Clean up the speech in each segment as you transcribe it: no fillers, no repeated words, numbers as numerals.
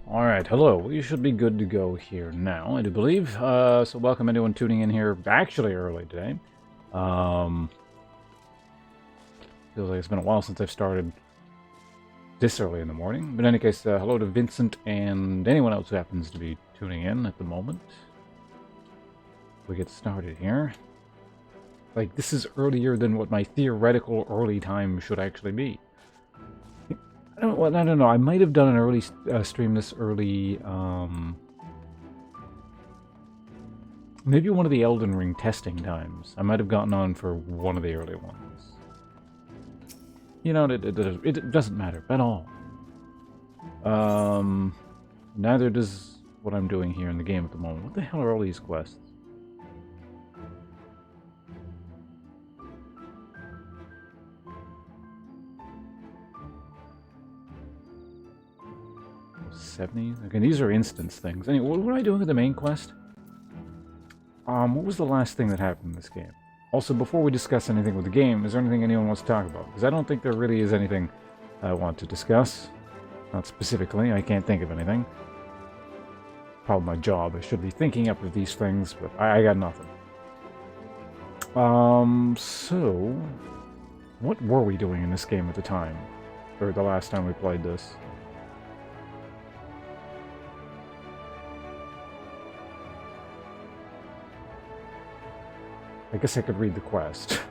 Alright, hello. We should be good to go here now, I do believe. So welcome anyone tuning in here actually early today. Feels like it's been a while since I've started this early in the morning. But in any case, hello to Vincent and anyone else who happens to be tuning in at the moment. We get started here. Like, this is earlier than what my theoretical early time should actually be. I don't know. I might have done an early stream this early. Maybe one of the Elden Ring testing times. I might have gotten on for one of the early ones. You know, it doesn't matter at all. Neither does what I'm doing here in the game at the moment. What the hell are all these quests? 70? Okay, these are instance things. Anyway, what am I doing with the main quest? What was the last thing that happened in this game? Also, before we discuss anything with the game, is there anything anyone wants to talk about? Because I don't think there really is anything I want to discuss. Not specifically, I can't think of anything. Probably my job, I should be thinking up of these things, but I got nothing. So... what were we doing in this game at the time? Or the last time we played this? I guess I could read the quest.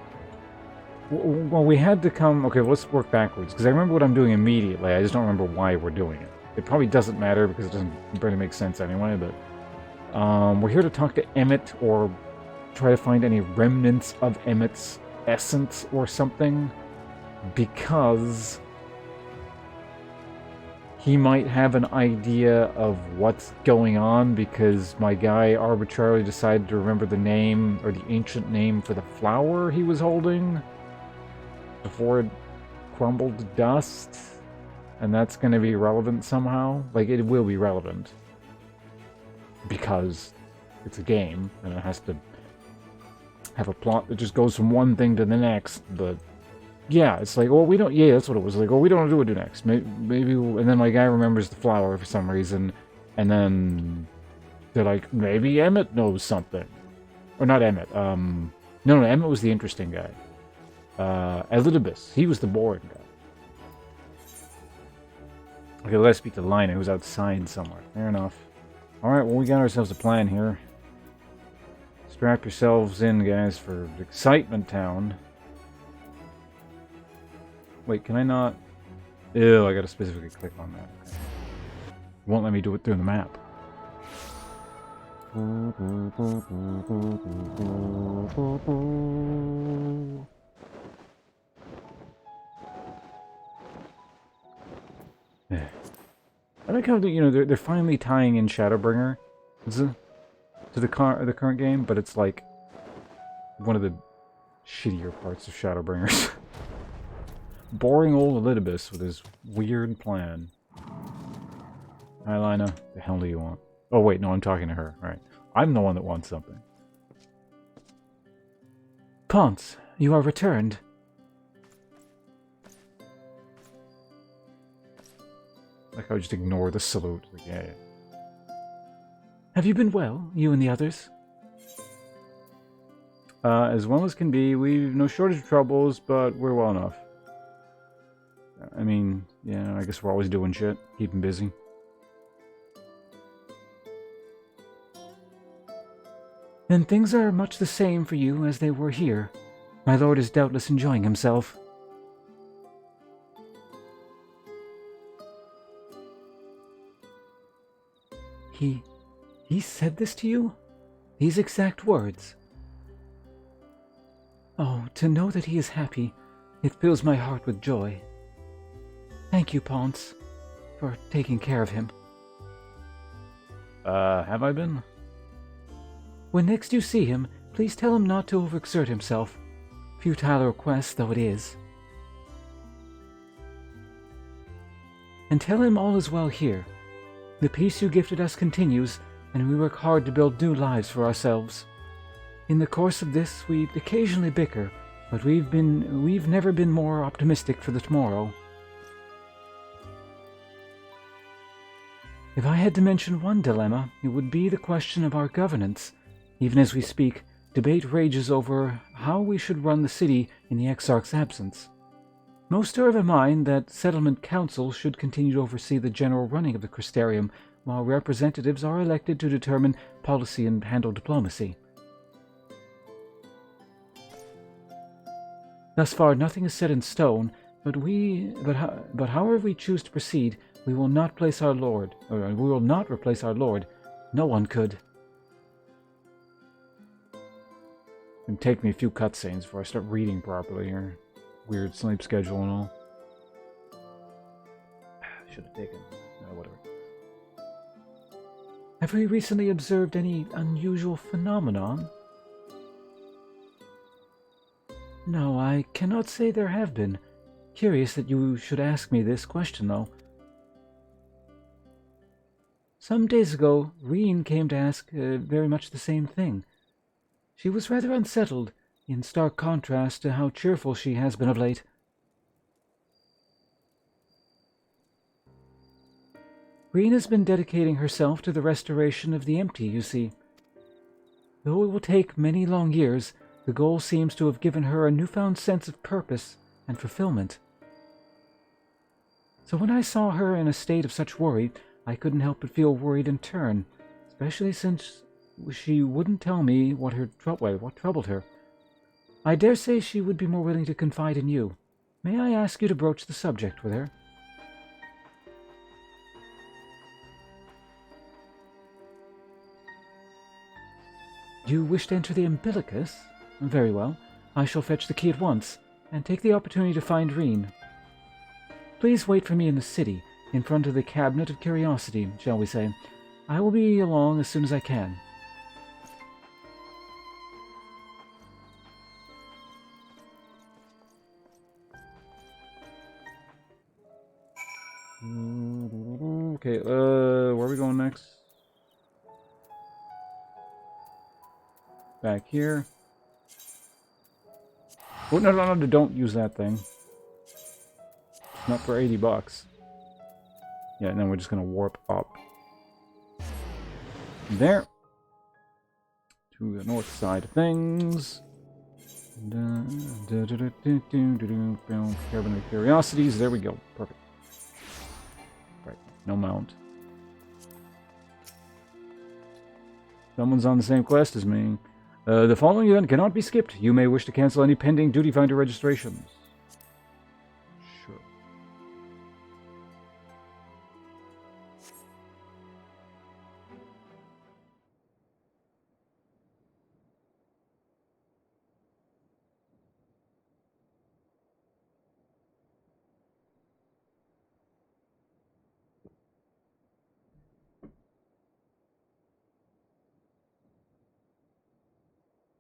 Well, we had to come... okay, let's work backwards, because I remember what I'm doing immediately, I just don't remember why we're doing it. It probably doesn't matter, because it doesn't really make sense anyway, but... we're here to talk to Emmett, or try to find any remnants of Emmett's essence or something, because... he might have an idea of what's going on because my guy arbitrarily decided to remember the name, or the ancient name for the flower he was holding before it crumbled to dust. And that's going to be relevant somehow. Like, it will be relevant. Because it's a game, and it has to have a plot that just goes from one thing to the next, but... yeah, it's like, well, we don't... yeah, that's what it was. Like, well, we don't know what to do next. Maybe and then my guy remembers the flower for some reason, and then they're like, maybe Emmett knows something. Or not Emmett. No, Emmett was the interesting guy. Elidibus. He was the boring guy. Okay, let's speak to Lina, who's outside somewhere. Fair enough. Alright, well, we got ourselves a plan here. Strap yourselves in, guys, for Excitement Town. Wait, can I not? Ew, I gotta specifically click on that. Okay. Won't let me do it through the map. I like how they're finally tying in Shadowbringer to the current game, but it's like one of the shittier parts of Shadowbringers. Boring old Elidibus with his weird plan. Hi, Lina. The hell do you want? Oh, wait, no, I'm talking to her. Alright. I'm the one that wants something. Ponce, you are returned. Like, I would just ignore the salute. Like, yeah. Have you been well, you and the others? As well as can be. We've no shortage of troubles, but we're well enough. I mean, yeah, I guess we're always doing shit. Keeping busy. Then things are much the same for you as they were here. My lord is doubtless enjoying himself. He said this to you? These exact words? Oh, to know that he is happy, it fills my heart with joy. Thank you, Ponce, for taking care of him. Have I been? When next you see him, please tell him not to overexert himself. Futile request though it is. And tell him all is well here. The peace you gifted us continues, and we work hard to build new lives for ourselves. In the course of this, we occasionally bicker, but we've never been more optimistic for the tomorrow. If I had to mention one dilemma, it would be the question of our governance. Even as we speak, debate rages over how we should run the city in the Exarch's absence. Most are of a mind that Settlement Council should continue to oversee the general running of the Crystarium, while representatives are elected to determine policy and handle diplomacy. Thus far, nothing is set in stone, but however we choose to proceed, we will not replace our Lord. No one could. It'll take me a few cutscenes before I start reading properly here. Weird sleep schedule and all. Should have taken. Whatever. Have we recently observed any unusual phenomenon? No, I cannot say there have been. Curious that you should ask me this question, though. Some days ago, Reen came to ask very much the same thing. She was rather unsettled, in stark contrast to how cheerful she has been of late. Reen has been dedicating herself to the restoration of the empty, you see. Though it will take many long years, the goal seems to have given her a newfound sense of purpose and fulfillment. So when I saw her in a state of such worry, I couldn't help but feel worried in turn, especially since she wouldn't tell me what troubled her. I dare say she would be more willing to confide in you. May I ask you to broach the subject with her? You wish to enter the umbilicus? Very well. I shall fetch the key at once, and take the opportunity to find Reen. Please wait for me in the city, in front of the Cabinet of Curiosity, shall we say. I will be along as soon as I can. Okay, where are we going next? Back here. Oh, no, don't use that thing. Not for $80. Yeah, and then we're just gonna warp up. There. To the north side of things. Carbon of Curiosities. There we go. Perfect. Right. No mount. Someone's on the same quest as me. The following event cannot be skipped. You may wish to cancel any pending Duty Finder registrations. Sure.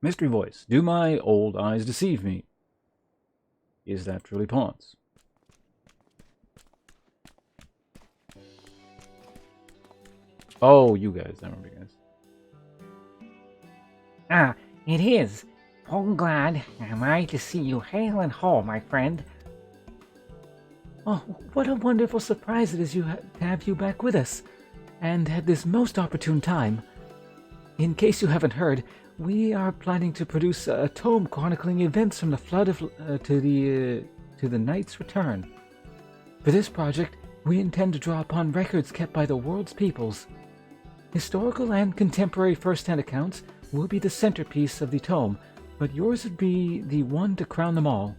Mystery voice. Do my old eyes deceive me? Is that truly Pawns? Oh, you guys. I remember you guys. Ah, it is. Oh, glad am I to see you hale and whole, my friend. Oh, what a wonderful surprise it is to have you back with us, and at this most opportune time. In case you haven't heard, we are planning to produce a tome chronicling events from the flood to the knight's return. For this project, we intend to draw upon records kept by the world's peoples. Historical and contemporary first-hand accounts will be the centerpiece of the tome, but yours would be the one to crown them all.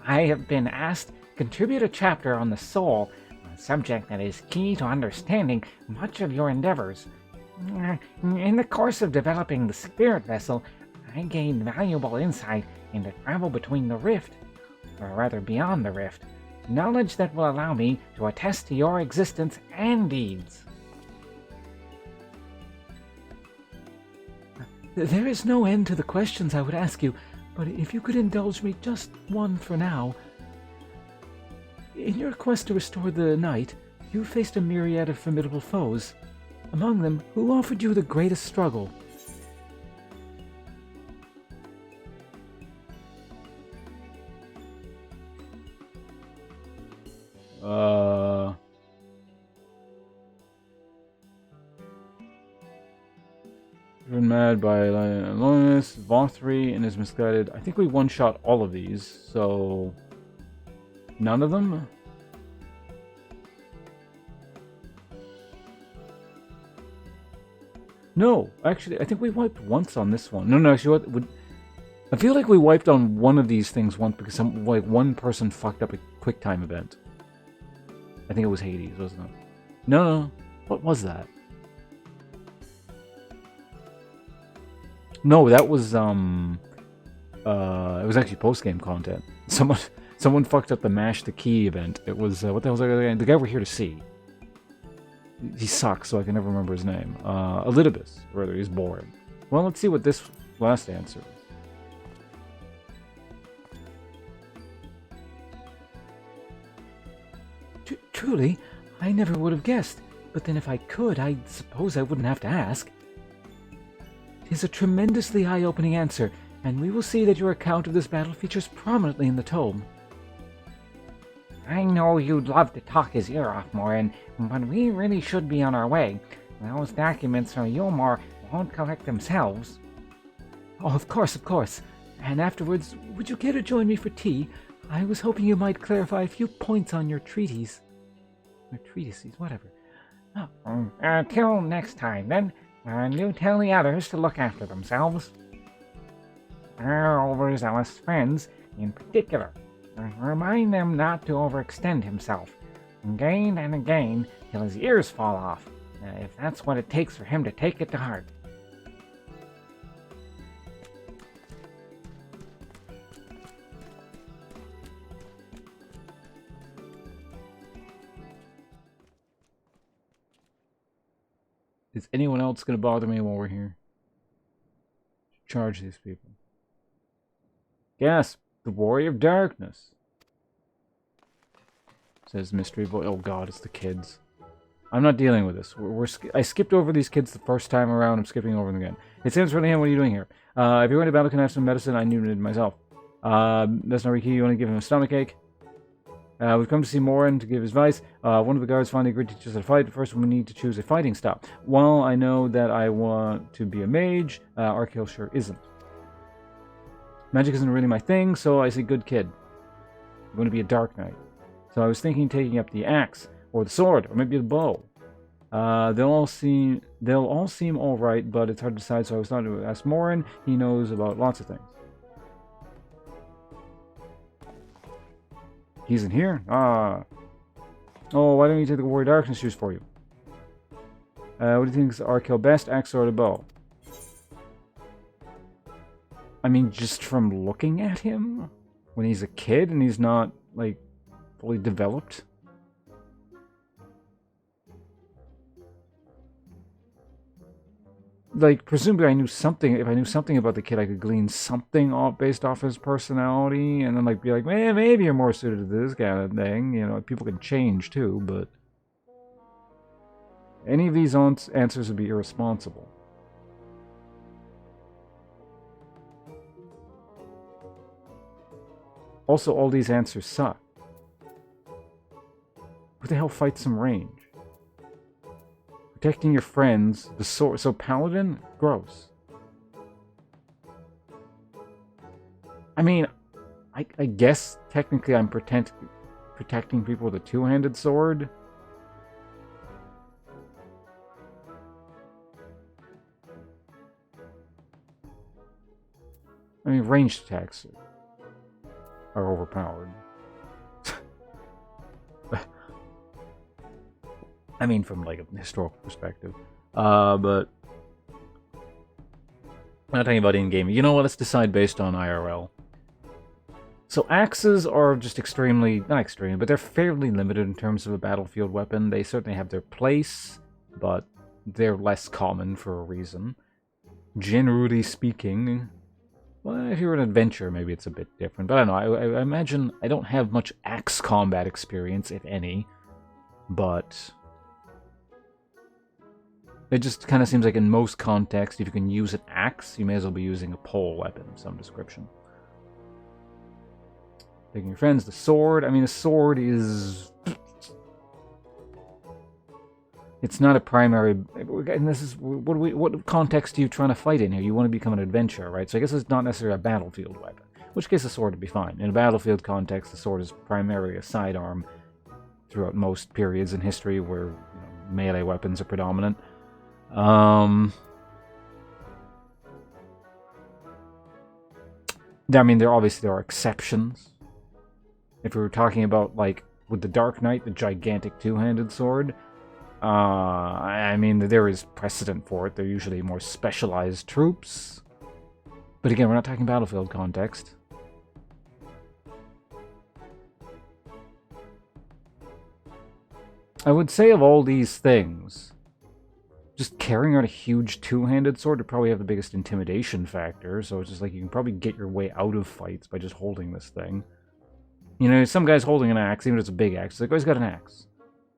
I have been asked to contribute a chapter on the soul, a subject that is key to understanding much of your endeavors. In the course of developing the spirit vessel, I gained valuable insight into travel between the rift, or rather beyond the rift, knowledge that will allow me to attest to your existence and deeds. There is no end to the questions I would ask you, but if you could indulge me just one for now. In your quest to restore the knight, you faced a myriad of formidable foes. Among them, who offered you the greatest struggle? Driven mad by Loneliness, Vothri, and is misguided. I think we one-shot all of these, so... None of them? No, actually, I think we wiped once on this one. No, actually, I feel like we wiped on one of these things once because one person fucked up a quick time event. I think it was Hades, wasn't it? No. What was that? No, that was it was actually post-game content. Someone fucked up the mash the key event. It was what the hell's that guy? The guy we're here to see. He sucks, so I can never remember his name. Elidibus, rather, he's boring. Well, let's see what this last answer is. Truly, I never would have guessed. But then if I could, I suppose I wouldn't have to ask. Tis a tremendously eye-opening answer, and we will see that your account of this battle features prominently in the tome. I know you'd love to talk his ear off, Morin, but we really should be on our way. Those documents from Yulmore won't collect themselves. Oh, of course. And afterwards, would you care to join me for tea? I was hoping you might clarify a few points on your treatise. Or treatises, whatever. Oh. Till next time, then. You tell the others to look after themselves. Our overzealous friends, in particular. Remind them not to overextend himself, again and again, till his ears fall off, if that's what it takes for him to take it to heart. Is anyone else going to bother me while we're here? Charge these people. Gasp! The Warrior of Darkness! Says Mystery Boy. Oh god, it's the kids. I'm not dealing with this. I skipped over these kids the first time around. I'm skipping over them again. It seems really him. What are you doing here? If you're going to battle, can I have some medicine? I needed it myself. That's not Riki. You want to give him a stomachache? We've come to see Morin to give his advice. One of the guards finally agreed to teach us how to fight. First, we need to choose a fighting style. While I know that I want to be a mage, Arkel sure isn't. Magic isn't really my thing, so I say good kid. I'm going to be a dark knight. So I was thinking taking up the axe, or the sword, or maybe the bow. They'll all seem all right, but it's hard to decide, so I was thought to ask Morin. He knows about lots of things. He's in here? Oh, why don't you take the Warrior Darkness choose for you? What do you think is Arkel best, axe or the bow? I mean, just from looking at him, when he's a kid and he's not, like, fully developed. Like, presumably I knew something, if I knew something about the kid, I could glean something based off his personality, and then, like, be like, man, maybe you're more suited to this kind of thing. You know, people can change, too, but... Any of these answers would be irresponsible. Also, all these answers suck. Who the hell fights some range? Protecting your friends, the sword. So Paladin? Gross. I mean, I guess technically I'm protecting people with a two-handed sword. I mean, ranged attacks are overpowered. I mean, from like a historical perspective. But I'm not talking about in-game. You know what? Let's decide based on IRL. So axes are just extremely, not extreme, but they're fairly limited in terms of a battlefield weapon. They certainly have their place, but they're less common for a reason. Generally speaking, well, if you're an adventurer, maybe it's a bit different. But I don't know. I imagine I don't have much axe combat experience, if any. But it just kind of seems like in most contexts, if you can use an axe, you may as well be using a pole weapon of some description. Taking your friends, the sword. I mean, a sword is... It's not a primary, and this is, what context are you trying to fight in here? You want to become an adventurer, right? So I guess it's not necessarily a battlefield weapon, in which case a sword would be fine. In a battlefield context, the sword is primarily a sidearm throughout most periods in history where melee weapons are predominant. I mean, there are exceptions. If we were talking about, like, with the Dark Knight, the gigantic two-handed sword, I mean, there is precedent for it. They're usually more specialized troops. But again, we're not talking battlefield context. I would say of all these things, just carrying out a huge two-handed sword would probably have the biggest intimidation factor. So it's just like you can probably get your way out of fights by just holding this thing. You know, some guy's holding an axe, even if it's a big axe. It's like, oh, he's got an axe.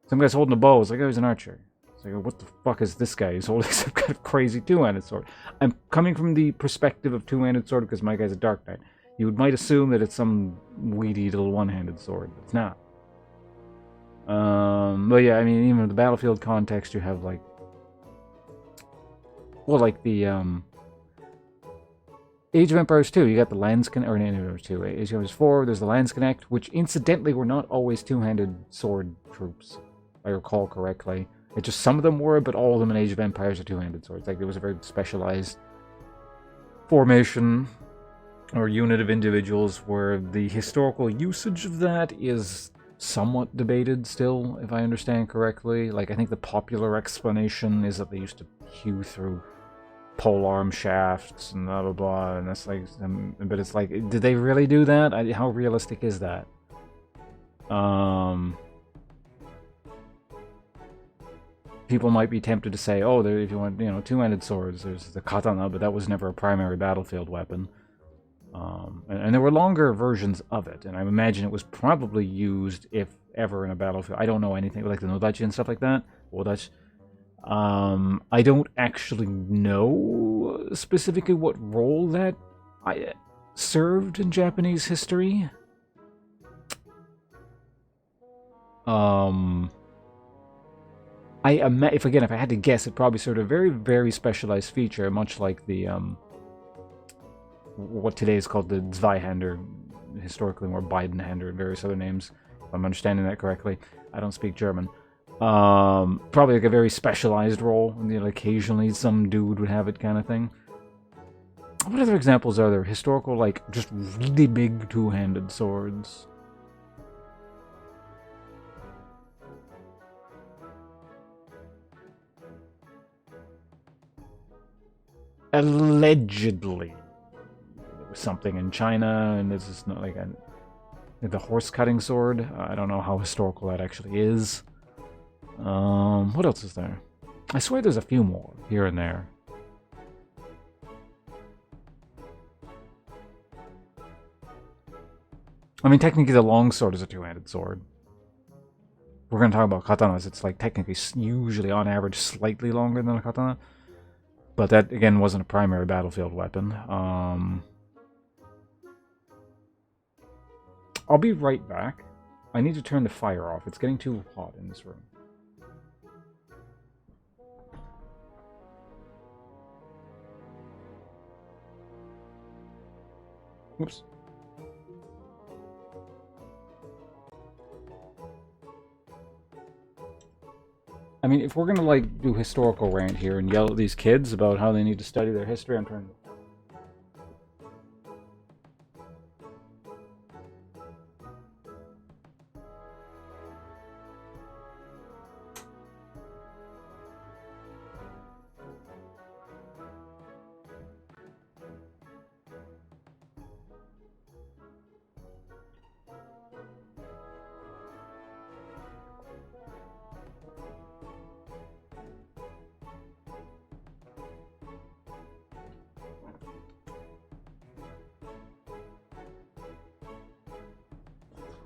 Some guy's holding a bow. It's like, oh, he's an archer. It's like, what the fuck is this guy? He's holding some kind of crazy two-handed sword. I'm coming from the perspective of two-handed sword because my guy's a Dark Knight. You might assume that it's some weedy little one-handed sword. It's not. But yeah, I mean, even in the battlefield context, you have, like, well, like the, Age of Empires 2, you got the Lands Connect, or Age of Empires 2, Age of Empires 4, there's the Lands Connect, which incidentally were not always two-handed sword troops, if I recall correctly. It just some of them were, but all of them in Age of Empires are two-handed swords. Like, there was a very specialized formation or unit of individuals where the historical usage of that is somewhat debated still, if I understand correctly. Like, I think the popular explanation is that they used to hew through polearm shafts and blah blah blah, and that's like, but it's like, did they really do that? How realistic is that? People might be tempted to say, oh, if you want, two-handed swords, there's the katana, but that was never a primary battlefield weapon. And there were longer versions of it, and I imagine it was probably used, if ever, in a battlefield. I don't know anything, like the Nodachi and stuff like that. Wodachi. I don't actually know specifically what role that served in Japanese history. If I had to guess, it probably served a very, very specialized feature, much like the, what today is called the Zweihander, historically more Beidenhander and various other names, if I'm understanding that correctly. I don't speak German. Probably like a very specialized role, and occasionally some dude would have it, kind of thing. What other examples are there? Historical, like, just really big two-handed swords. Allegedly, there was something in China, and this is not like the horse-cutting sword. I don't know how historical that actually is. What else is there? I swear there's a few more here and there. I mean, technically the longsword is a two-handed sword. We're going to talk about katanas. It's like technically, usually on average, slightly longer than a katana. But that, again, wasn't a primary battlefield weapon. I'll be right back. I need to turn the fire off. It's getting too hot in this room. Whoops. I mean, if we're gonna, like, do historical rant here and yell at these kids about how they need to study their history, I'm trying to...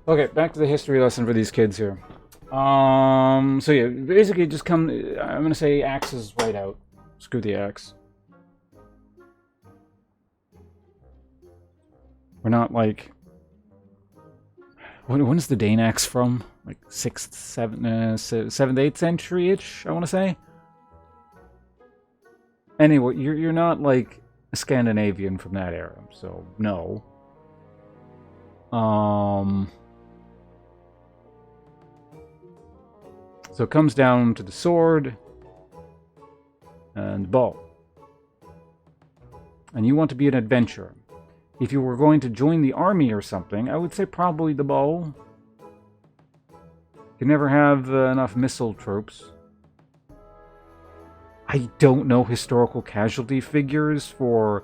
Okay, back to the history lesson for these kids here. So yeah, basically just I'm gonna say axe is right out. Screw the axe. We're not like... When is the Dane axe from? like 6th, 7th, 8th century-ish, I want to say. Anyway, you're not like a Scandinavian from that era, so no. So it comes down to the sword and the bow. And you want to be an adventurer. If you were going to join the army or something, I would say probably the bow. You never have enough missile troops. I don't know historical casualty figures for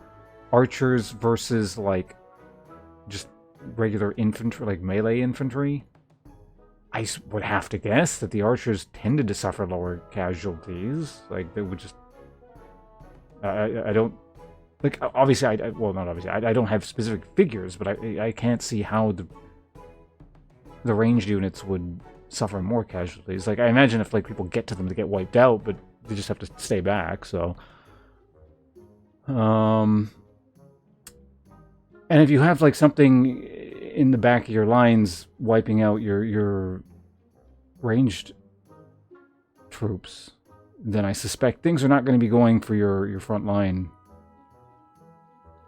archers versus, like, just regular infantry, like melee infantry. I would have to guess that the archers tended to suffer lower casualties. Like, they would just... I don't... Like, obviously, well, not obviously, I don't have specific figures, but I can't see how the ranged units would suffer more casualties. Like, I imagine if, like, people get to them, they get wiped out, but they just have to stay back, so... And if you have, like, something in the back of your lines wiping out your ranged troops, then I suspect things are not going to be going for your front line,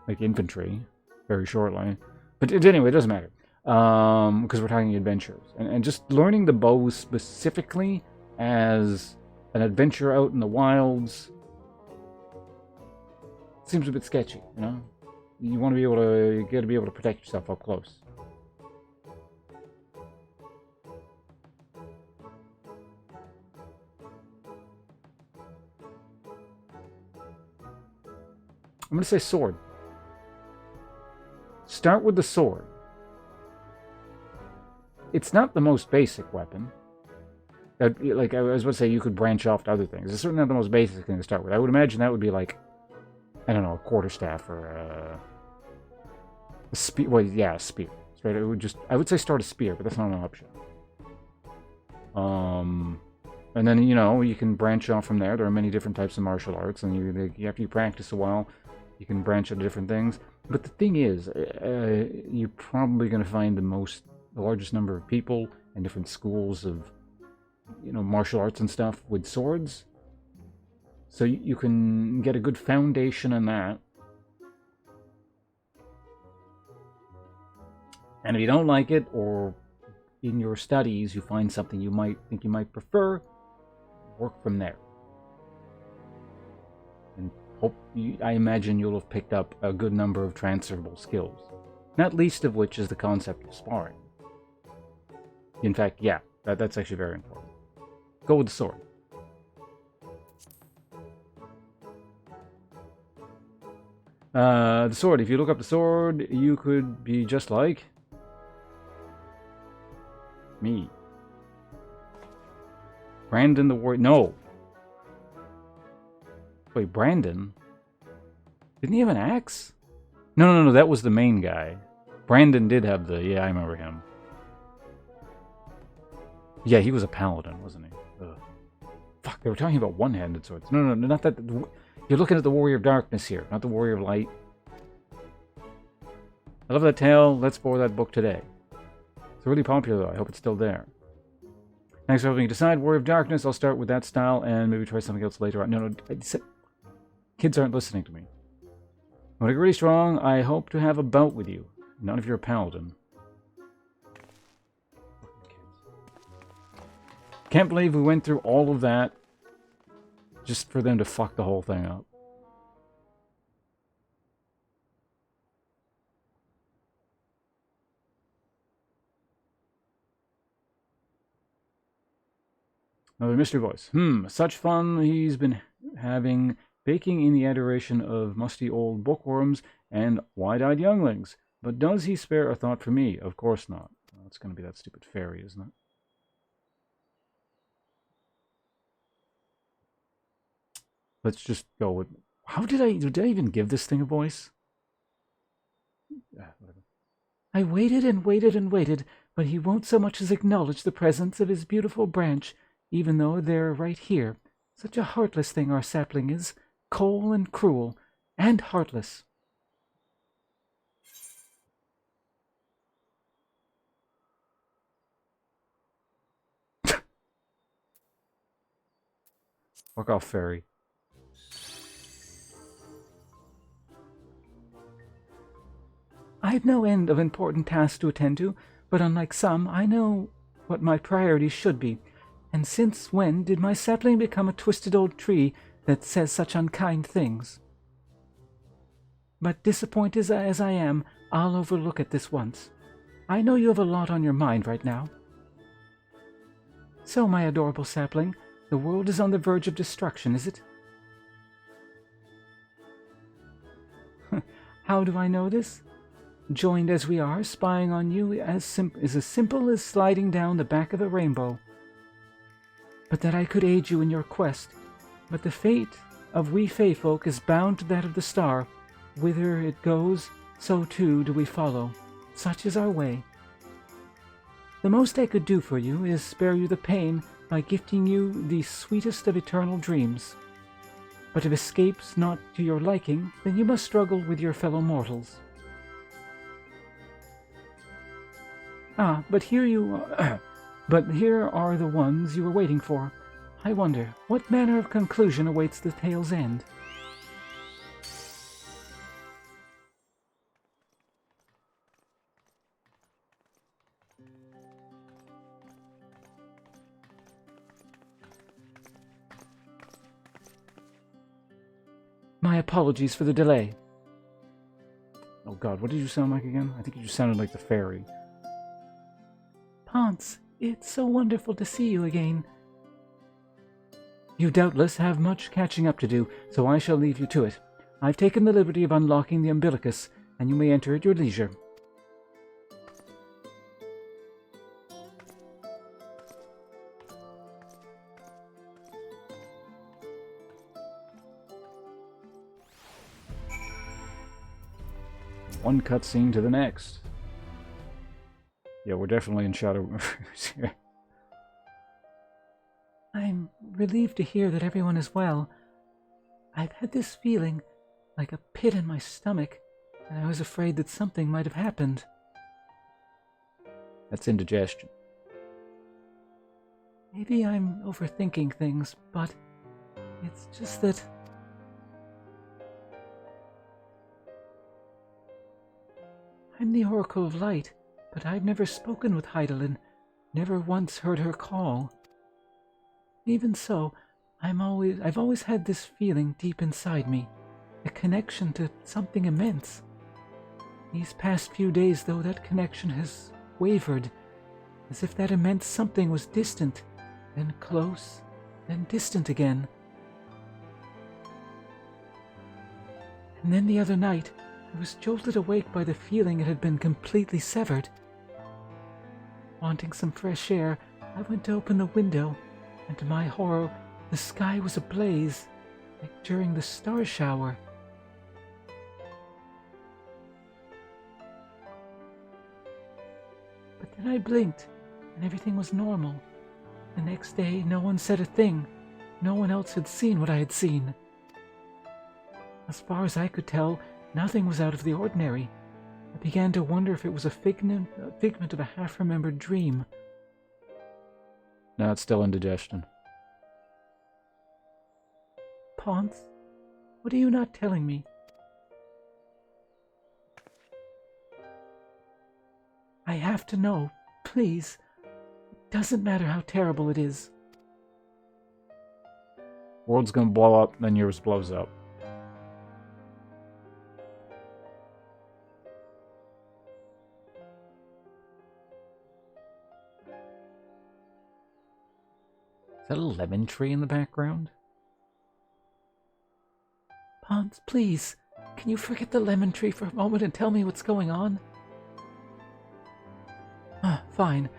like infantry, very shortly. But anyway, it doesn't matter, because we're talking adventures. And just learning the bow specifically as an adventure out in the wilds seems a bit sketchy, you know? You want to be able to, you got to be able to protect yourself up close. I'm going to say sword. Start with the sword. It's not the most basic weapon. Like I was about to say, you could branch off to other things. It's certainly not the most basic thing to start with. I would imagine that would be like, I don't know, a quarterstaff or a spear. Well, yeah, a spear. Right? It would just, I would say start a spear, but that's not an option. And then, you know, you can branch off from there. There are many different types of martial arts, and after you practice a while, you can branch into different things. But the thing is, you're probably going to find the largest number of people in different schools of, you know, martial arts and stuff with swords. So you can get a good foundation in that. And if you don't like it, or in your studies you find something you might think you might prefer, work from there. And I imagine you'll have picked up a good number of transferable skills. Not least of which is the concept of sparring. In fact, yeah, that's actually very important. Go with the sword. The sword, if you look up the sword, you could be just like me. Brandon the Warrior. No. Wait, Brandon? Didn't he have an axe? No, that was the main guy. Brandon did have yeah, I remember him. Yeah, he was a paladin, wasn't he? Ugh. Fuck, they were talking about one-handed swords. No, not that. You're looking at the Warrior of Darkness here, not the Warrior of Light. I love that tale. Let's borrow that book today. It's really popular, though. I hope it's still there. Thanks for helping me decide. Warrior of Darkness, I'll start with that style and maybe try something else later on. No, kids aren't listening to me. When I get really strong, I hope to have a bout with you. Not if you're a paladin. Can't believe we went through all of that just for them to fuck the whole thing up. Another mystery voice. Such fun he's been having baking in the adoration of musty old bookworms and wide-eyed younglings. But does he spare a thought for me? Of course not. Well, it's going to be that stupid fairy, isn't it? Let's just go with... How did I even give this thing a voice? Whatever. I waited and waited and waited, but he won't so much as acknowledge the presence of his beautiful branch, even though they're right here. Such a heartless thing our sapling is. Cold and cruel, and heartless. Fuck off, fairy. I have no end of important tasks to attend to, but unlike some, I know what my priorities should be. And since when did my sapling become a twisted old tree that says such unkind things? But disappointed as I am, I'll overlook it this once. I know you have a lot on your mind right now. So, my adorable sapling, the world is on the verge of destruction, is it? How do I know this? Joined as we are, spying on you is as simple as sliding down the back of a rainbow. But that I could aid you in your quest. But the fate of we Fey folk is bound to that of the star. Whither it goes, so too do we follow. Such is our way. The most I could do for you is spare you the pain by gifting you the sweetest of eternal dreams. But if escape's not to your liking, then you must struggle with your fellow mortals. But here are the ones you were waiting for. I wonder, what manner of conclusion awaits the tale's end? My apologies for the delay. Oh god, what did you sound like again? I think you just sounded like the fairy. Ponce, it's so wonderful to see you again. You doubtless have much catching up to do, so I shall leave you to it. I've taken the liberty of unlocking the umbilicus, and you may enter at your leisure. One cutscene to the next. Yeah, we're definitely in Shadow. I'm relieved to hear that everyone is well. I've had this feeling, like a pit in my stomach, and I was afraid that something might have happened. That's indigestion. Maybe I'm overthinking things, but it's just that... I'm the Oracle of Light, but I've never spoken with Heidelin, never once heard her call. Even so, I've always had this feeling deep inside me, a connection to something immense. These past few days, though, that connection has wavered, as if that immense something was distant, then close, then distant again. And then the other night, I was jolted awake by the feeling it had been completely severed. Wanting some fresh air, I went to open the window, and to my horror, the sky was ablaze, like during the star shower. But then I blinked, and everything was normal. The next day, no one said a thing. No one else had seen what I had seen. As far as I could tell, nothing was out of the ordinary. I began to wonder if it was a figment of a half-remembered dream. No, it's still indigestion. Ponce, what are you not telling me? I have to know, please. It doesn't matter how terrible it is. World's gonna blow up, then yours blows up. Is that a lemon tree in the background? Ponce, please, can you forget the lemon tree for a moment and tell me what's going on? Fine.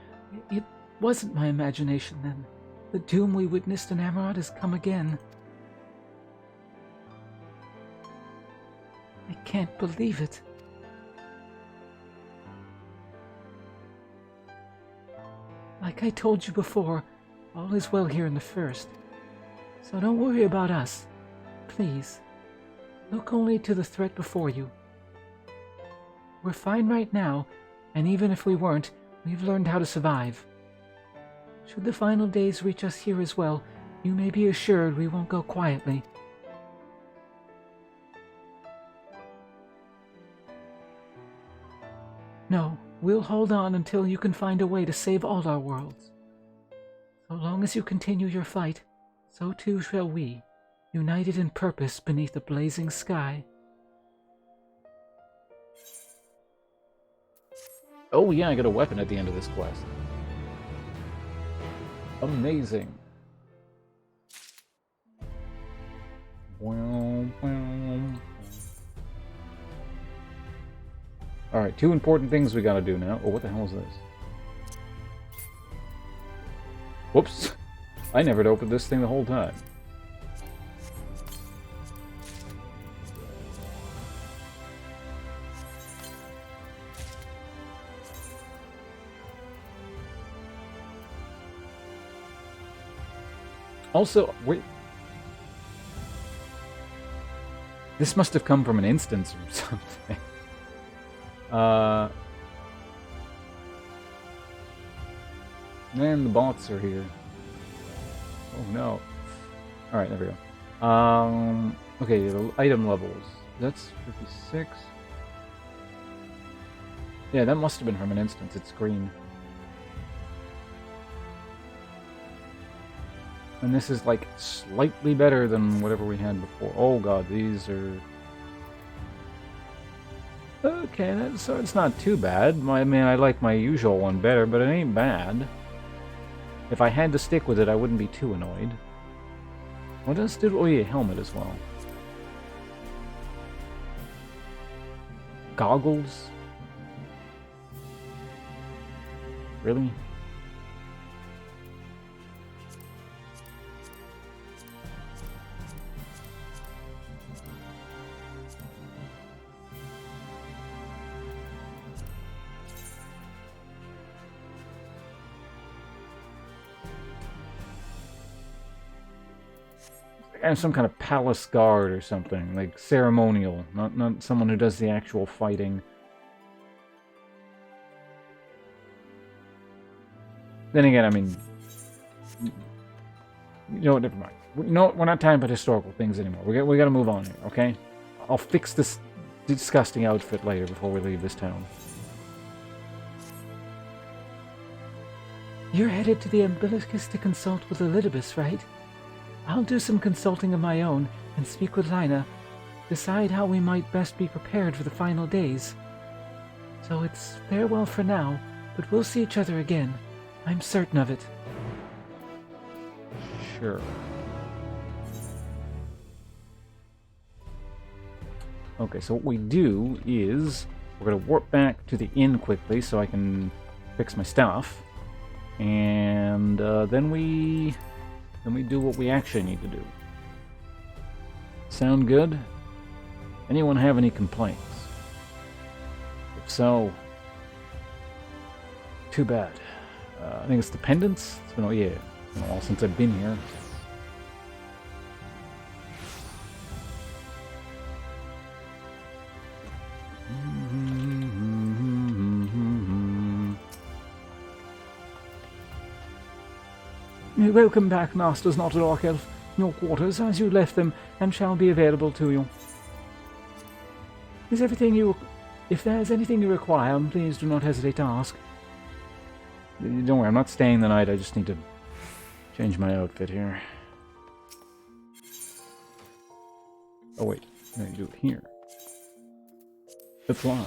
It wasn't my imagination then. The doom we witnessed in Amarant has come again. I can't believe it. Like I told you before, all is well here in the First. So don't worry about us. Please. Look only to the threat before you. We're fine right now, and even if we weren't, we've learned how to survive. Should the final days reach us here as well, You may be assured we won't go quietly. No, we'll hold on until you can find a way to save all our worlds. So long as you continue your fight, so too shall we, united in purpose beneath a blazing sky. Oh yeah, I got a weapon at the end of this quest. Amazing. Alright, 2 important things we gotta do now. Oh, what the hell is this? Whoops. I never opened this thing the whole time. Also, wait. This must have come from an instance or something. Man, the bots are here. Oh no. Alright, there we go. Okay, the item levels. That's 56. Yeah, that must have been from an instance. It's green. And this is like slightly better than whatever we had before. Oh god, these are... Okay, so it's not too bad. I mean, I like my usual one better, but it ain't bad. If I had to stick with it, I wouldn't be too annoyed. What else did... Oh yeah, helmet as well. Goggles? Really? And some kind of palace guard or something, like ceremonial, not someone who does the actual fighting. Then again, I mean, you know what? Never mind. No, we're not talking about historical things anymore. We got to move on here, okay? I'll fix this disgusting outfit later before we leave this town. You're headed to the Umbilicus to consult with Elidibus, right? I'll do some consulting of my own and speak with Lina, decide how we might best be prepared for the final days. So it's farewell for now, but we'll see each other again. I'm certain of it. Sure. Okay, so what we do is we're going to warp back to the inn quickly so I can fix my stuff. And then we do what we actually need to do. Sound good? Anyone have any complaints? If so, too bad. I think it's the pendants. It's been, oh yeah, it's been a while since I've been here. Welcome back, Masters Not a Dark Elf. Your quarters as you left them and shall be available to you. If there's anything you require, please do not hesitate to ask. Don't worry, I'm not staying the night. I just need to change my outfit here. Oh wait, no, you do it here. The fly.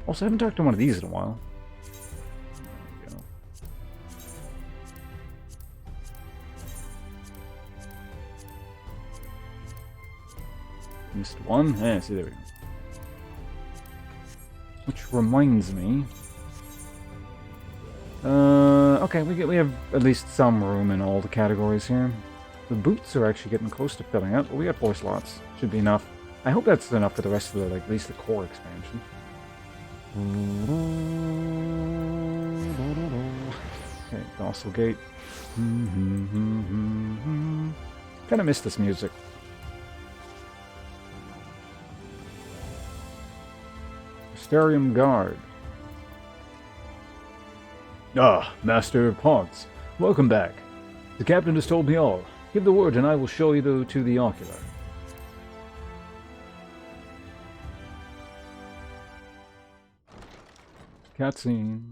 Also, I haven't talked to one of these in a while. There we go. Missed one. Yeah, see, there we go. Which reminds me. Okay, we have at least some room in all the categories here. The boots are actually getting close to filling out, but we got 4 slots. Should be enough. I hope that's enough for the rest of the, like, at least the core expansion. Okay, Docile Gate. Kinda miss this music. Mysterium Guard. Ah, Master Ponce. Welcome back. The captain has told me all. Give the word and I will show you to the ocular. Cutscene.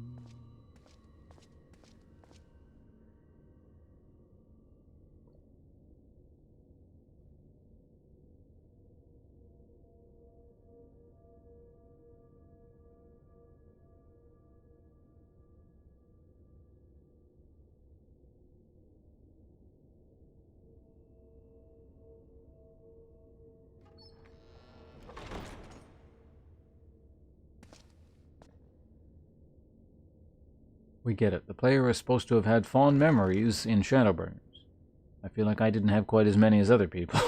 We get it. The player is supposed to have had fond memories in Shadowbringers. I feel like I didn't have quite as many as other people.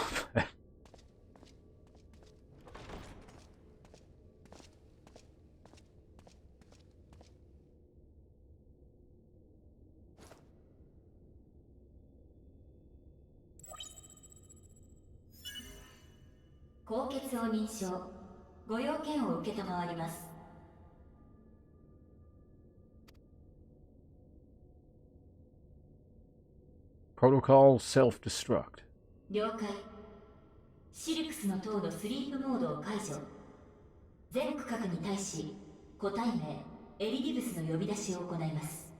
Protocol self-destruct. 了解。シルクスの塔のスリープモードを解除。全区画に対し、個体名エリディブスの呼び出しを行います。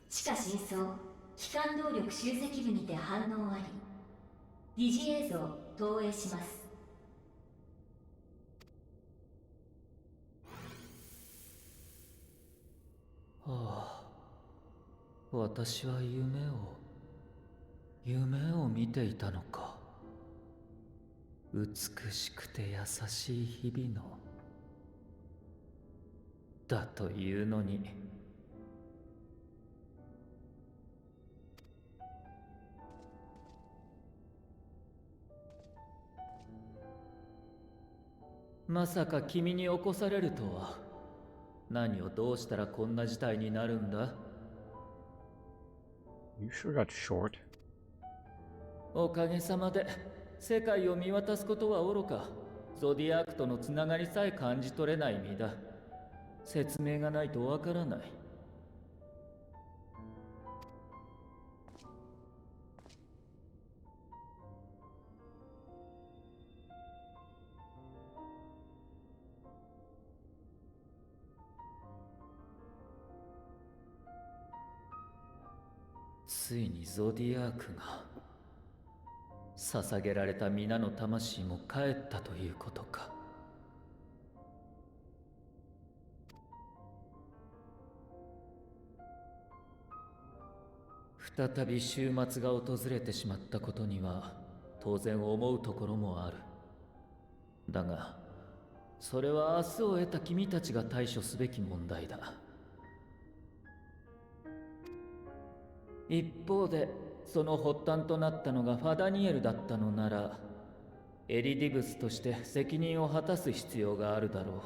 地下深層、機関動力集積部にて反応あり。疑似映像投影します。ああ、私は夢を見ていたのか。美しくて優しい日々の。だというのに。まさか君に起こされるとは。何をどうしたらこんな事態になるんだ？ You sure got short. おかげさまで世界を見渡すことはおろか、ゾディアークとのつながりさえ感じ取れない身だ。説明がないとわからない。ついにゾディアークが捧げられた皆の魂も帰ったということか。再び終末が訪れてしまったことには当然思うところもある。だがそれは明日を得た君たちが対処すべき問題だ。一方でその発端となったのがファダニエルだったのなら、エリディブスとして責任を果たす必要があるだろう。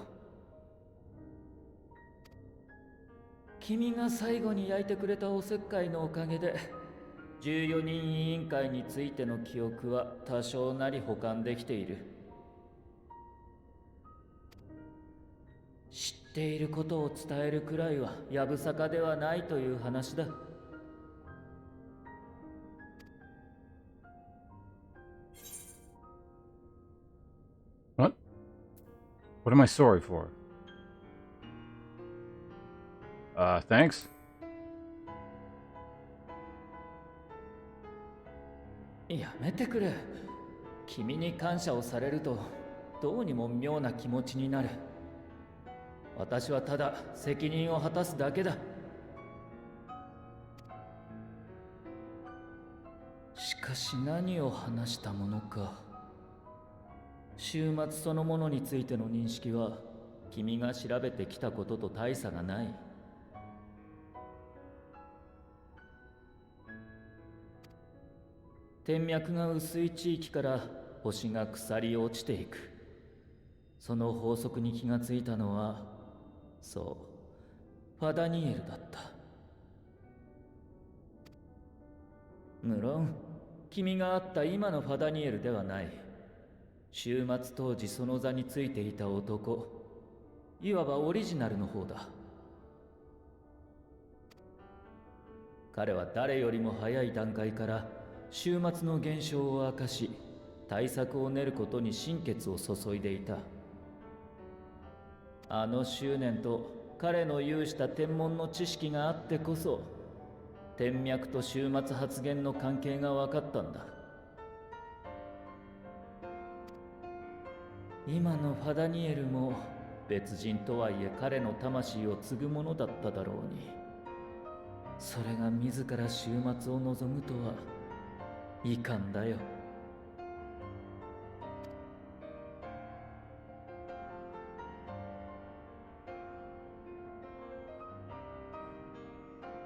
君が最後に焼いてくれたおせっかいのおかげで14人委員会についての記憶は多少なり保管できている。知っていることを伝えるくらいはやぶさかではないという話だ。What am I sorry for? Thanks? やめてくれ。君に感謝をされるとどうにも妙な気持ちになる。私はただ責任を果たすだけだ。しかし何を話したものか。終末そのものについての認識は君が調べてきたことと大差がない。天脈が薄い地域から星が腐り落ちていく。その法則に気がついたのは、そう、ファダニエルだった。無論君が会った今のファダニエルではない。終末当時その座についていた男、いわばオリジナルの方だ。彼は誰よりも早い段階から終末の現象を明かし、対策を練ることに心血を注いでいた。あの執念と彼の有した天文の知識があってこそ、天脈と終末発言の関係が分かったんだ。今のファダニエルも別人とはいえ彼の魂を継ぐものだっただろうに、それが自ら終末を望むとは遺憾だよ。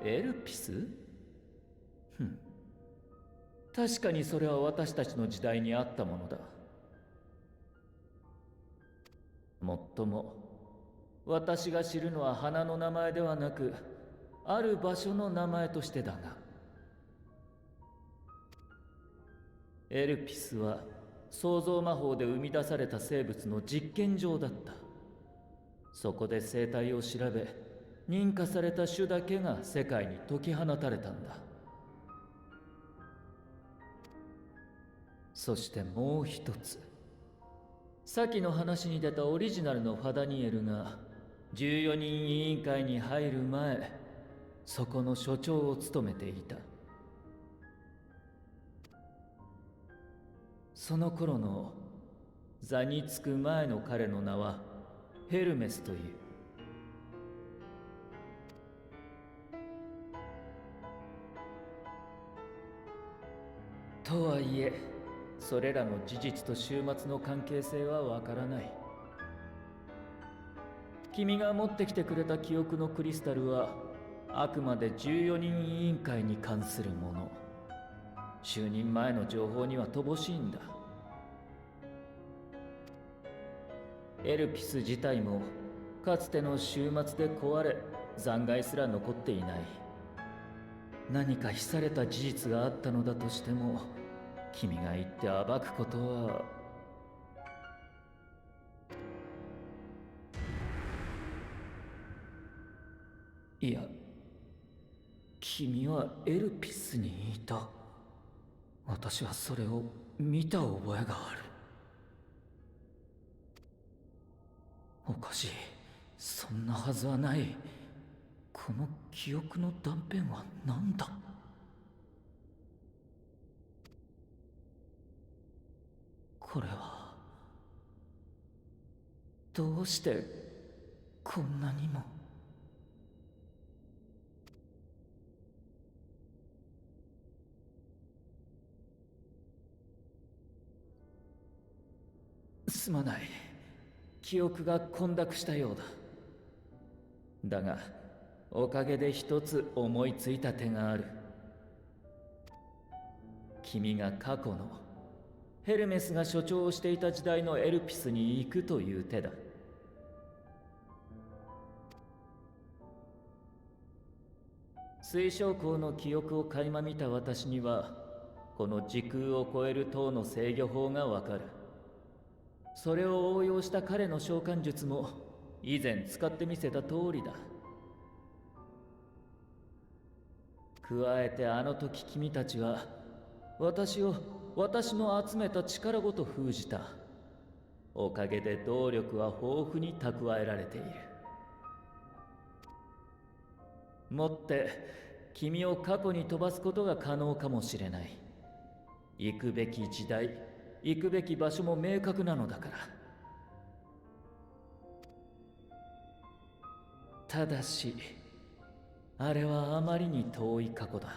エルピス？確かにそれは私たちの時代にあったものだ。もっとも、私が知るのは花の名前ではなく、ある場所の名前としてだが。エルピスは創造魔法で生み出された生物の実験場だった。そこで生態を調べ、認可された種だけが世界に解き放たれたんだ。そしてもう一つ、先の話に出たオリジナルのファダニエルが14人委員会に入る前、そこの所長を務めていた。その頃の座につく前の彼の名はヘルメスという。とはいえ、それらの事実と終末の関係性はわからない。君が持ってきてくれた記憶のクリスタルはあくまで14人委員会に関するもの。就任前の情報には乏しいんだ。エルピス自体もかつての終末で壊れ、残骸すら残っていない。何か秘された事実があったのだとしても、君が言って暴くことは。いや、君はエルピスにいた。私はそれを見た覚えがある。おかしい。そんなはずはない。この記憶の断片は何だ？これはどうしてこんなにも。すまない。記憶が混濁したようだ。だがおかげで一つ思いついた手がある。君が過去のヘルメスが所長をしていた時代のエルピスに行くという手だ。水晶鉱の記憶を垣間見た私には、この時空を超える塔の制御法がわかる。それを応用した彼の召喚術も以前使ってみせた通りだ。加えてあの時君たちは私の集めた力ごと封じた。おかげで動力は豊富に蓄えられている。もって君を過去に飛ばすことが可能かもしれない。行くべき時代、行くべき場所も明確なのだから。ただしあれはあまりに遠い過去だ。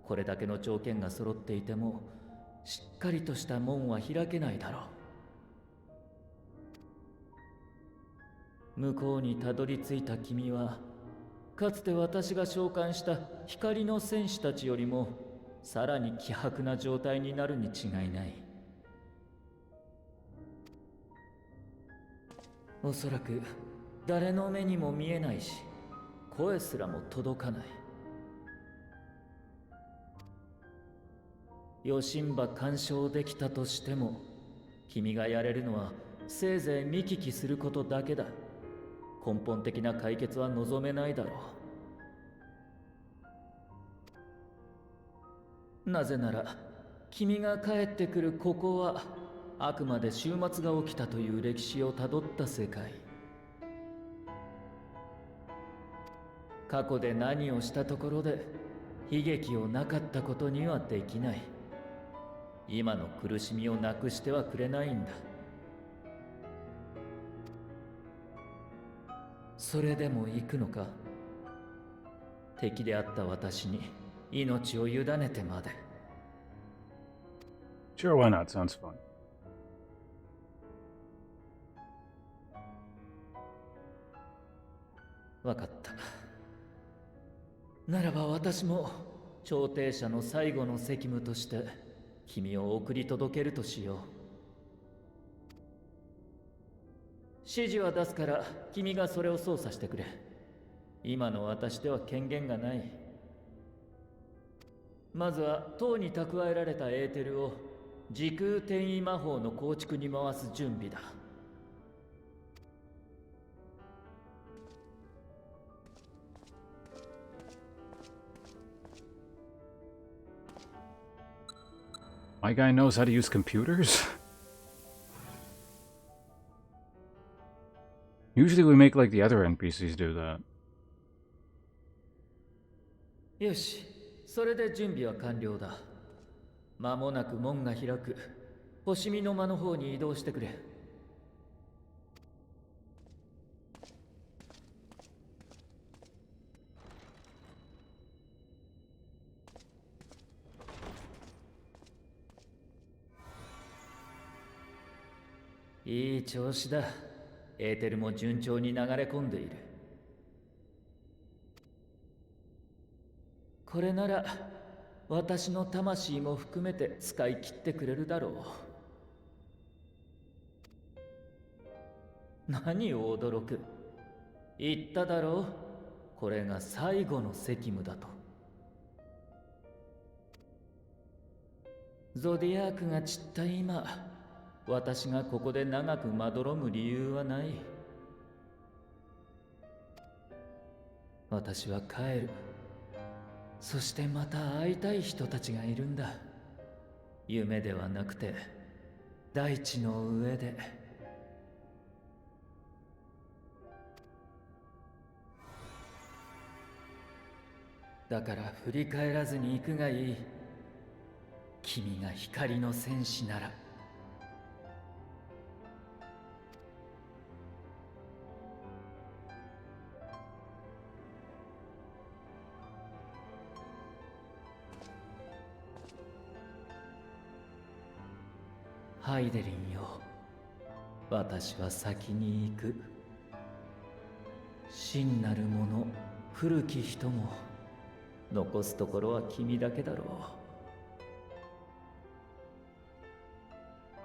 これだけの条件が揃っていてもしっかりとした門は開けないだろう。向こうにたどり着いた君は、かつて私が召喚した光の戦士たちよりもさらに希薄な状態になるに違いない。おそらく誰の目にも見えないし、声すらも届かない。余震波干渉できたとしても、君がやれるのはせいぜい見聞きすることだけだ。根本的な解決は望めないだろう。なぜなら君が帰ってくるここはあくまで終末が起きたという歴史をたどった世界。過去で何をしたところで悲劇をなかったことにはできない。今の苦しみをなくしてはくれないんだ。それでも行くのか？敵であった私に命を委ねてまで。Sure, why not? Sounds fun. わかった。ならば私も調停者の最後の責務として君を送り届けるとしよう。指示は出すから君がそれを操作してくれ。今の私では権限がない。まずは塔に蓄えられたエーテルを時空転移魔法の構築に回す準備だ。My guy knows how to use computers? Usually we make like the other NPCs do that. よし、それで準備は完了だ。間もなく門が開く。星見の間の方に移動してくれ。いい調子だ。エーテルも順調に流れ込んでいる。これなら私の魂も含めて使い切ってくれるだろう。何を驚く。言っただろう。これが最後の責務だと。ゾディアークが散った今、私がここで長くまどろむ理由はない。私は帰る。そしてまた会いたい人たちがいるんだ。夢ではなくて大地の上で。だから振り返らずに行くがいい。君が光の戦士なら。ハイデリンよ、私は先に行く。真なる者、古き人も残すところは君だけだろう。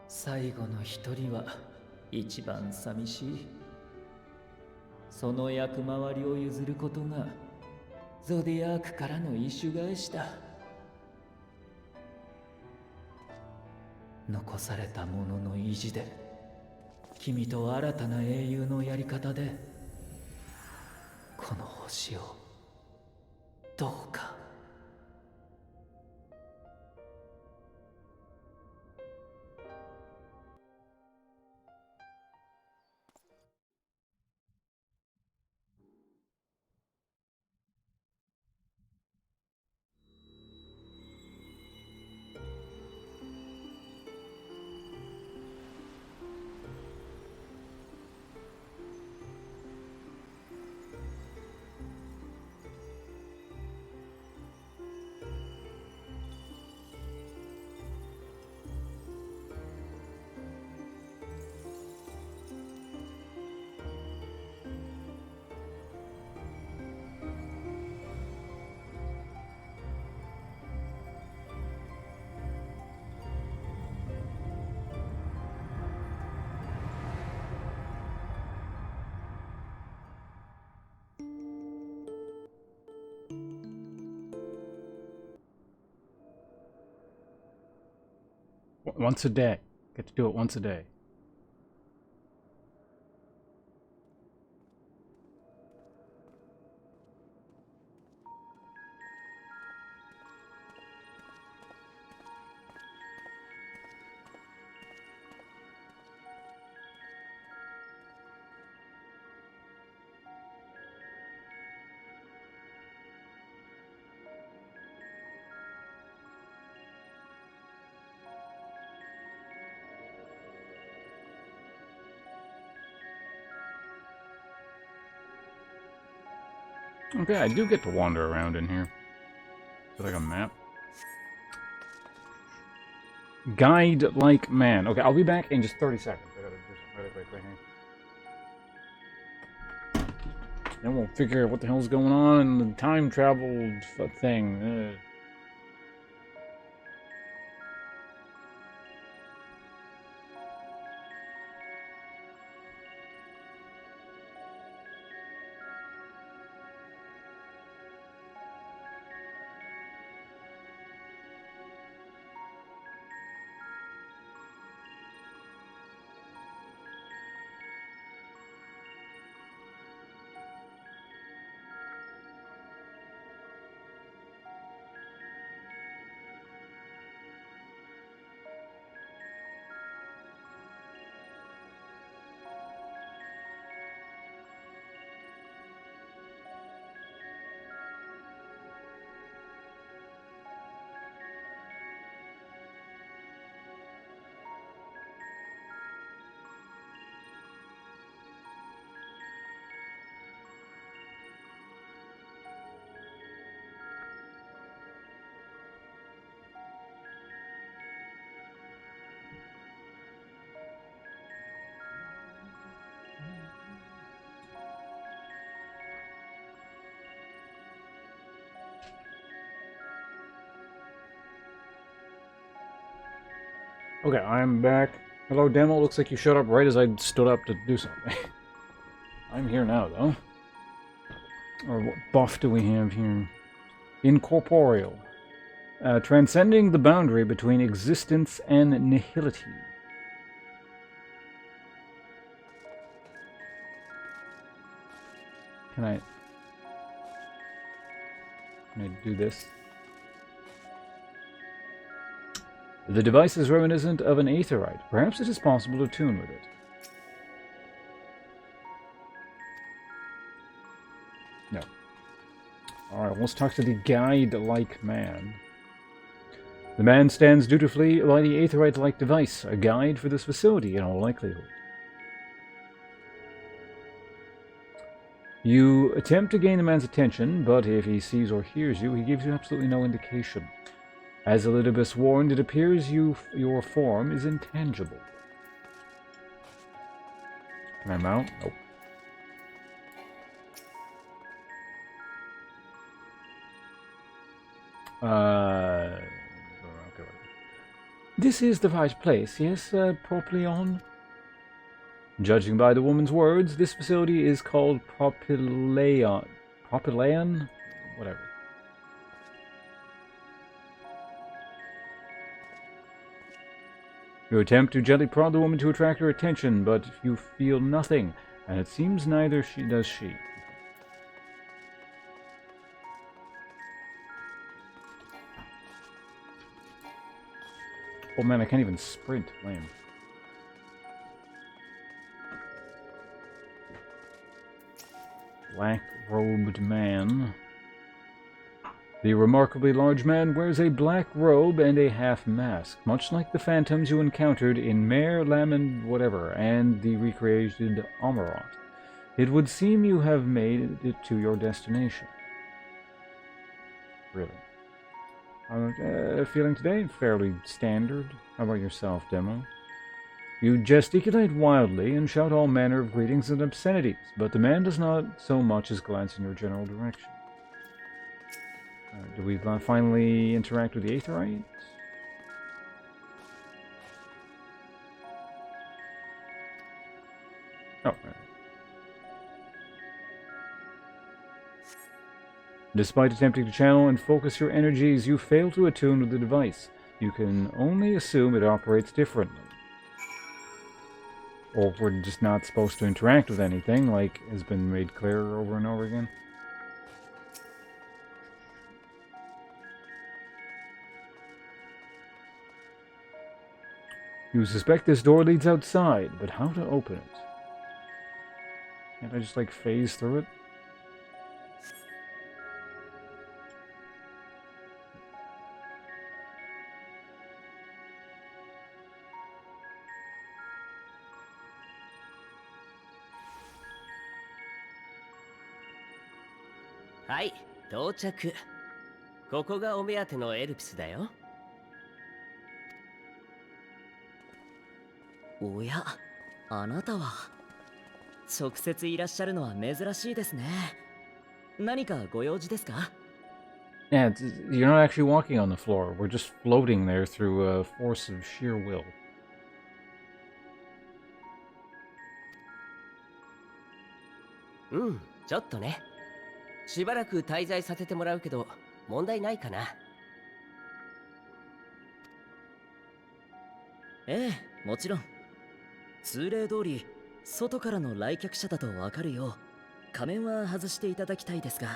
最後の一人は一番寂しい。その役回りを譲ることがゾディアークからの意趣返しだ。残された者の意地で君と新たな英雄のやり方でこの星をどうか。Once a day. Get to do it once a day. Okay, I do get to wander around in here. Is it like a map? Guide like man. Okay, I'll be back in just 30 seconds. I gotta do something really quick right here. Then we'll figure out what the hell's going on in the time travel thing. Okay, I'm back. Hello, demo. Looks like you showed up right as I stood up to do something. I'm here now, though. Or what buff do we have here? Incorporeal. Transcending the boundary between existence and nihility. Can I do this? The device is reminiscent of an aetherite. Perhaps it is possible to tune with it. No. Alright, let's talk to the guide-like man. The man stands dutifully by the aetherite-like device, a guide for this facility in all likelihood. You attempt to gain the man's attention, but if he sees or hears you, he gives you absolutely no indication. As Elidibus warned, it appears your form is intangible. Can I mount? Nope. Okay. This is the right place, yes, Proplion? Judging by the woman's words, this facility is called Propileon. Propileon? Whatever. You attempt to gently prod the woman to attract her attention, but you feel nothing, and it seems neither does she. Oh man, I can't even sprint. Lame. Black-robed man. The remarkably large man wears a black robe and a half-mask, much like the phantoms you encountered in Mare, Lamond, whatever, and the recreated Amarant. It would seem you have made it to your destination. Really? Feeling today? Fairly standard. How about yourself, Demo? You gesticulate wildly and shout all manner of greetings and obscenities, but the man does not so much as glance in your general direction. Do we finally interact with the Aetherite? Oh. Despite attempting to channel and focus your energies, you fail to attune with the device. you can only assume it operates differently. Or we're just not supposed to interact with anything, like has been made clear over and over again. You suspect this door leads outside, but how to open it? Can't I just, like, phase through it? Hi, 到着。ここがお目当てのエルピスだよ。おや、あなたは直接いらっしゃるのは珍しいですね。何かご用事ですか？ Yeah, you're not actually walking on the floor. We're just floating there through a force of sheer will. うん、ちょっとね。しばらく滞在させてもらうけど、問題ないかな。ええ、もちろん。通例通り、外からの来客者だとわかるよう、仮面は外していただきたいですが。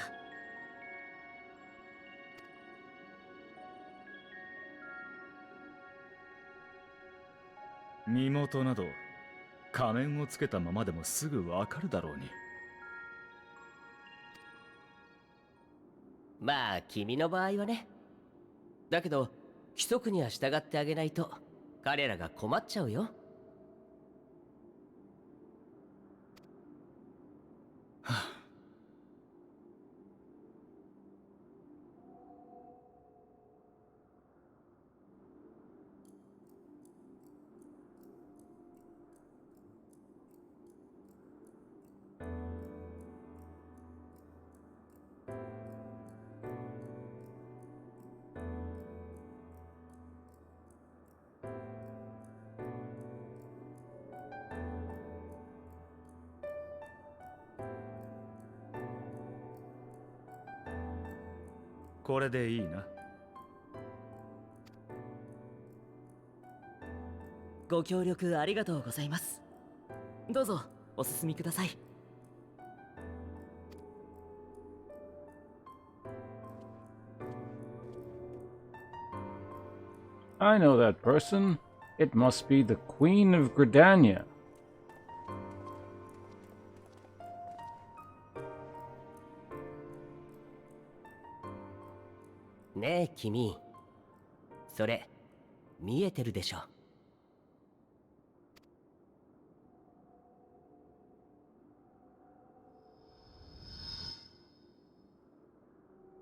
身元など仮面をつけたままでもすぐわかるだろうに。まあ君の場合はね。だけど規則には従ってあげないと彼らが困っちゃうよ。これでいいな。ご協力ありがとうございます。どうぞお進みください。I know that person. It must be the Queen of Gridania. ねえ君、それ見えてるでしょ。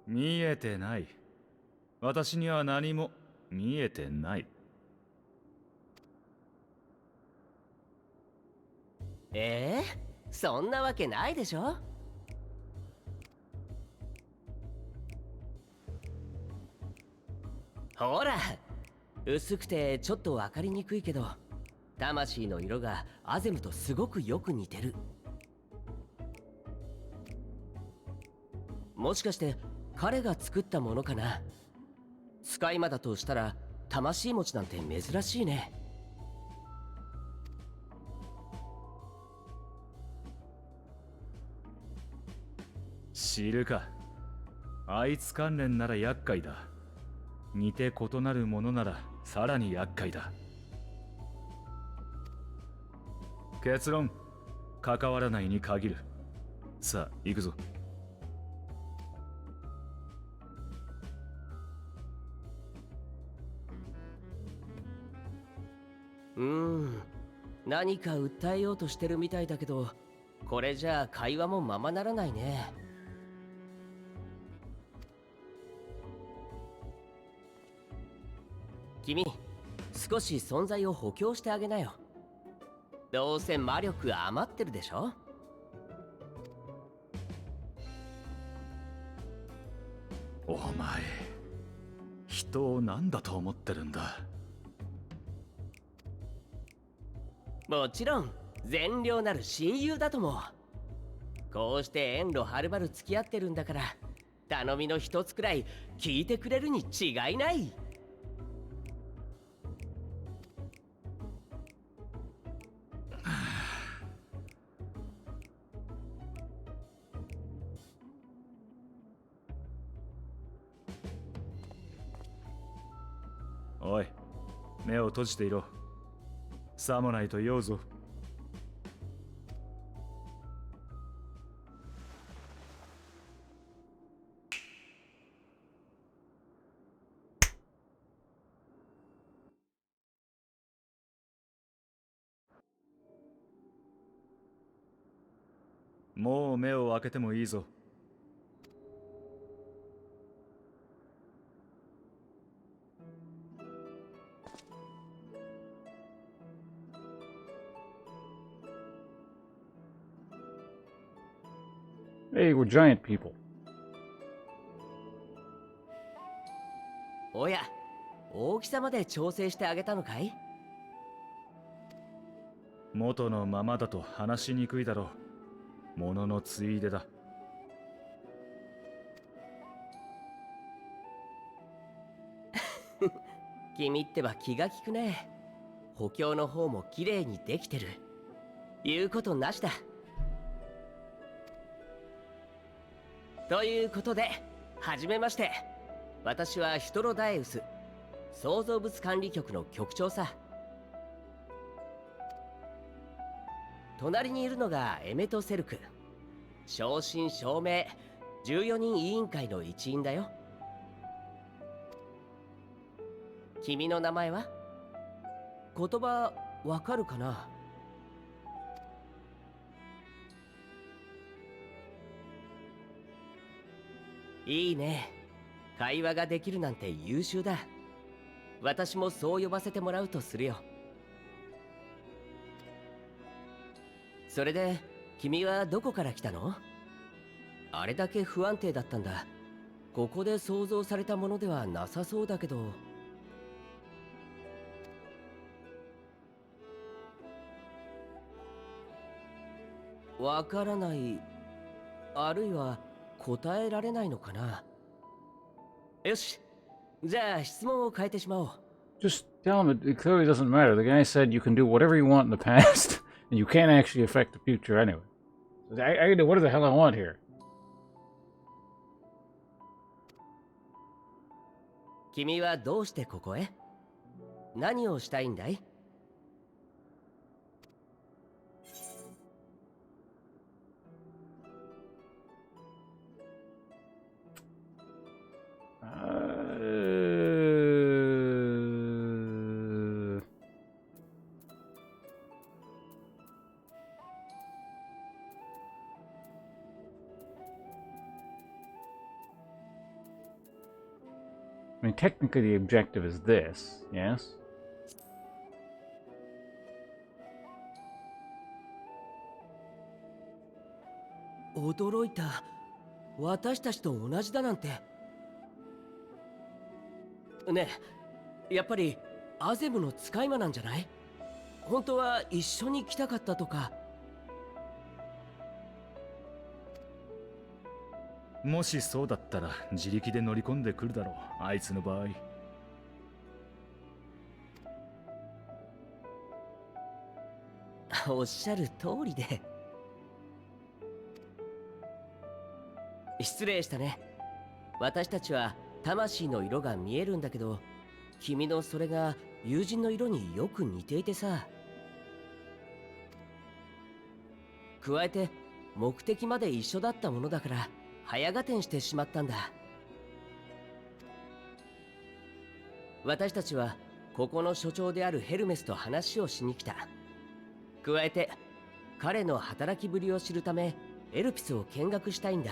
見えてない。私には何も見えてない。そんなわけないでしょ。ほら、薄くてちょっとわかりにくいけど、魂の色がアゼムとすごくよく似てる。もしかして彼が作ったものかな。使い魔だとしたら魂持ちなんて珍しいね。知るか。あいつ関連なら厄介だ。似て異なるものならさらに厄介だ。結論、関わらないに限る。さあ、行くぞ。何か訴えようとしてるみたいだけど、これじゃあ会話もままならないね。君、少し存在を補強してあげなよ。どうせ魔力余ってるでしょ。お前、人を何だと思ってるんだ。もちろん善良なる親友だとも。こうして遠路はるばる付き合ってるんだから、頼みの一つくらい聞いてくれるに違いない。目を閉じていろ。さもないと酔うぞ。もう目を開けてもいいぞ。Hey, we're giant people. おや、大きさまで調整してあげたのかい？元のままだと話しにくいだろう。もののついでだ。君ってば気が利くね。補強の方も綺麗にできてる。言うことなしだ。ということで、はじめまして。私はヒトロダエウス、創造物管理局の局長さ。隣にいるのがエメト・セルク、正真正銘14人委員会の一員だよ。君の名前は？言葉わかるかな？いいね。会話ができるなんて優秀だ。私もそう呼ばせてもらうとするよ。それで、君はどこから来たの？あれだけ不安定だったんだ。ここで想像されたものではなさそうだけど。わからない、あるいは答えられないのかな。よし、じゃあ質問を変えてしまおう。 Just tell him it clearly doesn't matter. The guy said you can do whatever you want in the past, and you can't actually affect the future anyway. I can do whatever the hell I want here. 君はどうしてここへ？何をしたいんだい？I mean, technically the objective is this, yes? 驚いた。私たちと同じだなんて。ねえ、やっぱりアゼムの使い魔なんじゃない？本当は一緒に来たかったとか。もしそうだったら自力で乗り込んでくるだろう、あいつの場合。おっしゃる通りで。失礼したね。私たちは魂の色が見えるんだけど、君のそれが友人の色によく似ていてさ。加えて目的まで一緒だったものだから早合点してしまったんだ。私たちはここの所長であるヘルメスと話をしに来た。加えて彼の働きぶりを知るためエルピスを見学したいんだ。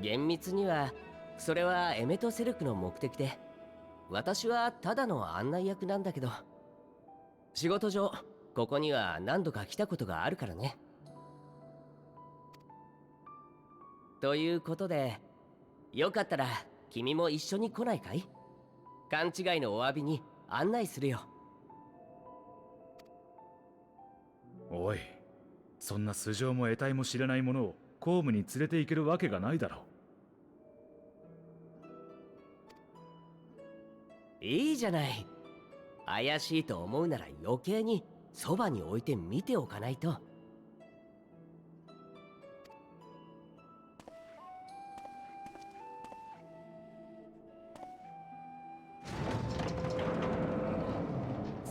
厳密にはそれはエメト・セルクの目的で、私はただの案内役なんだけど、仕事上ここには何度か来たことがあるからね。ということで、よかったら君も一緒に来ないかい？勘違いのお詫びに案内するよ。おい、そんな素性も得体も知れないものを公務に連れて行けるわけがないだろう。いいじゃない。怪しいと思うなら余計にそばに置いて見ておかないと。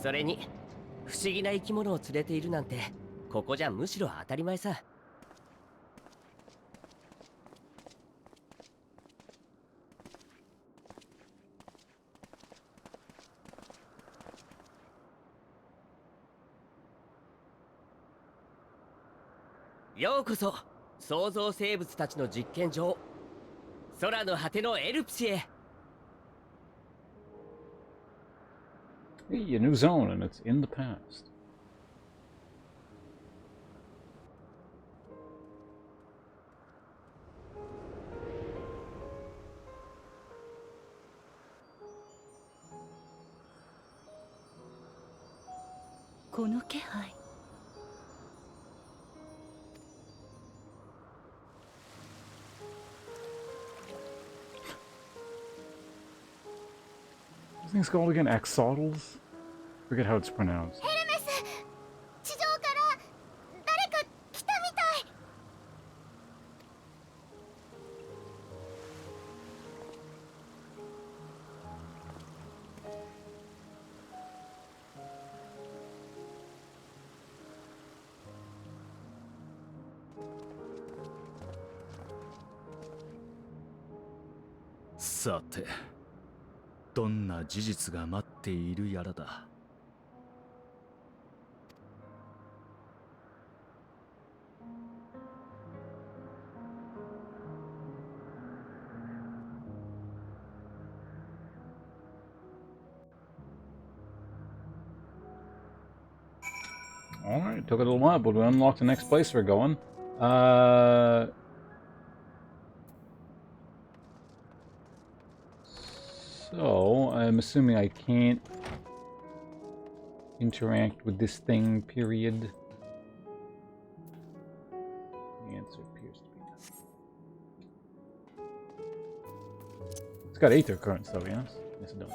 それに不思議な生き物を連れているなんてここじゃむしろ当たり前さ。ようこそ創造生物たちの実験場、空の果てのエルプスへ。 Hey, a new zone, and it's in the past. This thing's called again axolotls? Forget how it's pronounced. ヘルメス、地上から誰か来たみたい。さて、どんな事実が待っているやらだ。Alright, took a little while, but we unlocked the next place we're going. So, I'm assuming I can't interact with this thing, period. The answer appears to be no. It's got aether currents though, yes? Yes it does.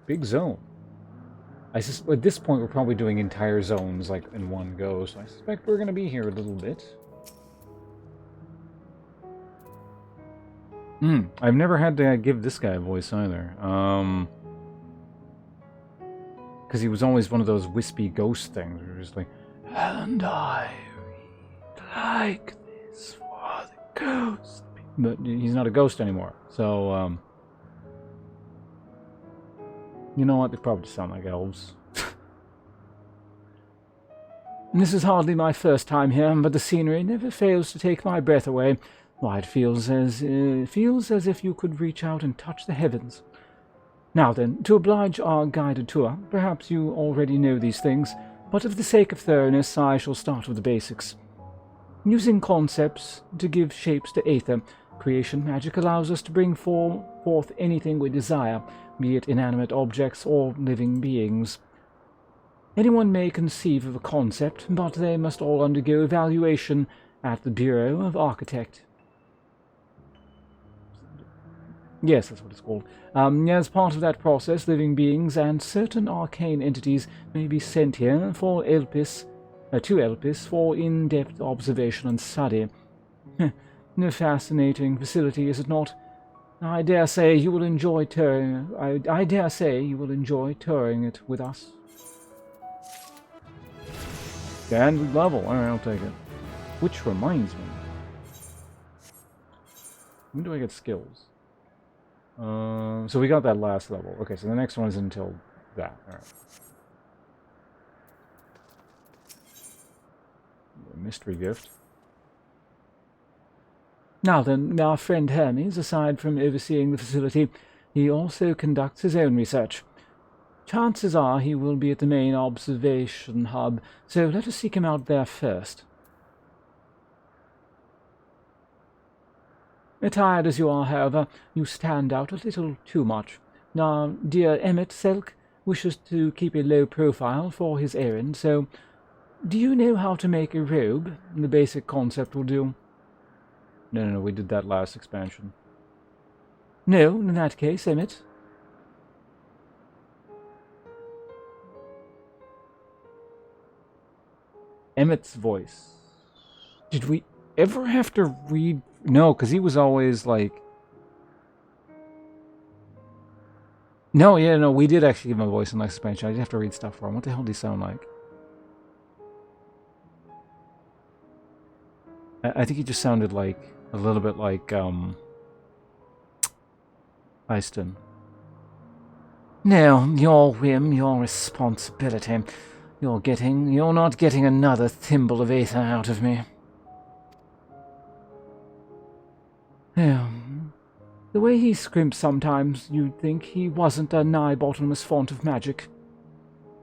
Big zone. At this point we're probably doing entire zones like in one go, so I suspect we're gonna be here a little bit. I've never had to give this guy a voice either. Because he was always one of those wispy ghost things where he was like, and I read like this for the ghost. But he's not a ghost anymore, so, you know what? They probably just sound like elves. This is hardly my first time here, but the scenery never fails to take my breath away. Why, it feels as if you could reach out and touch the heavens. Now then, to oblige our guided tour, perhaps you already know these things, but for the sake of thoroughness, I shall start with the basics. Using concepts to give shapes to aether, creation magic allows us to bring forth anything we desire, be it inanimate objects or living beings. Anyone may conceive of a concept, but they must all undergo evaluation at the Bureau of Architect. Yes, that's what it's called. As part of that process, living beings and certain arcane entities may be sent here for to Elpis for in-depth observation and study. A fascinating facility, is it not? I dare say you will enjoy touring. I dare say you will enjoy touring it with us. Standard level. Alright, I'll take it. Which reminds me. When do I get skills? So we got that last level. Okay, so the next one is until that. Alright. Mystery gift. Now then, our friend Hermes, aside from overseeing the facility, he also conducts his own research. Chances are he will be at the main observation hub, so let us seek him out there first. Attired as you are, however, you stand out a little too much. Our dear Emmett Selk wishes to keep a low profile for his errand, so do you know how to make a robe? The basic concept will do. No, we did that last expansion. No, in that case, Emmett. Emmett's voice. Did we ever have to read? No, because he was always like... No, yeah, no, we did actually give him a voice in the next expansion. I did have to read stuff for him. What the hell did he sound like? I think he just sounded like a little bit like Eiston. No, your whim, your responsibility. You're not getting another thimble of aether out of me. Yeah. The way he scrimps sometimes, you'd think he wasn't a nigh-bottomless font of magic.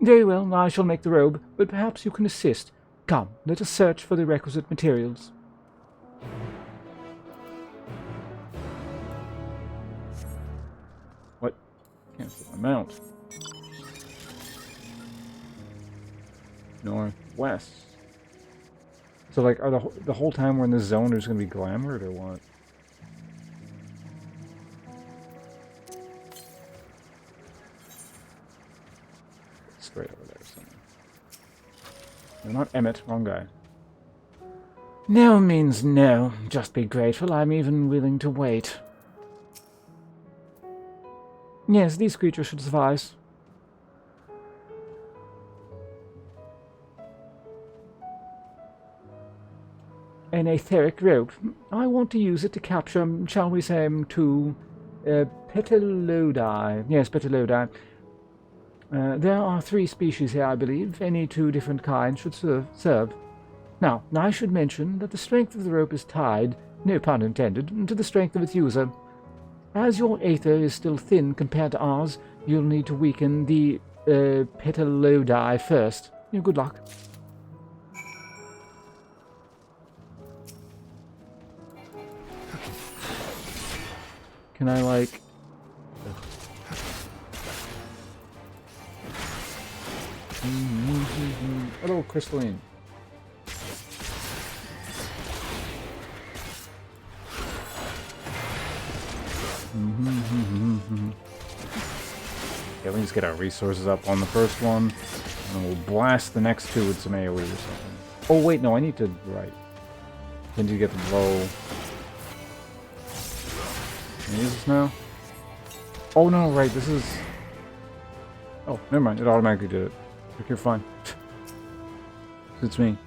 Very well, I shall make the robe, but perhaps you can assist. Come, let us search for the requisite materials. What? Can't see my mount. Northwest. So, like, are the whole time we're in this zone, there's gonna be glamored or what? Straight over there somewhere. No, not Emmett. Wrong guy. No means no. Just be grateful I'm even willing to wait. Yes, these creatures should suffice. An etheric rope. I want to use it to capture, shall we say, two petalodi. Yes, petalodi. There are 3 species here, I believe. Any 2 different kinds should serve. Now, I should mention that the strength of the rope is tied, no pun intended, to the strength of its user. As your aether is still thin compared to ours, you'll need to weaken the petalodi first. Good luck. Can I, like... Hello, Crystalline. Yeah, we just get our resources up on the first one, and we'll blast the next 2 with some AoE or something. Oh wait, no, I need to... Right. Then you get the blow. Can I use this now? Oh no, right, this is... Oh, never mind, it automatically did it. Like, you're fine. It's me.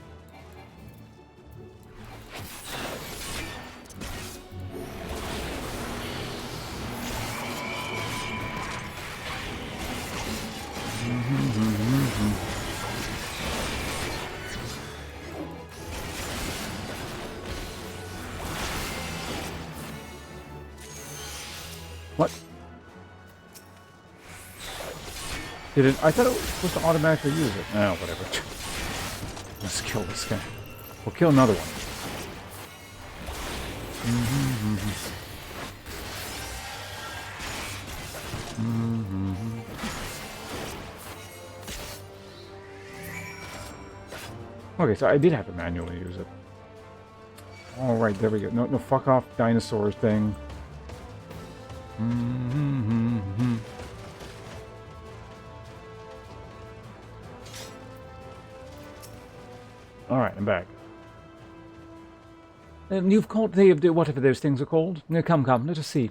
What? Did it? I thought it was supposed to automatically use it. Oh, whatever. Let's kill this guy. We'll kill another one. Okay, so I did have to manually use it. All right, there we go. No, fuck off, dinosaurs thing. All right, I'm back. You've caught the whatever those things are called. No, come, let us see.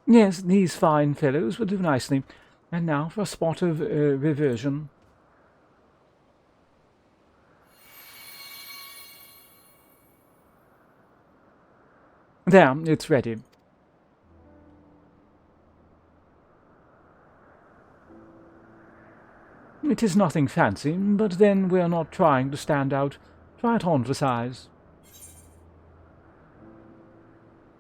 Yes, these fine fellows will do nicely. And now for a spot of reversion. There, it's ready. It is nothing fancy, but then we're not trying to stand out. Try it on for size.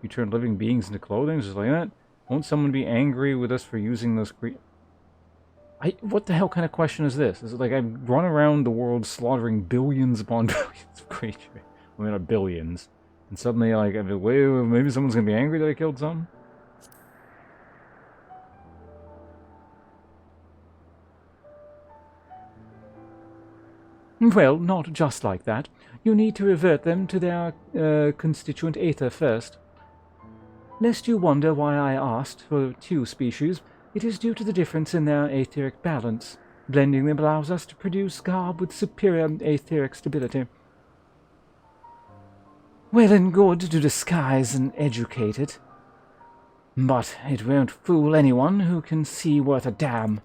You turn living beings into clothing, just like that? Won't someone be angry with us for using those what the hell kind of question is this? Is it like I run around the world slaughtering billions upon billions of creatures? I mean, not billions. And suddenly, like, wait, maybe someone's gonna be angry that I killed some? Well, not just like that. You need to revert them to their constituent aether first. Lest you wonder why I asked for 2 species, it is due to the difference in their aetheric balance. Blending them allows us to produce garb with superior aetheric stability. Well and good to disguise and educate it. But it won't fool anyone who can see worth a damn.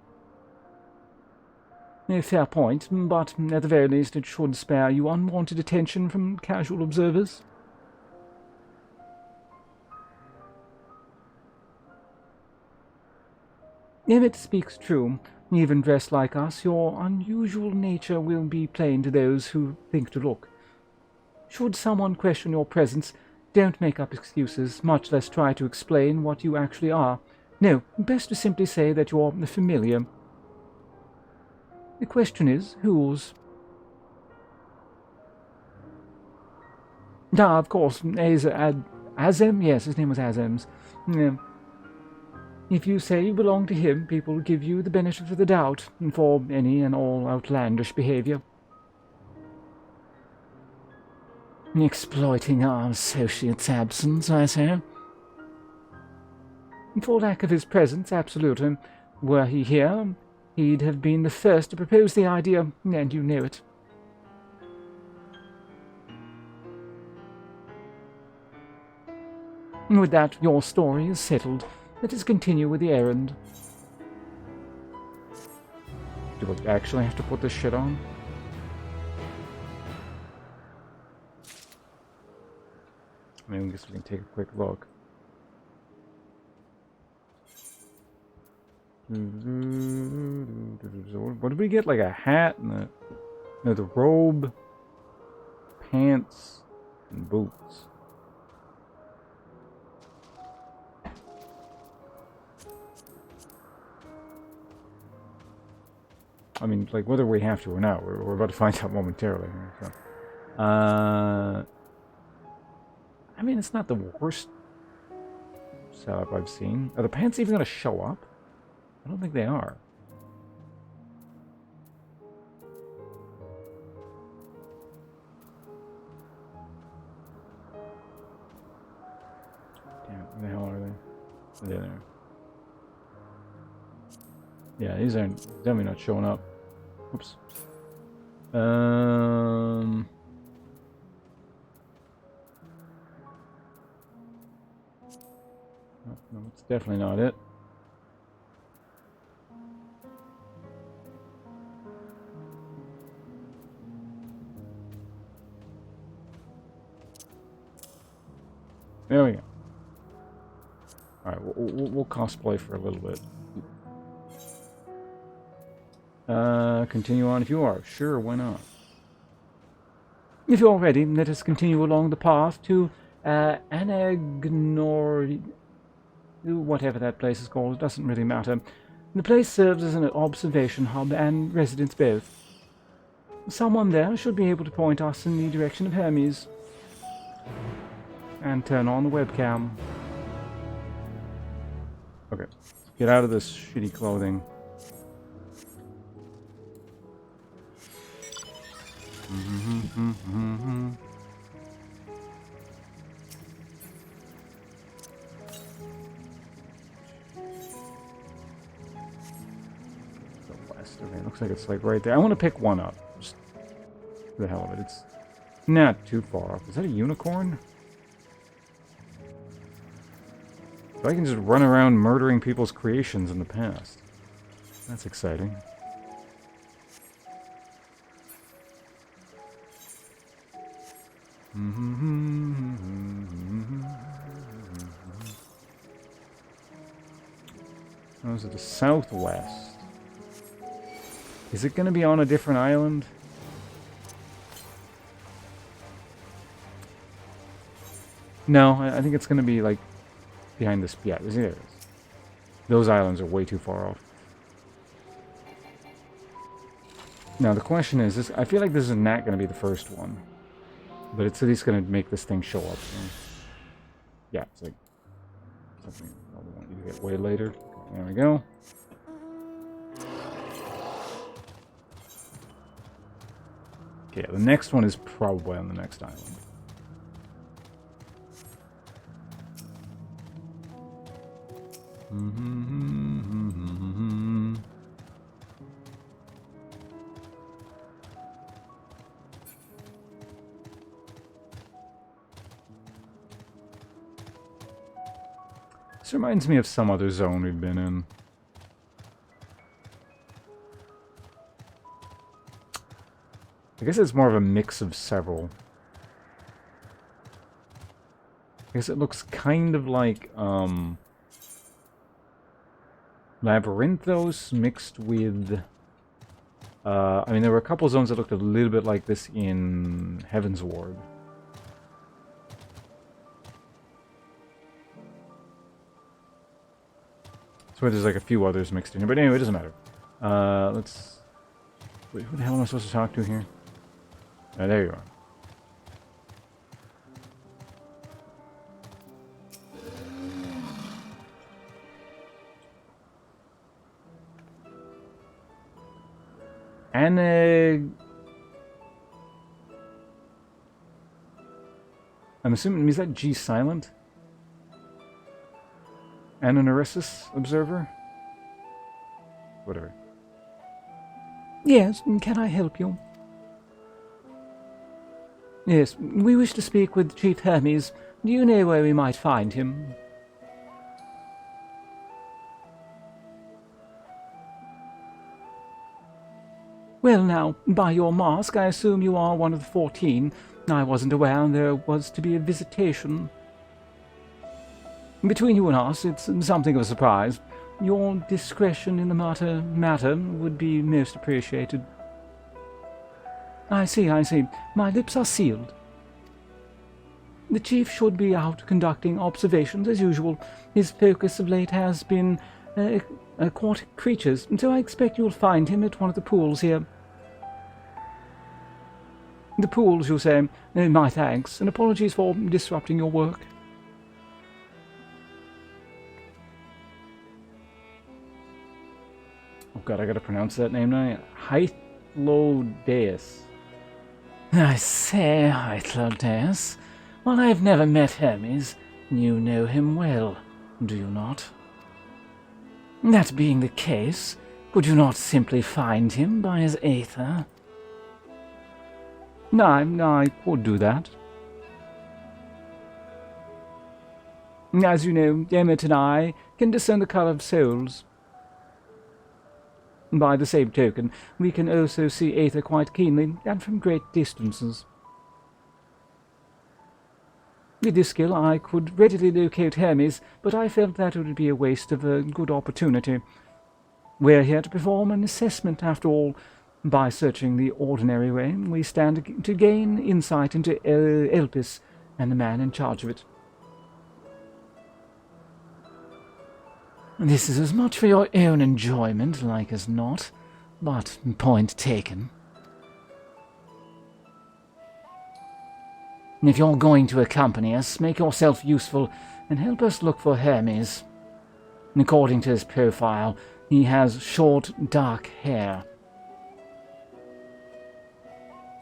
A fair point, but at the very least it should spare you unwanted attention from casual observers. Emmett speaks true. Even dressed like us, your unusual nature will be plain to those who think to look. Should someone question your presence, don't make up excuses, much less try to explain what you actually are. No, best to simply say that you're familiar. The question is, whose? Ah, of course, Azem? Yes, his name was Azem's. Yeah. If you say you belong to him, people will give you the benefit of the doubt for any and all outlandish behavior. Exploiting our associate's absence, I say. For lack of his presence, absolutely. Were he here, he'd have been the first to propose the idea, and you know it. With that, your story is settled. Let us continue with the errand. Do I actually have to put this shit on? I mean, I guess we can take a quick look. What did we get? Like a hat and the robe, pants, and boots. I mean, like, whether we have to or not, we're about to find out momentarily. So. I mean, it's not the worst setup I've seen. Are the pants even going to show up? I don't think they are. Damn, where the hell are they? They're there. Yeah, these aren't definitely not showing up. Oops. No, it's definitely not it. There we go. Alright, we'll cosplay for a little bit. Continue on if you are. Sure, why not? If you're ready, let us continue along the path to Anagnor... whatever that place is called, it doesn't really matter. The place serves as an observation hub and residence both. Someone there should be able to point us in the direction of Hermes. And turn on the webcam. Okay, get out of this shitty clothing. Okay, looks like it's like right there. I want to pick one up. Just for the hell of it. It's not too far off. Is that a unicorn? So I can just run around murdering people's creations in the past. That's exciting. Those are the southwest. Is it going to be on a different island? No, I think it's going to be like behind this. Yeah, there it is. Those islands are way too far off. Now the question is, I feel like this is not going to be the first one. But it's at least going to make this thing show up. So. Yeah, it's like something I probably want you to get way later. Okay, there we go. Okay, the next one is probably on the next island. This reminds me of some other zone we've been in. I guess it's more of a mix of several. I guess it looks kind of like, Labyrinthos mixed with... I mean, there were a couple zones that looked a little bit like this in Heaven's Ward. So there's like a few others mixed in here, but anyway, it doesn't matter. Let's... Wait, who the hell am I supposed to talk to here? There you are. And I'm assuming, is that G silent? Ananorisis observer? Whatever. Yes, can I help you? Yes, we wish to speak with Chief Hermes. Do you know where we might find him? Well now, by your mask, I assume you are one of the 14. I wasn't aware there was to be a visitation. Between you and us, it's something of a surprise. Your discretion in the matter would be most appreciated. I see. My lips are sealed. The Chief should be out conducting observations as usual. His focus of late has been aquatic creatures, so I expect you'll find him at one of the pools here. The pools, you say? My thanks, and apologies for disrupting your work. Oh god, I gotta pronounce that name now. Hythlodaeus. I say, Hythlodaeus. While I've never met Hermes, you know him well, do you not? That being the case, could you not simply find him by his aether? I could do that. As you know, Emmett and I can discern the color of souls. By the same token, we can also see aether quite keenly, and from great distances. With this skill, I could readily locate Hermes, but I felt that it would be a waste of a good opportunity. We're here to perform an assessment, after all. By searching the ordinary way, we stand to gain insight into Elpis and the man in charge of it. This is as much for your own enjoyment, like as not, but point taken. If you're going to accompany us, make yourself useful and help us look for Hermes. According to his profile, he has short, dark hair.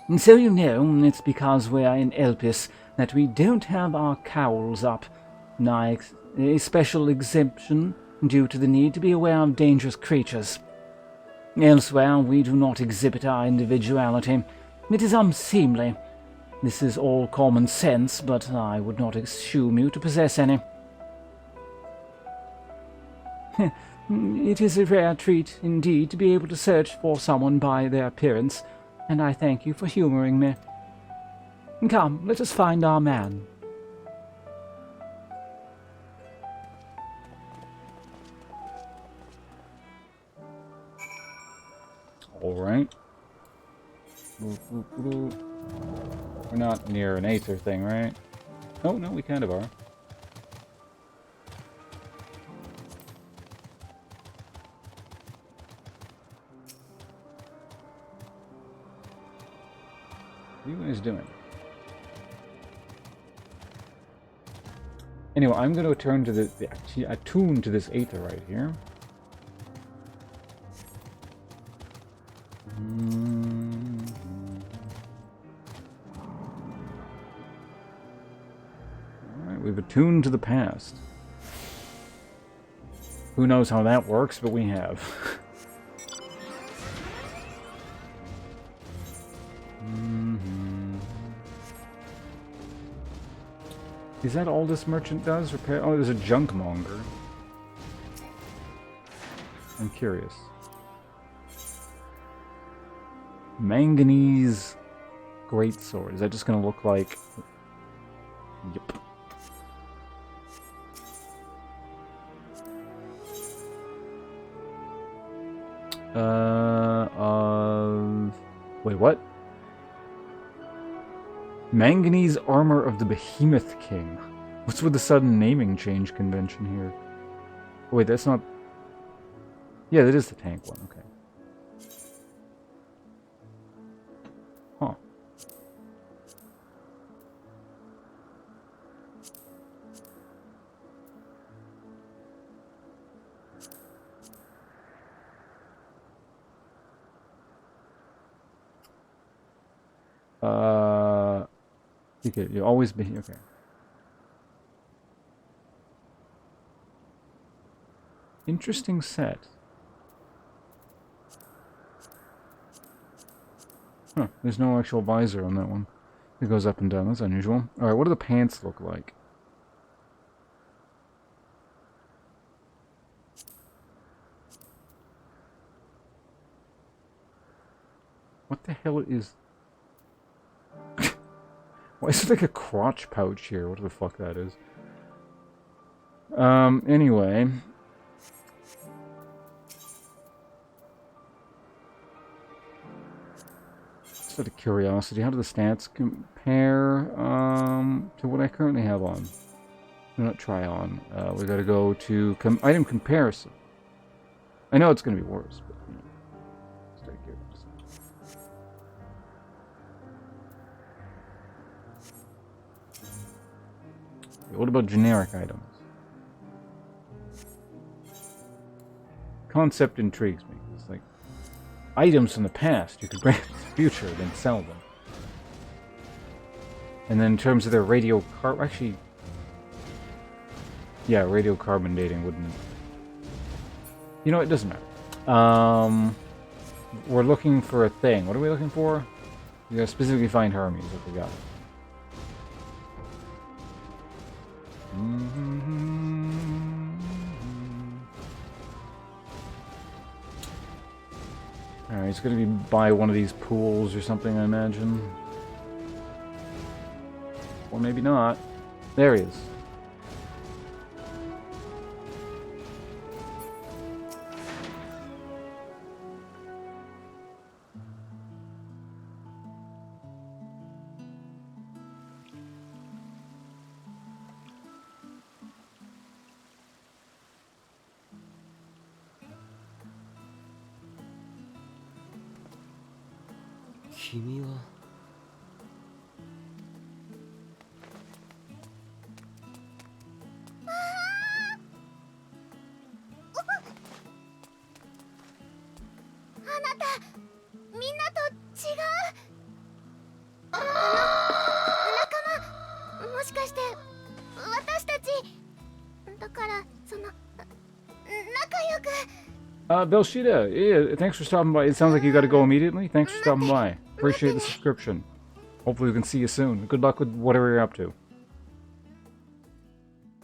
And so you know, it's because we're in Elpis that we don't have our cowls up, a special exemption due to the need to be aware of dangerous creatures. Elsewhere, we do not exhibit our individuality. It is unseemly. This is all common sense, but I would not assume you to possess any. It is a rare treat, indeed, to be able to search for someone by their appearance, and I thank you for humoring me. Come, let us find our man. Alright. We're not near an aether thing, right? Oh, no, we kind of are. What are you guys doing? Anyway, I'm going to turn to attune to this aether right here. Alright, we've attuned to the past. Who knows how that works, but we have. Is that all this merchant does? Repair? Oh, there's a junk monger. I'm curious. Manganese greatsword. Is that just gonna look like? Yep. Wait, what? Manganese armor of the Behemoth King. What's with the sudden naming change convention here? Wait, that's not... Yeah, that is the tank one, okay. Huh. Okay, you always be... Okay. Interesting set. Huh, there's no actual visor on that one. It goes up and down, that's unusual. Alright, what do the pants look like? What the hell is... Why is it like a crotch pouch here? What the fuck that is? Anyway. Just out of curiosity, how do the stats compare, to what I currently have on? Do not try on. We gotta go to item comparison. I know it's gonna be worse, but, you know. Just out of curiosity. What about generic items? Concept intrigues me. It's like items from the past you could bring to the future, then sell them. And then in terms of their actually, yeah, radiocarbon dating wouldn't. You know, it doesn't matter. We're looking for a thing. What are we looking for? We gotta specifically find Hermes. What we got? Alright, he's gonna be by one of these pools or something, I imagine. Or maybe not. There he is.君はあなたみんなと違う仲間もしかして私たちだからその仲良く Belshida, yeah, thanks for stopping by. It sounds like you gotta go immediately. Thanks for stopping by. Appreciate the subscription. Hopefully we can see you soon. Good luck with whatever you're up to.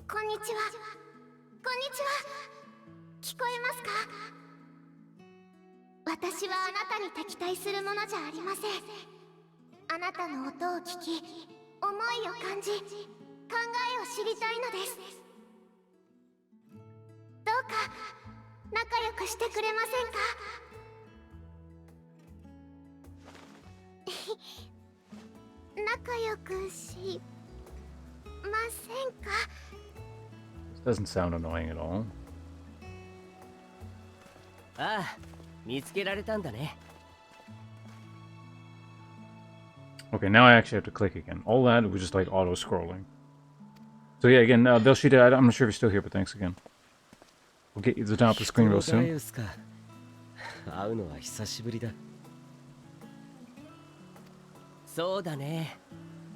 こんにちはこんにちは聞こえますか私はあなたに敵対するものじゃありませんあなたの音を聞き思いを感じ考えを知りたいのですどうか仲良くしてくれませんか仲良くしませんか This doesn't sound annoying at all. ああ見つけられたんだね Okay, now I actually have to click again. All that was just like auto-scrolling. So yeah, again, Belshida, I'm not sure if you're still here, but thanks again. We'll get you to the top of the screen real soon. 会うのは久しぶりだそうだね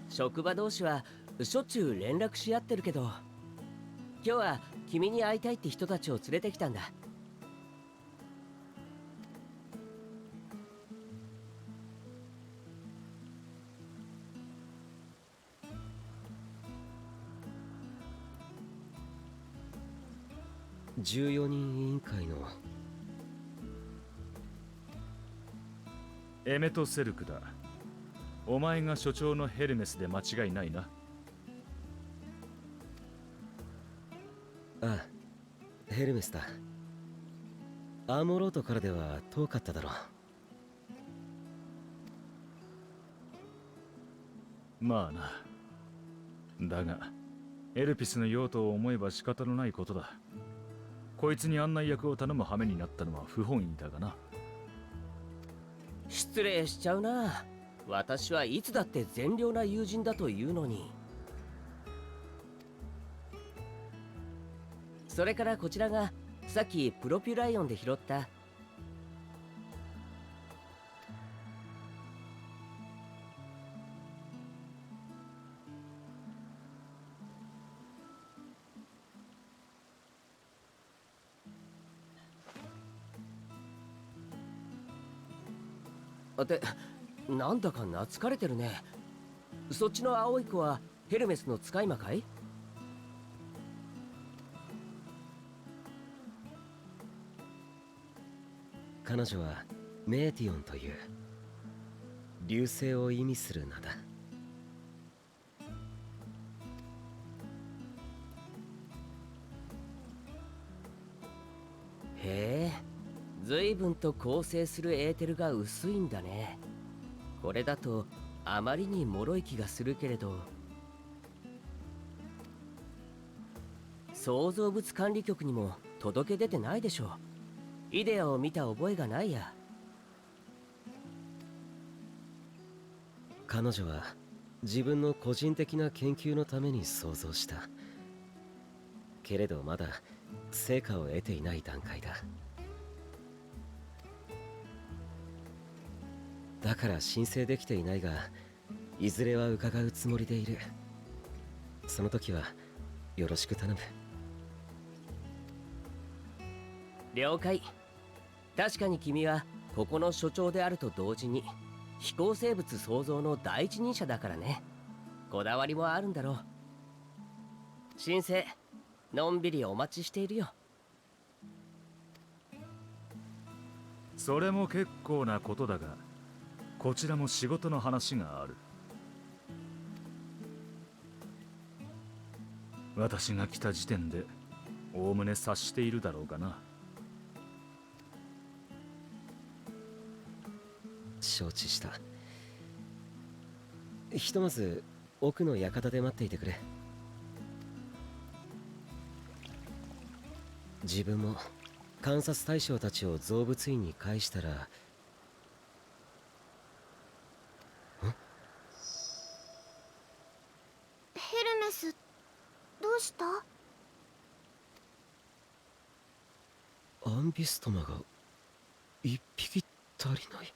職場同士はしょっちゅう連絡し合ってるけど今日は君に会いたいって人たちを連れてきたんだ14人委員会のエメトセルクだ。お前が所長のヘルメスで間違いないな。ああ、ヘルメスだ。アーモロートからでは遠かっただろう。まあな。だがエルピスの用途を思えば仕方のないことだ。こいつに案内役を頼む羽目になったのは不本意だがな。失礼しちゃうな。私はいつだって善良な友人だというのに。それからこちらがさっきプロピュライオンで拾ったってなんだか懐かれてるね。そっちの青い子はヘルメスの使い魔かい？彼女はメーティオンという流星を意味する名だ。へえ、随分と構成するエーテルが薄いんだね。これだとあまりに脆い気がするけれど、創造物管理局にも届け出てないでしょう。イデアを見た覚えがないや。彼女は自分の個人的な研究のために創造した。けれどまだ成果を得ていない段階だ。だから申請できていないが、いずれは伺うつもりでいる。その時はよろしく頼む。了解。確かに君はここの所長であると同時に飛行生物創造の第一人者だからね。こだわりもあるんだろう。申請のんびりお待ちしているよ。それも結構なことだが、こちらも仕事の話がある。私が来た時点でおおむね察しているだろうがな。承知した。ひとまず奥の館で待っていてくれ。自分も観察対象たちを造物院に返したら。ヘルメス、どうした？アンビストマが一匹足りない。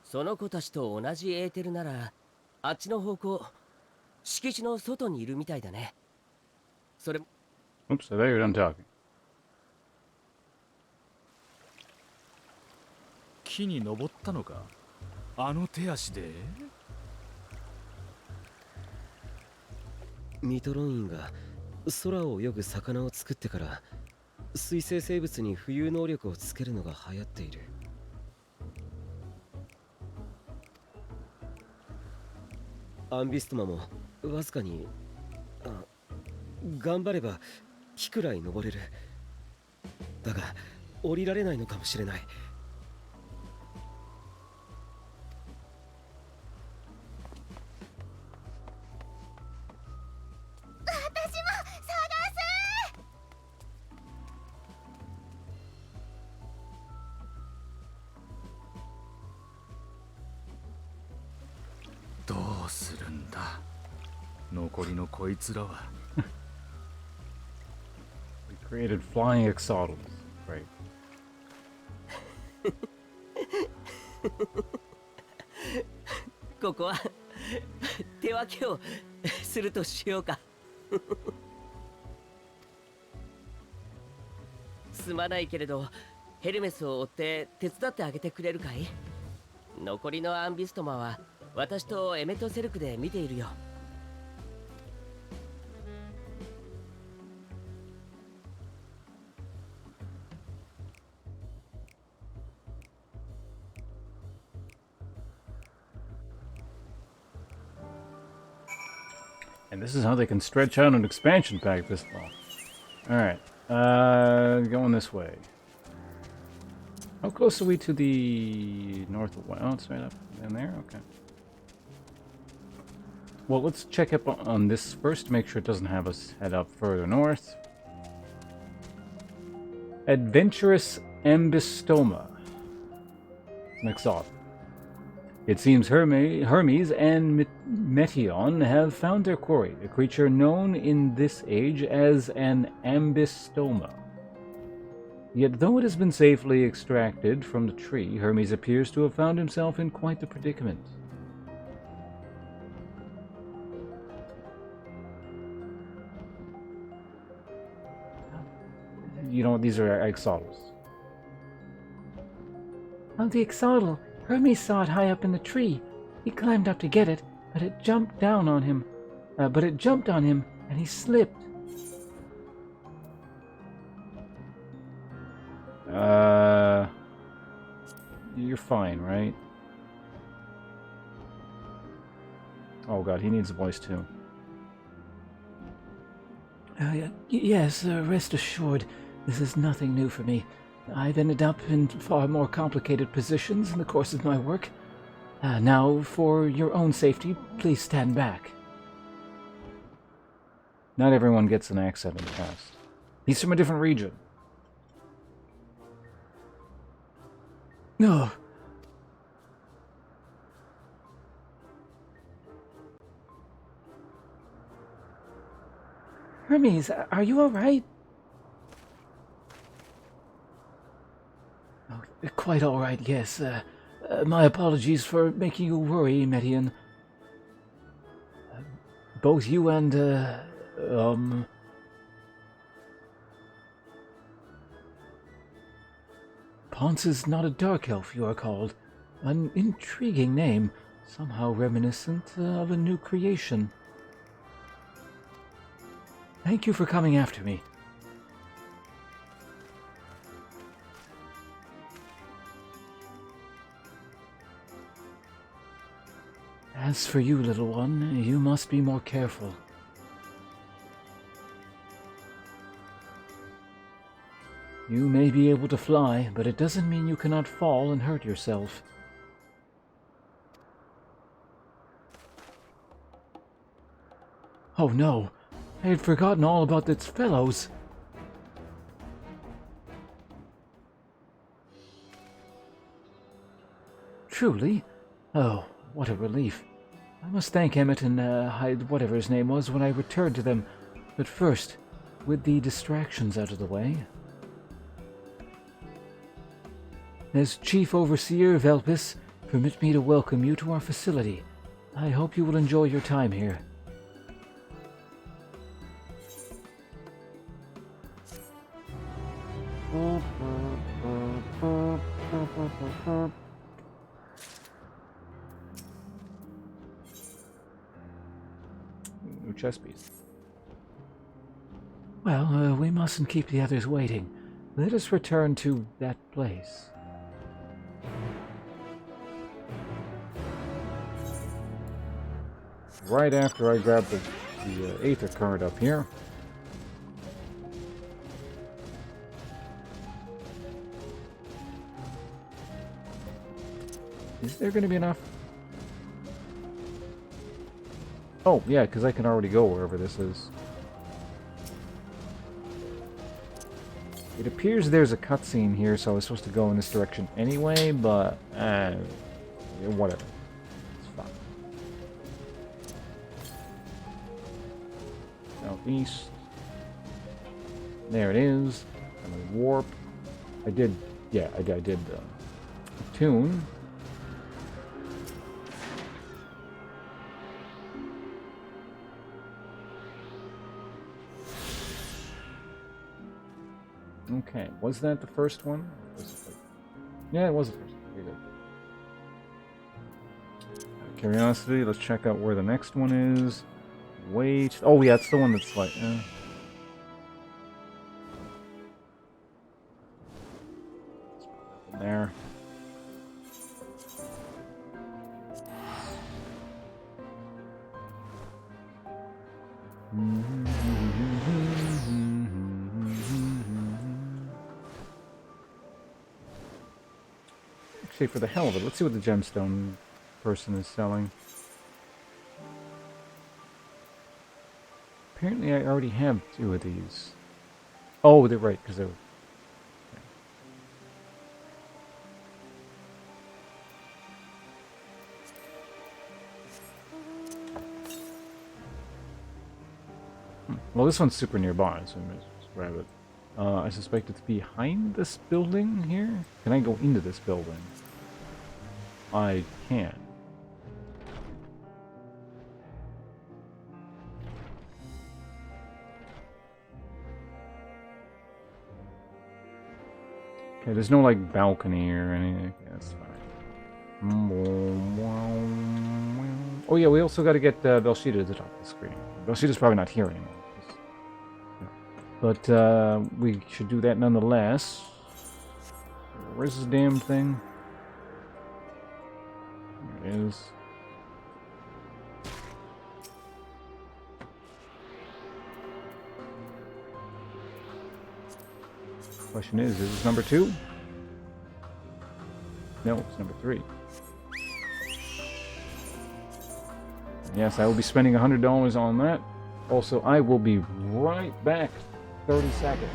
その子たちと同じエーテルならあっちの方向、敷地の外にいるみたいだね。それ Oops, I thought you were done talking. 木に登ったのか、あの手足で。ミトロンインが空を泳ぐ魚を作ってから水生生物に浮遊能力をつけるのが流行っている。アンビストマもわずかに頑張れば木くらい登れる。だが降りられないのかもしれない。私も探す。どうするんだ、残りのこいつらは。We created flying axolotls. Right. ここは手分けをするとしようか。すまないけれどヘルメスを追って手伝ってあげてくれるかい？残りのアンビストマは私とエメトセルクで見ているよ。And this is how they can stretch out an expansion pack this long. Alright. Going this way. How close are we to the north of west? Oh, it's right up in there? Okay. Well, let's check up on this first to make sure it doesn't have us head up further north. Adventurous Ambystoma. Next off. It seems Hermes and Metion have found their quarry, a creature known in this age as an Ambystoma. Yet though it has been safely extracted from the tree, Hermes appears to have found himself in quite the predicament. You know, these are axolotls. Oh, the axolotl. Hermes saw it high up in the tree. He climbed up to get it, but it jumped down on him. And he slipped. You're fine, right? Oh god, he needs a voice too. Yes, rest assured, this is nothing new for me. I've ended up in far more complicated positions in the course of my work. Now, for your own safety, please stand back. Not everyone gets an accent in the past. He's from a different region. No. Hermes, are you all right? Oh, quite all right, yes. My apologies for making you worry, Median. Both you and, Ponce is not a dark elf, you are called. An intriguing name, somehow reminiscent of a new creation. Thank you for coming after me. As for you, little one, you must be more careful. You may be able to fly, but it doesn't mean you cannot fall and hurt yourself. Oh no, I had forgotten all about its fellows. Truly? Oh, what a relief. I must thank Emmett and Hyde, whatever his name was, when I returned to them. But first, with the distractions out of the way. As Chief Overseer Velpis, permit me to welcome you to our facility. I hope you will enjoy your time here. New chess piece. Well, we mustn't keep the others waiting. Let us return to that place. Right after I grab the Aether card up here. Is there going to be enough? Oh, yeah, because I can already go wherever this is. It appears there's a cutscene here, so I was supposed to go in this direction anyway, but whatever. It's fine. Southeast. There it is. I'm gonna warp. I did tune. Okay, was that the first one? Yeah, it was the first one. Very good. Curiosity, let's check out where the next one is. Wait. Oh, yeah, it's the one that's like... There. Actually, for the hell of it, let's see what the gemstone person is selling. Apparently I already have 2 of these. Oh, they're right, because they're... Well, this one's super nearby, so I'm going to just grab it. I suspect it's behind this building here? Can I go into this building? I can. Okay, there's no, like, balcony or anything. Okay, that's fine. Oh, yeah, we also got to get Belshida to the top of the screen. Belshida's probably not here anymore. But we should do that nonetheless. Where's this damn thing? There it is. Question is this number 2? No, it's number 3. Yes, I will be spending $100 on that. Also, I will be right back. 30 seconds.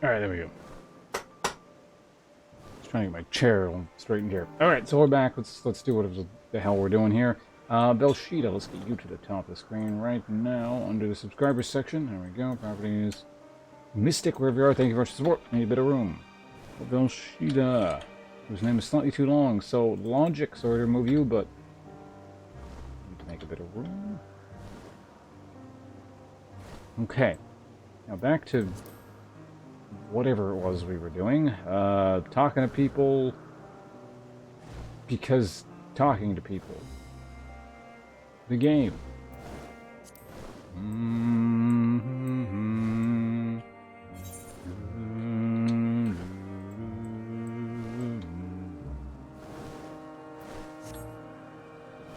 Alright, there we go. Just trying to get my chair all straightened here. Alright, so we're back. Let's do what the hell we're doing here. Belshida, let's get you to the top of the screen right now under the subscribers section. There we go. Properties. Mystic, wherever you are, thank you for your support. Need a bit of room. Belshida, whose name is slightly too long, so logic, sorry to remove you, but need to make a bit of room. Okay. Now back to whatever it was we were doing. Talking to people because talking to people. The game.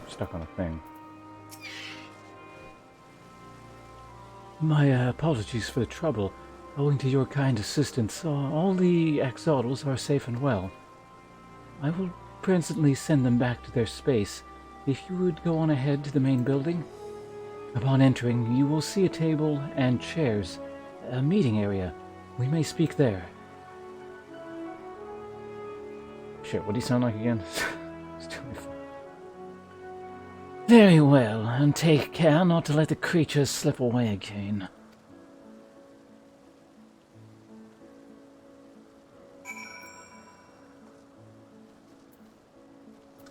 Stuck on a thing. My apologies for the trouble. Owing to your kind assistance, all the Axolotls are safe and well. I will presently send them back to their space. If you would go on ahead to the main building. Upon entering, you will see a table and chairs. A meeting area. We may speak there. Shit, what do you sound like again? It's too funny. Very well, and take care not to let the creatures slip away again.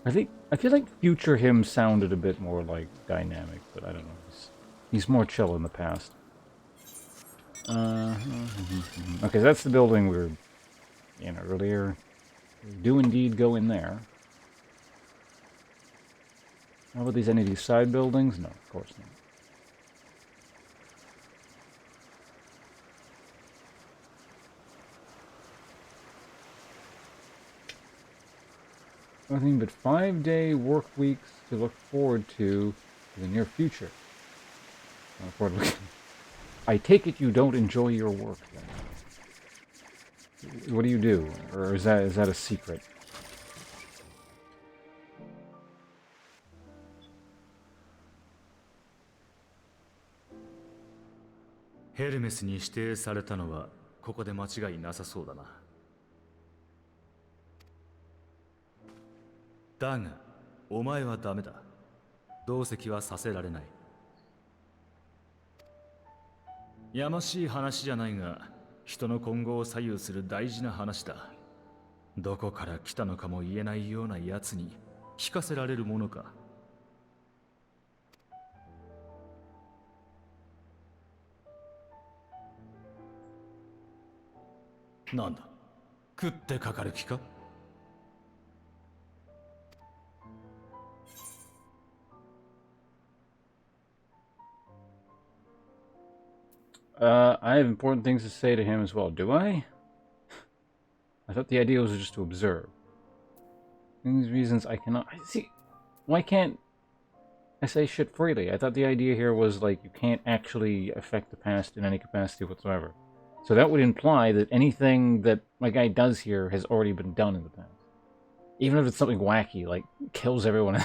I feel like future him sounded a bit more like dynamic, but I don't know. He's more chill in the past. Okay, that's the building we were in earlier. We do indeed go in there. How about any of these side buildings? No, of course not. Nothing but 5-day work weeks to look forward to in the near future. I take it you don't enjoy your work then. What do you do? Or is that a secret?ヘルメスに指定されたのはここで間違いなさそうだな。だが、お前はダメだ。同席はさせられない。やましい話じゃないが、人の今後を左右する大事な話だ。どこから来たのかも言えないような奴に聞かせられるものか。なんだ、食ってかかる気か？I have important things to say to him as well. Do I? I thought the idea was just to observe. These reasons I cannot... See, why can't I say shit freely? I thought the idea here was, like, you can't actually affect the past in any capacity whatsoever. So that would imply that anything that my guy does here has already been done in the past. Even if it's something wacky, like, kills everyone.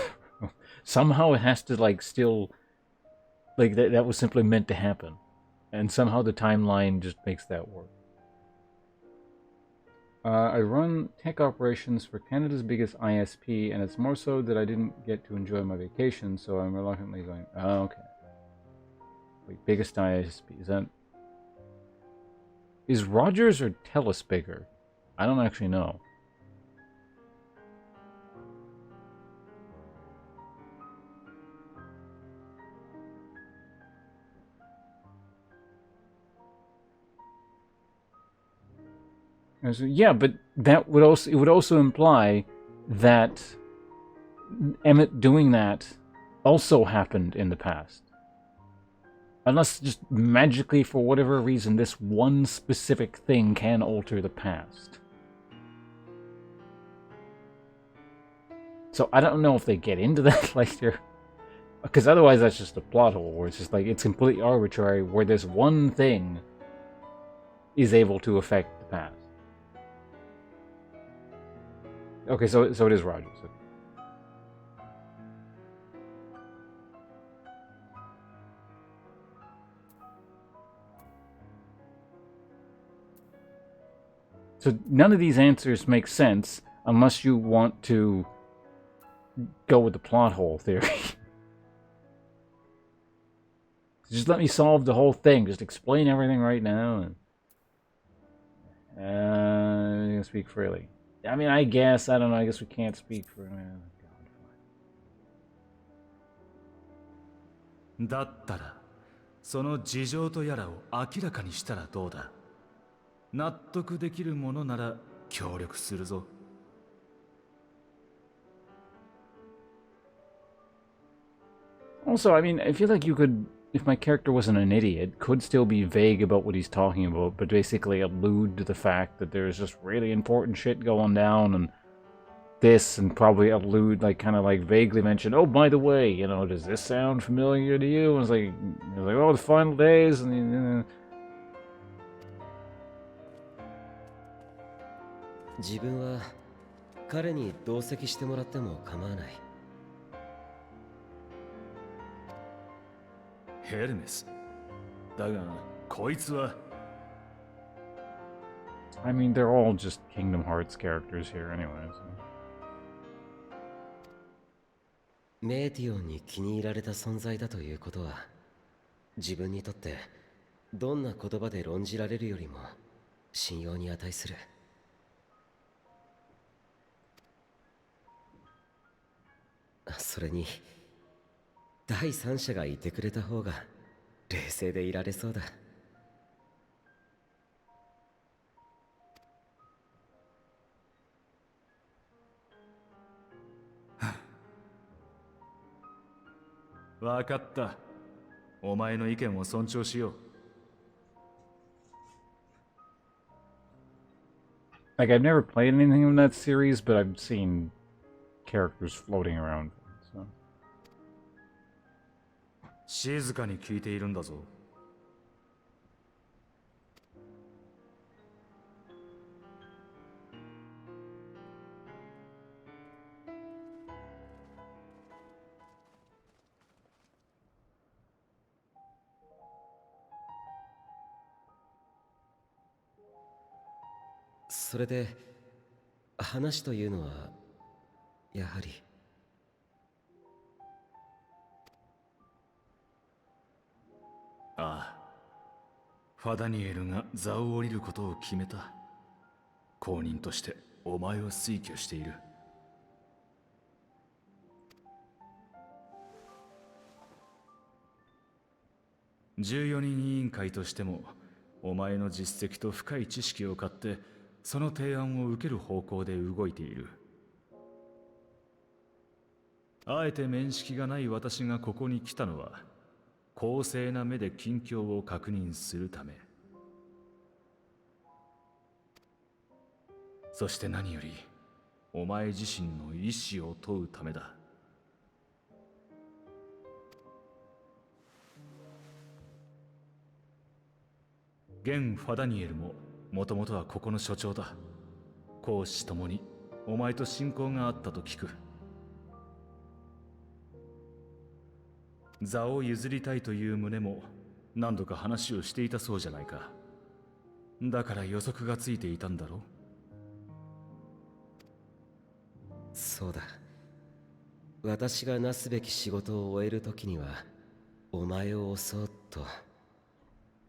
Somehow it has to, like, still... Like, that was simply meant to happen. And somehow the timeline just makes that work. I run tech operations for Canada's biggest ISP, and it's more so that I didn't get to enjoy my vacation, so I'm reluctantly going... Oh, okay. Wait, biggest ISP, is that... Is Rogers or Telus bigger? I don't actually know. So, yeah, but that would also imply that Emmett doing that also happened in the past. Unless just magically, for whatever reason, this one specific thing can alter the past. So I don't know if they get into that later. Because otherwise that's just a plot hole where it's just like, it's completely arbitrary where this one thing is able to affect the past. Okay, so it is Rogers. So none of these answers make sense unless you want to go with the plot hole theory. Just let me solve the whole thing. Just explain everything right now. And you can speak freely. I mean, I guess, I don't know, I guess we can't speak for...だったら、その事情とやらを明らかにしたらどうだ。納得できるものなら協力するぞ。Also, I mean, I feel like you could, if my character wasn't an idiot, could still be vague about what he's talking about, but basically allude to the fact that there's just really important shit going down and this, and probably allude, like, kind of like vaguely mention, oh, by the way, you know, does this sound familiar to you? And it's like, oh, the final days, and 自分は彼に同席してもらっても構わない。ヘルメス。だが、こいつは。I mean, they're all just Kingdom Hearts characters here anyway, so. メーティオンに気に入られた存在だということは、自分にとってどんな言葉で論じられるよりも信用に値する。それに第三者がいてくれた方が冷静でいられそうだ。わかった。お前の意見を尊重しよう。Like, I've never played anything in that series, but I've seen characters floating around, so. 静かに聞いているんだぞ。それで話というのはやはり。ああ。ファダニエルが座を降りることを決めた。公認としてお前を推挙している。14人委員会としてもお前の実績と深い知識を買ってその提案を受ける方向で動いている。あえて面識がない私がここに来たのは公正な目で近況を確認するため。そして何よりお前自身の意志を問うためだ。現ファダニエルももともとはここの所長だ。公私ともにお前と親交があったと聞く。座を譲りたいという旨も何度か話をしていたそうじゃないか。だから予測がついていたんだろう。そうだ。私がなすべき仕事を終える時にはお前を襲おうと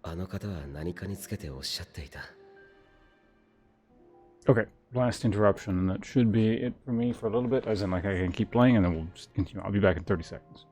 あの方は何かにつけておっしゃっていた。Okay, last interruption, and that should be it for me for a little bit, as in, like, I can keep playing, and then we'll just continue. I'll be back in 30 seconds.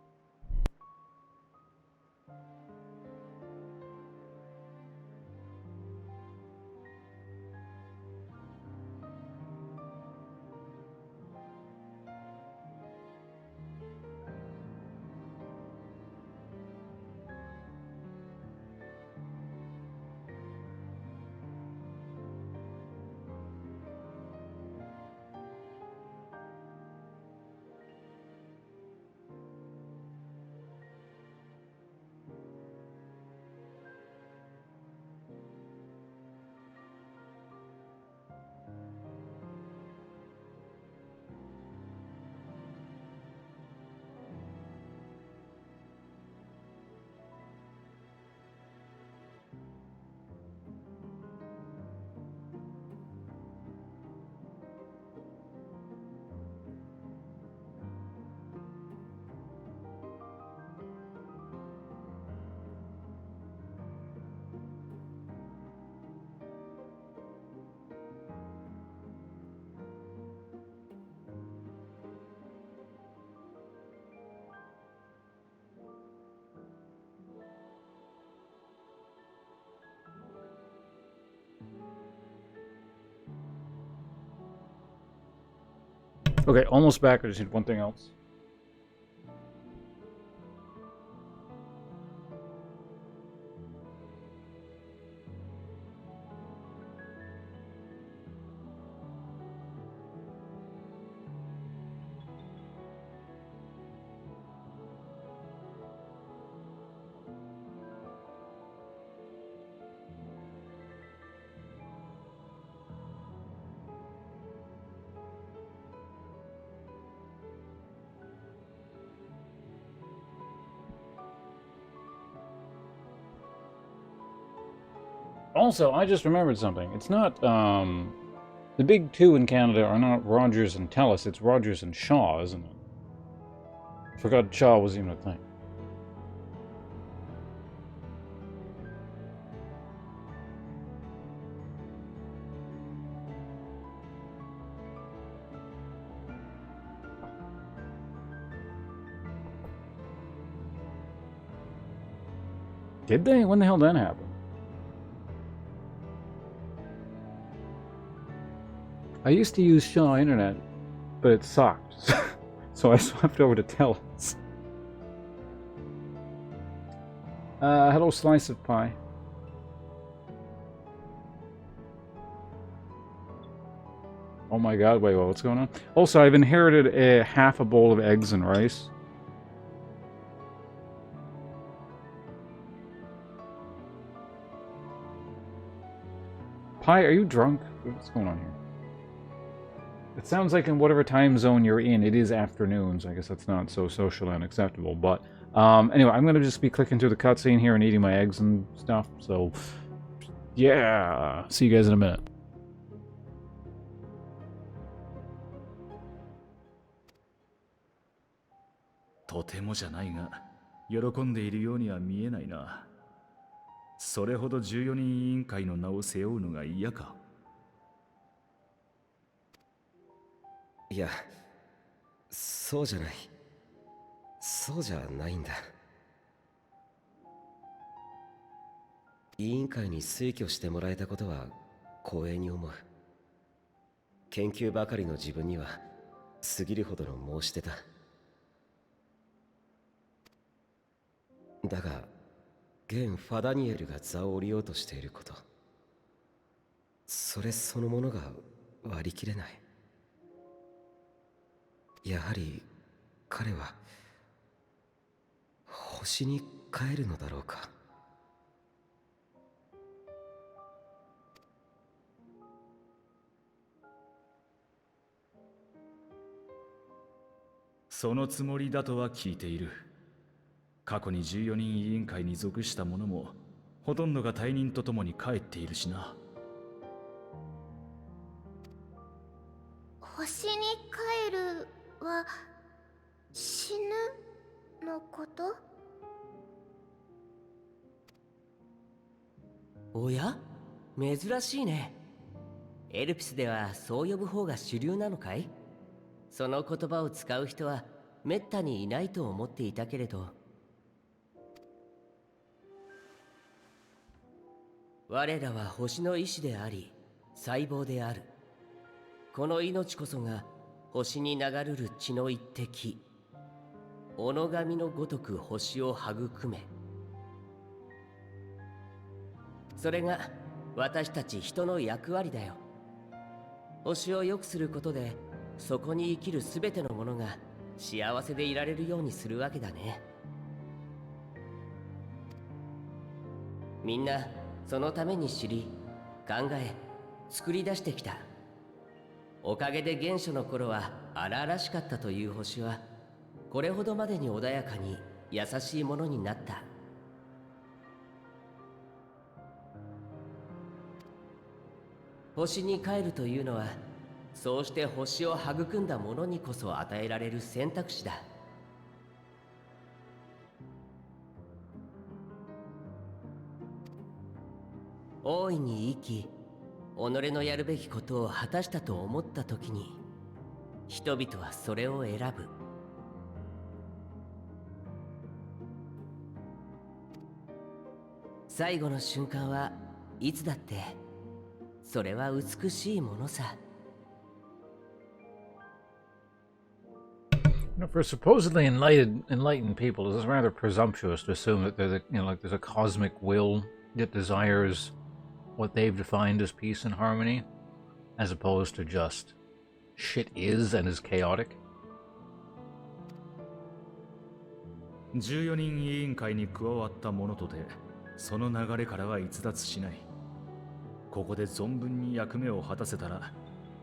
Okay, almost back. I just need one thing else. Also, I just remembered something. It's not, the big two in Canada are not Rogers and Telus, it's Rogers and Shaw, isn't it? I forgot Shaw was even a thing. Did they? When the hell did that happen? I used to use Shaw Internet, but it sucked. So I swapped over to Telus. Hello, Slice of Pie. Oh my god, wait, what's going on? Also, I've inherited a half a bowl of eggs and rice. Pie, are you drunk? What's going on here? It sounds like in whatever time zone you're in, it is afternoon, so I guess that's not so social and acceptable. But anyway, I'm going to just be clicking through the cutscene here and eating my eggs and stuff. So, yeah. See you guys in a minute.とてもじゃないが、喜んでいるようには見えないな。それほど14人委員会の名を背負うのが嫌か。いや、そうじゃない。そうじゃないんだ。委員会に推挙してもらえたことは光栄に思う。研究ばかりの自分には過ぎるほどの申し出だ。だが、現ファダニエルが座を降りようとしていること、それそのものが割り切れない。やはり彼は星に帰るのだろうか。そのつもりだとは聞いている。過去に14人委員会に属した者もほとんどが退任とともに帰っているしな。星に帰るは死ぬのこと？おや？珍しいね。エルピスではそう呼ぶ方が主流なのかい？その言葉を使う人はめったにいないと思っていたけれど、我らは星の意志であり細胞である。この命こそが星に流るる血の一滴、己神のごとく星を育め、それが私たち人の役割だよ。星を良くすることでそこに生きるすべてのものが幸せでいられるようにするわけだね。みんなそのために知り、考え、作り出してきた。おかげで原初の頃は荒々しかったという星は、これほどまでに穏やかに優しいものになった。星に帰るというのは、そうして星を育んだ者にこそ与えられる選択肢だ。大いに生き、己のやるべきことを果たしたと思ったときに、人々はそれを選ぶ。最後の瞬間はいつだって、それは美しいものさ。You know, for supposedly enlightened people, it's rather presumptuous to assume that there's there's a cosmic will that desires what they've defined as peace and harmony, as opposed to just shit is and is chaotic. 14人委員会に加わった者とて、その流れからは逸脱しない。ここで存分に役目を果たせたら、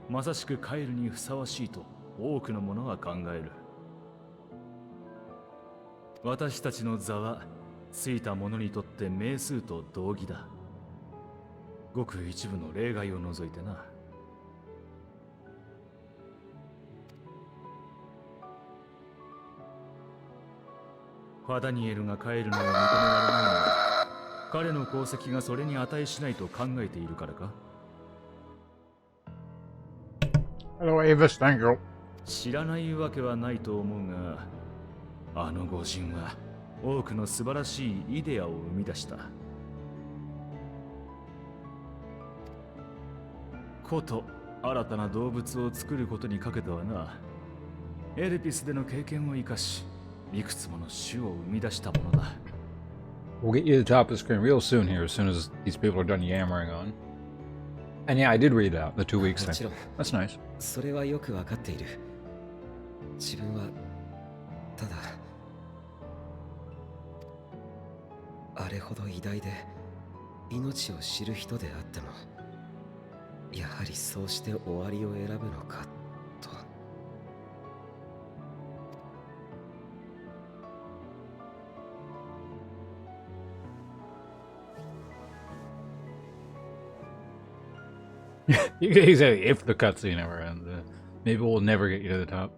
まさしく帰るにふさわしいと多くの者は考える。私たちの座は、ついた者にとって名数と同義だ。ごく一部の例外を除いてな。ファダニエルが帰るのを認められないのは、彼の功績がそれに値しないと考えているからか？ Hello, Avis, thank you. 知らないわけはないと思うが、あの御人は多くの素晴らしいイデアを生み出した。こと新たな動物を作ることにかけてはな、エルピスでの経験を生かし、いくつもの種を生み出したものだ。We'll get you to the top of the screen real soon here, as soon as these people are done yammering on. And yeah, I did read out the 2 weeks thing. That's nice. それはよくわかっている。自分はただあれほど偉大で命を知る人であっても、やはりそうして終わりを選ぶのかと。He said if the cutscene ever ends, maybe we'll never get you to the top.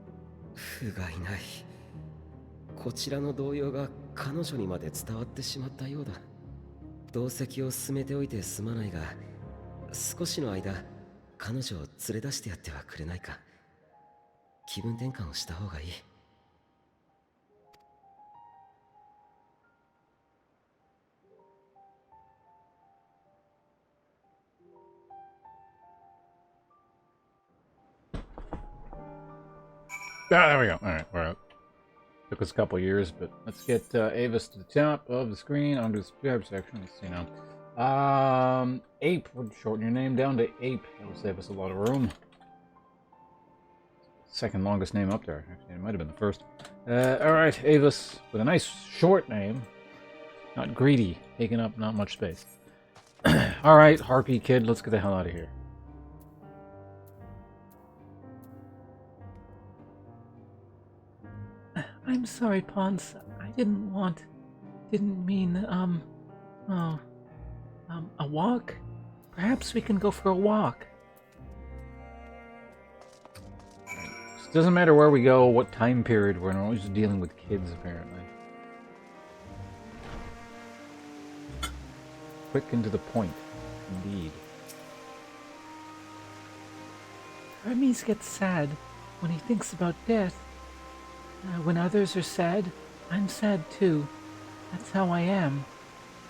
不甲斐ない。こちらの動揺が彼女にまで伝わってしまったようだ。同席を進めておいてすまないが、少しの間彼女を連れ出してやってはくれないか。気分転換をした方がいい。Ah, there we go. All right, we're up. Took us a couple years, but let's get Avis to the top of the screen onto the subscribe section. Let's see now. Ape. We'll shorten your name down to Ape. That'll save us a lot of room. Second longest name up there. Actually, it might have been the first. All right, Avis with a nice short name. Not greedy, taking up not much space. All right, Harpy Kid, let's get the hell out of here. I'm sorry, Pons. I didn't mean, a walk? Perhaps we can go for a walk. It doesn't matter where we go, what time period, we're always dealing with kids, apparently. Quick and to the point, indeed. Hermes gets sad when he thinks about death. When others are sad, I'm sad too. That's how I am.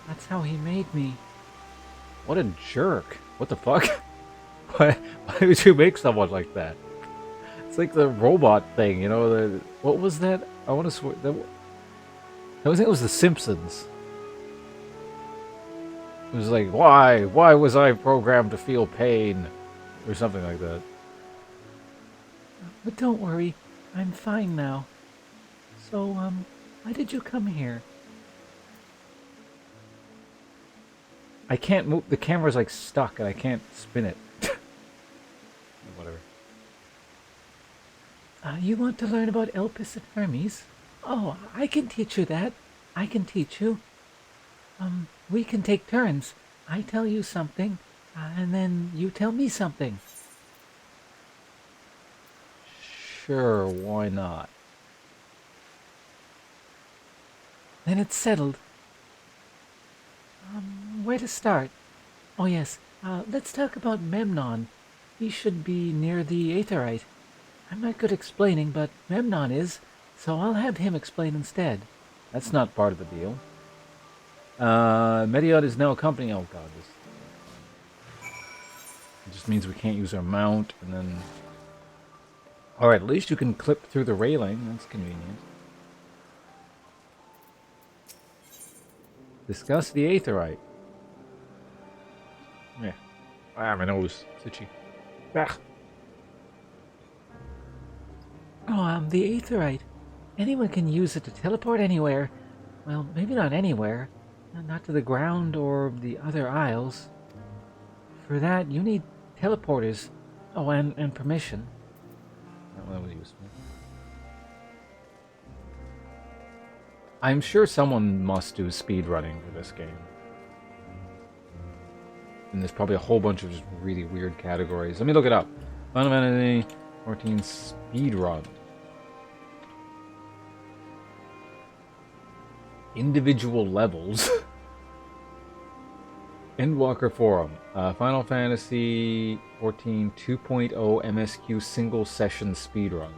That's how he made me. What a jerk. What the fuck? Why would you make someone like that? It's like the robot thing, you know? What was that? I want to swear. I think it was The Simpsons. It was like, why? Why was I programmed to feel pain? Or something like that. But don't worry. I'm fine now. So, why did you come here? I can't move. The camera's like stuck and I can't spin it. Whatever. You want to learn about Elpis and Hermes? Oh, I can teach you that. I can teach you. We can take turns. I tell you something, and then you tell me something. Sure, why not? Then it's settled. Where to start? Oh yes, let's talk about Memnon. He should be near the Aetherite. I'm not good explaining, but Memnon is, so I'll have him explain instead. That's not part of the deal. Mediod is now accompanying. Oh god, this. It just means we can't use our mount, and then. Alright, at least you can clip through the railing. That's convenient. Discuss the aetherite. Yeah. Ah, my nose. It's itchy. Ah. Oh, the aetherite. Anyone can use it to teleport anywhere. Well, maybe not anywhere. Not to the ground or the other isles. For that, you need teleporters. Oh, and permission. Oh, that was useful. I'm sure someone must do speedrunning for this game. And there's probably a whole bunch of just really weird categories. Let me look it up. Final Fantasy 14 speedrun. Individual levels. Endwalker Forum. Final Fantasy 14 2.0 MSQ single session speedrun.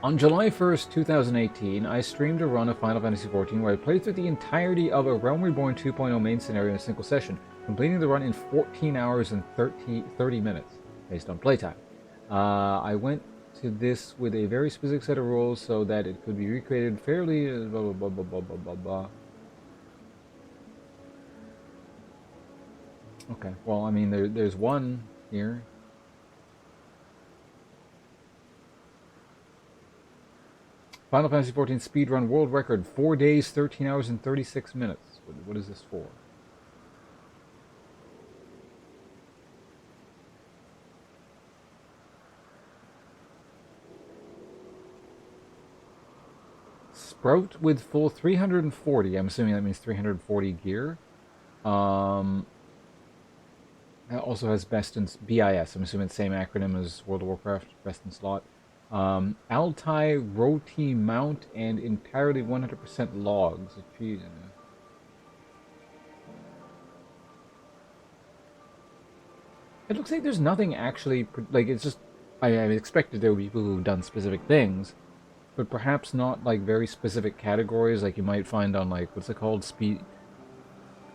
On July 1st, 2018, I streamed a run of Final Fantasy XIV where I played through the entirety of a Realm Reborn 2.0 main scenario in a single session, completing the run in 14 hours and 30 minutes, based on playtime. I went to this with a very specific set of rules so that it could be recreated fairly... blah, blah, blah, blah, blah, blah, blah. Okay, well, I mean, there's one here. Final Fantasy XIV speedrun world record, 4 days, 13 hours, and 36 minutes. What is this for? Sprout with full 340. I'm assuming that means 340 gear. That also has best in BIS. I'm assuming it's the same acronym as World of Warcraft, best in slot. Altai, Roti Mount, and entirely 100% logs. Jeez. It looks like there's nothing actually, like, it's just, I expected there would be people who've done specific things, but perhaps not, like, very specific categories, like you might find on, like, what's it called,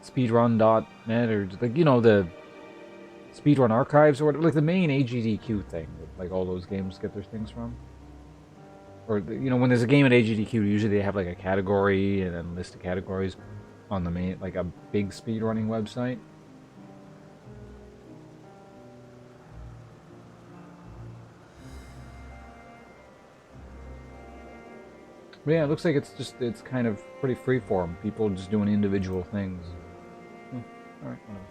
speedrun.net, or, like, you know, the speedrun archives, or whatever, like the main AGDQ thing, like all those games get their things from. Or, you know, when there's a game at AGDQ, usually they have like a category and then a list of categories on the main, like a big speedrunning website. But yeah, it looks like it's kind of pretty freeform. People just doing individual things. Alright, whatever.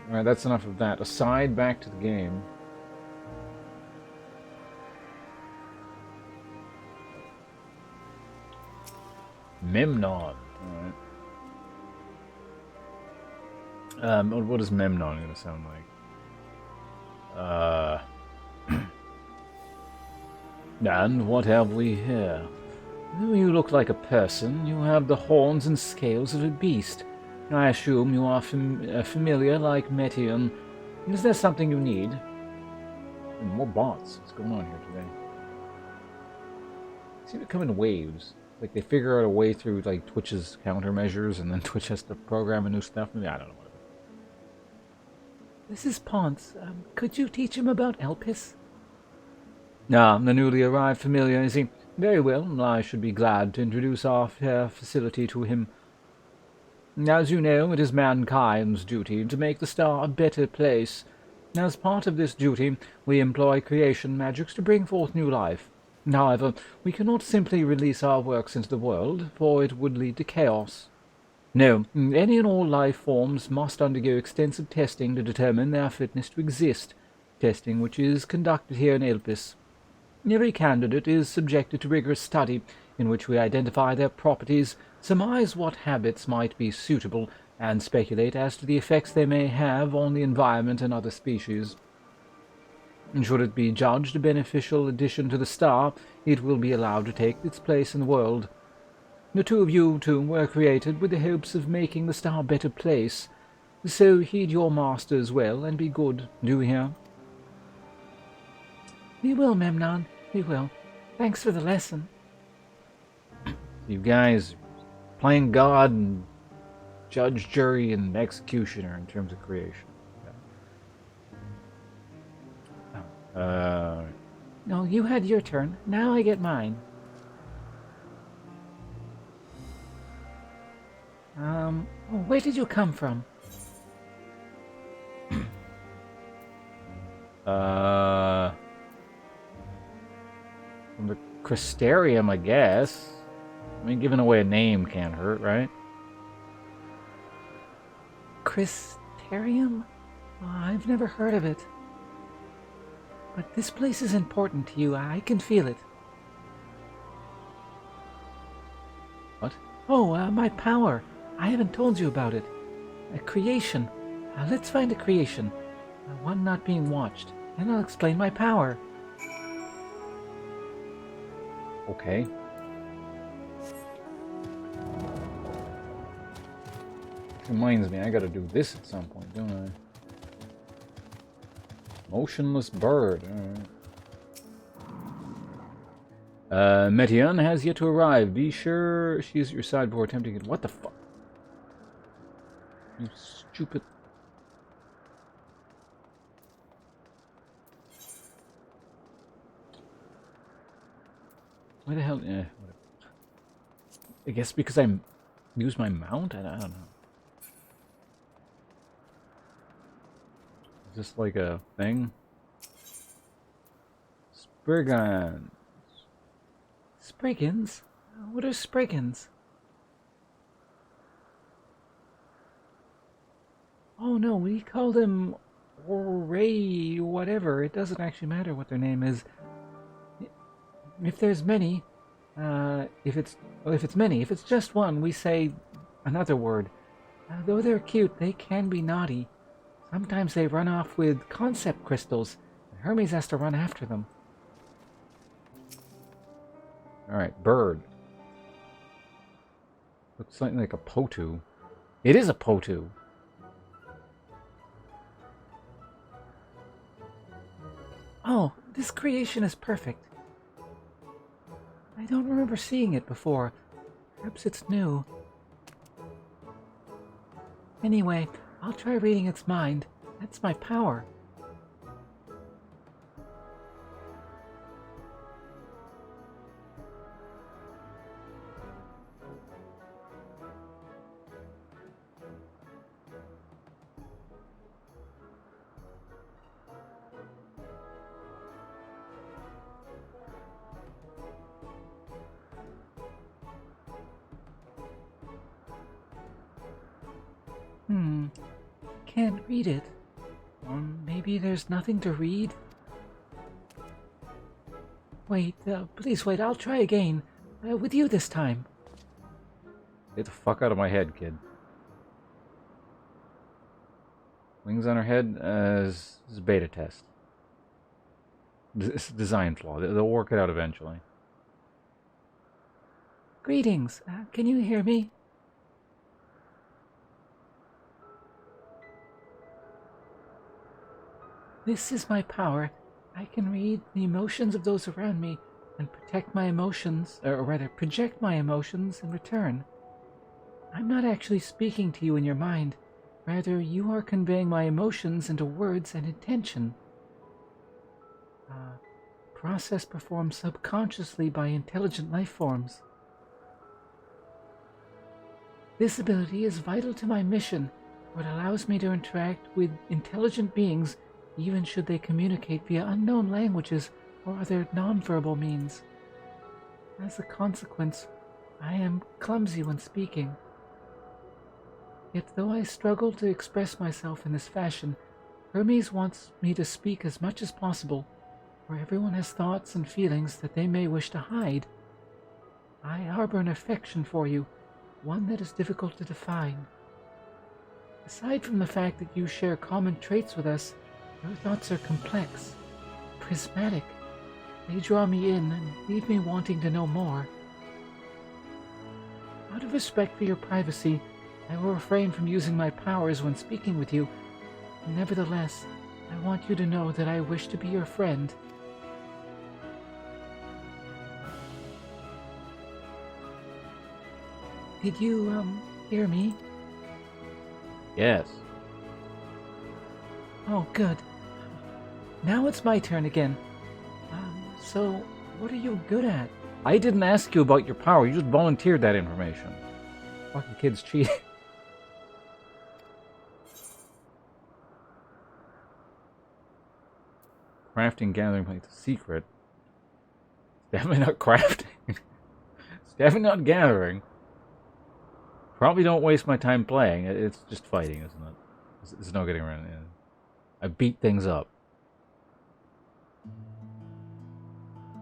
Alright, that's enough of that. Aside, back to the game. Memnon. Alright. What is Memnon going to sound like? And what have we here? You look like a person. You have the horns and scales of a beast. I assume you are familiar like Meteon. Is there something you need? More bots. What's going on here today? They seem to come in waves. Like they figure out a way through like Twitch's countermeasures, and then Twitch has to program a new stuff. Maybe, I don't know. Whatever. This is Ponce. Could you teach him about Elpis? Ah, the newly arrived familiar, is he? Very well. I should be glad to introduce our facility to him. As you know, it is mankind's duty to make the star a better place. As part of this duty, we employ creation magics to bring forth new life. However, we cannot simply release our works into the world, for it would lead to chaos. No, any and all life forms must undergo extensive testing to determine their fitness to exist, testing which is conducted here in Elpis. Every candidate is subjected to rigorous study, in which we identify their properties, surmise what habits might be suitable, and speculate as to the effects they may have on the environment and other species. Should it be judged a beneficial addition to the star, it will be allowed to take its place in the world. The two of you, too, were created with the hopes of making the star a better place. So heed your masters well, and be good, do you hear? We will, Memnon, we will. Thanks for the lesson. You guys playing God and judge, jury, and executioner in terms of creation. Okay. No, you had your turn. Now I get mine. Where did you come from? From the Crystarium, I guess. I mean, giving away a name can't hurt, right? Crystarium? Oh, I've never heard of it. But this place is important to you. I can feel it. What? Oh, my power. I haven't told you about it. A creation. Let's find a creation. One not being watched. Then I'll explain my power. Okay. Reminds me, I gotta do this at some point, don't I? Motionless bird. Alright. Metian has yet to arrive. Be sure she is at your side before attempting it. What the fuck? You stupid. Why the hell? Whatever. I guess because I use my mount? I don't know. Is this like a thing? Spriggans. Spriggans? What are Spriggans? Oh no, we call them Ray whatever. It doesn't actually matter what their name is. If there's many, if it's many, if it's just one, we say another word. Though they're cute, they can be naughty. Sometimes they run off with concept crystals. Hermes has to run after them. Alright, bird. Looks something like a potu. It is a potu. Oh, this creation is perfect. I don't remember seeing it before. Perhaps it's new. Anyway, I'll try reading its mind. That's my power. Can't read it. Maybe there's nothing to read? Wait, please wait, I'll try again. With you this time. Get the fuck out of my head, kid. Wings on her head? This is a beta test. It's a design flaw. They'll work it out eventually. Greetings. Can you hear me? This is my power. I can read the emotions of those around me and protect my emotions, or rather project my emotions in return. I'm not actually speaking to you in your mind. Rather, you are conveying my emotions into words and intention. Process performed subconsciously by intelligent life forms. This ability is vital to my mission, for it allows me to interact with intelligent beings even should they communicate via unknown languages or other nonverbal means. As a consequence, I am clumsy when speaking. Yet though I struggle to express myself in this fashion, Hermes wants me to speak as much as possible, for everyone has thoughts and feelings that they may wish to hide. I harbor an affection for you, one that is difficult to define. Aside from the fact that you share common traits with us, your thoughts are complex, prismatic. They draw me in and leave me wanting to know more. Out of respect for your privacy, I will refrain from using my powers when speaking with you. Nevertheless, I want you to know that I wish to be your friend. Did you, hear me? Yes. Oh, good. Now it's my turn again. So, what are you good at? I didn't ask you about your power. You just volunteered that information. Fucking kids cheating. Crafting, gathering, like the secret. Definitely not crafting. It's definitely not gathering. Probably don't waste my time playing. It's just fighting, isn't it? There's no getting around it. I beat things up.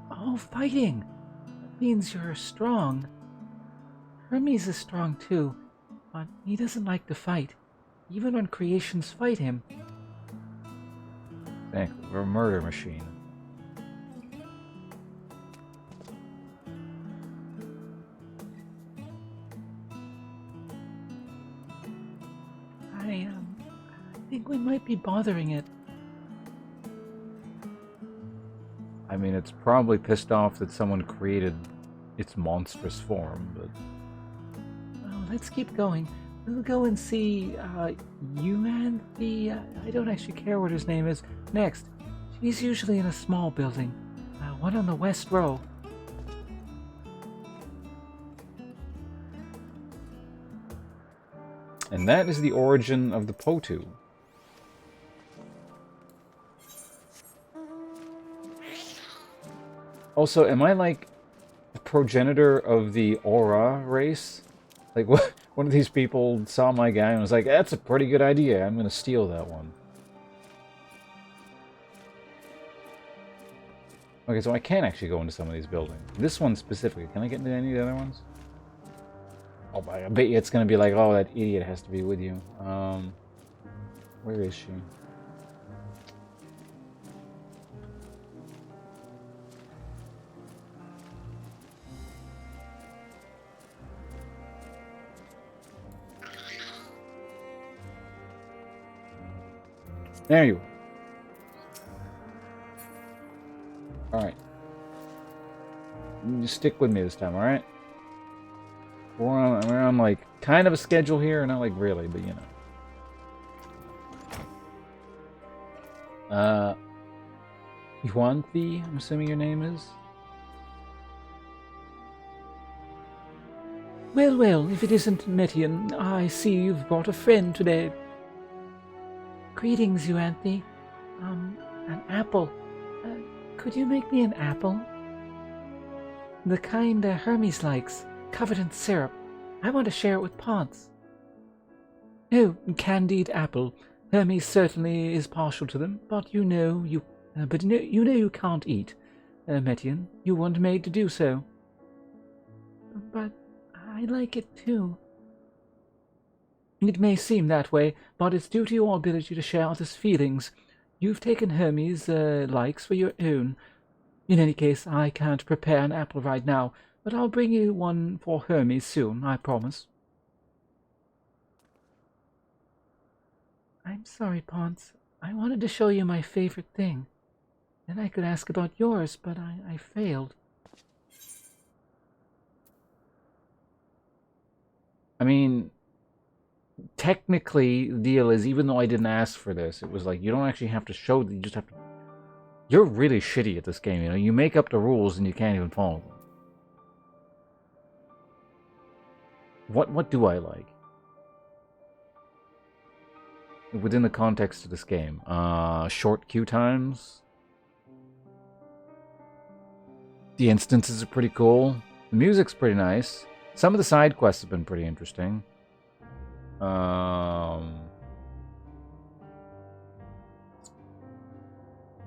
Oh, fighting! That means you're strong. Hermes is strong too, but he doesn't like to fight, even when creations fight him. Exactly. We're a murder machine. I think we might be bothering it. I mean, it's probably pissed off that someone created its monstrous form, but... Well, let's keep going. We'll go and see, you and the, I don't actually care what his name is, next. She's usually in a small building, one on the west row. And that is the origin of the Potu. Also, am I like the progenitor of the Aura race? Like, what? One of these people saw my guy and was like, that's a pretty good idea. I'm going to steal that one. Okay, so I can actually go into some of these buildings. This one specifically. Can I get into any of the other ones? Oh, I bet you it's going to be like, oh, that idiot has to be with you. Where is she? There you are. Alright. You stick with me this time, alright? We're on, like, kind of a schedule here. Not, like, really, but, you know. Yuanthi, I'm assuming your name is? Well, well, if it isn't Metian, I see you've brought a friend today. Greetings, Euanthe. An apple. Could you make me an apple? The kind Hermes likes, covered in syrup. I want to share it with Ponce. Oh, candied apple. Hermes certainly is partial to them, but you know you can't eat. Metian, you weren't made to do so. But I like it too. It may seem that way, but it's due to your ability to share others' feelings. You've taken Hermes' likes for your own. In any case, I can't prepare an apple right now, but I'll bring you one for Hermes soon, I promise. I'm sorry, Ponce. I wanted to show you my favorite thing. Then I could ask about yours, but I failed. I mean, technically, the deal is, even though I didn't ask for this, it was like, you don't actually have to show, you just have to... You're really shitty at this game, you know? You make up the rules and you can't even follow them. What do I like? Within the context of this game. Short queue times. The instances are pretty cool. The music's pretty nice. Some of the side quests have been pretty interesting.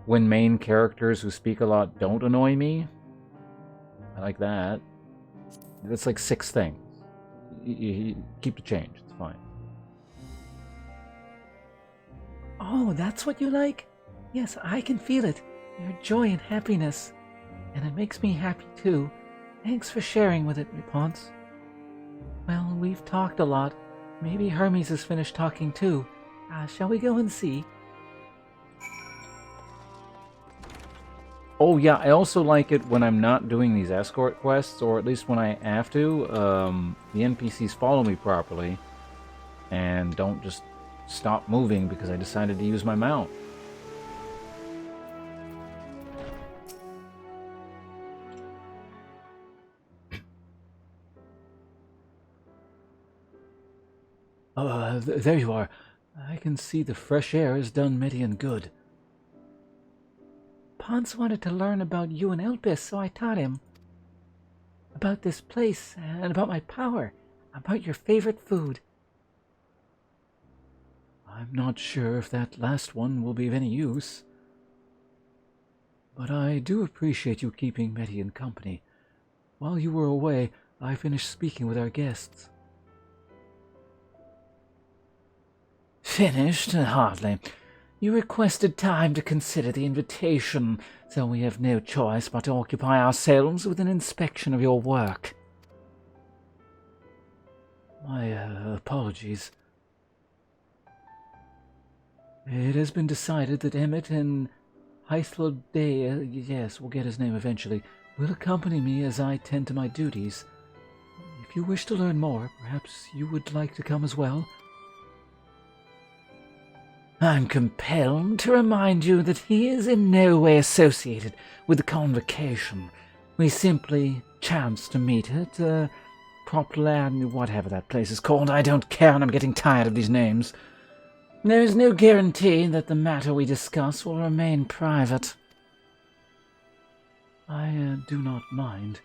When main characters who speak a lot don't annoy me. I like that. That's like 6 things. You keep the change. It's fine. Oh, that's what you like? Yes, I can feel it. Your joy and happiness. And it makes me happy too. Thanks for sharing with it, Ponce. Well, we've talked a lot. Maybe Hermes has finished talking too. Shall we go and see? Oh yeah, I also like it when I'm not doing these escort quests, or at least when I have to. The NPCs follow me properly, and don't just stopped moving because I decided to use my mount. There you are. I can see the fresh air has done Median good. Ponce wanted to learn about you and Elpis, so I taught him. About this place, and about my power. About your favorite food. I'm not sure if that last one will be of any use. But I do appreciate you keeping Median company. While you were away, I finished speaking with our guests. Finished? Hardly. You requested time to consider the invitation, so we have no choice but to occupy ourselves with an inspection of your work. My apologies. It has been decided that Emmett and Hythlodea, yes, we'll get his name eventually, will accompany me as I tend to my duties. If you wish to learn more, perhaps you would like to come as well? I'm compelled to remind you that he is in no way associated with the convocation. We simply chanced to meet at Propland, whatever that place is called. I don't care, and I'm getting tired of these names. There is no guarantee that the matter we discuss will remain private. I do not mind.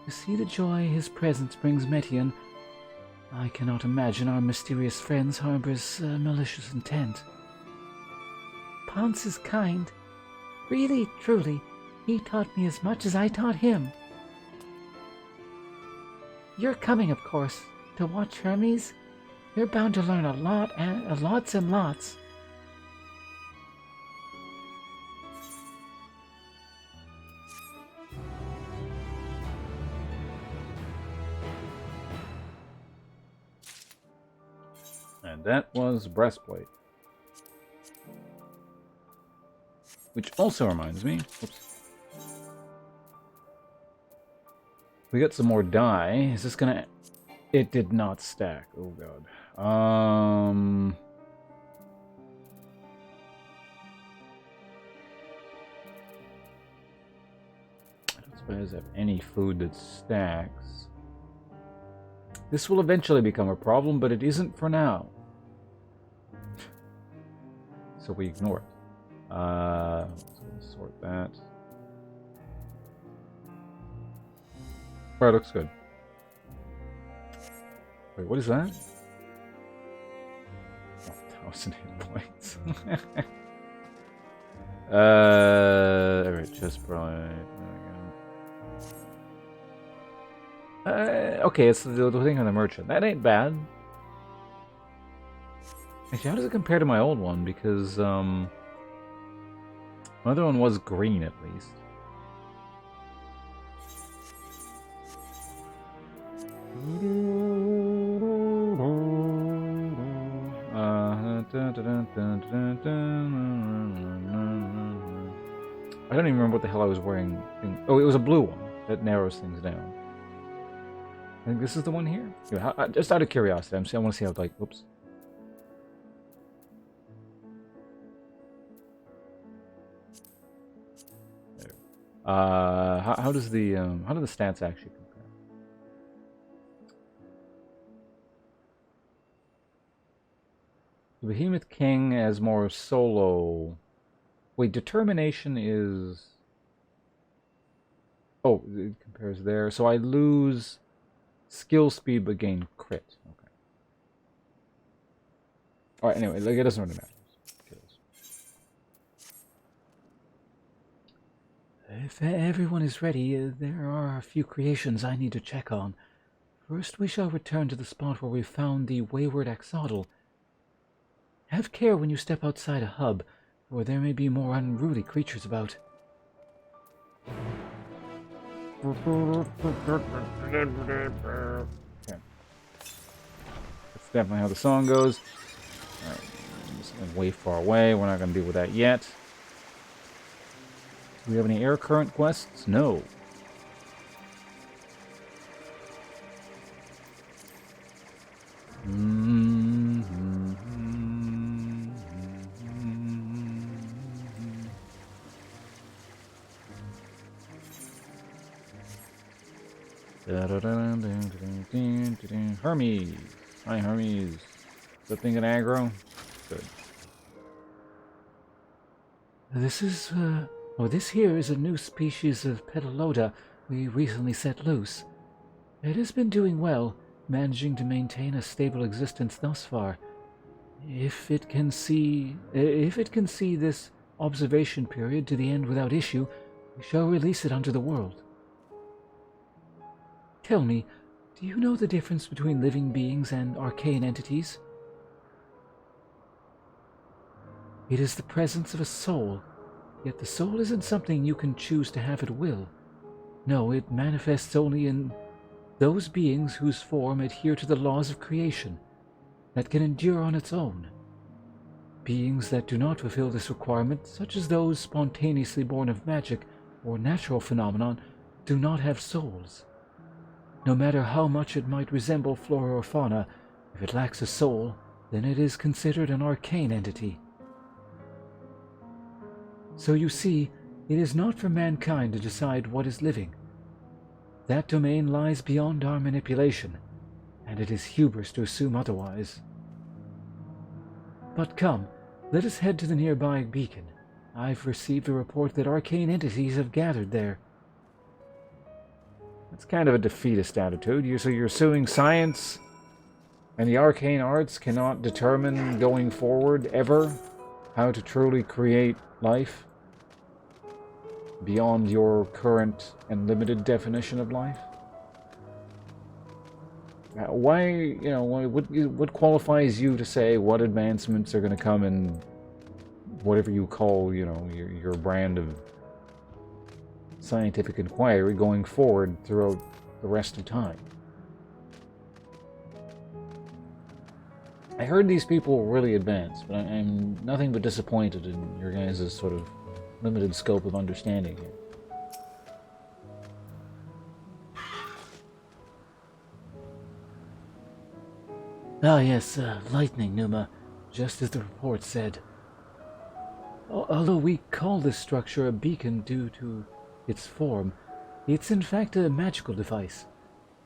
To see the joy his presence brings Median, I cannot imagine our mysterious friends harbors malicious intent. Ponce is kind. Really, truly, he taught me as much as I taught him. You're coming, of course, to watch Hermes. You're bound to learn a lot, and lots and lots. And that was Breastplate. Which also reminds me, oops. We got some more dye. Is this gonna... It did not stack. Oh god. I don't suppose I have any food that stacks. This will eventually become a problem, but it isn't for now. So we ignore it. Let's go sort that. Alright, looks good. Wait, what is that? 1,000 hit points. Alright, just probably. There we go. Okay, it's the thing on the merchant. That ain't bad. Actually, how does it compare to my old one? Because, my other one was green, at least. I don't even remember what the hell I was wearing. Oh, it was a blue one that narrows things down. I think this is the one here. Yeah, just out of curiosity, I want to see how, like, whoops. There. How does the how do the stats actually compare? The Behemoth King has more solo. Wait, determination is. Oh, it compares there. So I lose skill speed but gain crit. Okay. Alright, anyway, like, it doesn't really matter. If everyone is ready, there are a few creations I need to check on. First, we shall return to the spot where we found the wayward axolotl. Have care when you step outside a hub, or there may be more unruly creatures about. Okay. That's definitely how the song goes. Alright, way far away. We're not going to deal with that yet. Do we have any air current quests? No. Hermes. Hi, Hermes. The thing in aggro? Good. This here is a new species of Petalota we recently set loose. It has been doing well, managing to maintain a stable existence thus far. If it can see this observation period to the end without issue, we shall release it unto the world. Tell me, do you know the difference between living beings and arcane entities? It is the presence of a soul, yet the soul isn't something you can choose to have at will. No, it manifests only in those beings whose form adhere to the laws of creation, that can endure on its own. Beings that do not fulfill this requirement, such as those spontaneously born of magic or natural phenomenon, do not have souls. No matter how much it might resemble flora or fauna, if it lacks a soul, then it is considered an arcane entity. So you see, it is not for mankind to decide what is living. That domain lies beyond our manipulation, and it is hubris to assume otherwise. But come, let us head to the nearby beacon. I've received a report that arcane entities have gathered there. That's kind of a defeatist attitude. So you're assuming science and the arcane arts cannot determine going forward ever how to truly create life beyond your current and limited definition of life? Why, what qualifies you to say what advancements are going to come in whatever you call, your brand of scientific inquiry going forward throughout the rest of time? I heard these people were really advanced, but I'm nothing but disappointed in your guys' sort of limited scope of understanding here. Ah yes, lightning, Numa, just as the report said. Although we call this structure a beacon due to its form, it's in fact a magical device.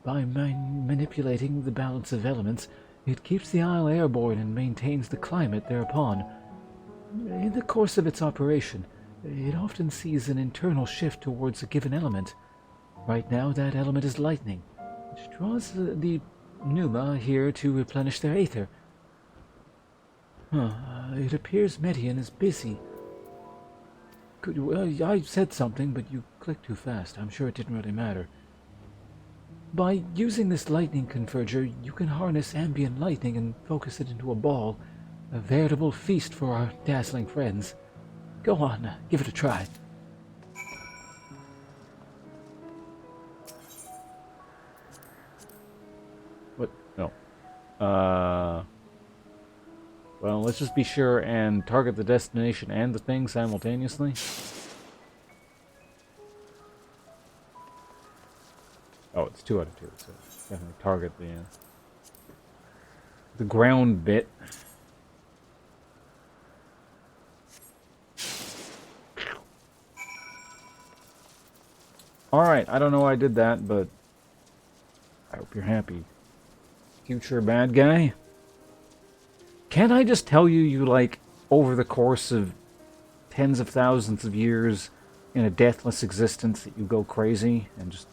By manipulating the balance of elements, it keeps the isle airborne and maintains the climate thereupon. In the course of its operation, it often sees an internal shift towards a given element. Right now, that element is lightning, which draws the Numa here to replenish their aether. It appears Median is busy. I said something, but you clicked too fast. I'm sure it didn't really matter. By using this lightning converger, you can harness ambient lightning and focus it into a ball, a veritable feast for our dazzling friends. Go on, give it a try. What? No. Well, let's just be sure and target the destination and the thing simultaneously. Oh, it's 2 out of 2, so definitely target the ground bit. Alright, I don't know why I did that, but I hope you're happy. Future bad guy? Can't I just tell you, like, over the course of tens of thousands of years in a deathless existence that you go crazy and just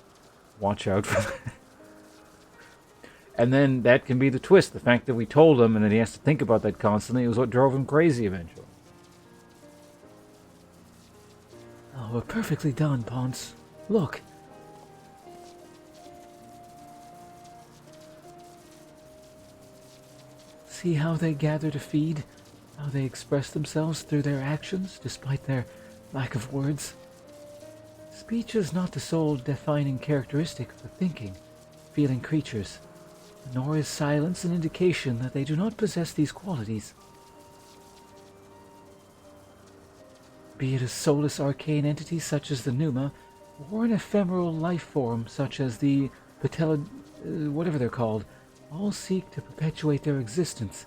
watch out for that? And then that can be the twist. The fact that we told him and that he has to think about that constantly was what drove him crazy eventually. Oh, we're perfectly done, Ponce. Look. See how they gather to feed? How they express themselves through their actions, despite their lack of words? Speech is not the sole defining characteristic for thinking, feeling creatures, nor is silence an indication that they do not possess these qualities. Be it a soulless arcane entity such as the Numa, or an ephemeral life form such as the whatever they're called, all seek to perpetuate their existence,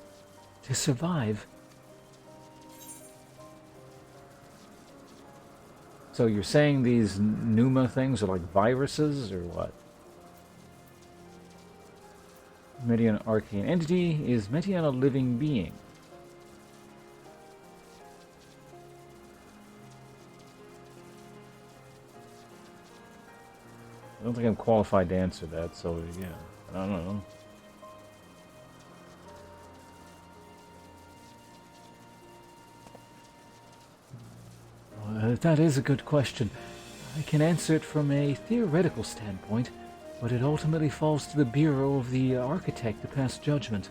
to survive. So you're saying these Numa things are like viruses, or what? Median arcane entity? Is Median a living being? I don't think I'm qualified to answer that, so yeah, I don't know. That is a good question. I can answer it from a theoretical standpoint, but it ultimately falls to the Bureau of the Architect to pass judgment.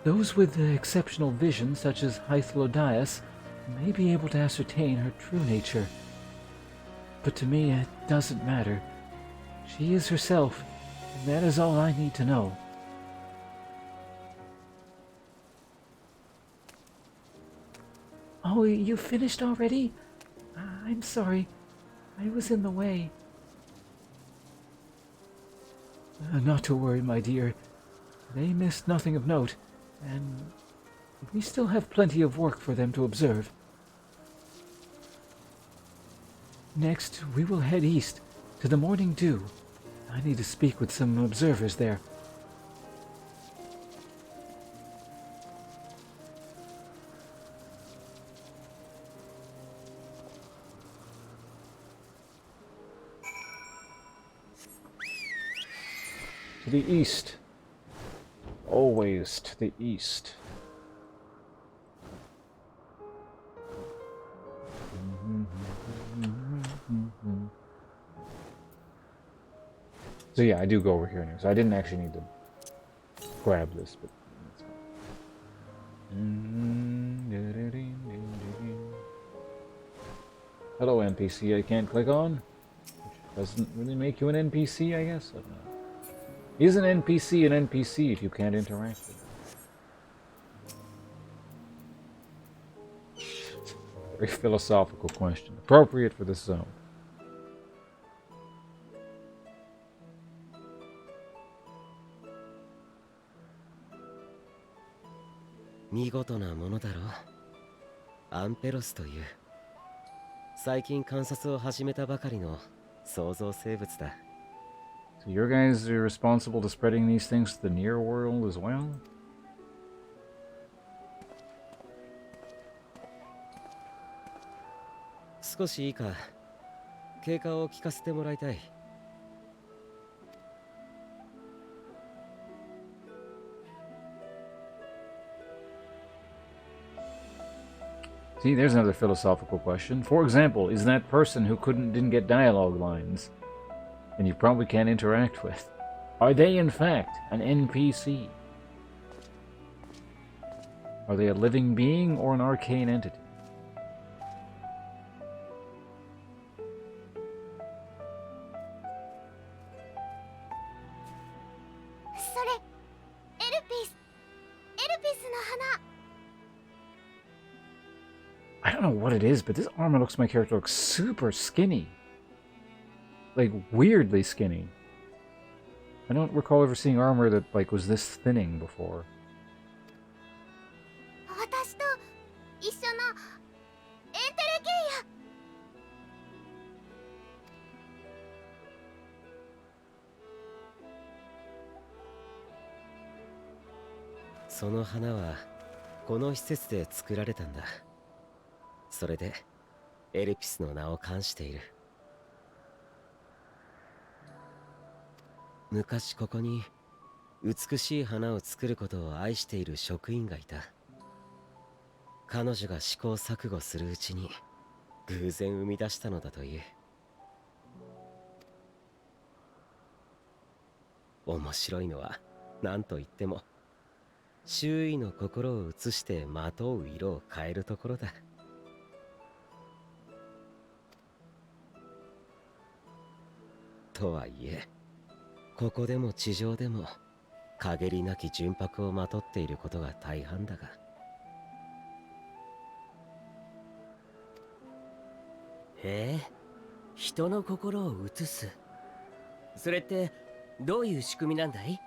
Those with exceptional vision, such as Hythlodias, may be able to ascertain her true nature. But to me, it doesn't matter. She is herself, and that is all I need to know. Oh, you finished already? I'm sorry. I was in the way. Not to worry, my dear. They missed nothing of note, and we still have plenty of work for them to observe. Next, we will head east, to the Morning Dew. I need to speak with some observers there. To the east. Always to the east. So yeah, I do go over here now. So I didn't actually need to grab this, but that's fine. Hello, NPC I can't click on. Which doesn't really make you an NPC, I guess. I don't know. Is an NPC an NPC if you can't interact with it? Very philosophical question. Appropriate for this zone.アンペロスという。最近観察を始めたばかりの創造生物だ。So your guys are responsible to spreading these things to the near world as well? 少しいいか。経過を聞かせてもらいたい。See, there's another philosophical question. For example, is that person who didn't get dialogue lines, and you probably can't interact with, are they in fact an NPC? Are they a living being or an arcane entity? I don't know what it is, but this armor my character looks super skinny. Like, weirdly skinny. I don't recall ever seeing armor that, like, was this thinning before. So 花はこの施設で作られたんだ。それでエルピスの名を冠している。昔ここに美しい花を作ることを愛している職員がいた。彼女が試行錯誤するうちに偶然生み出したのだという。面白いのは何と言っても周囲の心を映してまとう色を変えるところだ。とはいえ、ここでも地上でも陰りなき純白をまとっていることが大半だが。へえ、人の心を映す。それってどういう仕組みなんだい？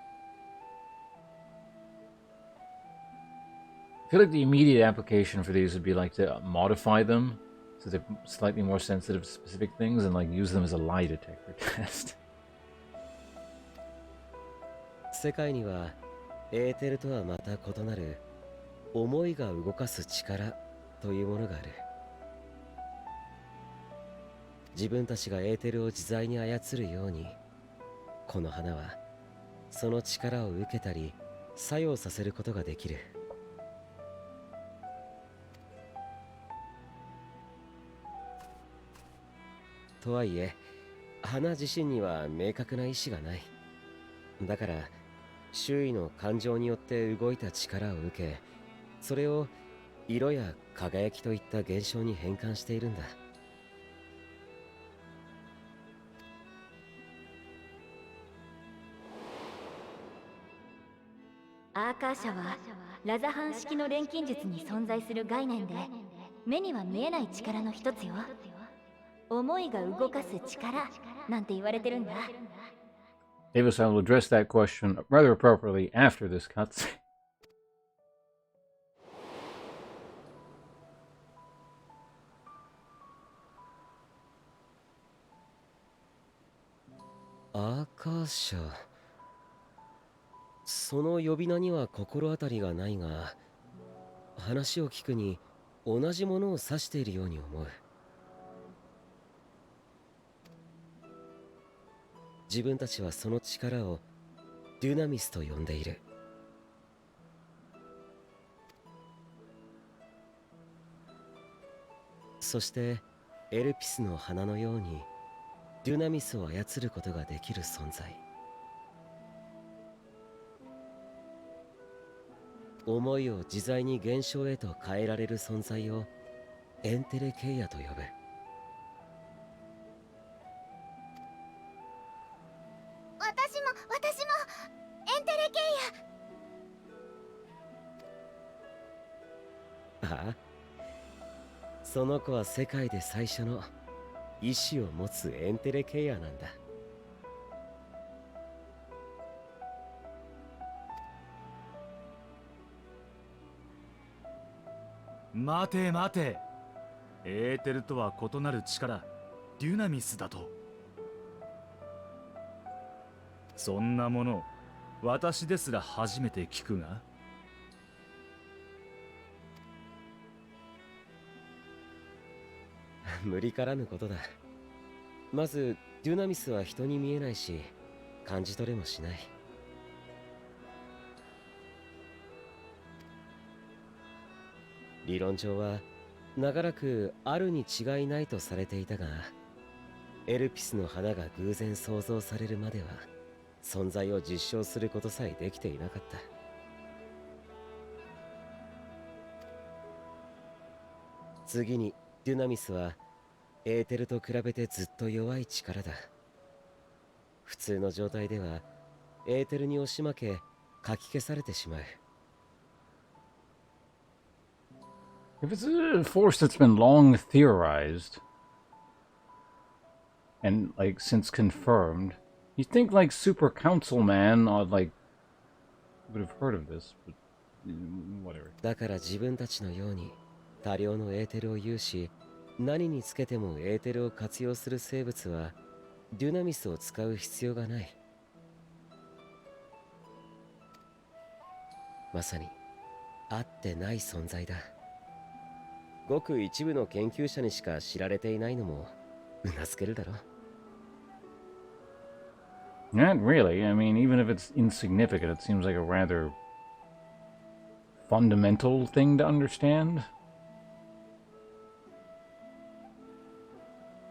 I feel like the immediate application for these would be like to modify them so they're slightly more sensitive to specific things, and like use them as a lie detector test. 世界にはエーテルとはまた異なる思いが動かす力というものがある。自分たちがエーテルを自在に操るように、この花はその力を受けたり作用させることができる。とはいえ、花自身には明確な意志がない。だから周囲の感情によって動いた力を受け、それを色や輝きといった現象に変換しているんだ。アーカー社はラザハン式の錬金術に存在する概念で、目には見えない力の一つよ。思いが動かす力なんて言われてるんだ。Davis, I will address that question rather appropriately after this cutscene. アーカー社、その呼び名には心当たりがないが、話を聞くに同じものを指しているように思う。自分たちはその力をデュナミスと呼んでいる。そしてエルピスの花のようにデュナミスを操ることができる存在。思いを自在に現象へと変えられる存在をエンテレケイヤと呼ぶ。私もエンテレケイヤ。ああ、その子は世界で最初の意志を持つエンテレケイヤなんだ。待て待て、エーテルとは異なる力、デュナミスだと。そんなもの私ですら初めて聞くが。無理からぬことだ。まずデュナミスは人に見えないし感じ取れもしない。理論上は長らくあるに違いないとされていたが、エルピスの花が偶然創造されるまでは存在を実証することさえできていなかった。次にデュナミスはエーテルと比べてずっと弱い力だ。普通の状態ではエーテルに押し負けかき消されてしまう。If it's a force that's been long theorized, and like since confirmed, you'd think like Super Councilman like would have heard of this, but whatever. だから自分たちのように多量のエーテルを有し、何につけてもエーテルを活用する生物はデュナミスを使う必要がない。まさにあってない存在だ。ごく一部の研究者にしか知られていないのもうなずけるだろう。Not really. I mean, even if it's insignificant, it seems like a rather fundamental thing to understand.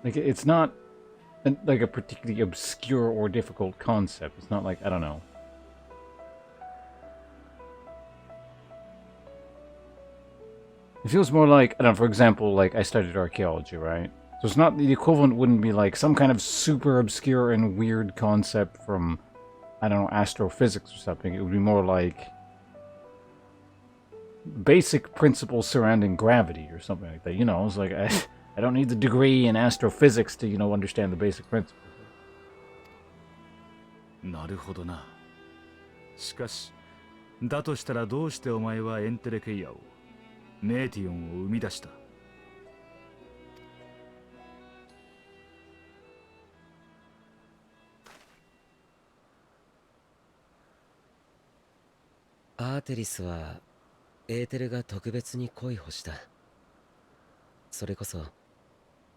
Like, it's not like a particularly obscure or difficult concept. It's not like, I don't know. It feels more like, I don't know, for example, like I studied archaeology, right? So it's not, the equivalent wouldn't be like some kind of super obscure and weird concept from, I don't know, astrophysics or something. It would be more like basic principles surrounding gravity or something like that. You know, it's like, I don't need the degree in astrophysics to, you know, understand the basic principles. なるほどな。しかし、だとしたらどうしてお前はエンテレケイヤを、メーティオンを生み出した？アーテリスはエーテルが特別に濃い星だ。それこそ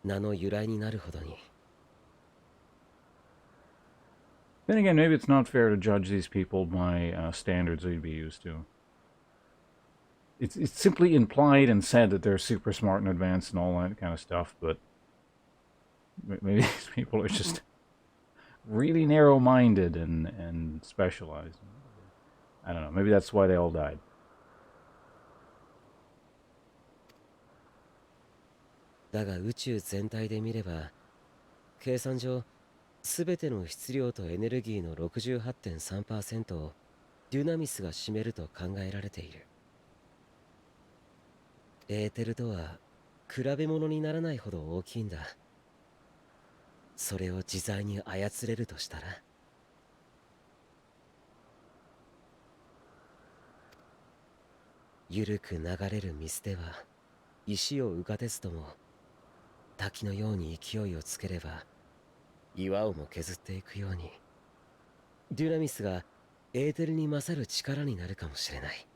名の由来になるほどに。 Then again, maybe it's not fair to judge these people by standards they'd be used to. It's simply implied and said that they're super smart and advanced and all that kind of stuff, but maybe these people are just really narrow-minded and specialized. I don't know. Maybe that's why they all died. だが宇宙全体で見れば、計算上全ての質量とエネルギーの 68.3% をデュナミスが占めると考えられている。エーテルとは比べ物にならないほど大きいんだ。それを自在に操れるとしたら、緩く流れる水では石を浮かてずとも、滝のように勢いをつければ岩をも削っていくように、デュナミスがエーテルに勝る力になるかもしれない。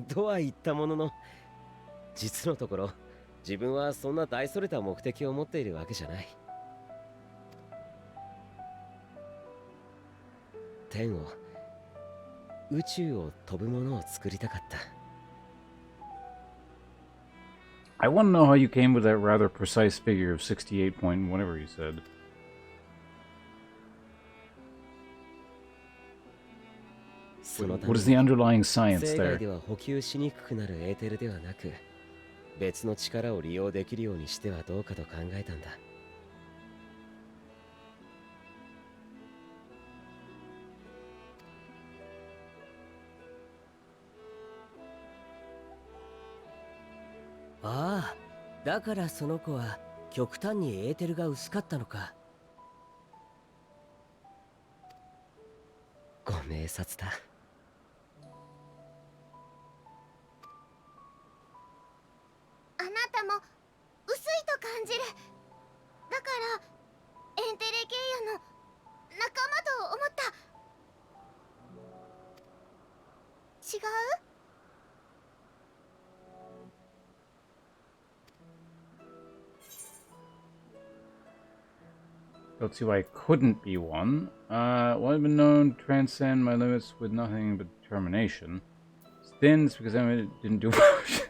とは言ったものの、実のところ自分はそんな大それた目的を持っているわけじゃない。天を、宇宙を飛ぶものを作りたかった。 I want to know how you came with that rather precise figure of 68 point whatever you said. そのた What め is the underlying science 生涯 there? では補給しにくくなるエーテルではなく、別の力を利用できるようにしてはどうかと考えたんだ。ああ、だからその子は極端にエーテルが薄かったのか。ご明察だ。あなたも薄いと感じる。だからエンテレケイヤの仲間と思った。違う？ Don't see why I couldn't be one. Well, I've been known to transcend my limits with nothing but determination. It's thin, it's because I didn't do much.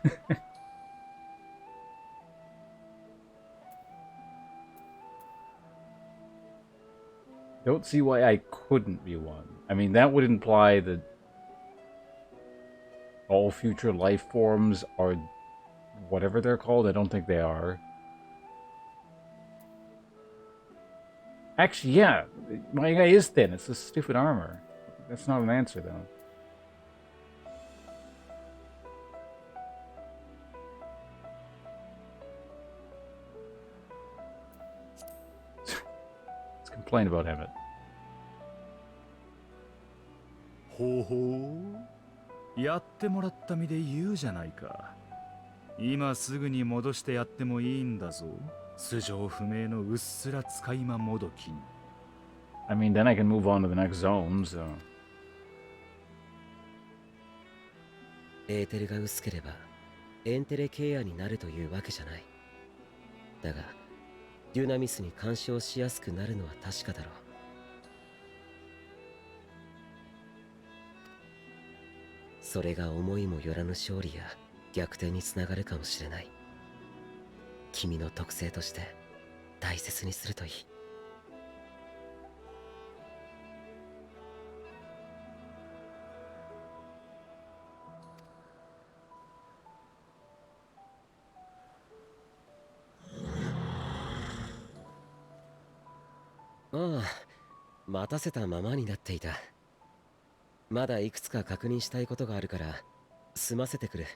Don't see why I couldn't be one. I mean, that would imply that all future life forms are whatever they're called. I don't think they are. Actually, yeah, my guy is thin. It's this stupid armor. That's not an answer, though. Let's complain about Emmett. ほほう、やってもらった身で言うじゃないか。今すぐに戻してやってもいいんだぞ。素性不明のうっすら使い魔もどきに。I mean, then I can move on to the next zone, so... エーテルが薄ければエンテレケイヤになるというわけじゃない。だがデュナミスに干渉しやすくなるのは確かだろう。それが思いもよらぬ勝利や逆転につながるかもしれない。君の特性として大切にするといい。ああ、待たせたままになっていた。まだいくつか確認したいことがあるから済ませてくれ。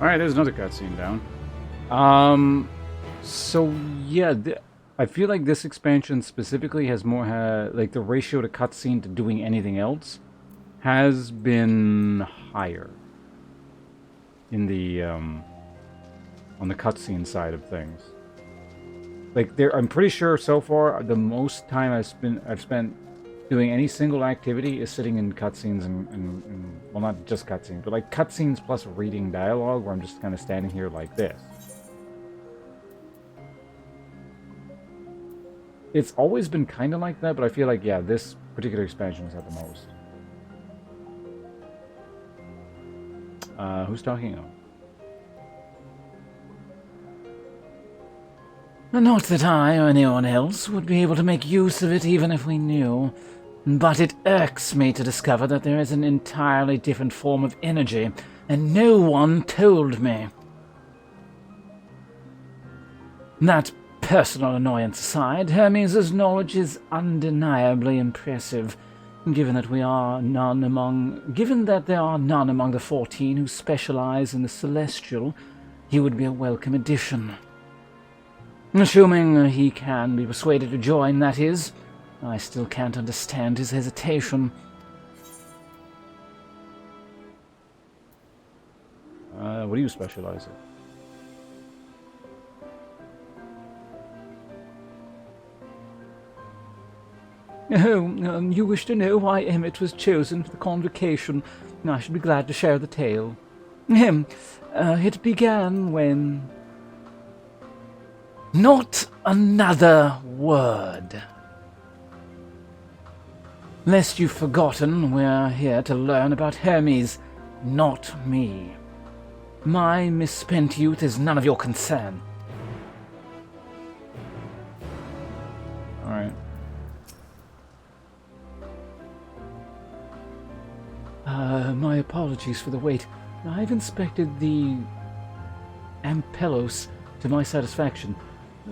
Alright, there's another cutscene down. So yeah, I feel like this expansion specifically has more like the ratio to cutscene to doing anything else has been higher in the on the cutscene side of things. Like I'm pretty sure so far the most time I've spent doing any single activity is sitting in cutscenes and well, not just cutscenes, but like cutscenes plus reading dialogue, where I'm just kind of standing here like this. It's always been kind of like that, but I feel like, yeah, this particular expansion has had the most. Who's talking now? Not that I or anyone else would be able to make use of it even if we knew, but it irks me to discover that there is an entirely different form of energy, and no one told me. That personal annoyance aside, Hermes' knowledge is undeniably impressive, given that there are none among the 14 who specialize in the celestial. He would be a welcome addition. Assuming he can be persuaded to join, that is. I still can't understand his hesitation. What do you specialize in? Oh, you wish to know why Emmett was chosen for the convocation? I should be glad to share the tale. It began when... Not another word. Lest you've forgotten, we're here to learn about Hermes, not me. My misspent youth is none of your concern. Alright. My apologies for the wait. I've inspected the Ampelos to my satisfaction.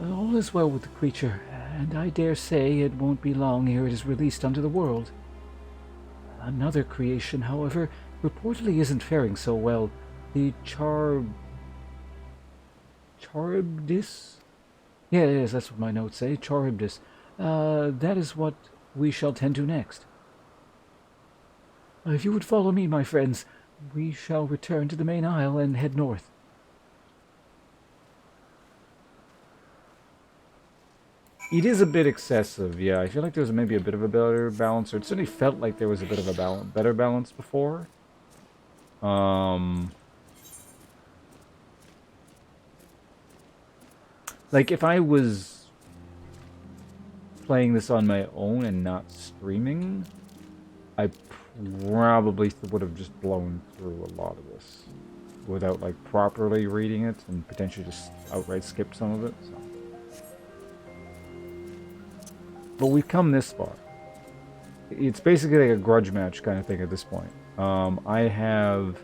All is well with the creature, and I dare say it won't be long ere it is released unto the world. Another creation, however, reportedly isn't faring so well. The Charybdis? Yes, that's what my notes say, Charybdis. That is what we shall tend to next. If you would follow me, my friends, we shall return to the main isle and head north. It is a bit excessive, yeah. I feel like there's maybe a bit of a better balance, or it certainly felt like there was a bit of a better balance before. Like, if I was playing this on my own and not streaming, I probably would have just blown through a lot of this without, like, properly reading it and potentially just outright skip some of it, so. But we've come this far. It's basically like a grudge match kind of thing at this point. I have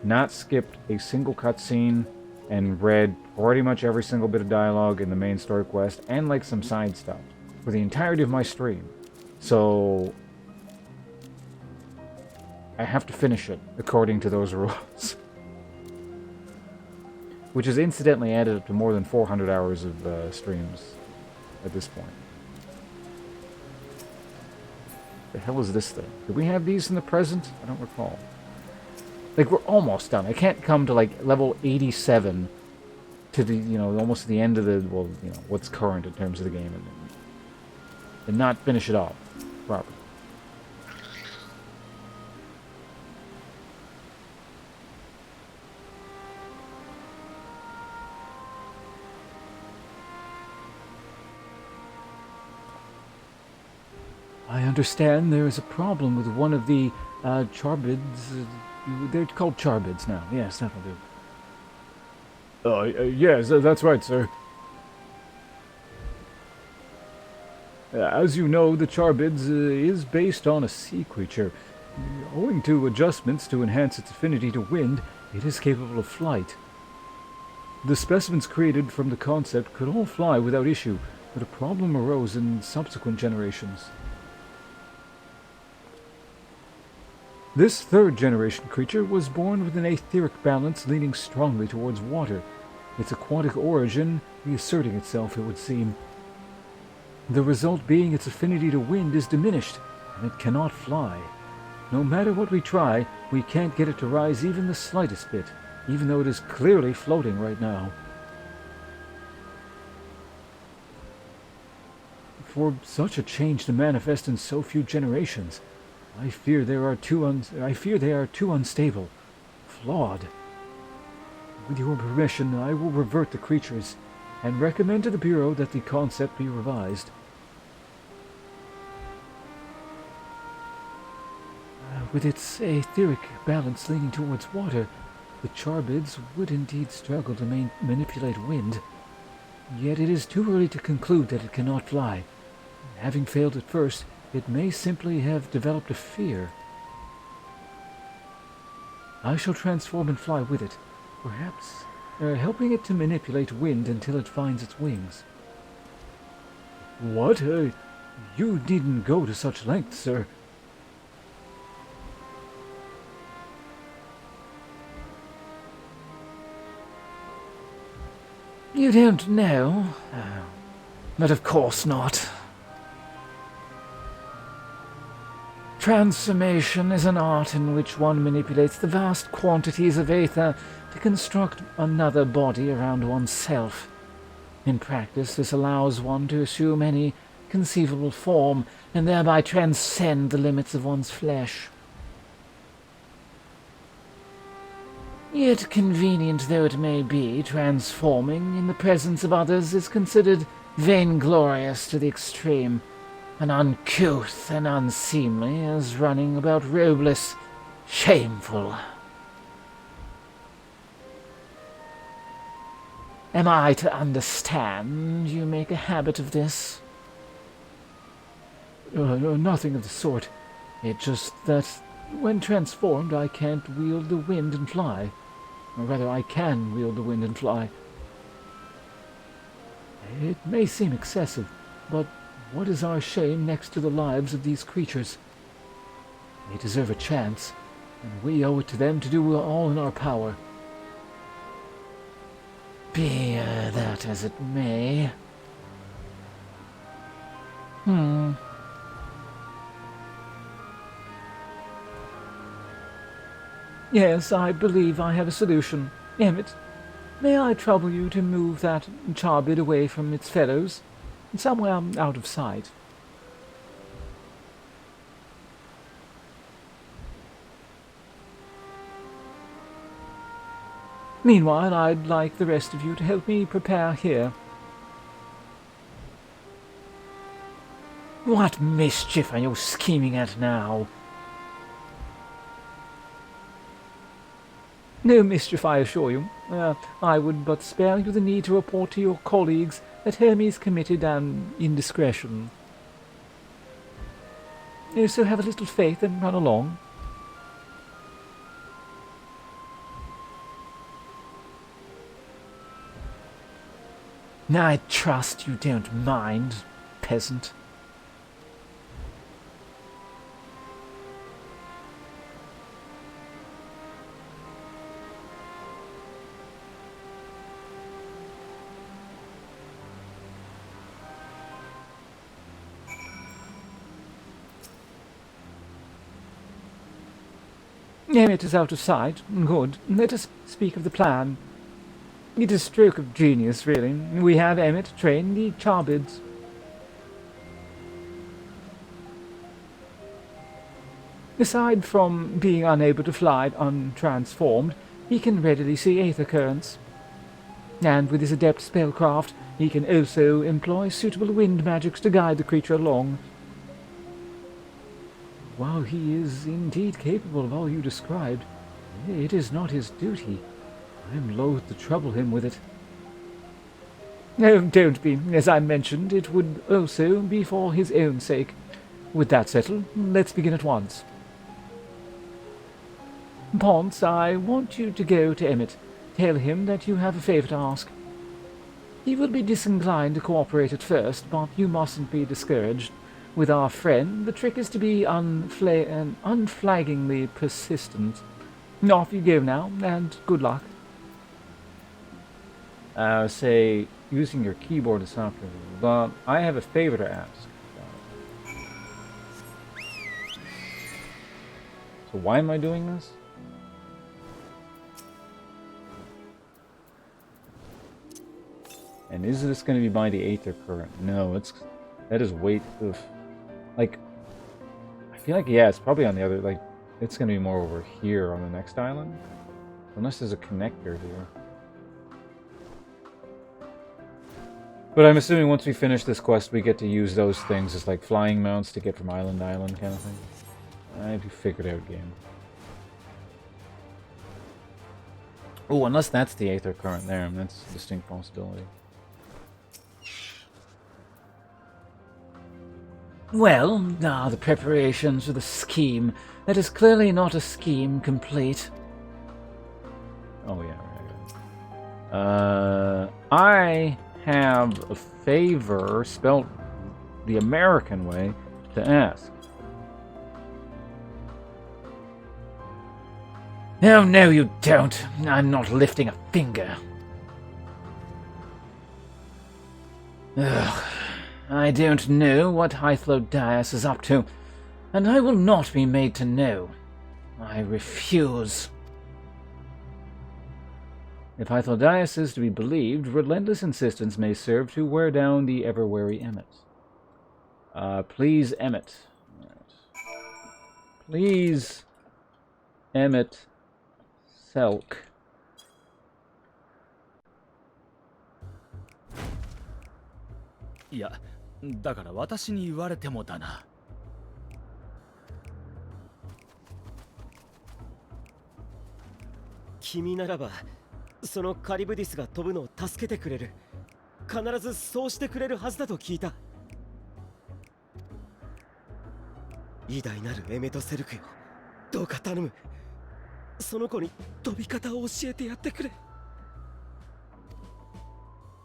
not skipped a single cutscene and read pretty much every single bit of dialogue in the main story quest and like some side stuff for the entirety of my stream. So I have to finish it according to those rules. Which is incidentally added up to more than 400 hours of streams at this point. The hell is this thing? Did we have these in the present? I don't recall. Like, we're almost done. I can't come to, like, level 87 to the, you know, almost the end of the, well, you know, what's current in terms of the game and not finish it off properly. I understand there is a problem with one of the charbids. They're called charbids now. Yes, that'll do. Yes, that's right, sir. As you know, the charbids is based on a sea creature. Owing to adjustments to enhance its affinity to wind, it is capable of flight. The specimens created from the concept could all fly without issue, but a problem arose in subsequent generations. This third-generation creature was born with an etheric balance leaning strongly towards water. its aquatic origin reasserting itself, it would seem. The result being its affinity to wind is diminished, and it cannot fly. No matter what we try, we can't get it to rise even the slightest bit, even though it is clearly floating right now. For such a change to manifest in so few generations, I fear they are too unstable, flawed. With your permission, I will revert the creatures, and recommend to the Bureau that the concept be revised. With its etheric balance leaning towards water, the charbids would indeed struggle to manipulate wind. Yet it is too early to conclude that it cannot fly. Having failed at first, it may simply have developed a fear. I shall transform and fly with it, perhaps helping it to manipulate wind until it finds its wings. What? You needn't go to such lengths, sir. You don't know? But of course not. Transformation is an art in which one manipulates the vast quantities of aether to construct another body around oneself. In practice, this allows one to assume any conceivable form and thereby transcend the limits of one's flesh. Yet convenient though it may be, transforming in the presence of others is considered vainglorious to the extreme, and uncouth and unseemly as running about robeless, shameful. Am I to understand you make a habit of this? Nothing of the sort. It's just that when transformed I can't wield the wind and fly. Or rather, I can wield the wind and fly. It may seem excessive, but what is our shame next to the lives of these creatures? They deserve a chance, and we owe it to them to do all in our power. Be that as it may. Yes, I believe I have a solution. Emmett, may I trouble you to move that charbid away from its fellows? Somewhere out of sight. Meanwhile, I'd like the rest of you to help me prepare here. What mischief are you scheming at now? No mischief, I assure you. I would but spare you the need to report to your colleagues that Hermes committed an indiscretion. So have a little faith and run along. I trust you don't mind, peasant. Emmett is out of sight. Good. Let us speak of the plan. It is a stroke of genius, really. We have Emmett train the charbids. Aside from being unable to fly untransformed, he can readily see aether currents. And with his adept spellcraft, he can also employ suitable wind magics to guide the creature along. While he is indeed capable of all you described, it is not his duty. I am loath to trouble him with it. No, don't be. As I mentioned, it would also be for his own sake. With that settled, let's begin at once. Ponce, I want you to go to Emmett. Tell him that you have a favor to ask. He will be disinclined to cooperate at first, but you mustn't be discouraged. With our friend, the trick is to be unflaggingly persistent. Off you go now, and good luck. say using your keyboard is not. But I have a favor to ask. So why am I doing this? And is this going to be by the Aether Current? No, that is way too... Like, I feel like, yeah, it's probably on the other, like, it's going to be more over here on the next island. Unless there's a connector here. But I'm assuming once we finish this quest, we get to use those things as, like, flying mounts to get from island to island kind of thing. I have you figured out, game. Oh, unless that's the Aether Current there, and that's a distinct possibility. Well, the preparations for the scheme. That is clearly not a scheme complete. Oh, yeah, right. I have a favor, spelt the American way, to ask. Oh, no, you don't. I'm not lifting a finger. Ugh. I don't know what Hythlodias is up to, and I will not be made to know. I refuse. If Hythlodias is to be believed, relentless insistence may serve to wear down the ever-wary Emmet. Please, Emmet. Please, Emmet Selk.いや、だから私に言われてもだな。君ならばそのカリブディスが飛ぶのを助けてくれる。必ずそうしてくれるはずだと聞いた。偉大なるエメトセルクよ、どうか頼む。その子に飛び方を教えてやってくれ。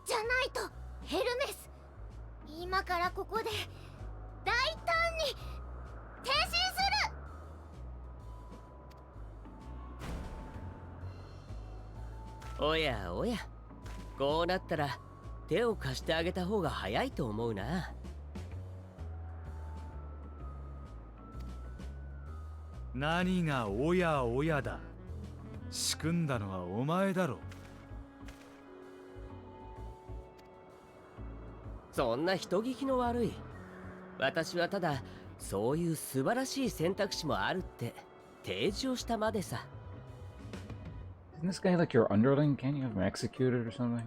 じゃないとヘルメス、今からここで大胆に変身する。おやおや、こうなったら手を貸してあげた方が早いと思うな。何がおやおやだ。仕組んだのはお前だろ。そんな人聞きの悪い。私はただそういう素晴らしい選択肢もあるって提示をしたまでさ。Isn't this guy like your underling? Can't you have him executed or something?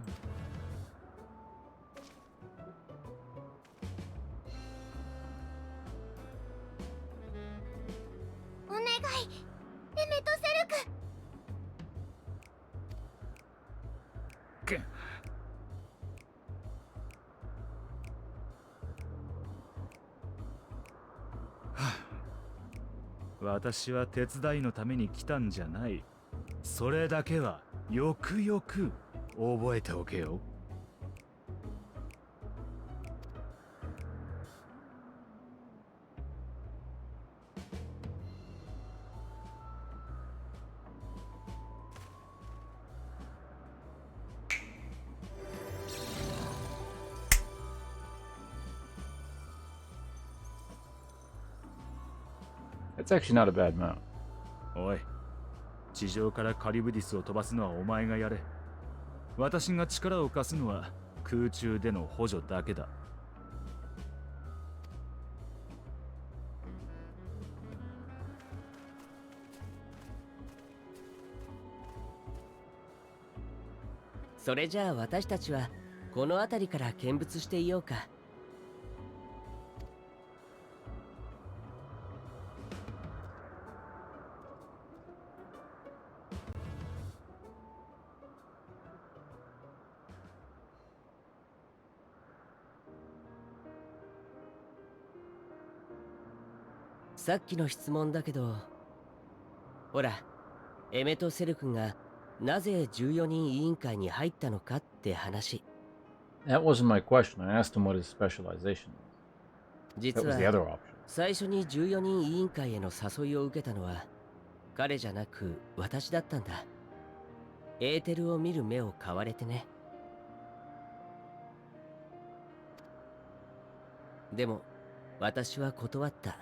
お願い、エメトセルク。私は手伝いのために来たんじゃない。それだけはよくよく覚えておけよ。That's actually not a bad mount. おい、地上からカリブディスを飛ばすのはお前がやれ。私が力を貸すのは空中での補助だけだ。それじゃあ私たちはこの辺りから見物していようか。さっきの質問だけど、ほら、エメとセル君がなぜ14人委員会に入ったのかって話。That wasn't my question. I asked him what his specialization was. 実 That was the other は option. 最初に14人委員会への誘いを受けたのは彼じゃなく私だったんだ。エーテルを見る目を買われてね。でも私は断った。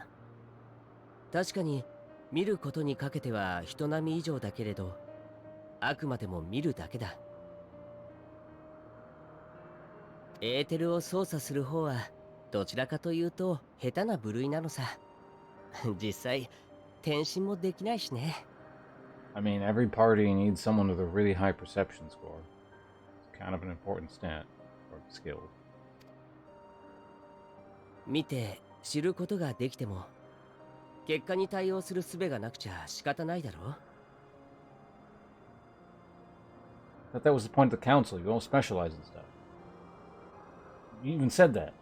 確かに見ることにかけては人並み以上だけれど、あくまでも見るだけだ。エーテルを操作する方はどちらかというと下手な部類なのさ。実際転身もできないしね。I mean, every party needs someone with a really high perception score. It's kind of an important stat or skill. 見て知ることができても結果に対応する術がなくちゃ仕方ないだろ。I thought that was the point of the council. You don't specialize in stuff. You even said that.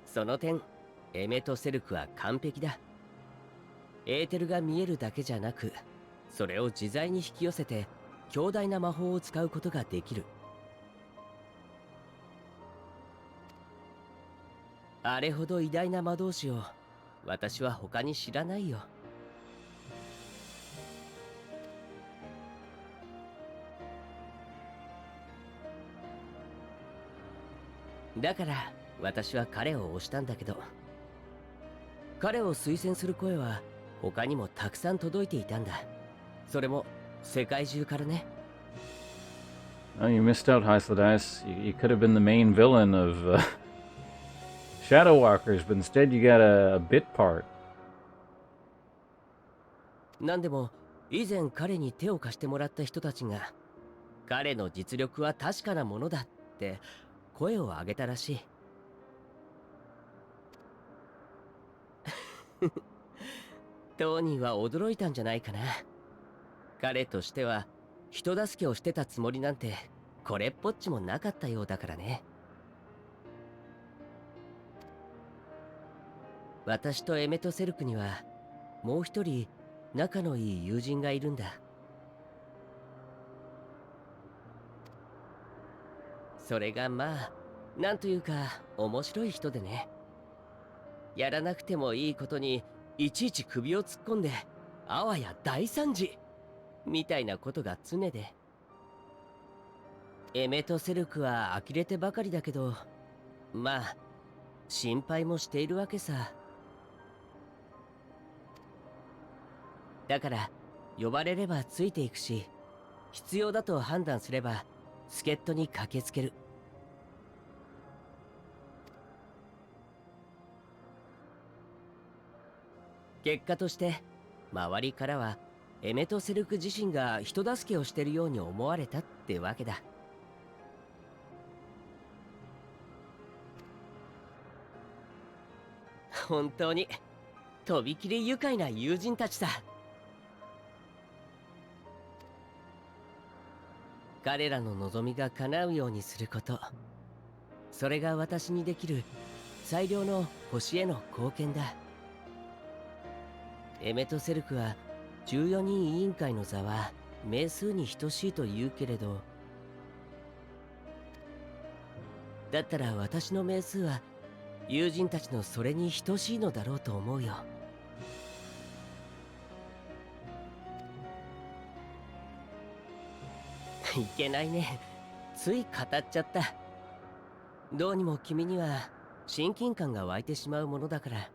その点エメとセルクは完璧だ。エーテルが見えるだけじゃなく、それを自在に引き寄せて強大な魔法を使うことができる。あれほど偉大な魔導士を私は他に知らないよ。だから私は彼を推したんだけど、彼を推薦する声は他にもたくさん届いていたんだ。それも世界中からね。Oh, you missed out, Hythlodas. You could have been the main villain of Shadow Walkers, but instead you got a bit part. なんでも以前彼に手を貸してもらった人たちが、彼の実力は確かなものだって声を上げたらしい。トニーは驚いたんじゃないかな。彼としては人助けをしてたつもりなんてこれっぽっちもなかったようだからね。私とエメとセルクにはもう一人仲のいい友人がいるんだ。それがまあなんというか面白い人でね。やらなくてもいいことにいちいち首を突っ込んであわや大惨事みたいなことが常で、エメとセルクは呆れてばかりだけど、まあ心配もしているわけさ。だから呼ばれればついていくし、必要だと判断すれば助っ人に駆けつける。結果として周りからはエメとセルク自身が人助けをしてるように思われたってわけだ。本当にとびきり愉快な友人たちさ。彼らの望みが叶うようにすること、それが私にできる最良の星への貢献だ。エメとセルクは14人委員会の座は名数に等しいと言うけれど、だったら私の名数は友人たちのそれに等しいのだろうと思うよ。いけないね、つい語っちゃった。どうにも君には親近感が湧いてしまうものだから。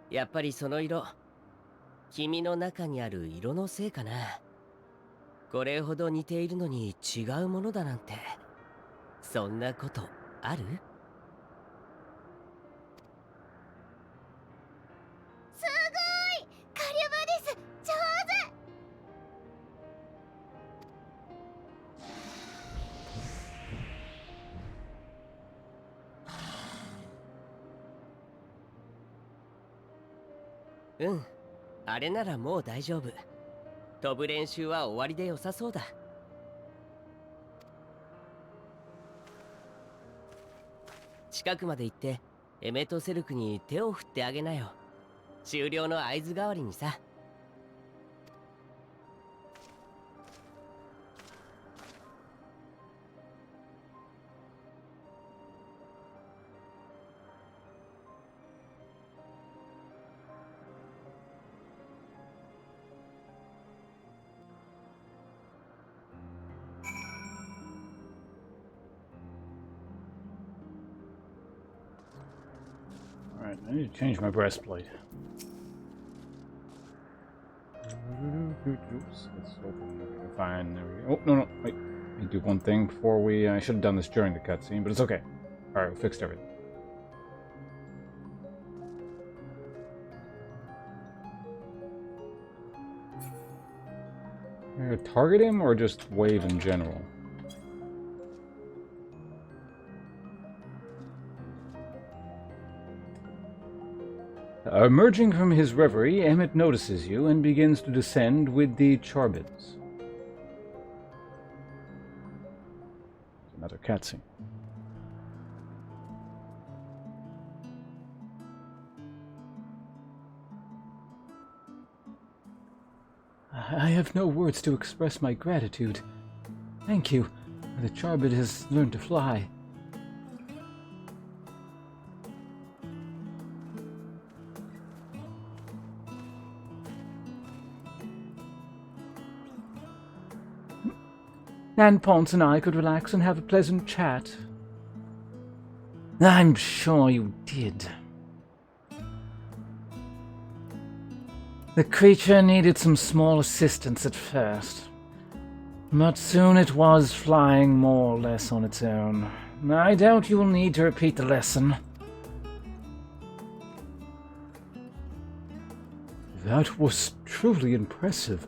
やっぱりその色、君の中にある色のせいかな。これほど似ているのに違うものだなんて、そんなことある？すごい！カリュバです！上うん、あれならもう大丈夫。飛ぶ練習は終わりで良さそうだ。近くまで行ってエメとセルクに手を振ってあげなよ。終了の合図代わりにさ。Alright, I need to change my breastplate. Oops, let's open everything. Fine, there we go. Oh, no, wait. Let me do one thing before we... I should have done this during the cutscene, but it's okay. Alright, we fixed everything. Target him or just wave in general? Emerging from his reverie, Emmett notices you and begins to descend with the Charbids. Another cutscene. I have no words to express my gratitude. Thank you. The Charbid has learned to fly. And Ponce and I could relax and have a pleasant chat. I'm sure you did. The creature needed some small assistance at first, but soon it was flying more or less on its own. I doubt you will need to repeat the lesson. That was truly impressive.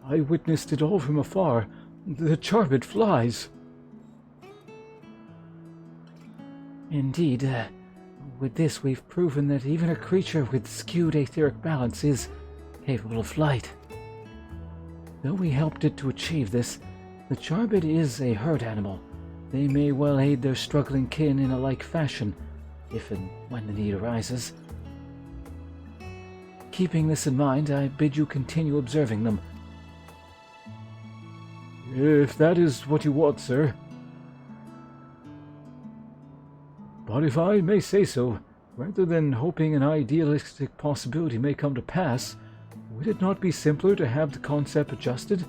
I witnessed it all from afar. The Charbid flies. Indeed, with this we've proven that even a creature with skewed etheric balance is capable of flight. Though we helped it to achieve this, the Charbid is a herd animal. They may well aid their struggling kin in a like fashion, if and when the need arises. Keeping this in mind, I bid you continue observing them. If that is what you want, sir. But if I may say so, rather than hoping an idealistic possibility may come to pass, would it not be simpler to have the concept adjusted?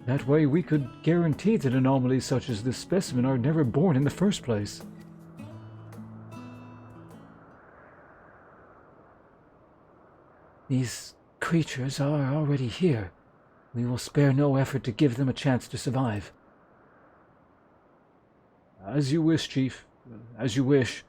That way we could guarantee that anomalies such as this specimen are never born in the first place. These creatures are already here. We will spare no effort to give them a chance to survive. As you wish, Chief. As you wish.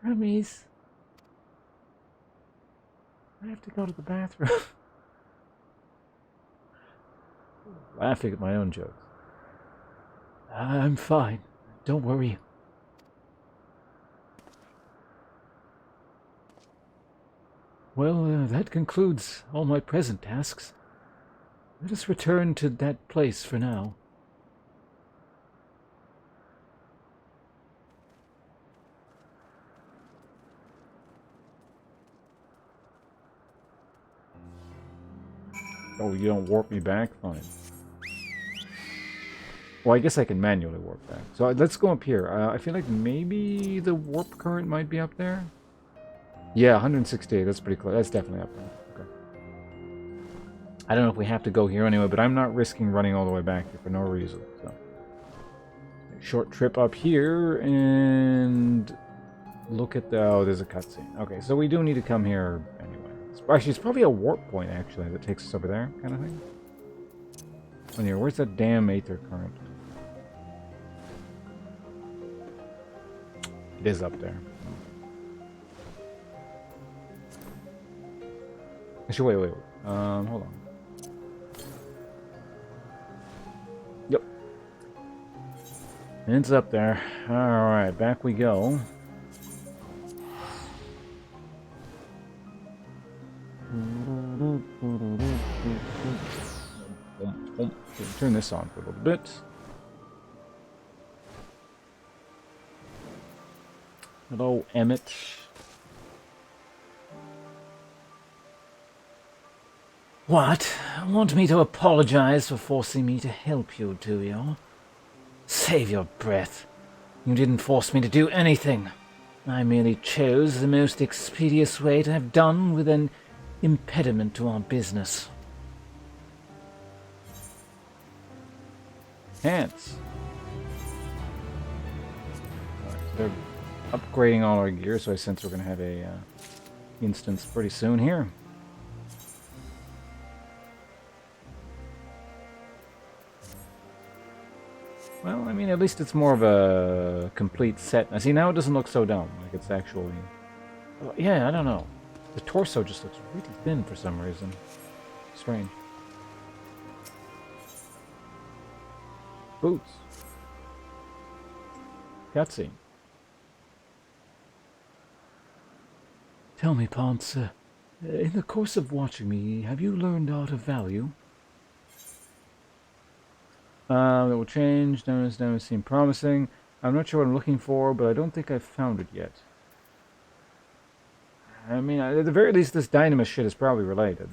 Hermes, I have to go to the bathroom. Laughing at my own jokes. I'm fine. Don't worry. Well, that concludes all my present tasks. Let us return to that place for now. Oh, you don't warp me back? Fine. Well, I guess I can manually warp back. So let's go up here. I feel like maybe the warp current might be up there. Yeah, 168. That's pretty close. That's definitely up there. Okay. I don't know if we have to go here anyway, but I'm not risking running all the way back here for no reason. So, short trip up here and look at the... Oh, there's a cutscene. Okay, so we do need to come here anyway. Actually, it's probably a warp point, actually, that takes us over there, kind of thing. On here, where's that damn aether current? It is up there. Actually, wait. Hold on. Yep. It's up there. Alright, back we go. Turn this on for a little bit. Hello, Emmett. What? Want me to apologize for forcing me to help you, do you? Save your breath. You didn't force me to do anything. I merely chose the most expeditious way to have done with an impediment to our business. Pants. Alright, so they're upgrading all our gear, so I sense we're going to have a instance pretty soon here. Well, I mean, at least it's more of a complete set. I see, now it doesn't look so dumb. Like, it's actually... Yeah, I don't know. The torso just looks really thin for some reason. Strange. Boots. Cutscene. Tell me, Ponce, in the course of watching me, have you learned aught of value? That will change. Dynamos seem promising. I'm not sure what I'm looking for, but I don't think I've found it yet. I mean, at the very least, this Dynamis shit is probably related.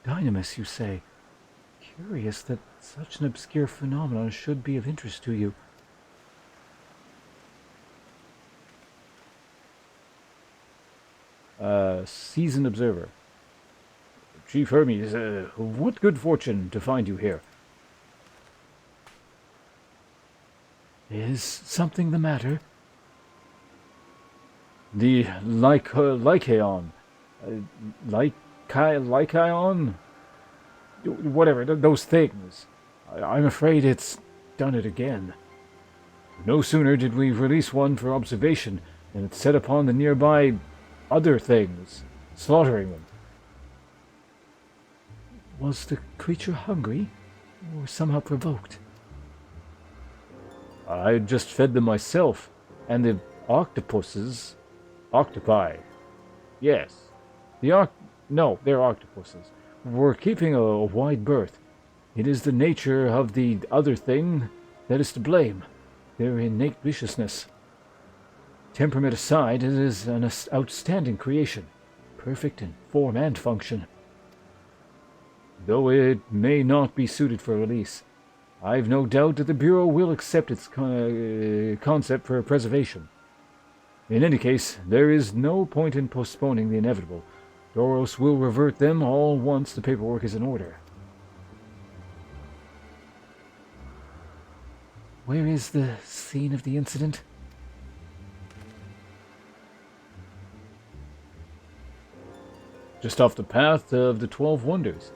Dynamis, you say? Curious that such an obscure phenomenon should be of interest to you. Seasoned observer. Chief Hermes, what good fortune to find you here. Is something the matter? The Lycaon. Lycaon? Whatever, those things. I'm afraid it's done it again. No sooner did we release one for observation than it set upon the nearby other things, slaughtering them. Was the creature hungry, or somehow provoked? I just fed them myself, and the octopuses... Octopi. Yes. No, they're octopuses. We're keeping a wide berth. It is the nature of the other thing that is to blame. Their innate viciousness. Temperament aside, it is an outstanding creation. Perfect in form and function. Though it may not be suited for release, I've no doubt that the Bureau will accept its concept for preservation. In any case, there is no point in postponing the inevitable. Doros will revert them all once the paperwork is in order. Where is the scene of the incident? Just off the path of the 12 Wonders.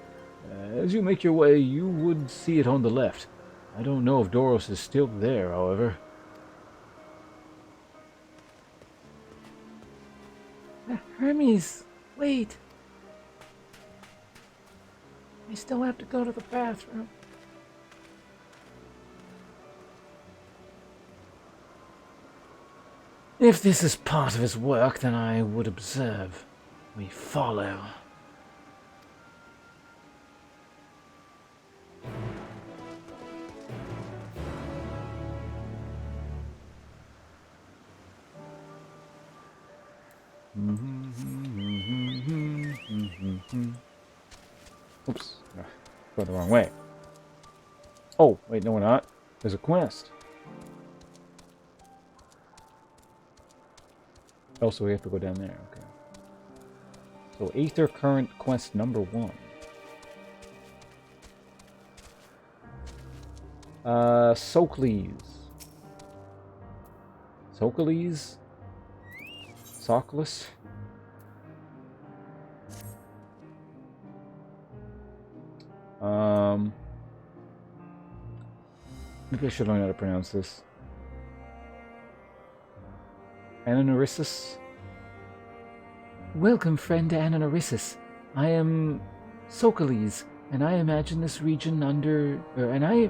As you make your way, you would see it on the left. I don't know if Doros is still there, however. Hermes, wait. I still have to go to the bathroom. If this is part of his work, then I would observe. We follow. Oops. Going the wrong way. Oh, wait, no we're not. There's a quest. Oh, so we have to go down there, okay. So, Aether Current quest number 1. Socles. Socles? Sockless? Maybe I should learn how to pronounce this. Ananorissus? Welcome, friend Ananorissus. I am Socles, and I imagine this region I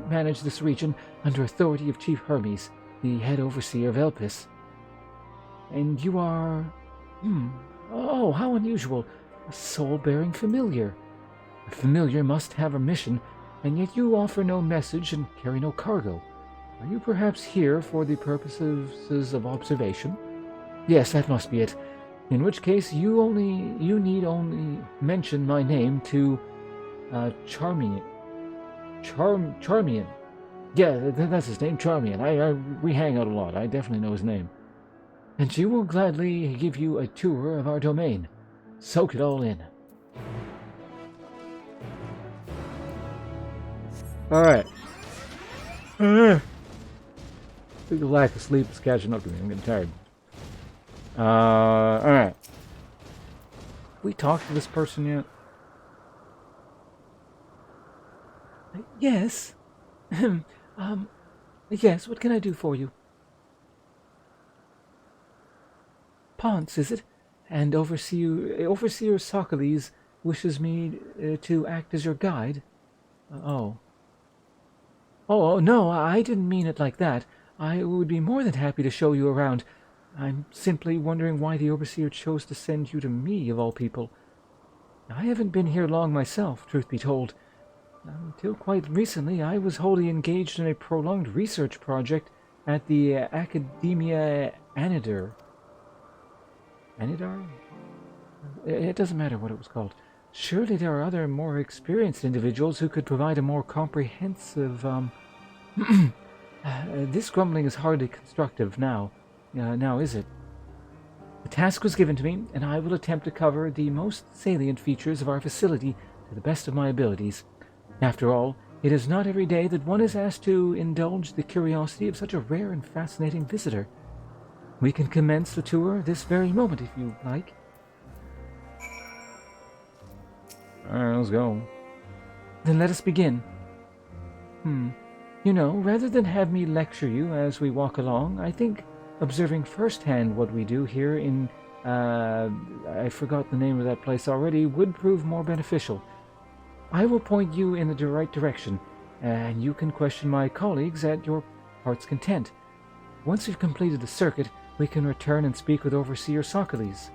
manage this region under authority of Chief Hermes, the head overseer of Elpis. And you are... Oh, how unusual. A soul-bearing familiar. A familiar must have a mission, and yet you offer no message and carry no cargo. Are you perhaps here for the purposes of observation? Yes, that must be it. In which case, you need only mention my name to Charmian. Charmian. Yeah, that's his name, Charmian. We hang out a lot. I definitely know his name. And she will gladly give you a tour of our domain. Soak it all in. Alright. I think the lack of sleep is catching up to me. I'm getting tired. Alright. Have we talked to this person yet? Yes. Yes, what can I do for you? Ponce, is it? And Overseer Socoles wishes me to act as your guide? Oh, no, I didn't mean it like that. I would be more than happy to show you around. I'm simply wondering why the Overseer chose to send you to me, of all people. I haven't been here long myself, truth be told. Until quite recently, I was wholly engaged in a prolonged research project at the Academia Anidar. Anidar? It doesn't matter what it was called. Surely there are other, more experienced individuals who could provide a more comprehensive, This grumbling is hardly constructive now. Now is it? The task was given to me, and I will attempt to cover the most salient features of our facility to the best of my abilities. After all, it is not every day that one is asked to indulge the curiosity of such a rare and fascinating visitor. We can commence the tour this very moment if you like. Alright, let's go. Then let us begin. You know, rather than have me lecture you as we walk along, I think observing firsthand what we do here in, I forgot the name of that place already, would prove more beneficial. I will point you in the right direction, and you can question my colleagues at your heart's content. Once we've completed the circuit, we can return and speak with Overseer Socoles.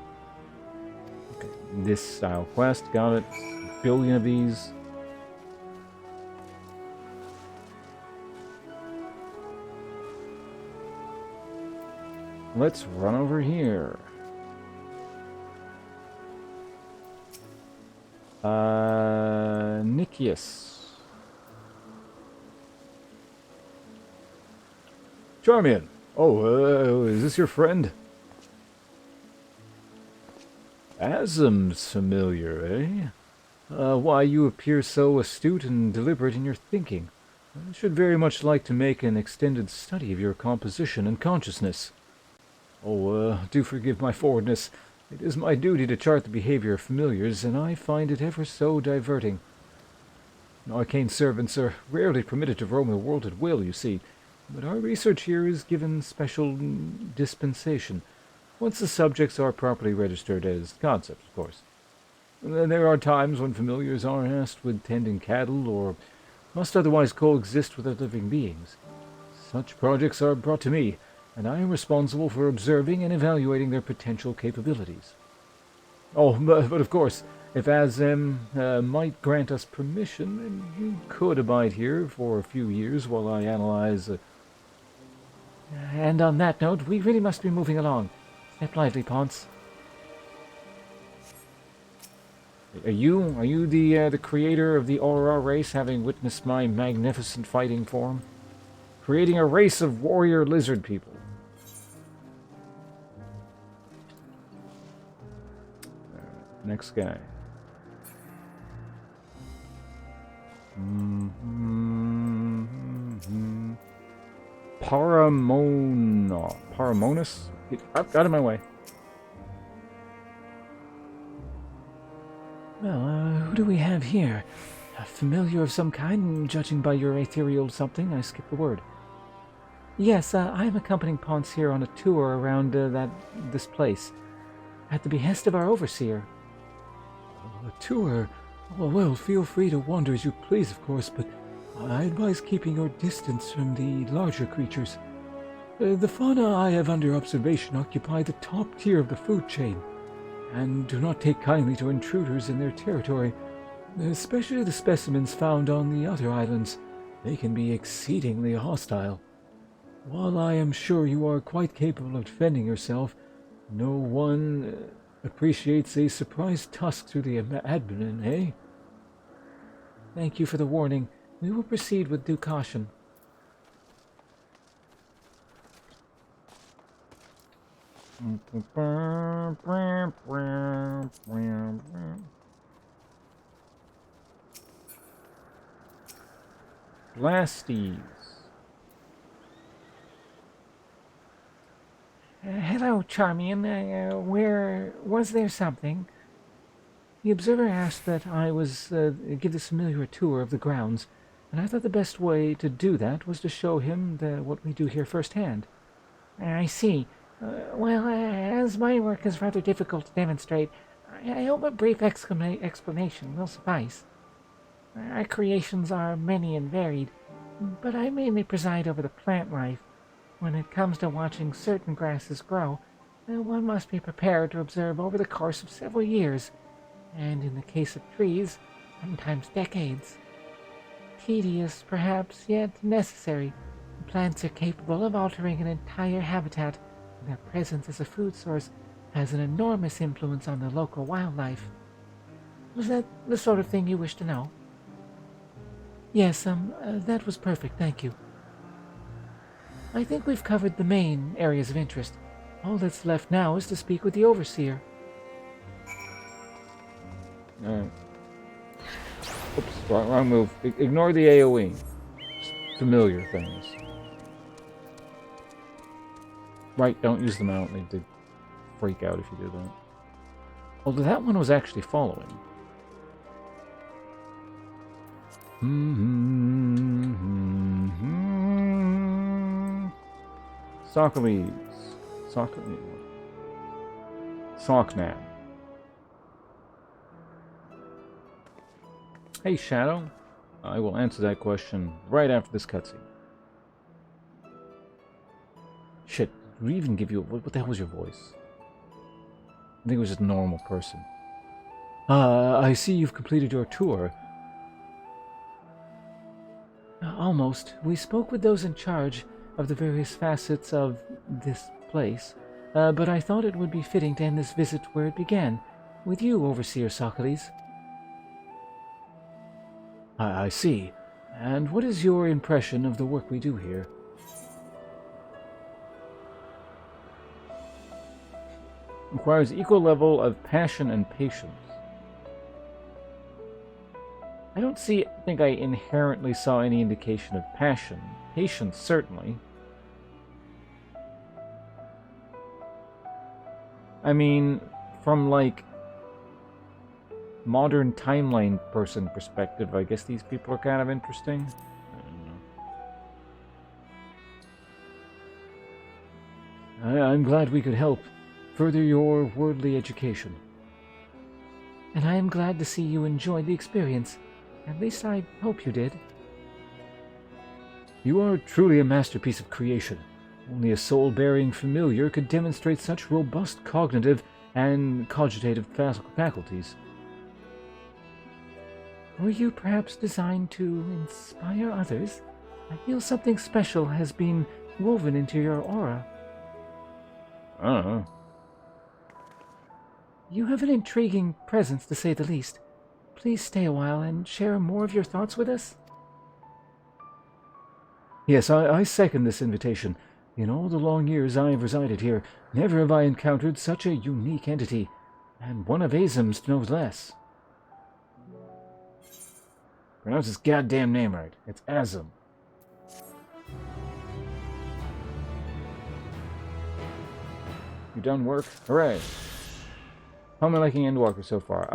Okay, this style quest, got it. A billion of these. Let's run over here. Nicias. Charmian. Oh, is this your friend? Asm's familiar, eh? Why, you appear so astute and deliberate in your thinking. I should very much like to make an extended study of your composition and consciousness. Oh, do forgive my forwardness. It is my duty to chart the behavior of familiars, and I find it ever so diverting. Arcane servants are rarely permitted to roam the world at will, you see, but our research here is given special dispensation, once the subjects are properly registered as concepts, of course. There are times when familiars are asked with tending cattle or must otherwise coexist with other living beings. Such projects are brought to me, and I am responsible for observing and evaluating their potential capabilities. Oh, but of course, if Azem might grant us permission, you could abide here for a few years while I analyze... And on that note, we really must be moving along. Step lively, Ponce. Are you the creator of the Aurora race, having witnessed my magnificent fighting form? Creating a race of warrior lizard people. Next guy. Paramonus? Get out of my way. Well, who do we have here? A familiar of some kind, judging by your ethereal something. I skipped the word. Yes, I am accompanying Ponce here on a tour around this place, at the behest of our overseer. A tour? Oh, well, feel free to wander as you please, of course, but I advise keeping your distance from the larger creatures. The fauna I have under observation occupy the top tier of the food chain, and do not take kindly to intruders in their territory, especially the specimens found on the other islands. They can be exceedingly hostile. While I am sure you are quite capable of defending yourself, no one appreciates a surprise tusk through the abdomen, eh? Thank you for the warning. We will proceed with due caution. Blasties. Hello, Charmian. Where was there something? The observer asked that I give this familiar a tour of the grounds, and I thought the best way to do that was to show him what we do here firsthand. I see. Well, as my work is rather difficult to demonstrate, I hope a brief explanation will suffice. Our creations are many and varied, but I mainly preside over the plant life. When it comes to watching certain grasses grow, one must be prepared to observe over the course of several years, and in the case of trees, sometimes decades. Tedious, perhaps, yet necessary. Plants are capable of altering an entire habitat, and their presence as a food source has an enormous influence on the local wildlife. Was that the sort of thing you wish to know? Yes, that was perfect, thank you. I think we've covered the main areas of interest. All that's left now is to speak with the Overseer. Alright. Oops, wrong move. Ignore the AoE. Just familiar things. Right, don't use the mount. They'd freak out if you do that. Although that one was actually following. Socrates. Socknab. Hey, Shadow. I will answer that question right after this cutscene. Shit, did we even give you... What the hell was your voice? I think it was just a normal person. I see you've completed your tour. Almost. We spoke with those in charge of the various facets of this place, but I thought it would be fitting to end this visit where it began, with you, Overseer Socrates. I see. And what is your impression of the work we do here? Requires equal level of passion and patience. I don't think I inherently saw any indication of passion. Patience, certainly. I mean, from, like, modern timeline person perspective, I guess these people are kind of interesting. I don't know. I'm glad we could help further your worldly education. And I am glad to see you enjoyed the experience. At least I hope you did. You are truly a masterpiece of creation. Only a soul-bearing familiar could demonstrate such robust cognitive and cogitative faculties. Were you perhaps designed to inspire others? I feel something special has been woven into your aura. I don't know. You have an intriguing presence, to say the least. Please stay a while and share more of your thoughts with us. Yes, I second this invitation. In all the long years I have resided here, never have I encountered such a unique entity, and one of Azim's no less. Pronounce his goddamn name right. It's Azim. You done work? Hooray. How am I liking Endwalker so far?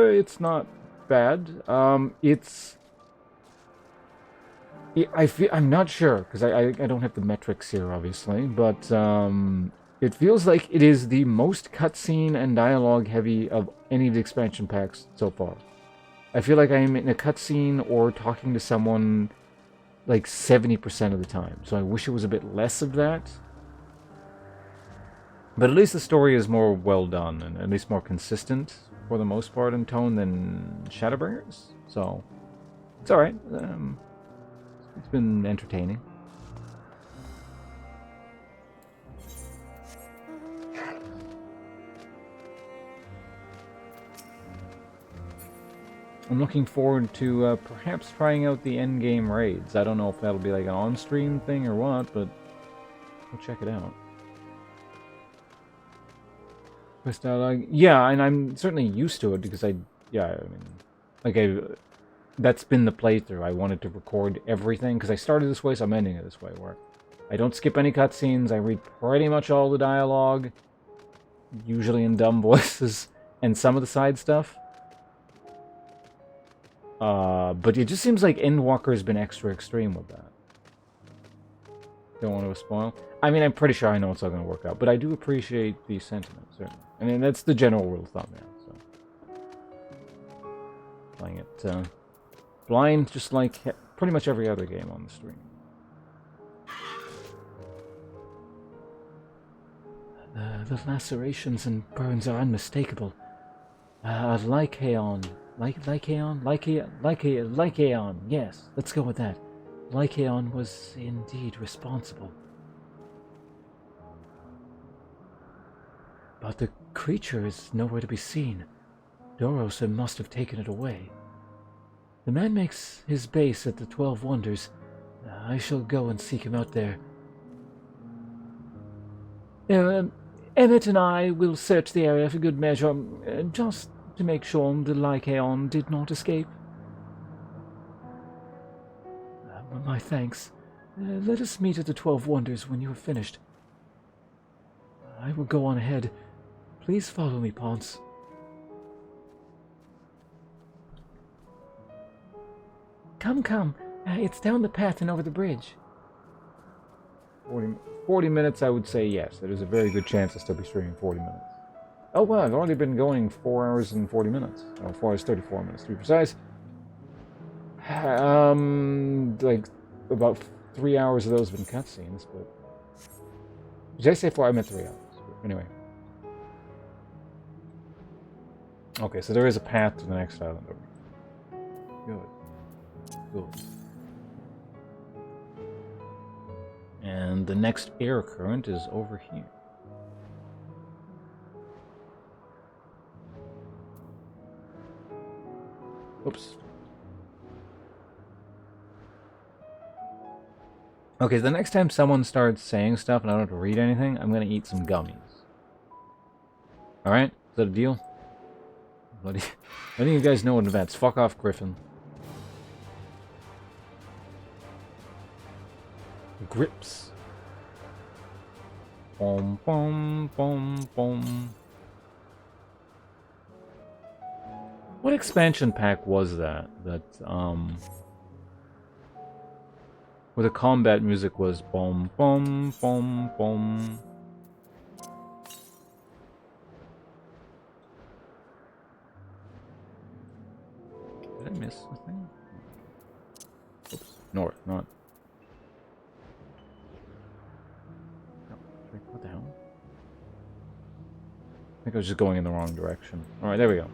It's not bad. I'm not sure, because I don't have the metrics here, obviously, but it feels like it is the most cutscene and dialogue heavy of any of the expansion packs so far. I feel like I'm in a cutscene or talking to someone like 70% of the time, so I wish it was a bit less of that. But at least the story is more well done, and at least more consistent, for the most part, in tone than Shadowbringers. So, it's alright. It's been entertaining. I'm looking forward to perhaps trying out the endgame raids. I don't know if that'll be like an on-stream thing or what, but we'll check it out. Quest dialogue. Yeah, and I'm certainly used to it because that's been the playthrough. I wanted to record everything because I started this way, so I'm ending it this way, where I don't skip any cutscenes. I read pretty much all the dialogue, usually in dumb voices, and some of the side stuff. But it just seems like Endwalker has been extra extreme with that. Don't want to spoil. I mean, I'm pretty sure I know it's all going to work out, but I do appreciate the sentiment, certainly. I mean, that's the general rule of thumb, yeah, so. Playing it, blind, just like pretty much every other game on the stream. The lacerations and burns are unmistakable. Lycaon. Lycaon. Yes, let's go with that. Lycaon was indeed responsible. But the creature is nowhere to be seen. Dorosa must have taken it away. The man makes his base at the 12 Wonders. I shall go and seek him out there. Emmett and I will search the area for good measure, just to make sure the Lycaon did not escape. My thanks. Let us meet at the 12 Wonders when you have finished. I will go on ahead. Please follow me, Ponce. Come. It's down the path and over the bridge. 40 minutes, I would say yes. There's a very good chance I'll still be streaming 40 minutes. Oh, well, I've already been going 4 hours and 40 minutes. Oh, 4 hours 34 minutes, to be precise. Like, about 3 hours of those have been cutscenes, but... Did I say 4? I meant 3 hours. But anyway. Okay, so there is a path to the next island over here. Good. And the next air current is over here. Oops. Okay, so the next time someone starts saying stuff and I don't have to read anything, I'm gonna eat some gummies. Alright? Is that a deal? Letting you guys know in advance. Fuck off, Griffin. Grips. Boom, boom, boom, boom. What expansion pack was that? Where the combat music was boom, boom, boom, boom. Did I miss a thing? Oops. North, not. What the hell? I think I was just going in the wrong direction. Alright, there we go.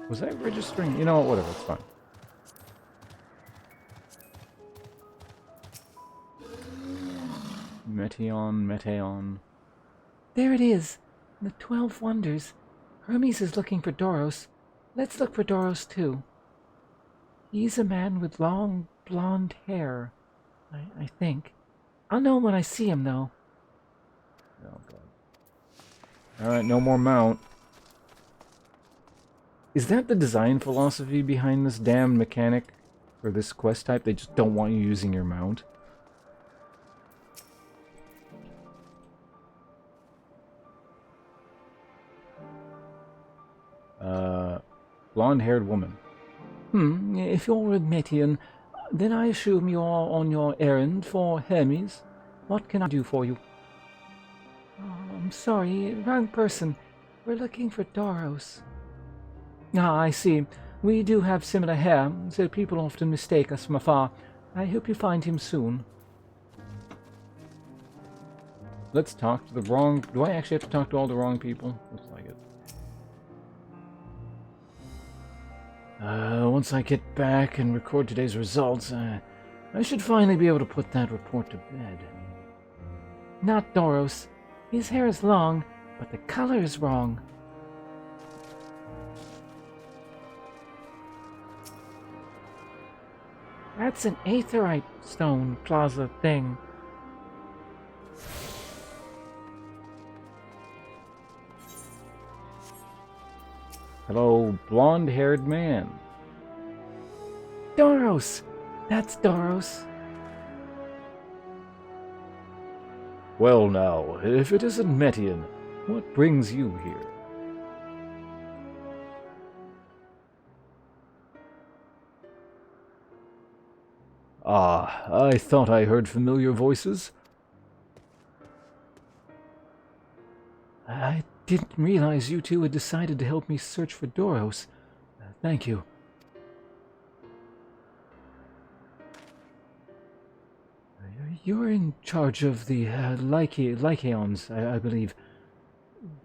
Was I registering? You know what, whatever, it's fine. Meteon. There it is. The 12 Wonders. Hermes is looking for Doros. Let's look for Doros too. He's a man with long blonde hair. I think. I'll know when I see him though. Oh god. Alright, no more mount. Is that the design philosophy behind this damn mechanic? Or this quest type? They just don't want you using your mount? Blonde-haired woman. If you're a Meteon, then I assume you're on your errand for Hermes. What can I do for you? Oh, I'm sorry, wrong person. We're looking for Doros. Ah, I see. We do have similar hair, so people often mistake us from afar. I hope you find him soon. Let's talk to the wrong... Do I actually have to talk to all the wrong people? Looks like it. Once I get back and record today's results, I should finally be able to put that report to bed. Not Doros. His hair is long, but the color is wrong. That's an aetherite stone plaza thing. Hello, blonde-haired man. Doros! That's Doros. Well now, if it isn't Metian, what brings you here? Ah, I thought I heard familiar voices. I didn't realize you two had decided to help me search for Doros. Thank you. You're in charge of the Lycaons, I believe.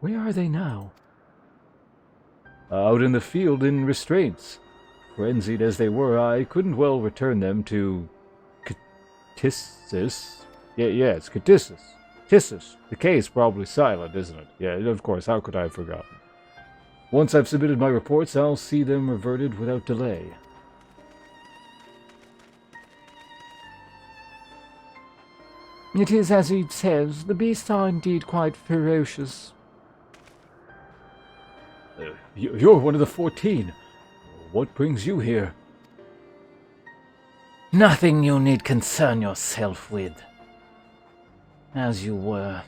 Where are they now? Out in the field in restraints. Frenzied as they were, I couldn't well return them to Catissus. Yeah, it's Catissus. Tissus. The K is probably silent, isn't it? Yeah, of course, how could I have forgotten? Once I've submitted my reports, I'll see them reverted without delay. It is as he says, the beasts are indeed quite ferocious. You're one of the 14. What brings you here? Nothing you need concern yourself with. As you were.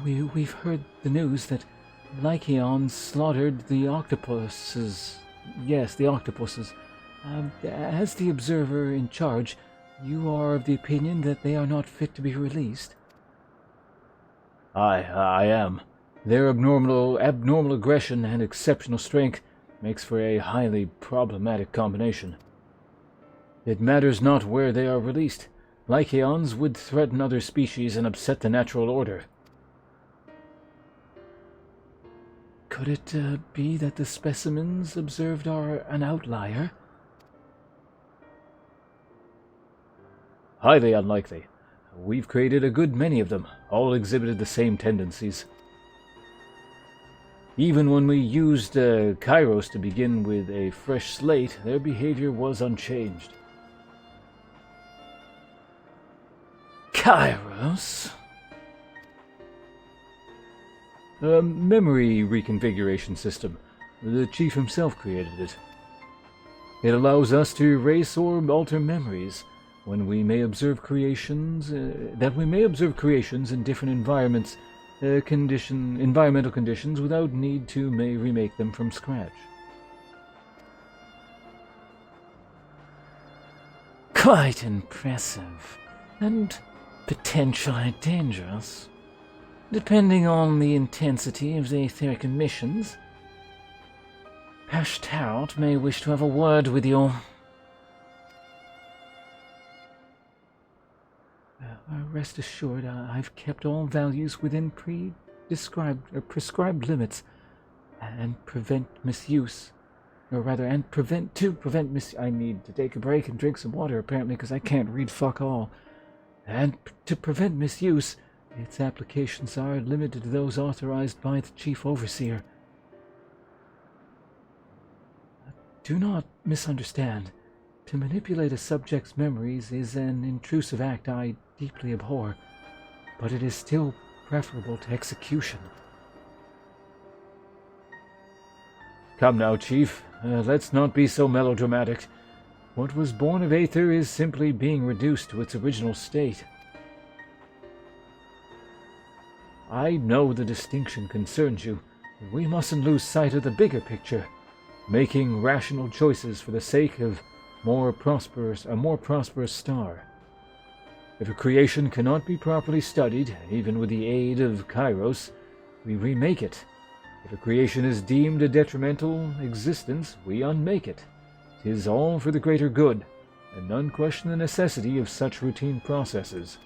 We've heard the news that Lycaon slaughtered the octopuses. Yes, the octopuses. As the observer in charge, you are of the opinion that they are not fit to be released? I am. Their abnormal aggression and exceptional strength makes for a highly problematic combination. It matters not where they are released. Lycaons would threaten other species and upset the natural order. Could it be that the specimens observed are an outlier? Highly unlikely. We've created a good many of them, all exhibited the same tendencies. Even when we used Kairos to begin with a fresh slate, their behavior was unchanged. Kairos? A memory reconfiguration system. The chief himself created it. It allows us to erase or alter memories when we may observe creations in different environmental conditions without need to remake them from scratch. Quite impressive, and potentially dangerous. Depending on the intensity of the etheric emissions, Pashtarot may wish to have a word with you. Rest assured, I've kept all values within prescribed limits, and prevent misuse. Or rather, to prevent misuse. I need to take a break and drink some water, apparently, because I can't read fuck all. And to prevent misuse, its applications are limited to those authorized by the Chief Overseer. Do not misunderstand. To manipulate a subject's memories is an intrusive act I deeply abhor, but it is still preferable to execution. Come now, Chief. Let's not be so melodramatic. What was born of Aether is simply being reduced to its original state. I know the distinction concerns you. We mustn't lose sight of the bigger picture, making rational choices for the sake of a more prosperous star. If a creation cannot be properly studied, even with the aid of Kairos, we remake it. If a creation is deemed a detrimental existence, we unmake it. 'Tis all for the greater good, and none question the necessity of such routine processes.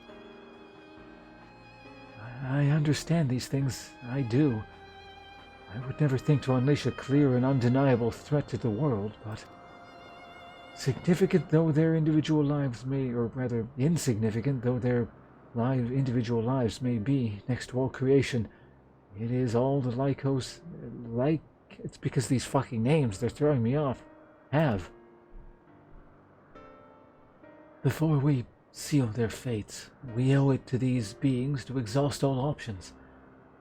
I understand these things, I do. I would never think to unleash a clear and undeniable threat to the world, but significant though their individual lives may, or rather insignificant though their individual lives may be next to all creation, it is all the Lycos, it's because these fucking names, they're throwing me off, have. Before we seal their fates, we owe it to these beings to exhaust all options,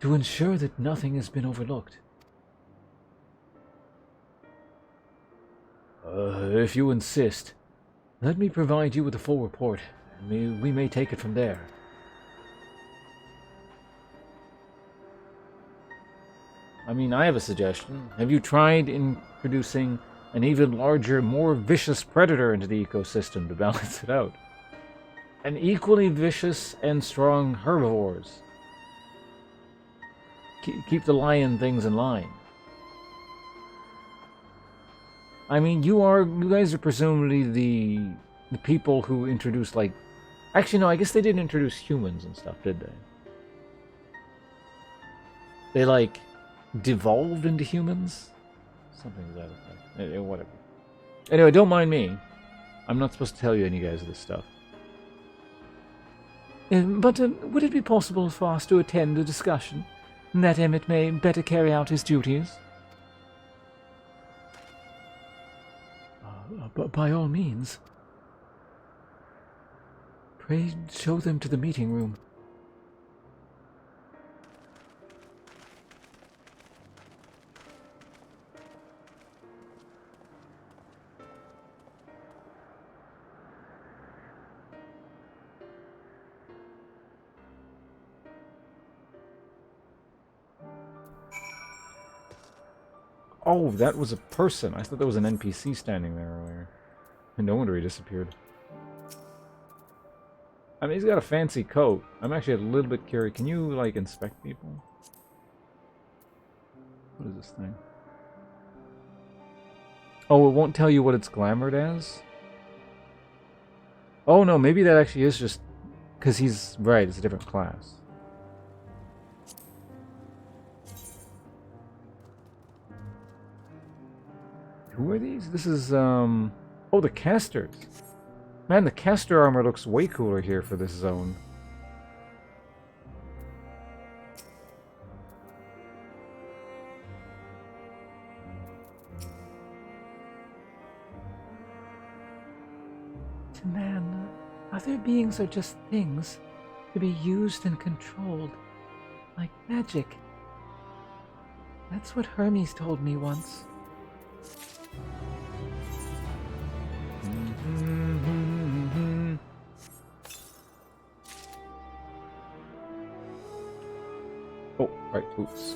to ensure that nothing has been overlooked. If you insist, let me provide you with a full report, and we may take it from there. I mean, I have a suggestion. Have you tried introducing an even larger, more vicious predator into the ecosystem to balance it out? An equally vicious and strong herbivores. Keep the lion things in line. I mean, you guys are presumably the people who introduced, like... Actually, no, I guess they didn't introduce humans and stuff, did they? They, like, devolved into humans? Something to that effect. Whatever. Anyway, don't mind me. I'm not supposed to tell you any guys this stuff. But would it be possible for us to attend a discussion, that Emmett may better carry out his duties? But by all means. Pray show them to the meeting room. Oh, that was a person. I thought there was an NPC standing there earlier. And no wonder he disappeared. I mean, he's got a fancy coat. I'm actually a little bit curious. Can you, like, inspect people? What is this thing? Oh, it won't tell you what it's glamored as? Oh, no, maybe that actually is just... Because he's... Right, it's a different class. Who are these? This is, Oh, the casters. Man, the caster armor looks way cooler here for this zone. To man, other beings are just things to be used and controlled, like magic. That's what Hermes told me once. Oh, right, oops.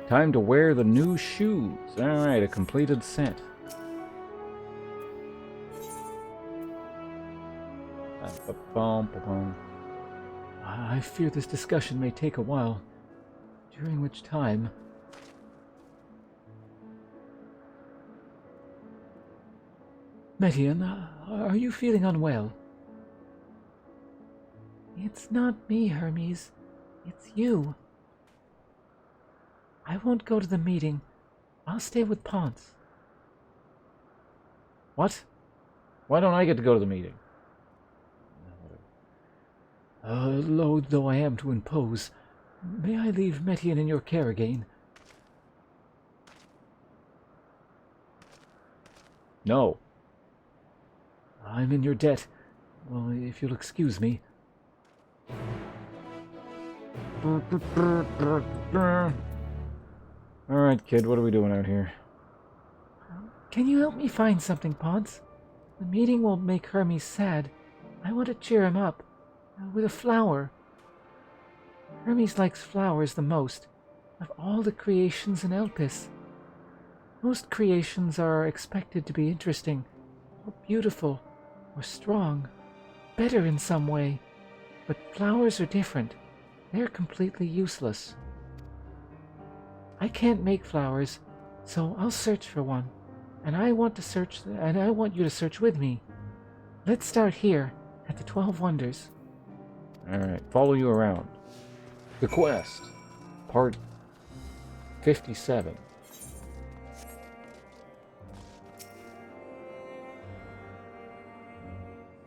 Time to wear the new shoes. Alright, a completed set. I fear this discussion may take a while, during which time... Median, are you feeling unwell? It's not me, Hermes. It's you. I won't go to the meeting. I'll stay with Ponce. What? Why don't I get to go to the meeting? Loath though I am to impose, may I leave Metian in your care again? No. I'm in your debt. Well, if you'll excuse me. Alright, kid, what are we doing out here? Can you help me find something, Ponce? The meeting will make Hermes sad. I want to cheer him up. With a flower. Hermes likes flowers the most, of all the creations in Elpis. Most creations are expected to be interesting, or beautiful, or strong, better in some way. But flowers are different. They're completely useless. I can't make flowers, so I'll search for one. And I want you to search with me. Let's start here, at the 12 Wonders. Alright, follow you around. The quest. Part 57.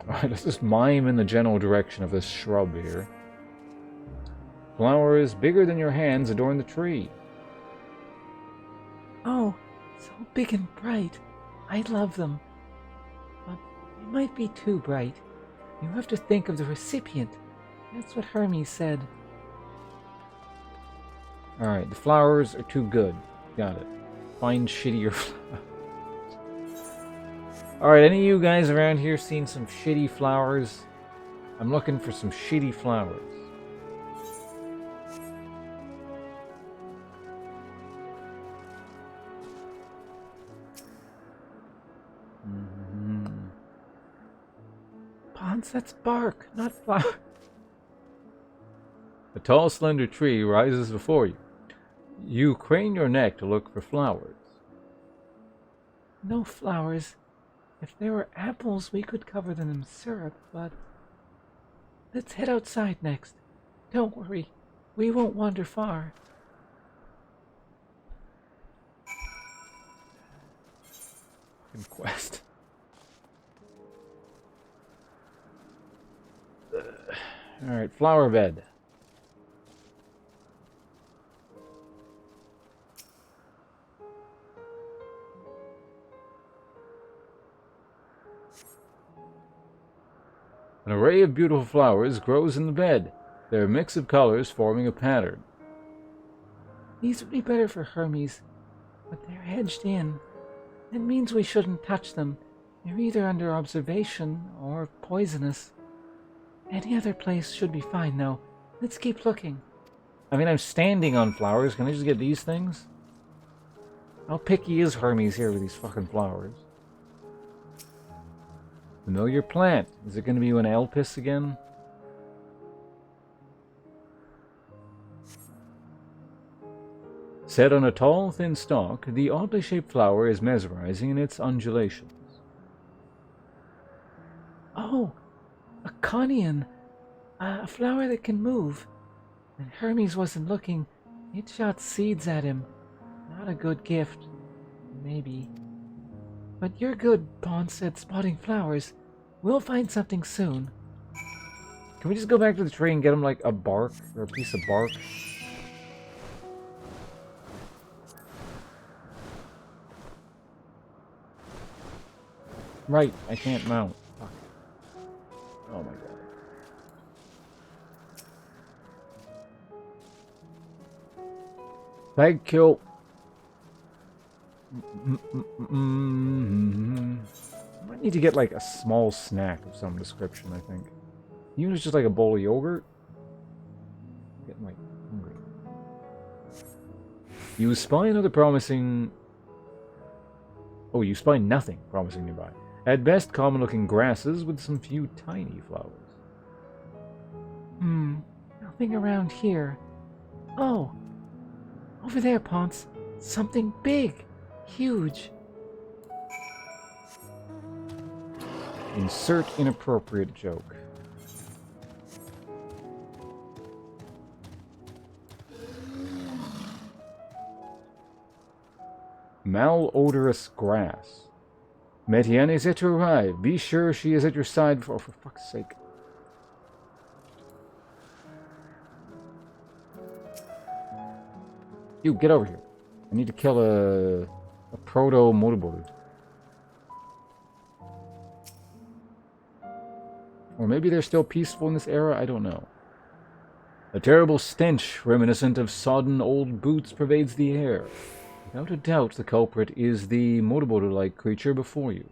Alright, let's just mime in the general direction of this shrub here. Flowers bigger than your hands adorn the tree. Oh, so big and bright. I love them. But they might be too bright. You have to think of the recipient. That's what Hermes said. Alright, the flowers are too good. Got it. Find shittier flowers. Alright, any of you guys around here seen some shitty flowers? I'm looking for some shitty flowers. Ponce, that's bark, not flower. A tall, slender tree rises before you. You crane your neck to look for flowers. No flowers. If there were apples, we could cover them in syrup, but... Let's head outside next. Don't worry. We won't wander far. Fucking quest. Alright, flower bed. An array of beautiful flowers grows in the bed. They're a mix of colors forming a pattern. These would be better for Hermes, but they're hedged in. That means we shouldn't touch them. They're either under observation or poisonous. Any other place should be fine, though. Let's keep looking. I mean, I'm standing on flowers. Can I just get these things? How picky is Hermes here with these fucking flowers? Familiar plant. Is it going to be an Elpis again? Set on a tall, thin stalk, the oddly shaped flower is mesmerizing in its undulations. Oh, a conian. A flower that can move. When Hermes wasn't looking, it shot seeds at him. Not a good gift. Maybe. But you're good, Ponce, at spotting flowers. We'll find something soon. Can we just go back to the tree and get him like a bark or a piece of bark? Right, I can't mount. Fuck. Oh my god. Tag kill. Might need to get like a small snack of some description, I think. Even if it's just like a bowl of yogurt. Getting like hungry. You spy another promising... Oh, you spy nothing promising nearby. At best, common-looking grasses with some few tiny flowers. Nothing around here. Oh! Over there, Ponce. Something big. Huge. Insert inappropriate joke. Malodorous grass. Metienne is yet to arrive. Be sure she is at your side before... Oh, for fuck's sake. You, get over here. I need to kill a proto-motorboard. Or maybe they're still peaceful in this era, I don't know. A terrible stench, reminiscent of sodden old boots, pervades the air. Without a doubt, the culprit is the motorboat-like creature before you.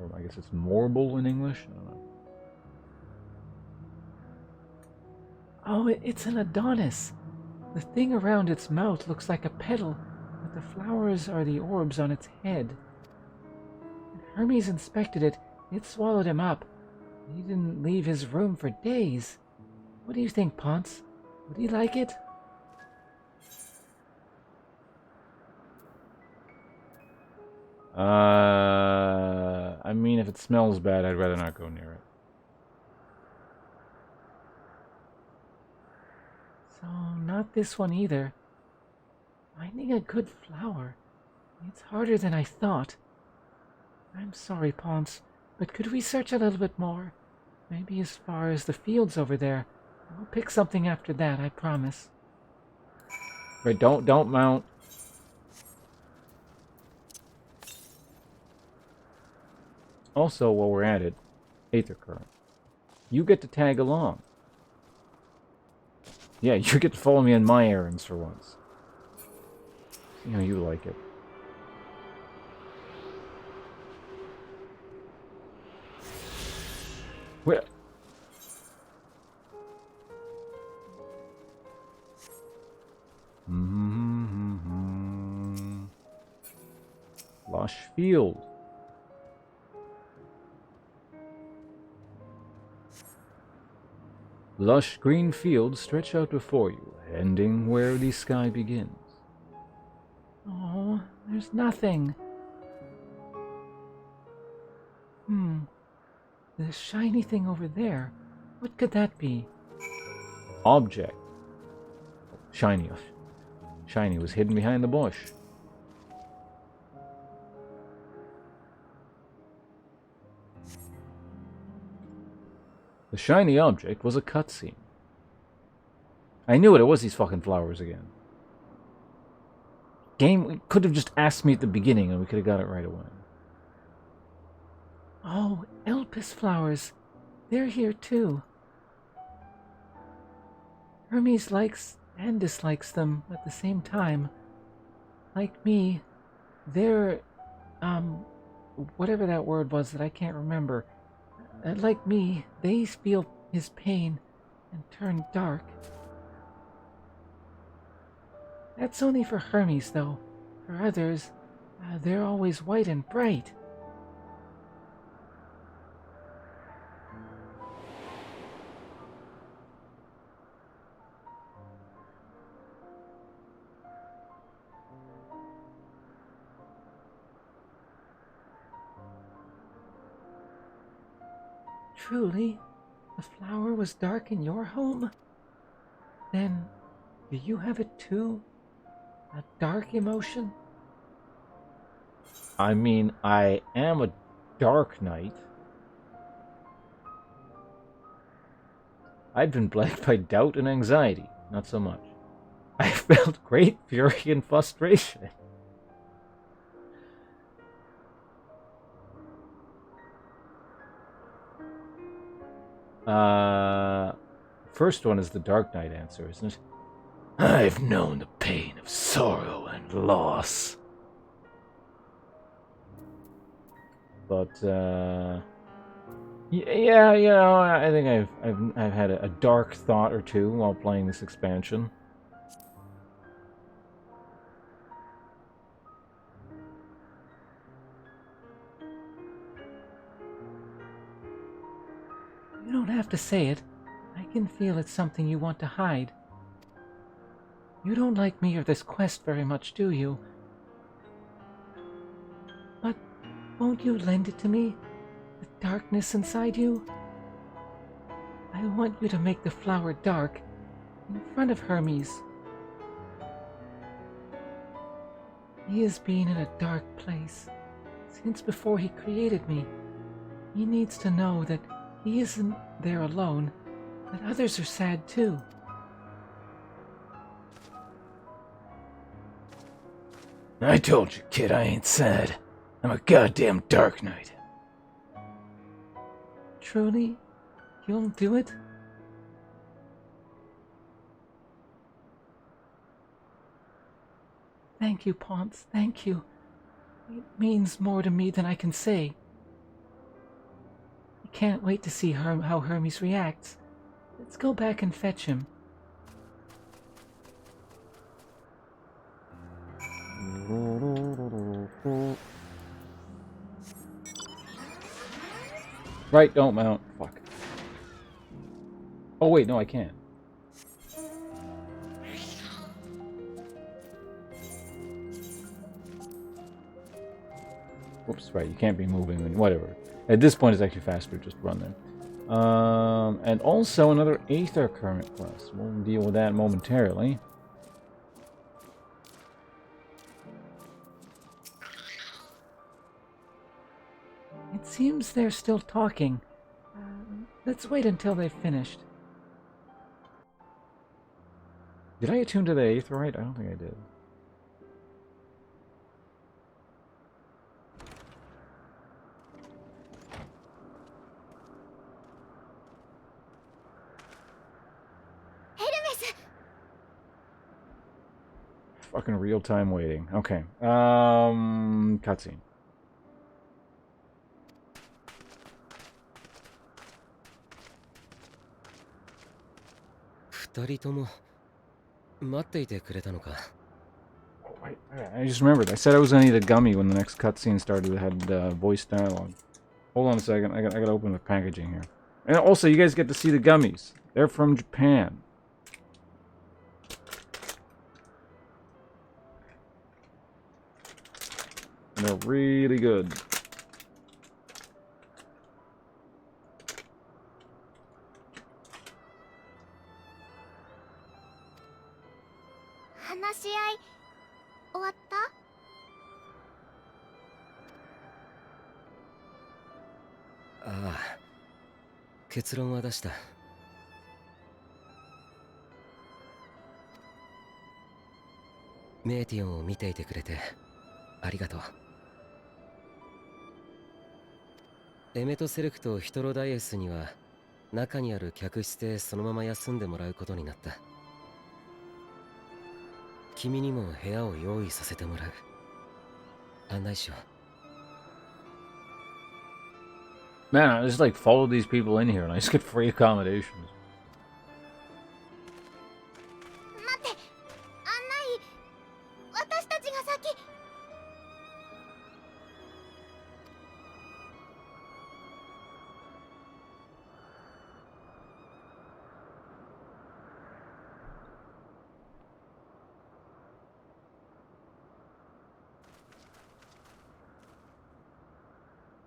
Or I guess it's morble in English? I don't know. Oh, it's an Adonis. The thing around its mouth looks like a petal, but the flowers are the orbs on its head. When Hermes inspected it, it swallowed him up. He didn't leave his room for days. What do you think, Ponce? Would he like it? I mean, if it smells bad, I'd rather not go near it. So, not this one either. Finding a good flower. It's harder than I thought. I'm sorry, Ponce, but could we search a little bit more? Maybe as far as the fields over there. I'll pick something after that, I promise. Right, don't mount. Also, while we're at it, Aether Current. You get to tag along. Yeah, you get to follow me on my errands for once. See how you like it. Where? Lush field. Lush green fields stretch out before you, ending where the sky begins. Oh, there's nothing. The shiny thing over there. What could that be? Object. Shiny. Shiny was hidden behind the bush. The shiny object was a cutscene. I knew it was these fucking flowers again. Game could have just asked me at the beginning and we could have got it right away. Oh, Elpis flowers. They're here too. Hermes likes and dislikes them at the same time. Like me, they're, whatever that word was that I can't remember. Like me, they feel his pain and turn dark. That's only for Hermes, though. For others, they're always white and bright. Truly, the flower was dark in your home? Then, do you have it too? A dark emotion? I mean, I am a dark knight. I've been plagued by doubt and anxiety, not so much. I felt great fury and frustration. First one is the Dark Knight answer, isn't it? I've known the pain of sorrow and loss. But, yeah, you know, I think I've had a dark thought or two while playing this expansion. You don't have to say it. I can feel it's something you want to hide. You don't like me or this quest very much, do you? But won't you lend it to me? The darkness inside you? I want you to make the flower dark in front of Hermes. He has been in a dark place since before he created me. He needs to know that he isn't there alone, that others are sad too. I told you, kid, I ain't sad. I'm a goddamn Dark Knight. Truly? You'll do it? Thank you, Ponce, thank you. It means more to me than I can say. I can't wait to see how Hermes reacts. Let's go back and fetch him. Right, don't mount. Fuck. Oh wait, no, I can't. Whoops, right, you can't be moving when whatever. At this point it's actually faster to just run there. And also another Aether Current quest. We'll deal with that momentarily. seems they're still talking. Let's wait until they've finished. Did I attune to the 8th right? I don't think I did. Fucking real-time waiting. Okay. Cutscene. 二人とも待っていてくれたのか。 Oh, wait, I just remembered. I said I was gonna need a gummy when the next cutscene started that had voice dialogue. Hold on a second. I gotta open the packaging here. And also, you guys get to see the gummies. They're from Japan. And they're really good. 話し合い終わった？ああ、結論は出した。メーティオンを見ていてくれてありがとう。エメトセルクとヒトロダイエスには中にある客室でそのまま休んでもらうことになった。君にも部屋を用意させてもらう。案内しよう。 Man, I just like follow these people in here and I just get free accommodations. 待って、案内私たちが先。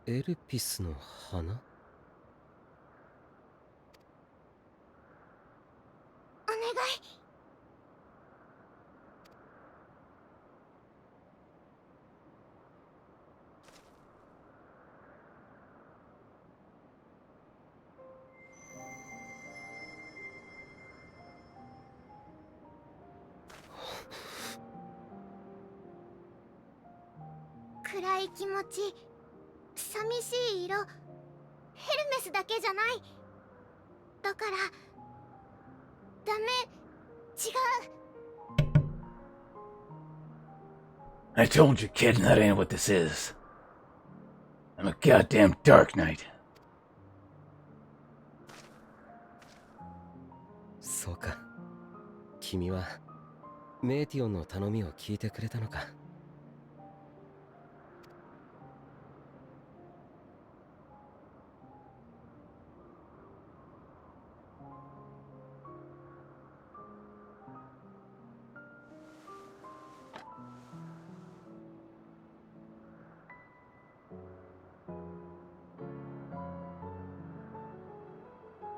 エルピスの花？お願い。暗い気持ち、寂しい色、ヘルメスだけじゃない。だからダメ、違う。 I told you, kid, that ain't what this is. I'm a goddamn Dark Knight. そうか。君はメーティオンの頼みを聞いてくれたのか。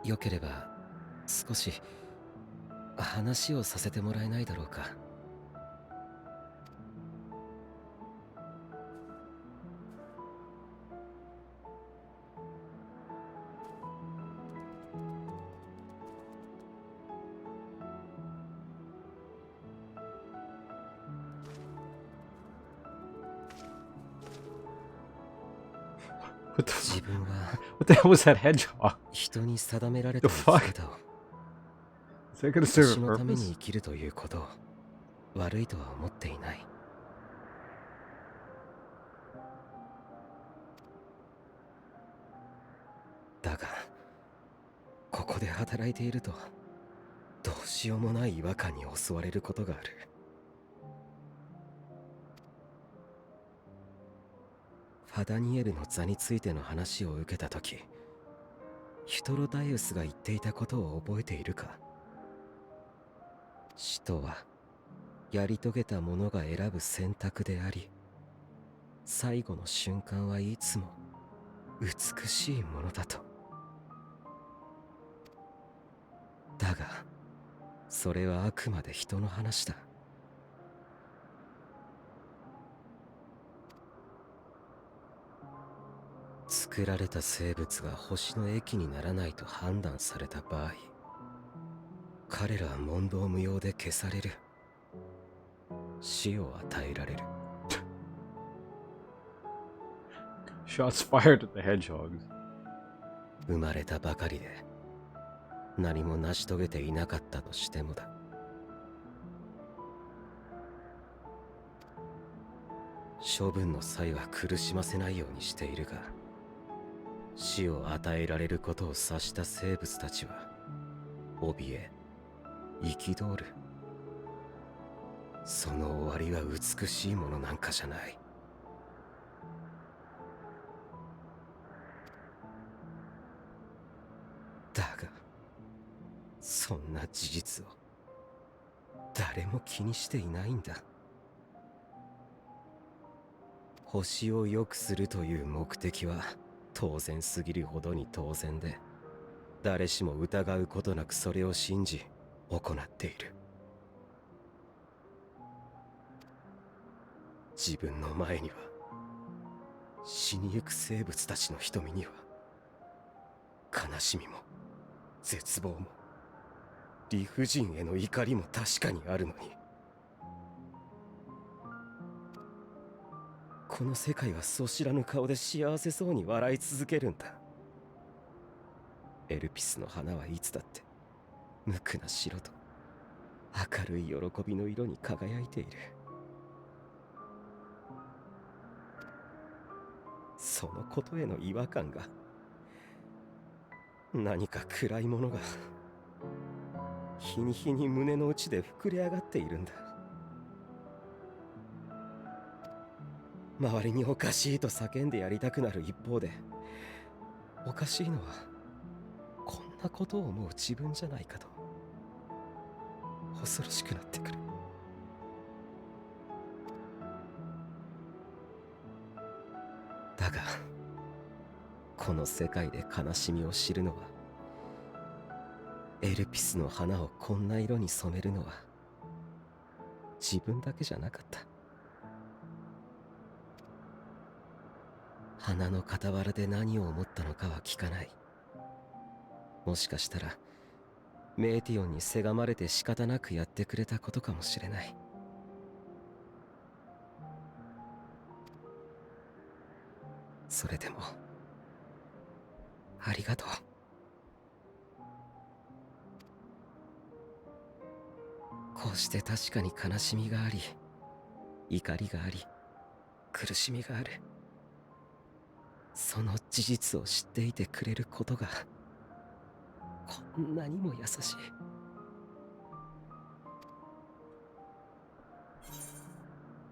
よければ少し話をさせてもらえないだろうか。What the, 自分は what the hell was that hedgehog? 人に定められた The 生 fuck? き方を Is that gonna serve 私 a のために purpose? 生きるということを悪いとは思っていない。だがここで働いているとどうしようもない違和感に襲われることがある。ファダニエルの座についての話を受けたとき、ヒトロダイウスが言っていたことを覚えているか。死とはやり遂げた者が選ぶ選択であり、最後の瞬間はいつも美しいものだと。だがそれはあくまで人の話だ。作られた生物が星の益にならないと判断された場合、彼らは問答無用で消される。死を与えられる。Shots fired at the hedgehogs. 生まれたばかりで何も成し遂げていなかったとしてもだ。処分の際は苦しませないようにしているが、死を与えられることを指した生物たちは怯え憤る。その終わりは美しいものなんかじゃない。だがそんな事実を誰も気にしていないんだ。星を良くするという目的は当然すぎるほどに当然で、誰しも疑うことなくそれを信じ行っている。自分の前には死にゆく生物たちの瞳には悲しみも絶望も理不尽への怒りも確かにあるのに、この世界はそ知らぬ顔で幸せそうに笑い続けるんだ。エルピスの花はいつだって無垢な白と明るい喜びの色に輝いている。そのことへの違和感が、何か暗いものが日に日に胸の内で膨れ上がっているんだ。周りにおかしいと叫んでやりたくなる一方で、おかしいのはこんなことを思う自分じゃないかと恐ろしくなってくる。だがこの世界で悲しみを知るのは、エルピスの花をこんな色に染めるのは自分だけじゃなかった。花の傍らで何を思ったのかは聞かない。もしかしたらメーティオンにせがまれて仕方なくやってくれたことかもしれない。それでもありがとう。こうして確かに悲しみがあり、怒りがあり、苦しみがある。その事実を知っていてくれることがこんなにも優しい。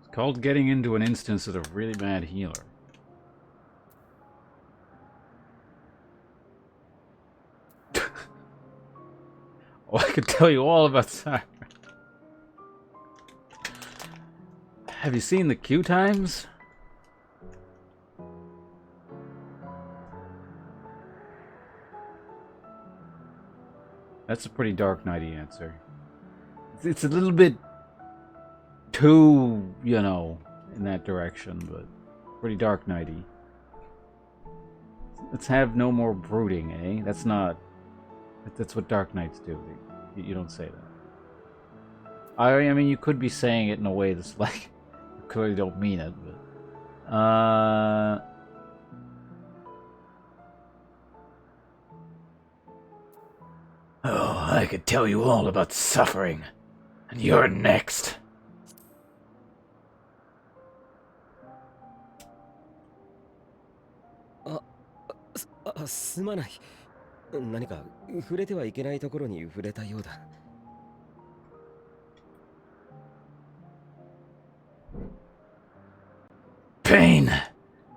It's called getting into an instance of a really bad healer. Oh, I could tell you all about Cyber. Have you seen the queue times? That's a pretty dark nighty answer. It's a little bit too, you know, in that direction, but pretty dark nighty. Let's have no more brooding, eh? That's not... That's what Dark Knights do. You don't say that. I mean, you could be saying it in a way that's like... You clearly don't mean it, but... Oh, I could tell you all about suffering. And you're next. すまない。何か触れてはいけないところに触れたようだ。Pain!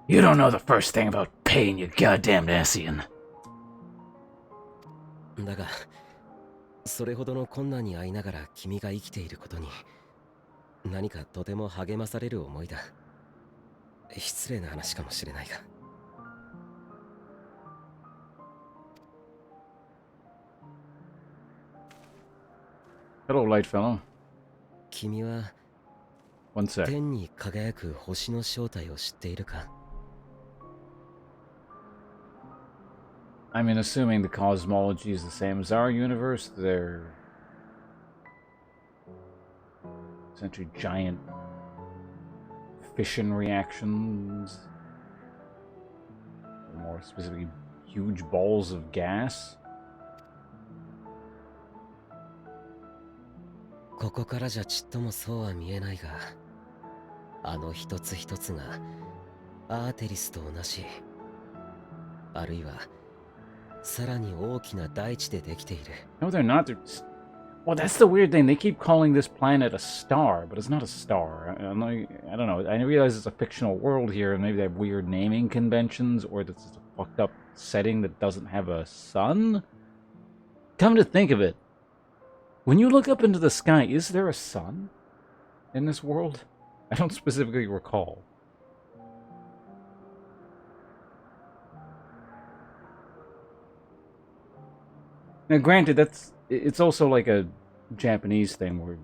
You don't know the first thing about pain, you goddamned Asian. だが、それほどの困難に遭いながら君が生きていることに、何かとても励まされる思いだ。失礼な話かもしれないが。Hello, light fellow. 君は One sec. 天に輝く星の正体を知っているか？ I mean, assuming the cosmology is the same as our universe, they're essentially giant fission reactions, or more specifically, huge balls of gas. ここからじゃちっともそうは見えないが、あの一つ一つがアーテリスと同じ、あるいはさらに大きな大地でできている。 No, they're not. Well, that's the weird thing. They keep calling this planet a star, but it's not a star. I don't know. I realize it's a fictional world here, and maybe they have weird naming conventions, or this is a fucked up setting that doesn't have a sun. Come to think of it, when you look up into the sky, is there a sun in this world? I don't specifically recall. Now, granted, it's also like a Japanese thing where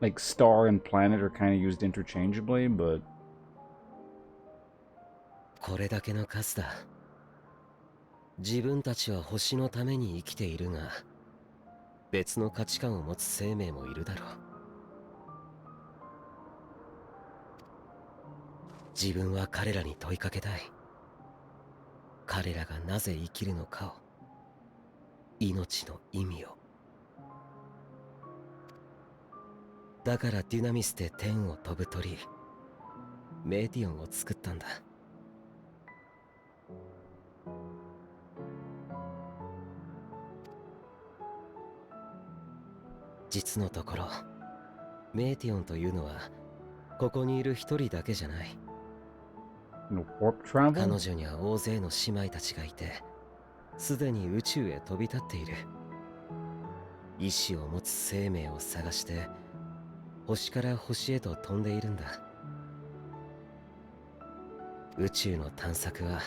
like star and planet are kind of used interchangeably, but これだけの数だ。自分たちは星のために生きているが、別の価値観を持つ生命もいるだろう。自分は彼らに問いかけたい。彼らがなぜ生きるのかを、命の意味を。だからデュナミスで天を飛ぶ鳥、メーティオンを作ったんだ。実のところ、メーティオンというのはここにいる一人だけじゃない。彼女には大勢の姉妹たちがいて、すでに宇宙へ飛び立っている。意志を持つ生命を探して星から星へと飛んでいるんだ。宇宙の探索は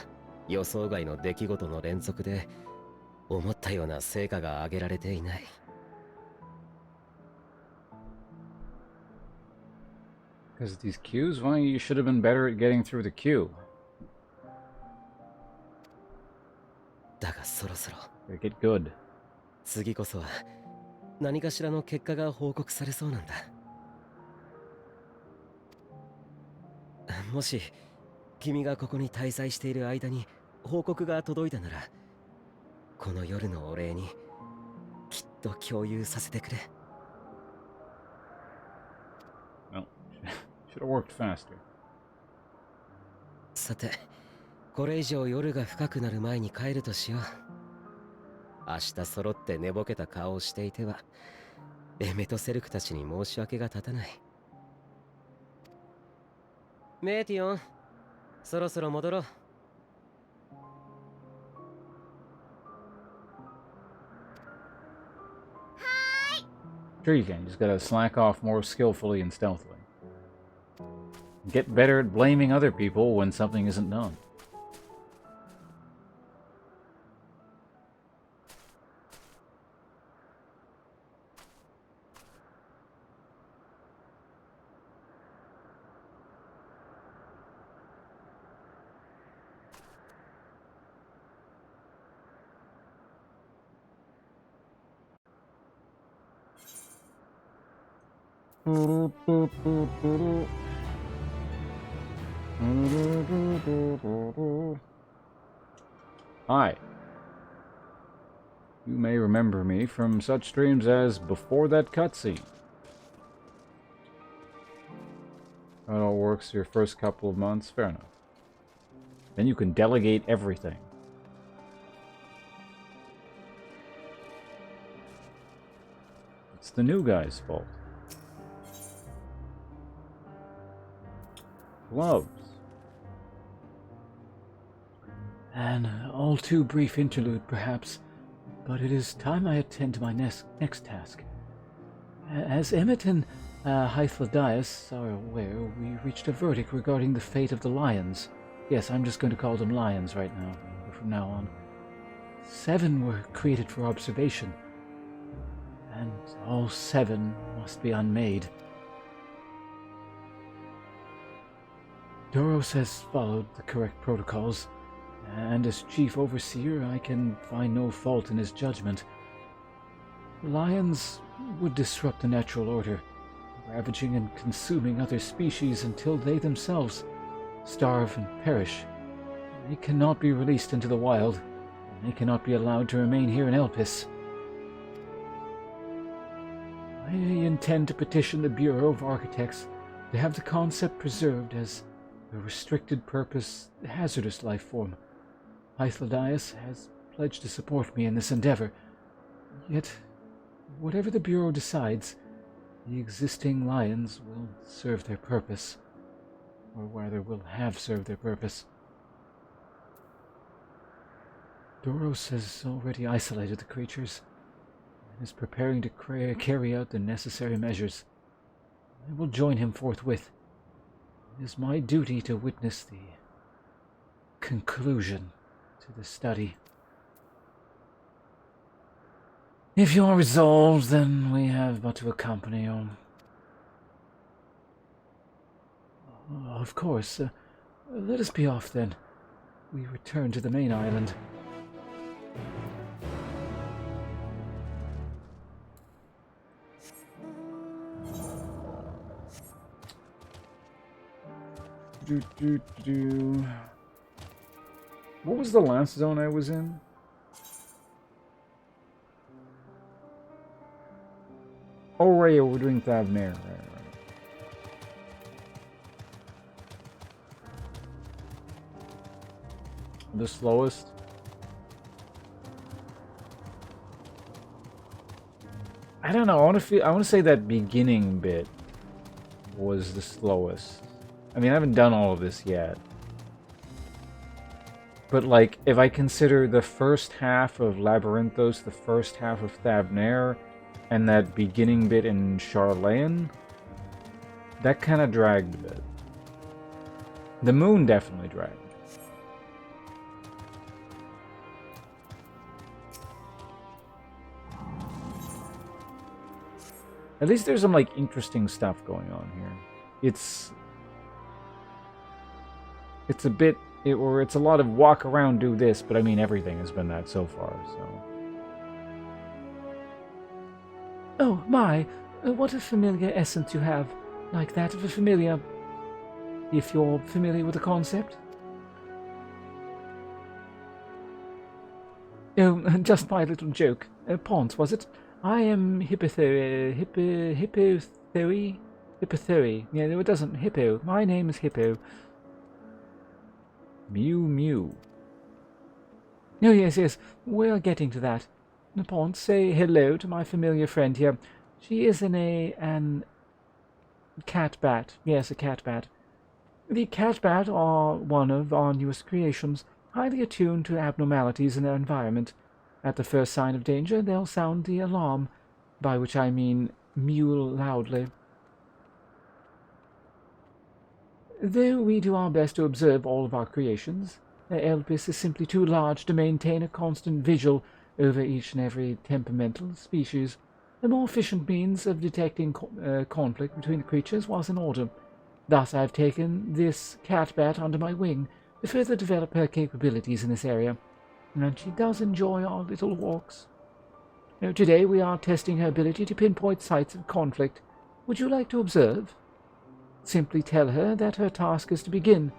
予想外の出来事の連続で、思ったような成果が上げられていない。because of these queues, well, you should have been better at getting through the queue. だがそろそろ Get good. 次こそは何かしらの結果が報告されそうなんだ。もし君がここに滞在している間に報告が届いたなら、この夜のお礼にきっと共有させてくれ。No, should have worked faster. さて、これ以上夜が深くなる前に帰るとしよう。明日揃って寝ぼけた顔をしていては、エメとセルクたちに申し訳が立たない。メーティオン、そろそろ戻ろう。Sure you can. You just gotta slack off more skillfully and stealthily. Get better at blaming other people when something isn't done. Hi. You may remember me from such streams as Before That Cutscene. That all works your first couple of months, fair enough. Then you can delegate everything. It's the new guy's fault. Gloves. An all too brief interlude, perhaps, but it is time I attend to my next task. As Emmett and Hythlodias are aware, we reached a verdict regarding the fate of the lions. Yes, I'm just going to call them lions right now, from now on. 7 were created for observation, and all 7 must be unmade. Doros has followed the correct protocols, and as chief overseer, I can find no fault in his judgment. Lions would disrupt the natural order, ravaging and consuming other species until they themselves starve and perish. They cannot be released into the wild, and they cannot be allowed to remain here in Elpis. I intend to petition the Bureau of Architects to have the concept preserved as a restricted purpose, hazardous life form. Hythlodaeus has pledged to support me in this endeavor. Yet, whatever the Bureau decides, the existing lions will serve their purpose. Or rather, will have served their purpose. Doros has already isolated the creatures and is preparing to carry out the necessary measures. I will join him forthwith. It is my duty to witness the conclusion to the study. If you are resolved, then we have but to accompany you. Of course. Let us be off then. We return to the main island. What was the last zone I was in? Oh, right, yeah, we're doing Thavnair. Right. The slowest? I don't know. I want to say that beginning bit was the slowest. I mean, I haven't done all of this yet. But, like, if I consider the first half of Labyrinthos, the first half of Thavnair, and that beginning bit in Charlayan, that kind of dragged a bit. The moon definitely dragged. At least there's some, like, interesting stuff going on here. It's a bit, it's a lot of walk around, do this, but I mean, everything has been that so far, so. Oh, my, what a familiar essence you have, like that of a familiar, if you're familiar with the concept. Oh, just my little joke. Ponce, was it? I am Hippothoe. Yeah, no, it doesn't. Hippo. My name is Hippo. Mew Mew. Oh, yes. We're getting to that. Ponce, say hello to my familiar friend here. She is an cat bat. Yes, a cat bat. The cat bat are one of our newest creations, highly attuned to abnormalities in their environment. At the first sign of danger, they'll sound the alarm, by which I mean mew loudly. Though we do our best to observe all of our creations, Elpis is simply too large to maintain a constant vigil over each and every temperamental species. A more efficient means of detecting conflict between the creatures was in order. Thus I have taken this cat bat under my wing to further develop her capabilities in this area. And she does enjoy our little walks. Now, today we are testing her ability to pinpoint sites of conflict. Would you like to observe? Simply tell her that her task is to begin.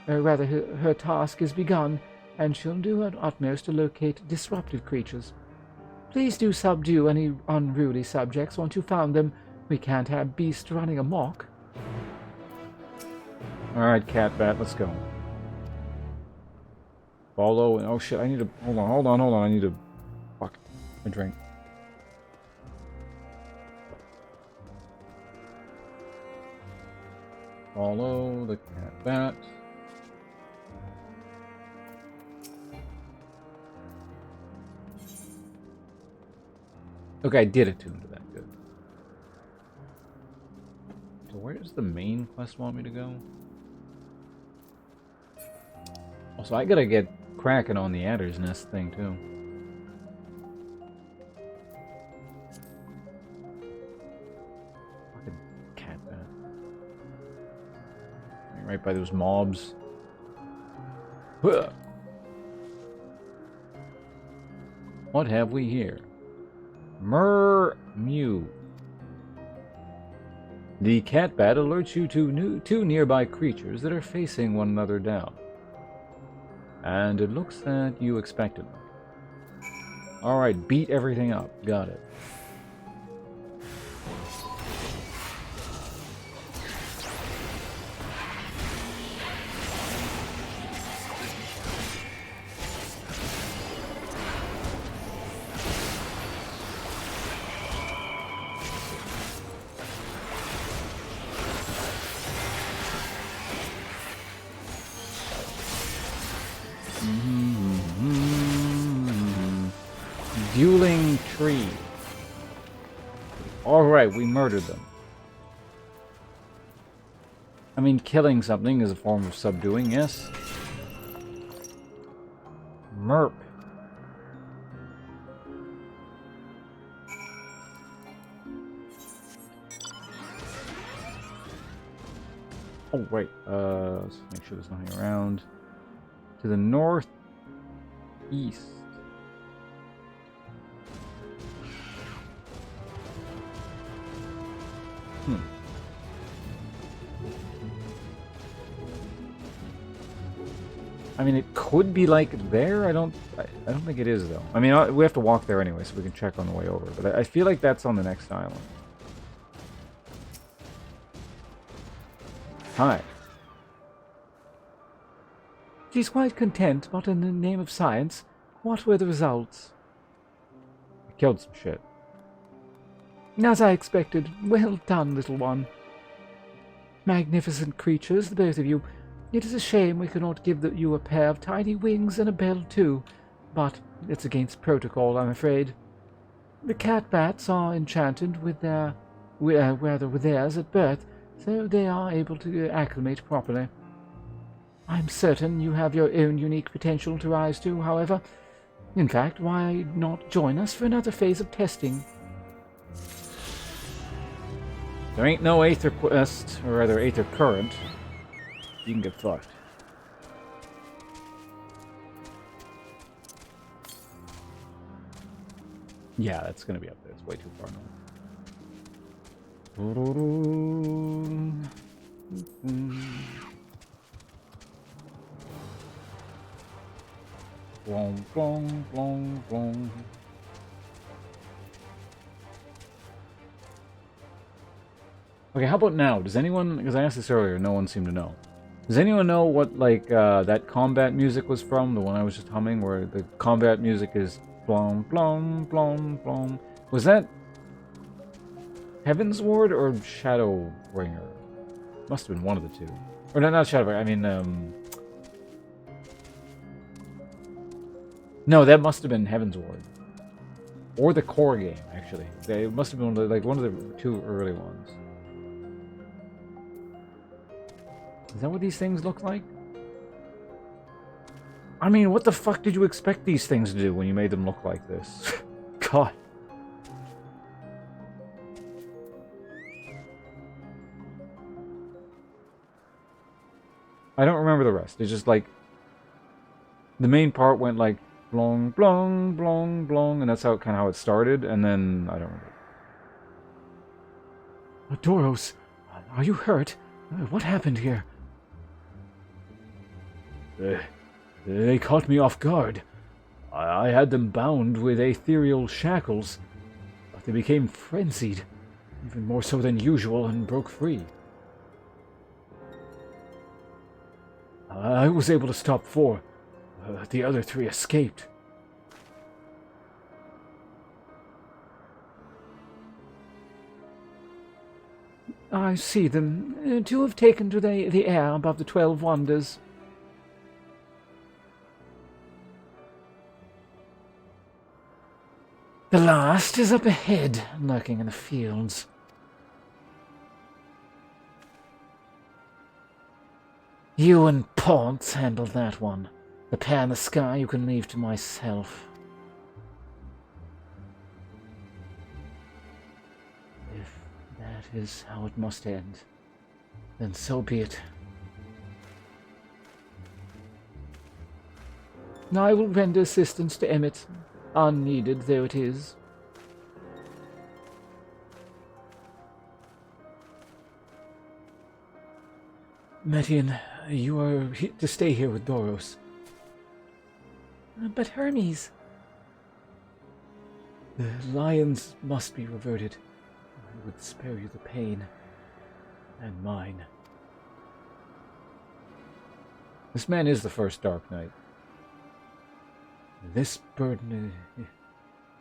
Her task is begun, and she'll do her utmost to locate disruptive creatures. Please do subdue any unruly subjects once you've found them. We can't have beasts running amok. Alright, Catbat, let's go. Follow, and oh shit, I need to, hold on, I need to, fuck, I drank. Follow the Catbat. Okay, I did attune to that, good. So where does the main quest want me to go? Also, I gotta get cracking on the Adder's Nest thing, too. Fucking Catbat. Right by those mobs. Huh. What have we here? Mew. The cat bat alerts you to two nearby creatures that are facing one another down. And it looks that you expected them. Alright, beat everything up. Got it. Dueling tree. Alright, we murdered them. I mean, killing something is a form of subduing, yes? Merp. Oh, wait. Let's make sure there's nothing around. To the northeast. I mean, it could be like there. I don't think it is though. I mean, we have to walk there anyway, so we can check on the way over. But I feel like that's on the next island. Hi. She's quite content, but in the name of science, what were the results? I killed some shit. As I expected. Well done, little one. Magnificent creatures, the both of you. It is a shame we cannot give you a pair of tiny wings and a bell too, but it's against protocol, I'm afraid. The cat bats are enchanted with with theirs at birth, so they are able to acclimate properly. I'm certain you have your own unique potential to rise to, however. In fact, why not join us for another phase of testing? There ain't no Aether Quest, or rather Aether Current. You can get fucked. Yeah, that's gonna be up there. It's way too far north. Blong, blong, blong, blong. Okay, how about now? Does anyone, because I asked this earlier, no one seemed to know. Does anyone know what, like, that combat music was from? The one I was just humming, where the combat music is blom, blom, blom, blom. Was that Heaven's Ward or Shadowbringer? Must have been one of the two. Or no, not Shadowbringer, I mean, no, that must have been Heaven's Ward. Or the core game, actually. It must have been one of the two early ones. Is that what these things look like? I mean, what the fuck did you expect these things to do when you made them look like this? God. I don't remember the rest. It's just like... the main part went like... blong, blong, blong, blong, and that's how kind of how it started, and then... I don't remember. Doros, are you hurt? What happened here? They caught me off guard. I had them bound with ethereal shackles, but they became frenzied, even more so than usual, and broke free. I was able to stop 4. The other 3 escaped. I see them. 2 have taken to the air above the 12 wonders. The last is up ahead, lurking in the fields. You and Ponce handle that one. The pair in the sky you can leave to myself. If that is how it must end, then so be it. I will render assistance to Emmett. unneeded though it is. Metian, you are to stay here with Doros. But Hermes... The lions must be reverted. I would spare you the pain. And mine. This man is the first Dark Knight. This burden...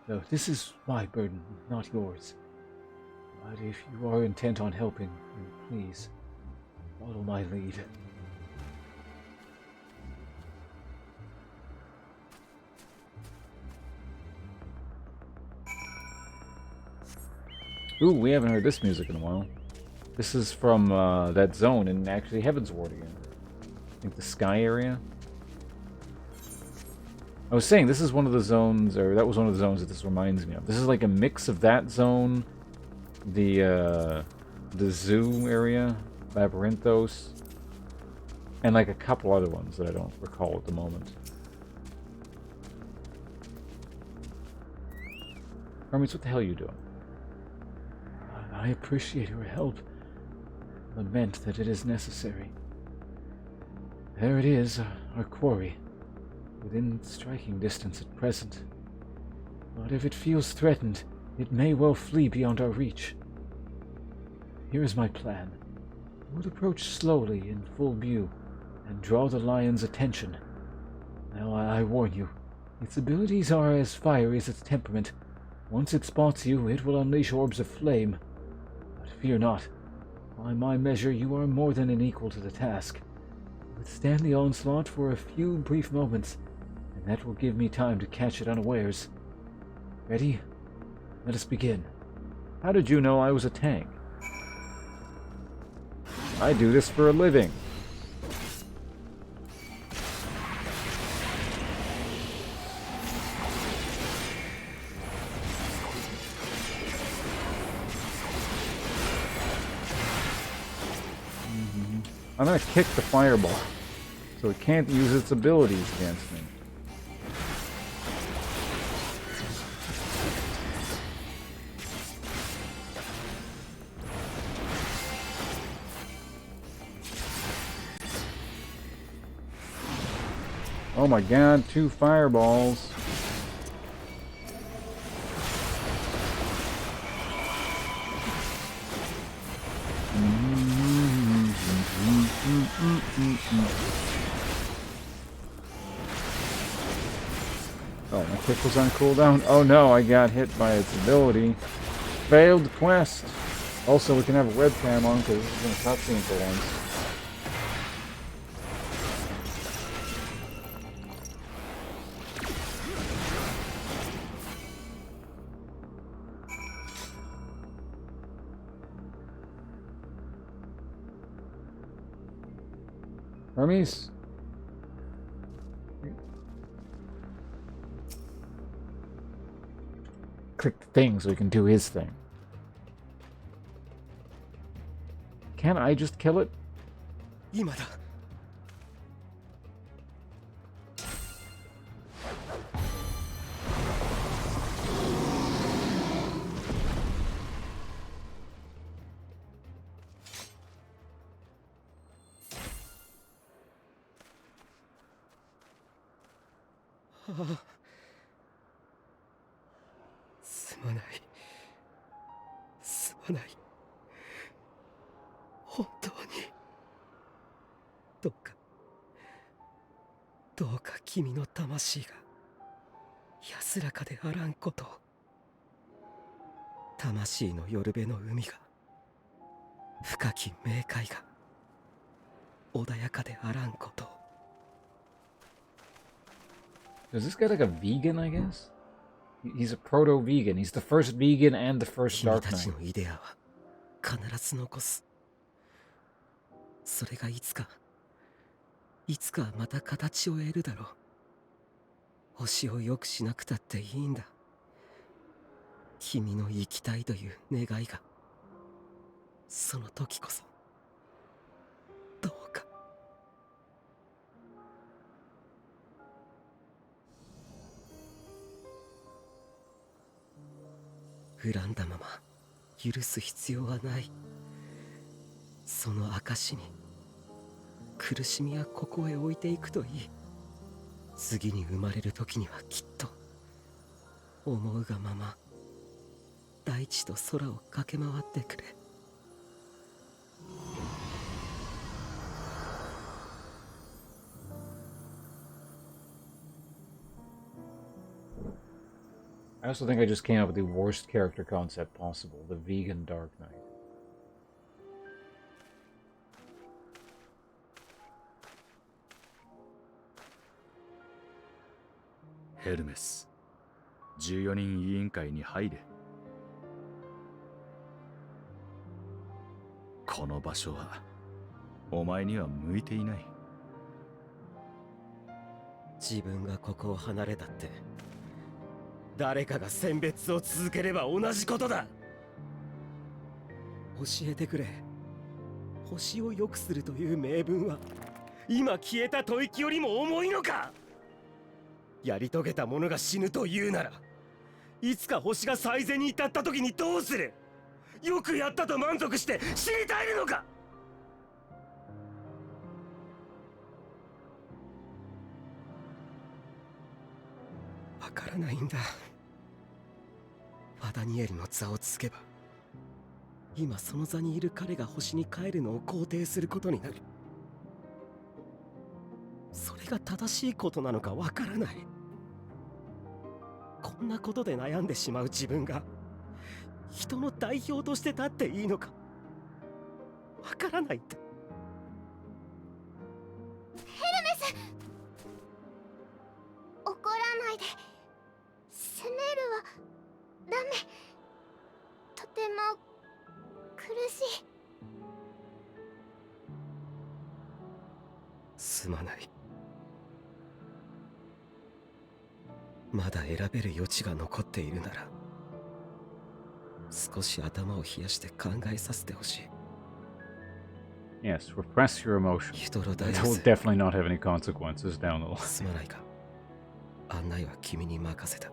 No, this is my burden, not yours. But if you are intent on helping, then please, follow my lead. Ooh, we haven't heard this music in a while. This is from that zone in actually Heavensward again. I think the sky area. I was saying this is one of the zones, or that was one of the zones that this reminds me of. This is like a mix of that zone, the zoo area, Labyrinthos, and like a couple other ones that I don't recall at the moment. Hermes, what the hell are you doing? I appreciate your help. Lament that it is necessary. There it is, our quarry. Within striking distance at present. But if it feels threatened, it may well flee beyond our reach. Here is my plan. We would approach slowly in full view and draw the lion's attention. Now I warn you, its abilities are as fiery as its temperament. Once it spots you, it will unleash orbs of flame. But fear not. By my measure, you are more than an equal to the task. Withstand the onslaught for a few brief moments, and that will give me time to catch it unawares. Ready? Let us begin. How did you know I was a tank? I do this for a living. I'm gonna kick the fireball, so it can't use its abilities against me. Oh my god, 2 fireballs. Oh, my kick was on cooldown. Oh no, I got hit by its ability. Failed quest. Also, we can have a webcam on because this is in a cutscene for once. Hermes? Click the thing so he can do his thing. Can't I just kill it? 今だ。すまない。すまない。本当に。どうか君の魂が安らかであらんことを。魂のよるべの海が深き冥界が穏やかであらんことを。 Is this guy like a vegan, I guess? He's a proto-vegan. He's the first vegan and the first 君 Dark たち Knight. のイデアは必ず残す。それがいつかまた形を得るだろう。星を良くしなくたっていいんだ。君の生きたいという願いが。その時こそ。どうか。恨んだまま許す必要はない。その証に苦しみはここへ置いていくといい。次に生まれる時にはきっと思うがまま大地と空を駆け回ってくれ。I also think I just came up with the worst character concept possible, the vegan Dark Knight. ヘルメス、14人委員会に入れ。この場所はお前には向いていない。自分がここを離れたって誰かが選別を続ければ同じことだ。教えてくれ。星を良くするという名分は今消えた吐息よりも重いのか。やり遂げた者が死ぬというなら、いつか星が最善に至った時にどうする。よくやったと満足して死に絶えるのか。わからないんだ。ファダニエルの座をつけば今その座にいる彼が星に帰るのを肯定することになる。それが正しいことなのかわからない。こんなことで悩んでしまう自分が人の代表として立っていいのかわからないって。ヘルメス、怒らないで。責めるはダメ。とても苦しい。すまない。まだ選べる余地が残っているなら少し頭を冷やして考えさせてほしい。 Yes, repress your emotions. ヒトロ It ダイア will ス、 definitely not have any consequences down the line. すまないか。案内は君に任せた。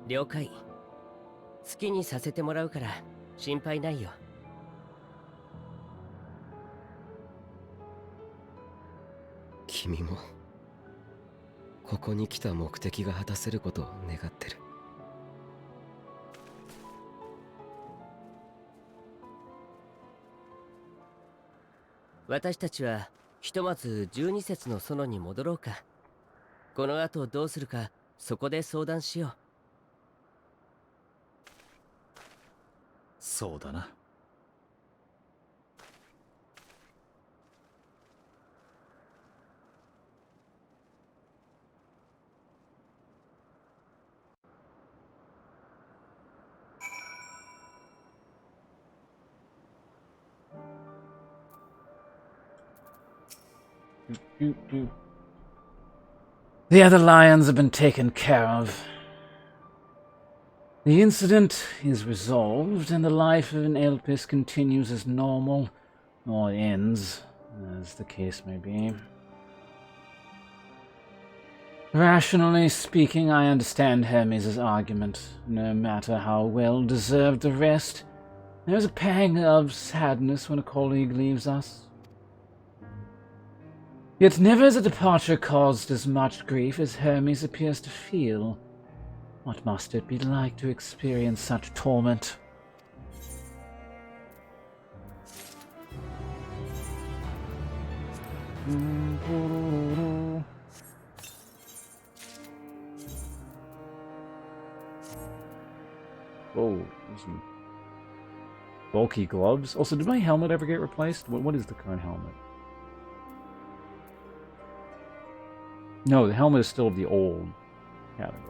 了解。好きにさせてもらうから心配ないよ。君もここに来た目的が果たせることを願ってる。私たちはひとまず12節の園に戻ろうか。この後どうするかそこで相談しよう。そうだな。The other lions have been taken care of. The incident is resolved, and the life of an Elpis continues as normal, or ends, as the case may be. Rationally speaking, I understand Hermes' argument. No matter how well deserved the rest, there's a pang of sadness when a colleague leaves us. Yet never has a departure caused as much grief as Hermes appears to feel. What must it be like to experience such torment? Whoa, some bulky gloves. Also, did my helmet ever get replaced? What is the current helmet? No, the helmet is still of the old category.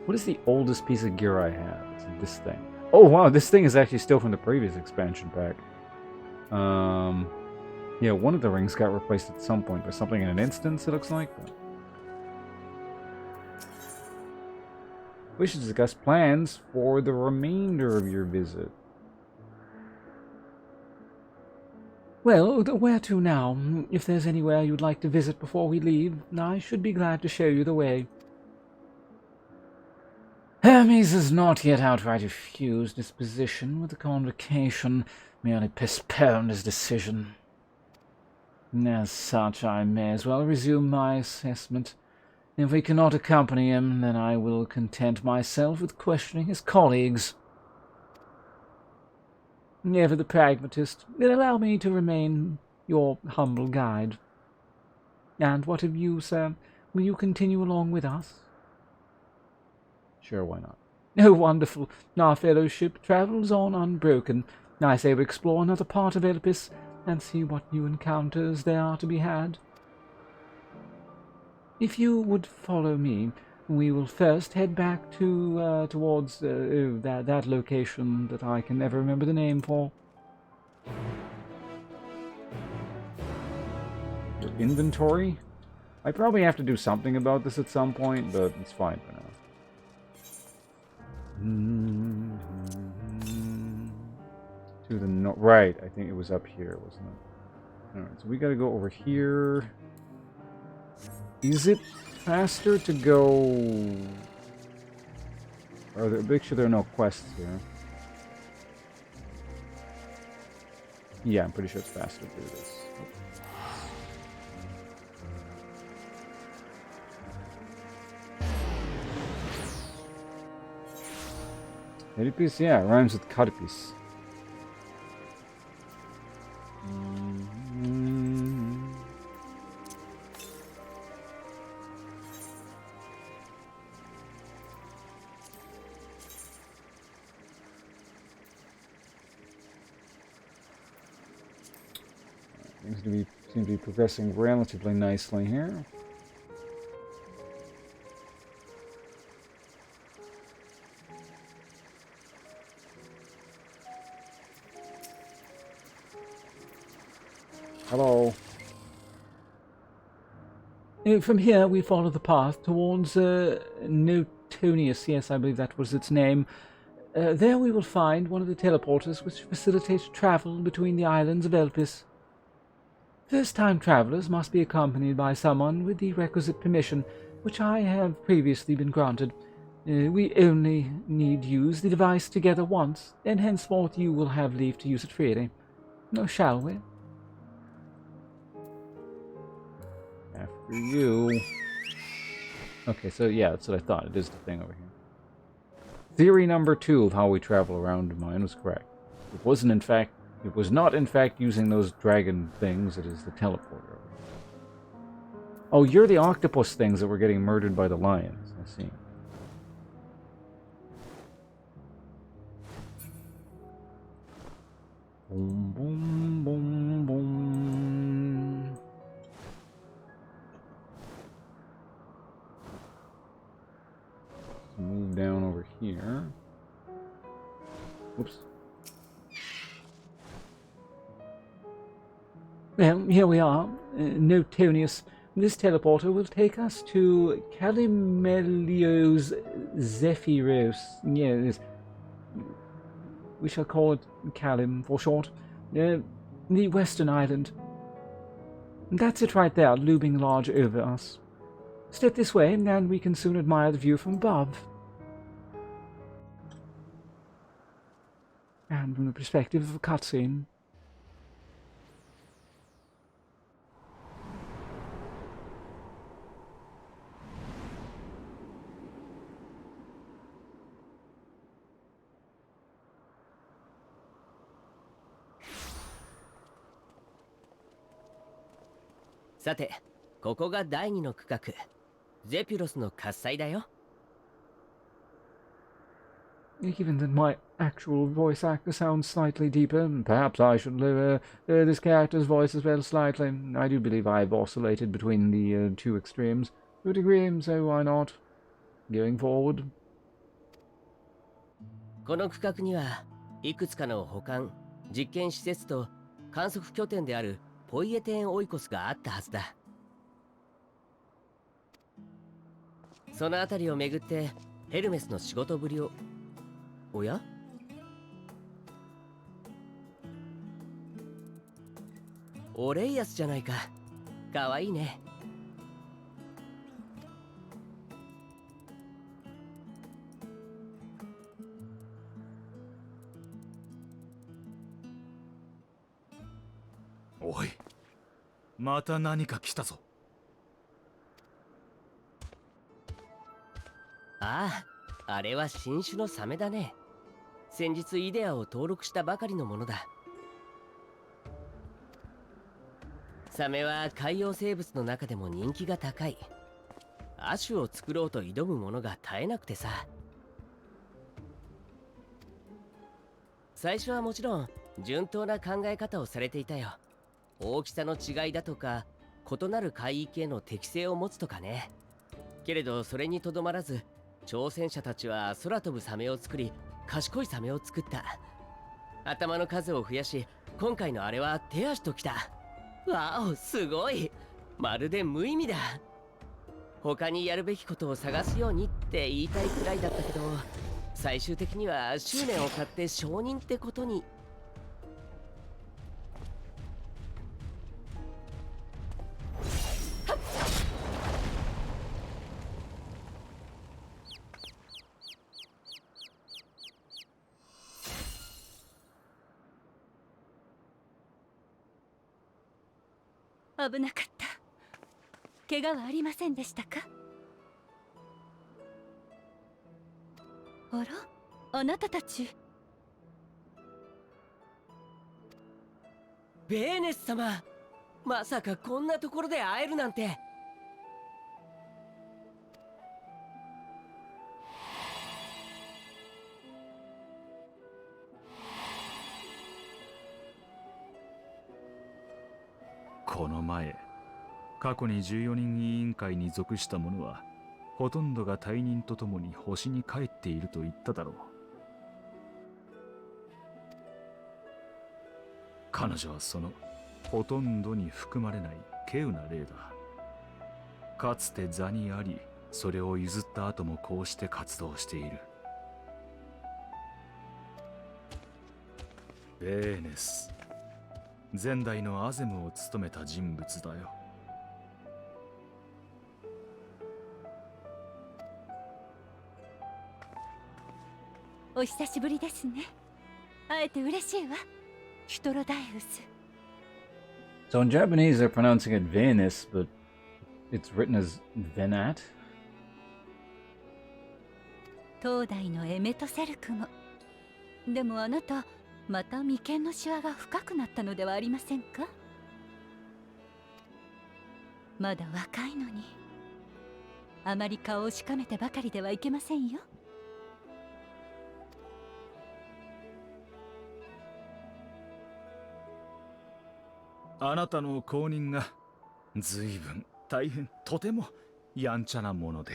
What is the oldest piece of gear I have? It's this thing. Oh wow, this thing is actually still from the previous expansion pack. Yeah, one of the rings got replaced at some point by something in an instance, it looks like. But we should discuss plans for the remainder of your visit. Well, where to now? If there's anywhere you'd like to visit before we leave, I should be glad to show you the way. Hermes has not yet outright refused his position with the convocation, merely postponed his decision. As such, I may as well resume my assessment. If we cannot accompany him, then I will content myself with questioning his colleagues. Ever the pragmatist, then allow me to remain your humble guide. And what of you, sir? Will you continue along with us? Sure, why not? Oh, wonderful. Our fellowship travels on unbroken. I say we explore another part of Elpis and see what new encounters there are to be had. If you would follow me, we will first head back to towards that location that I can never remember the name for. Your inventory? I probably have to do something about this at some point, but it's fine for now. To the north. Right, I think it was up here, wasn't it? Alright, so we gotta go over here. Is it faster to go... Make sure there are no quests here. Yeah, I'm pretty sure it's faster to do this. Edipus, yeah, it rhymes with Carpus. Things seem to be progressing relatively nicely here. Hello. From here, we follow the path towards Notonius. Yes, I believe that was its name. There we will find one of the teleporters which facilitates travel between the islands of Elpis. First-time travelers must be accompanied by someone with the requisite permission, which I have previously been granted. We only need use the device together once, and henceforth you will have leave to use it freely. Shall we? After you. Okay, so yeah, that's what I thought. It is the thing over here. Theory number 2 of how we travel around mine was correct. It was not in fact using those dragon things. It is the teleporter. Oh, you're the octopus things that were getting murdered by the lions. I see. Boom, boom, boom, boom. Move down over here. Whoops. Well, here we are. Notonius. This teleporter will take us to Calimelios Zephyros. Yes. We shall call it Calim for short. The western island. That's it right there, looming large over us. Step this way, and we can soon admire the view from above. And from the perspective of a cutscene.さて、ここが第2の区画、ゼピュロスの喝采だよ。Even then, my actual voice actor sounds slightly deeper. Perhaps I should lower this character's voice as well slightly. I do believe I've oscillated between the two extremes to a degree, so why not? Going forward. この区画にはいくつかの保管、実験施設と観測拠点であるポイエテンオイコスがあったはずだ。その辺りを巡ってヘルメスの仕事ぶりを。おや？オレイヤスじゃないか。かわいいね。おい、また何か来たぞ。ああ、あれは新種のサメだね。先日イデアを登録したばかりのものだ。サメは海洋生物の中でも人気が高い。亜種を作ろうと挑むものが絶えなくてさ。最初はもちろん順当な考え方をされていたよ。大きさの違いだとか、異なる海域への適性を持つとかね。けれどそれにとどまらず、挑戦者たちは空飛ぶサメを作り、賢いサメを作った。頭の数を増やし、今回のあれは手足ときた。わお、すごい。まるで無意味だ。他にやるべきことを探すようにって言いたいくらいだったけど、最終的には執念を買って承認ってことに。危なかった。怪我はありませんでしたか？あら、あなたたち。ベーネス様、まさかこんなところで会えるなんて。この前、過去に14人委員会に属した者は、ほとんどが退任とともに星に帰っていると言っただろう。彼女はそのほとんどに含まれない稀有な例だ。かつて座にあり、それを譲った後もこうして活動している。ベーネス、前代のアゼムを務めた人物だよ。お久しぶりですね。会えて嬉しいわ、シュトロダイウス。 So in Japanese, they're pronouncing it Venus, but it's written as Venat. 東大のエメトセルクも。でもあなた、また眉間のシワが深くなったのではありませんか？まだ若いのに、あまり顔をしかめてばかりではいけませんよ。あなたの後任が随分大変とてもやんちゃなもので。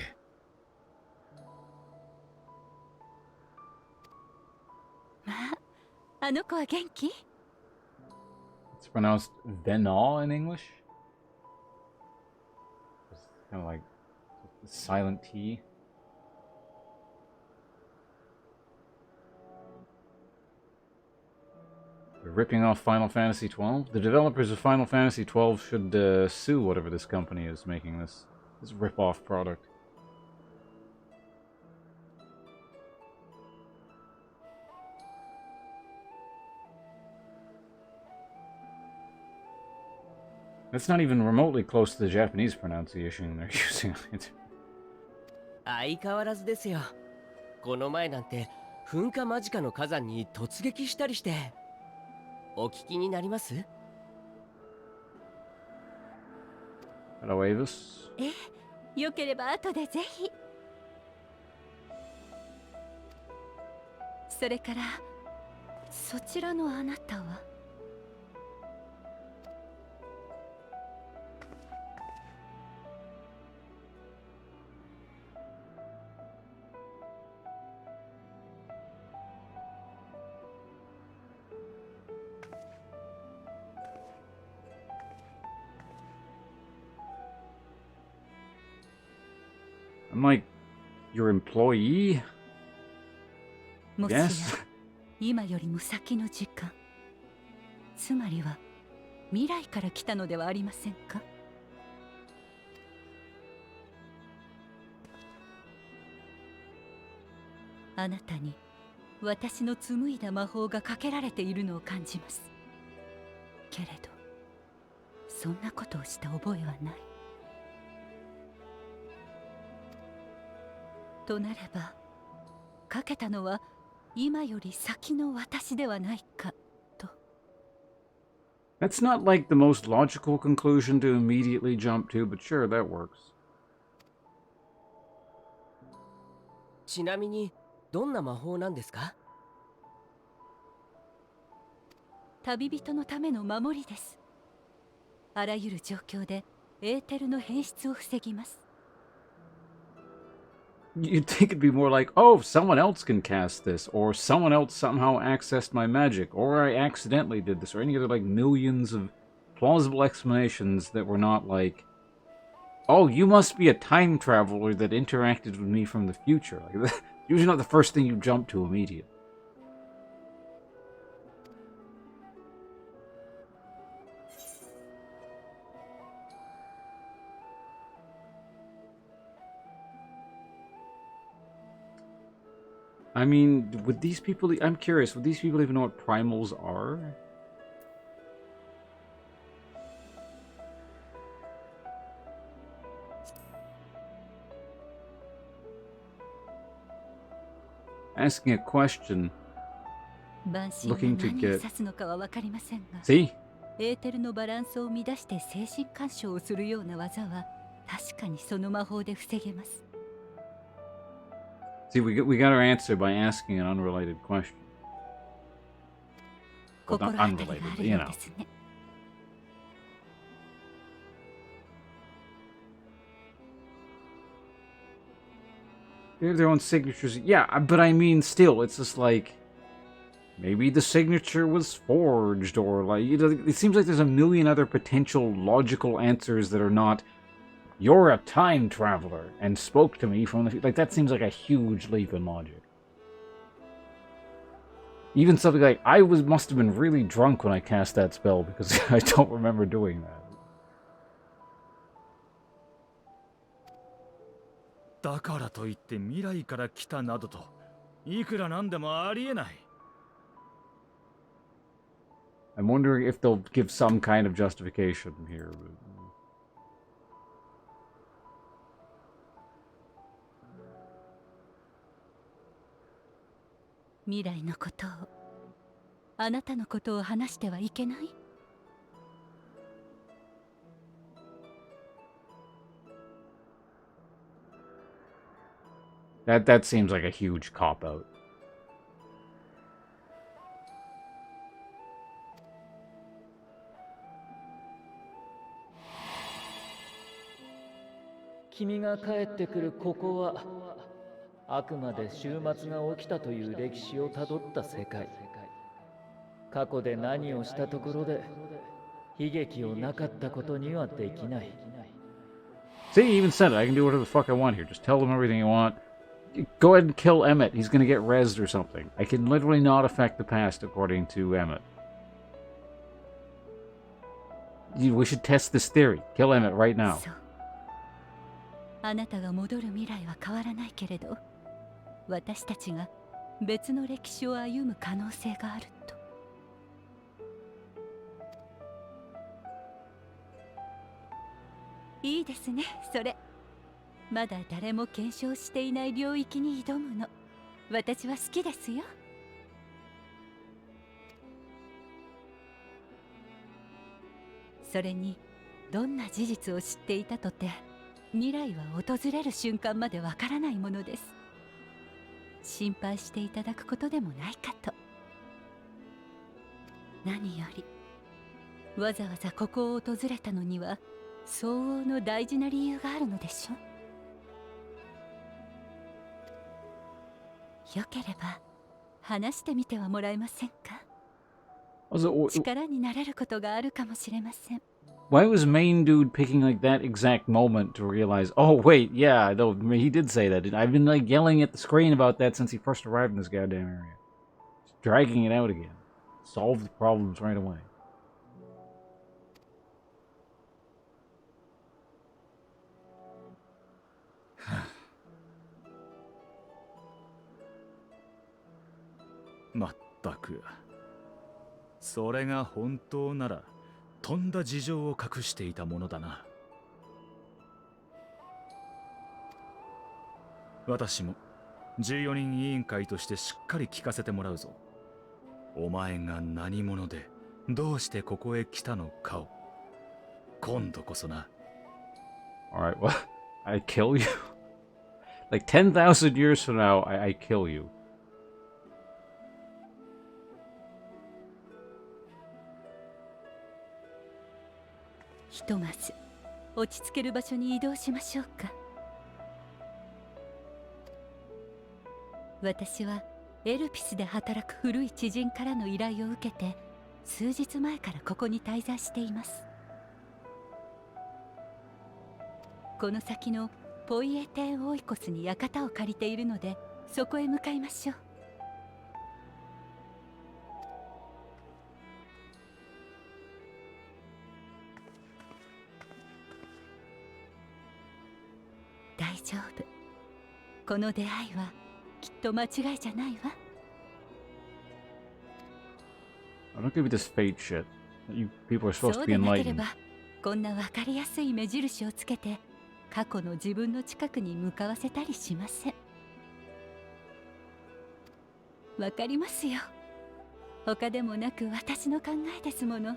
まあ、あの子は元気？ It's pronounced Venal in English. It's kind of like silent T. They're ripping off Final Fantasy XII. The developers of Final Fantasy XII should sue whatever this company is making this rip-off product. That's not even remotely close to the Japanese pronunciation they're using on it. 相変わらずですよ。この前なんて噴火間近の火山に突撃したりして。お聞きになります？ Hello, Avis. ええ、よければ後でぜひ。それからそちらのあなたは？I'm like your employee? もしや Yes. 今よりも先の時間、つまりは未来から来たのではありませんか？あなたに私の紡いだ魔法がかけられているのを感じます。けれどそんなことをした覚えはない。となればかけたのは今より先の私ではないかと。 That's not like the most logical conclusion to immediately jump to, but sure, that works. ちなみにどんな魔法なんですか？旅人のための守りです。あらゆる状況でエーテルの変質を防ぎます。 You'd think it'd be more like, oh, someone else can cast this, or someone else somehow accessed my magic, or I accidentally did this, or any other, like, millions of plausible explanations that were not like, oh, you must be a time traveler that interacted with me from the future. Like, that's usually not the first thing you jump to immediately. I mean, would these people... I'm curious, would these people even know what primals are? Asking a question, 万神が looking to 何を get... 指すのかは分かりませんが、 See? エーテルのバランスを乱して精神干渉をするような技は確かにその魔法で防げます。 See, we got our answer by asking an unrelated question. Well, 心 not 当たりが unrelated, あ but る you よう know. ですね。 They have their own signatures. Yeah, but I mean, still, it's just like... Maybe the signature was forged, or like... You know, it seems like there's a million other potential logical answers that are not... You're a time traveler, and spoke to me from the... Like, that seems like a huge leap in logic. Even something like, must have been really drunk when I cast that spell, because I don't remember doing that. だからといって未来から来たなどといくらなんでもありえない。 I'm wondering if they'll give some kind of justification here. 未来のことを、あなたのことを話してはいけない？ That seems like a huge cop-out. 君が帰ってくるここはあくまで終末が起きたという歴史をたどった世界。過去で何をしたところで悲劇をなかったことにはできない。 See, he even said it. I can do whatever the fuck I want here. Just tell them everything you want. Go ahead and kill Emmett. He's gonna get rezzed or something. I can literally not affect the past, according to Emmett. We should test this theory. Kill Emmett right now. そう。あなたが戻る未来は変わらないけれど、私たちが別の歴史を歩む可能性があると。いいですね、それ。まだ誰も検証していない領域に挑むの。私は好きですよ。それに、どんな事実を知っていたとて、未来は訪れる瞬間までわからないものです。心配していただくことでもないかと。何より、わざわざここを訪れたのには、相応の大事な理由があるのでしょう。よければ話してみてはもらえませんか？ 力になれることがあるかもしれません。 Why was main dude picking like that exact moment to realize, oh wait, yeah, no, he did say that. I've been like yelling at the screen about that since he first arrived in this goddamn area. Just dragging it out again. Solve the problems right away. まったく。それが本当なら、とんだ事情を隠していたものだな。私も14人委員会としてしっかり聞かせてもらうぞ。お前が何者で、どうしてここへ来たのかを。今度こそな。Alright, well, I kill you? Like 10,000 years from now, I kill you. ひとまず落ち着ける場所に移動しましょうか。私はエルピスで働く古い知人からの依頼を受けて数日前からここに滞在しています。この先のポイエテンオイコスに館を借りているので、そこへ向かいましょう。大丈夫。この出会いはきっと間違いじゃないわ。I don't give you this fate shit. You people are そ supposed to う be でなけれ enlightened. ば、こんな分かりやすい目印をつけて過去の自分の近くに向かわせたりしません。わかりますよ。他でもなく私の考えですもの。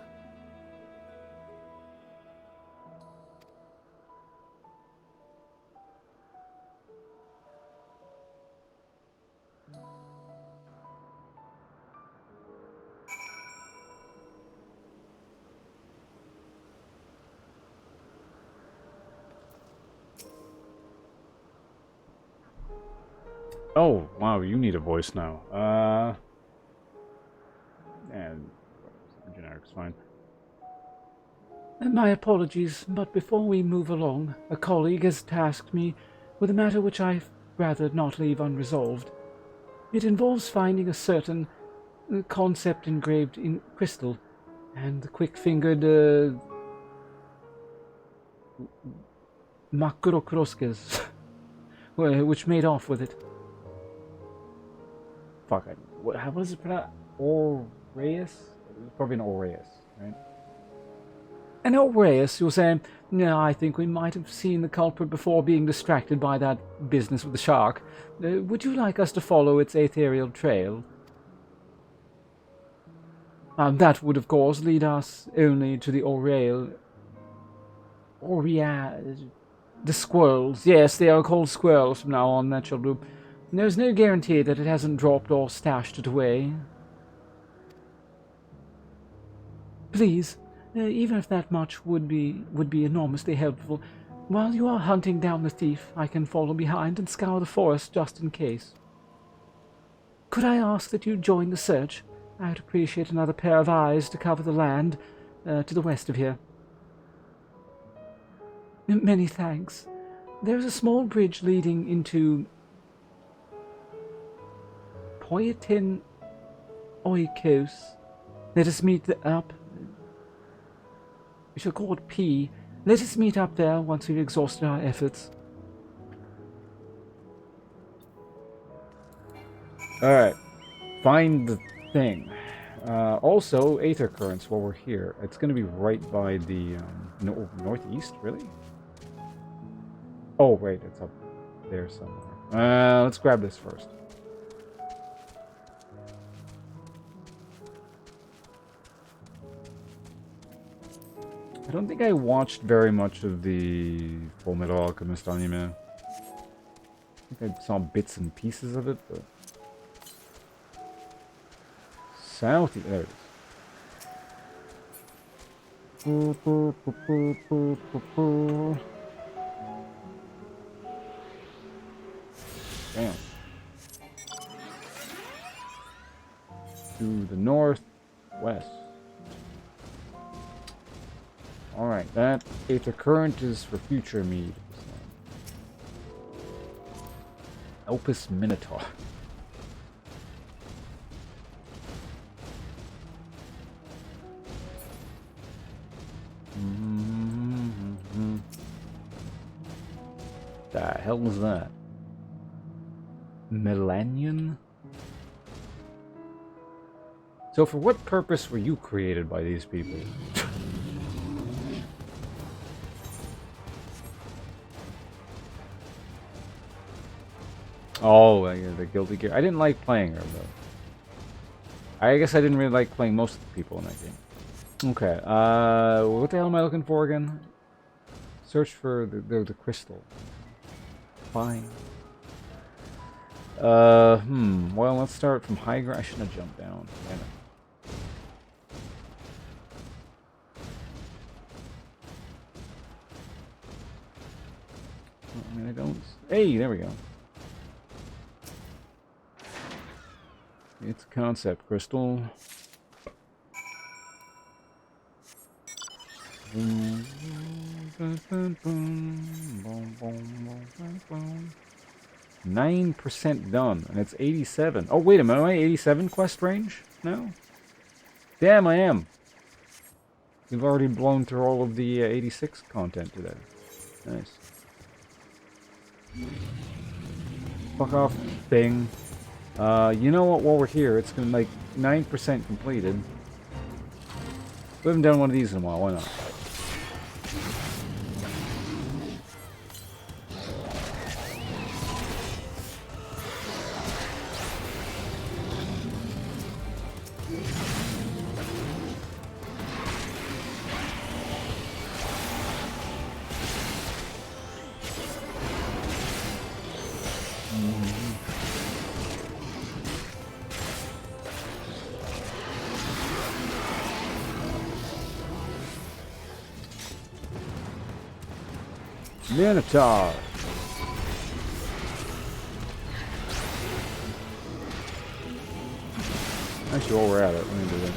Oh, wow, you need a voice now. And generic's fine. My apologies, but before we move along, a colleague has tasked me with a matter which I'd rather not leave unresolved. It involves finding a certain concept engraved in crystal, and the quick-fingered Makurokroskas, which made off with it. Fuck, how was it pronounced? Aureus? Probably an Aureus, right? And Aureus, you're saying, no, I think we might have seen the culprit before being distracted by that business with the shark. Would you like us to follow its ethereal trail? That would, of course, lead us only to the the squirrels. Yes, they are called squirrels from now on, that shall do. There's no guarantee that it hasn't dropped or stashed it away. Please, even if that much would be enormously helpful, while you are hunting down the thief, I can follow behind and scour the forest just in case. Could I ask that you join the search? I'd appreciate another pair of eyes to cover the land to the west of here. Many thanks. There's a small bridge leading into Poietin Oikos. Let us meet up. We shall call it P. Let us meet up there once we've exhausted our efforts. Alright. Find the thing. Also, Aether Currents while we're here. It's going to be right by the northeast, really? Oh, wait, it's up there somewhere. Let's grab this first. I don't think I watched very much of the Fullmetal Alchemist anime. I think I saw bits and pieces of it, but... Southeast, there it is. Damn. To the northwest. Alright, that Aether Current is for future mead. Opus Minotaur. The hell was that? Millennium? So for what purpose were you created by these people? Oh, yeah, the Guilty Gear. I didn't like playing her, though. I guess I didn't really like playing most of the people in that game. Okay, what the hell am I looking for again? Search for the crystal. Fine. Well, let's start from high ground. I shouldn't have jumped down. Damn it. I mean, I don't... Hey, there we go. It's a concept crystal. 9% done, and it's 87. Oh, wait a minute, am I 87 quest range now? Damn, I am. We've already blown through all of the 86 content today. Nice. Fuck off, thing. You know what, while we're here, it's gonna like 9% completed. We haven't done one of these in a while, why not? Minotaur! Actually, while we're at it, let me do this.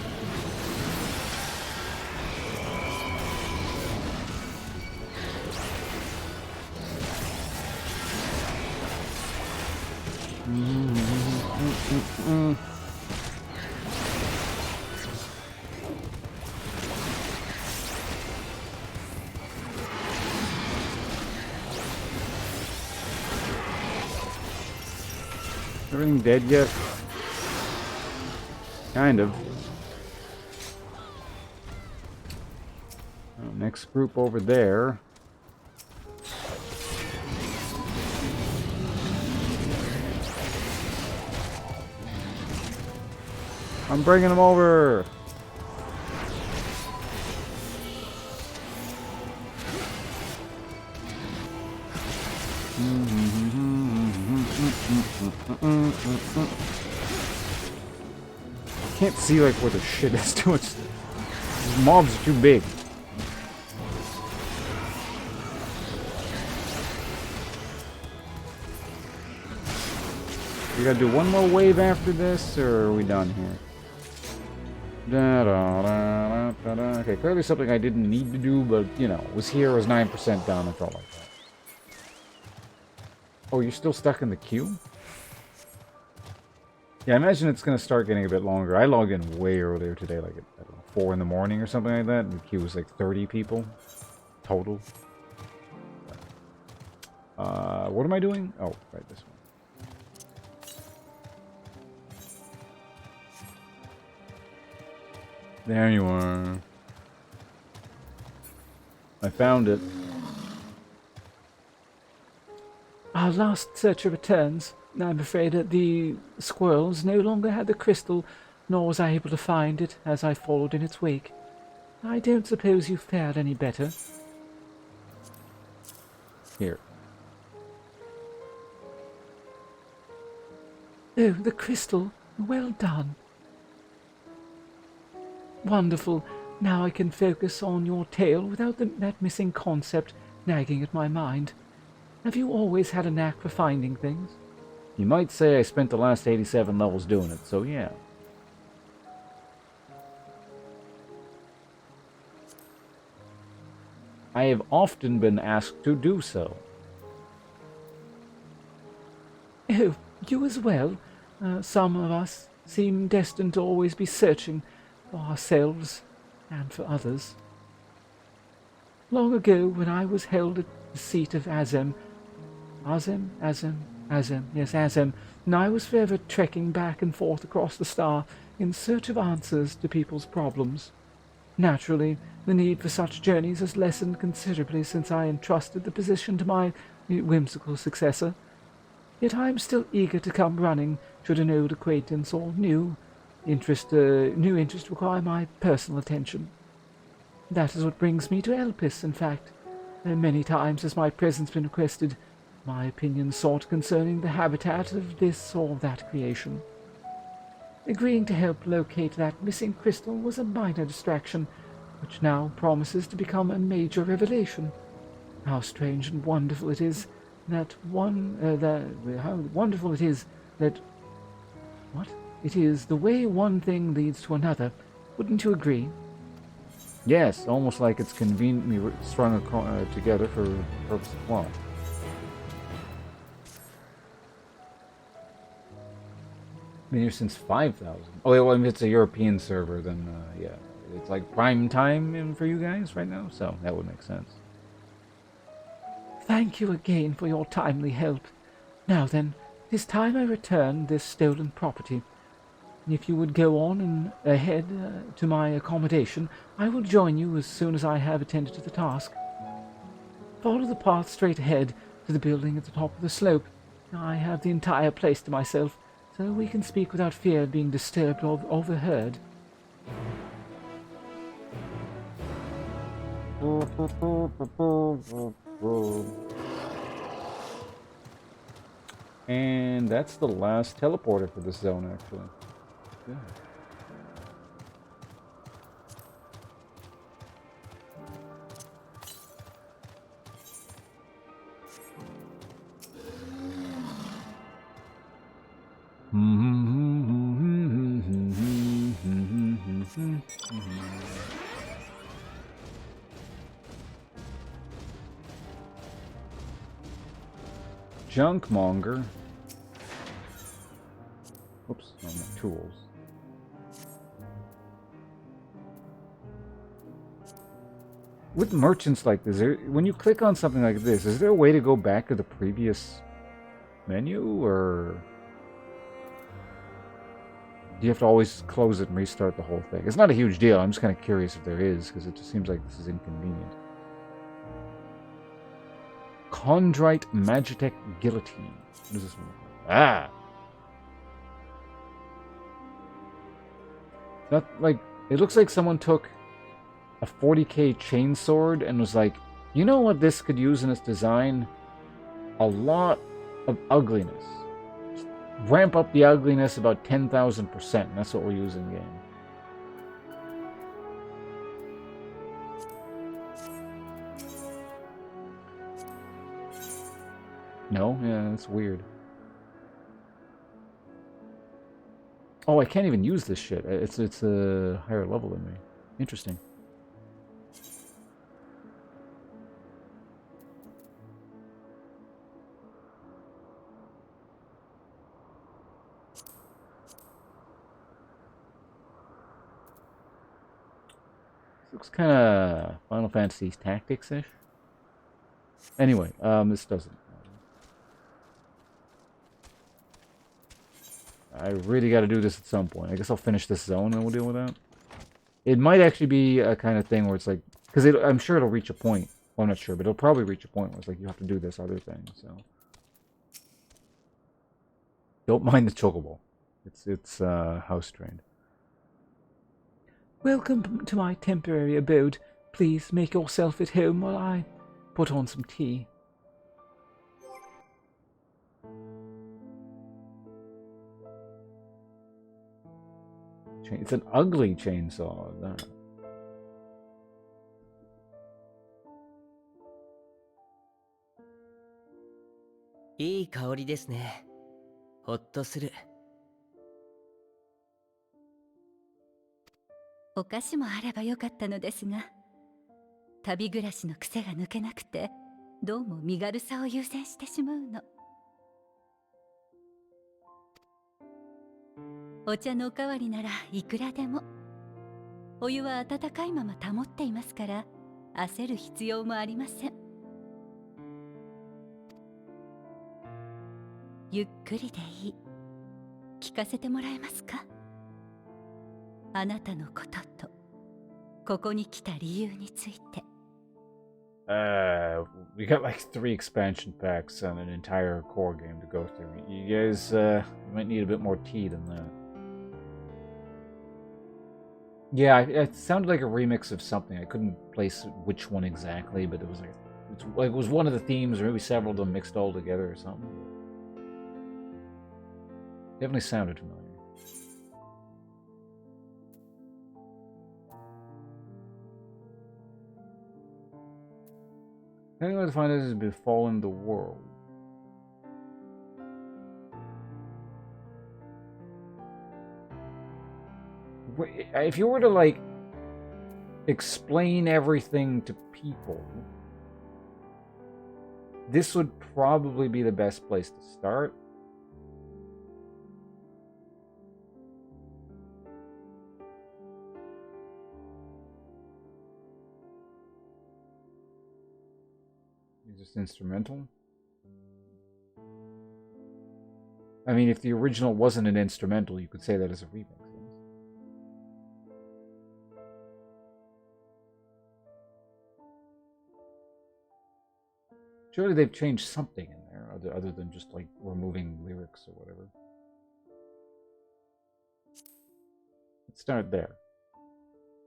Everything dead yet? Kind of. Oh, next group over there. I'm bringing them over. I can't see like where the shit is too much. These mobs are too big. We gotta do one more wave after this, or are we done here? Da, da, da, da, da. Okay, clearly something I didn't need to do, but you know, was here, was 9% down, and felt like that. Oh, you're still stuck in the queue? Yeah, I imagine it's going to start getting a bit longer. I logged in way earlier today, like at, I don't know, 4 in the morning or something like that. And the queue was like 30 people total. What am I doing? Oh, right, this one. There you are. I found it. Our last searcher returns. I'm afraid that the squirrels no longer had the crystal, nor was I able to find it as I followed in its wake. I don't suppose you fared any better. Here. Oh, the crystal. Well done. Wonderful. Now I can focus on your tale without that missing concept nagging at my mind. Have you always had a knack for finding things? You might say I spent the last 87 levels doing it, so yeah. I have often been asked to do so. Oh, you as well? Some of us seem destined to always be searching for ourselves and for others. Long ago, when I was held at the seat of Azem, And I was forever trekking back and forth across the star in search of answers to people's problems. Naturally, the need for such journeys has lessened considerably since I entrusted the position to my whimsical successor. Yet I am still eager to come running should an old acquaintance or new interest require my personal attention. That is what brings me to Elpis, in fact. Many times has my presence been requested, my opinion sought concerning the habitat of this or that creation. Agreeing to help locate that missing crystal was a minor distraction, which now promises to become a major revelation. How strange and wonderful it is that how wonderful it is that it is the way one thing leads to another. Wouldn't you agree? Yes, almost like it's conveniently strung together for the purpose of plot. Been here since 5,000. Oh, well, if it's a European server, then yeah, it's like prime time for you guys right now, so that would make sense. Thank you again for your timely help. Now then, it is time I return this stolen property. If you would go on and ahead to my accommodation, I will join you as soon as I have attended to the task. Follow the path straight ahead to the building at the top of the slope. I have the entire place to myself, so we can speak without fear of being disturbed or overheard. And that's the last teleporter for this zone, actually. Good. Junkmonger. Oops, no, my tools. With merchants like this, when you click on something like this, is there a way to go back to the previous menu, or do you have to always close it and restart the whole thing? It's not a huge deal. I'm just kind of curious if there is, because it just seems like this is inconvenient. Chondrite Magitech Guillotine. What is this one? Ah! That, like, it looks like someone took a 40k chainsword and was like, you know what this could use in its design? A lot of ugliness. Just ramp up the ugliness about 10,000%. That's what we'll use in game. No? Yeah, that's weird. Oh, I can't even use this shit. It's a higher level than me. Interesting. This looks kind of Final Fantasy Tactics-ish. Anyway, this doesn't. I really got to do this at some point. I guess I'll finish this zone and we'll deal with that. It might actually be a kind of thing where it's like, because I'm sure it'll reach a point. Well, I'm not sure, but it'll probably reach a point where it's like you have to do this other thing. So don't mind the chocobo. It's house trained. Welcome to my temporary abode. Please make yourself at home while I put on some tea. It's an ugly chainsaw. That.いい香りですね。ほっとする。お菓子もあればよかったのですが、旅暮らしの癖が抜けなくて、どうも身軽さを優先してしまうの。お茶のおかわりならいくらでも。お湯は温かいまま保っていますから、焦る必要もありません。ゆっくりでいい。聞かせてもらえますか？あなたのこととここに来た理由について。We got like 3 expansion packs and an entire core game to go through. You guys, you might need a bit more tea than that. Yeah, it sounded like a remix of something. I couldn't place which one exactly, but it was like it was one of the themes, or maybe several of them mixed all together or something. Definitely sounded familiar. Anyone to find out has befallen the world. If you were to, like, explain everything to people, this would probably be the best place to start. Just instrumental. I mean, if the original wasn't an instrumental, you could say that as a remix. Surely they've changed something in there, other than just like removing lyrics or whatever. Let's start there.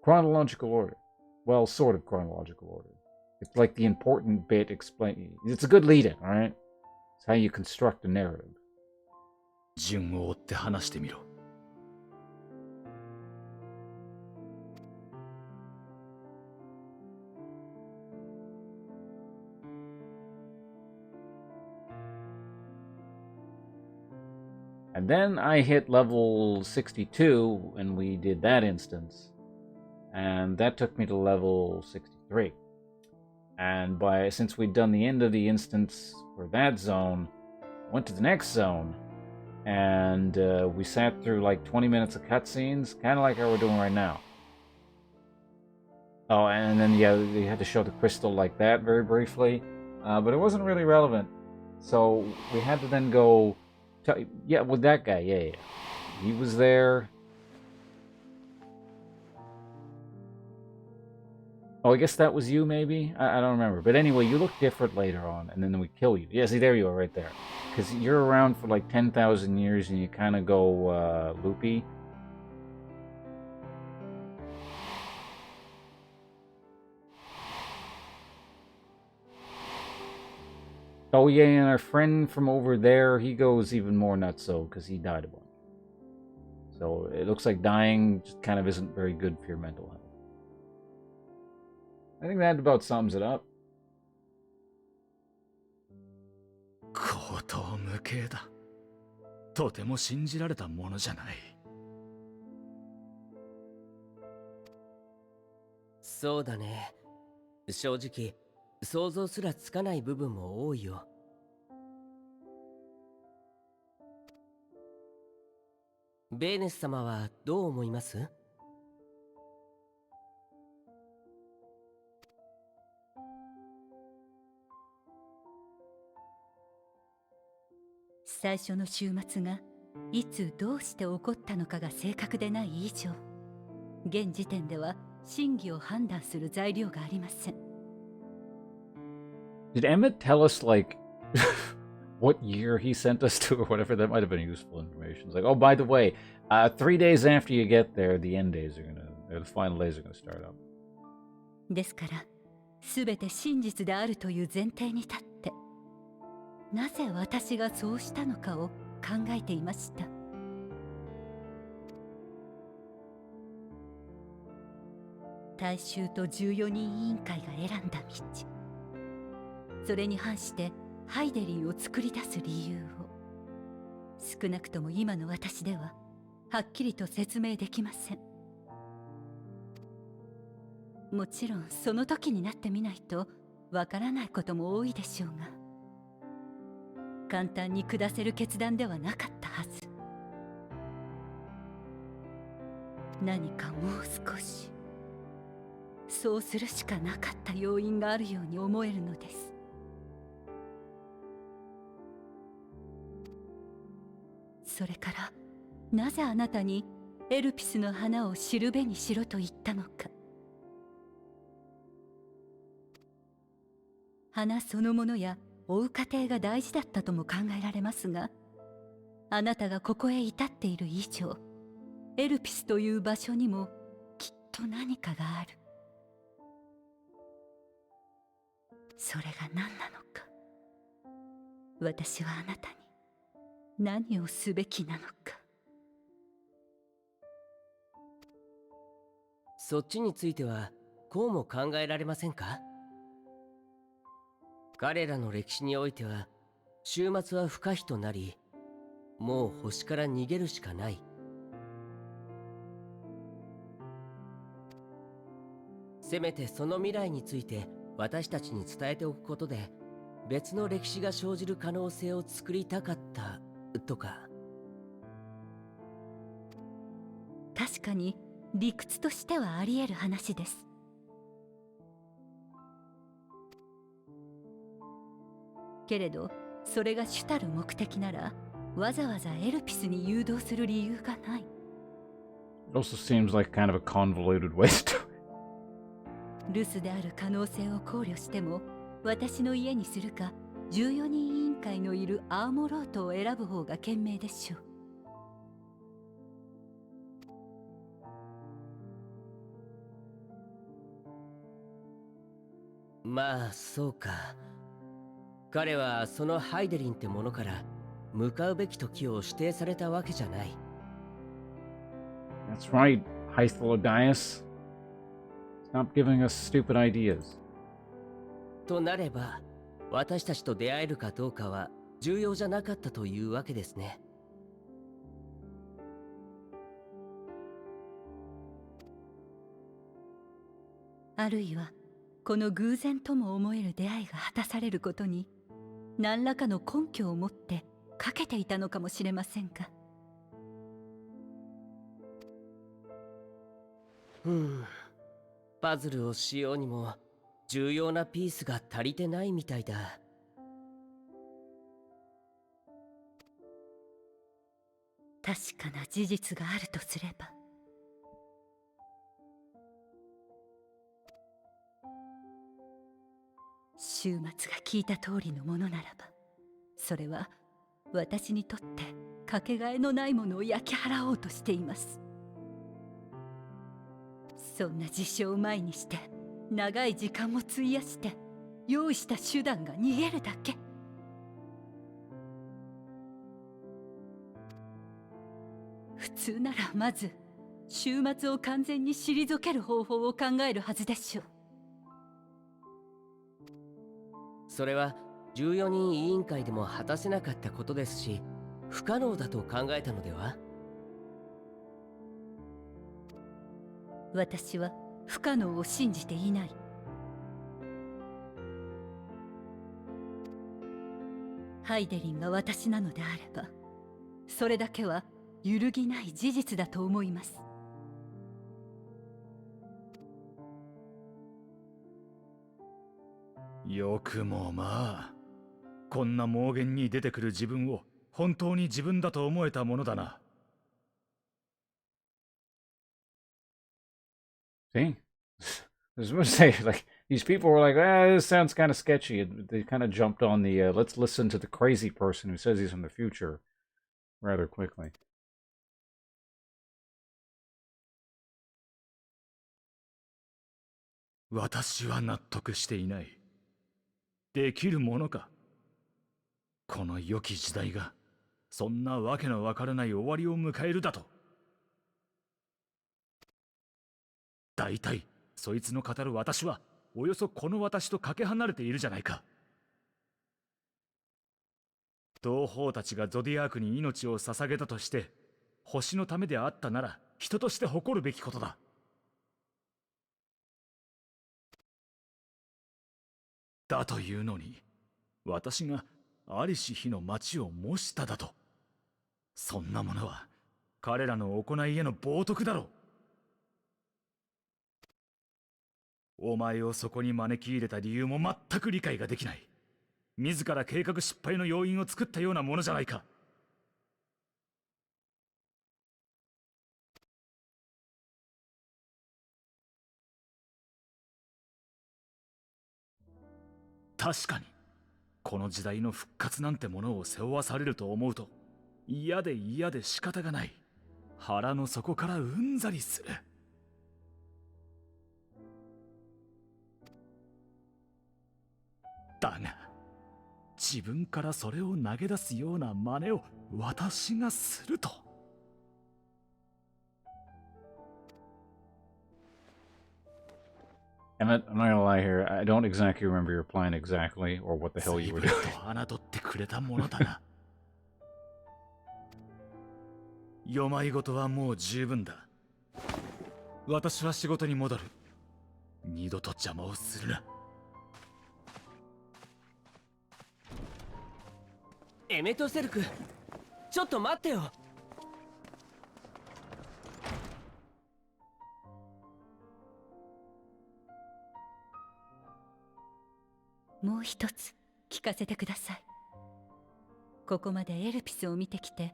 Chronological order. Well, sort of chronological order. It's like the important bit explain. It's a good lead-in, alright? It's how you construct a narrative. 順を追って話してみろ。And then I hit level 62, and we did that instance. And that took me to level 63. And since we'd done the end of the instance for that zone, I went to the next zone, and we sat through like 20 minutes of cutscenes, kind of like how we're doing right now. Oh, and then yeah, they had to show the crystal like that very briefly, but it wasn't really relevant. So we had to then go, yeah, with that guy, yeah, he was there. Oh, I guess that was you, maybe? I don't remember. But anyway, you look different later on, and then we kill you. Yeah, see, there you are right there. Because you're around for like 10,000 years, and you kind of go loopy. Oh, yeah, and our friend from over there, he goes even more nutso, because he died a bunch. So it looks like dying just kind of isn't very good for your mental health. I think that about sums it up. 荒唐無稽だ。とても信じられたものじゃない。そうだね。正直、想像すらつかない部分も多いよ。ベーネス様はどう思います？最初の週末がいつどうして起こったのかが正確でない以上、現時点では真偽を判断する材料がありません。Did Emmett tell us, like, what year he sent us to or whatever? That might have been useful information. It's like, oh, by the way, 3 days after you get there, the end days are or the final days are gonna start up. ですから、すべて真実であるという前提に立って、なぜ私がそうしたのかを考えていました。大衆と14人委員会が選んだ道、それに反してハイデリンを作り出す理由を、少なくとも今の私でははっきりと説明できません。もちろんその時になってみないとわからないことも多いでしょうが、簡単に下せる決断ではなかったはず。何かもう少しそうするしかなかった要因があるように思えるのです。それからなぜあなたにエルピスの花をしるべにしろと言ったのか。花そのものや追う過程が大事だったとも考えられますが、あなたがここへ至っている以上、エルピスという場所にもきっと何かがある。それが何なのか、私はあなたに何をすべきなのか。そっちについてはこうも考えられませんか？彼らの歴史においては終末は不可避となり、もう星から逃げるしかない。せめてその未来について私たちに伝えておくことで、別の歴史が生じる可能性を作りたかったとか。確かに理屈としてはあり得る話です。けれどそれが主たる目的なら、わざわざエルピスに誘導する理由がない。It also seems like kind of a convoluted way to do it. 留守である可能性を考慮しても、私の家にするか14人委員会のいるアーモロートを選ぶ方が賢明でしょう。まあそうか。彼はそのハイデリンってものから向かうべき時を指定されたわけじゃない。That's right, Hythlodias. Stop giving us stupid ideas. となれば、私たちと出会えるかどうかは重要じゃなかったというわけですね。あるいはこの偶然とも思える出会いが果たされることに何らかの根拠を持ってかけていたのかもしれませんか。パズルをしようにも重要なピースが足りてないみたいだ。確かな事実があるとすれば、終末が聞いた通りのものならば、それは私にとってかけがえのないものを焼き払おうとしています。そんな事象を前にして長い時間を費やして用意した手段が逃げるだけ。普通ならまず終末を完全に退ける方法を考えるはずでしょう。それは14人委員会でも果たせなかったことですし、不可能だと考えたのでは？私は不可能を信じていない。ハイデリンが私なのであれば、それだけは揺るぎない事実だと思います。よくもまあ、こんな妄言に出てくる自分を本当に自分だと思えたものだな。See? I was going to say, like, these people were like, this sounds kind of sketchy. They kind of jumped on the, let's listen to the crazy person who says he's from the future rather quickly. 私は納得していない。できるものか。この良き時代が、そんなわけのわからない終わりを迎えるだと。大体、そいつの語る私は、およそこの私とかけ離れているじゃないか。同胞たちがゾディアークに命を捧げたとして、星のためであったなら、人として誇るべきことだ。だというのに、私がありし日の町を模しただと。そんなものは、彼らの行いへの冒涜だろう。お前をそこに招き入れた理由も全く理解ができない。自ら計画失敗の要因を作ったようなものじゃないか。確かにこの時代の復活なんてものを背負わされると思うと嫌で嫌で仕方がない。腹の底からうんざりする。だが自分からそれを投げ出すような真似を私がすると。I'm not gonna lie here. I don't exactly remember your plan exactly, or what the hell you were doing. 侮ってくれたものだな。よまいごとはもう十分だ。私は仕事に戻る。二度と邪魔をするな。エメトセルク、ちょっと待ってよ。もう一つ聞かせてください。ここまでエルピスを見てきて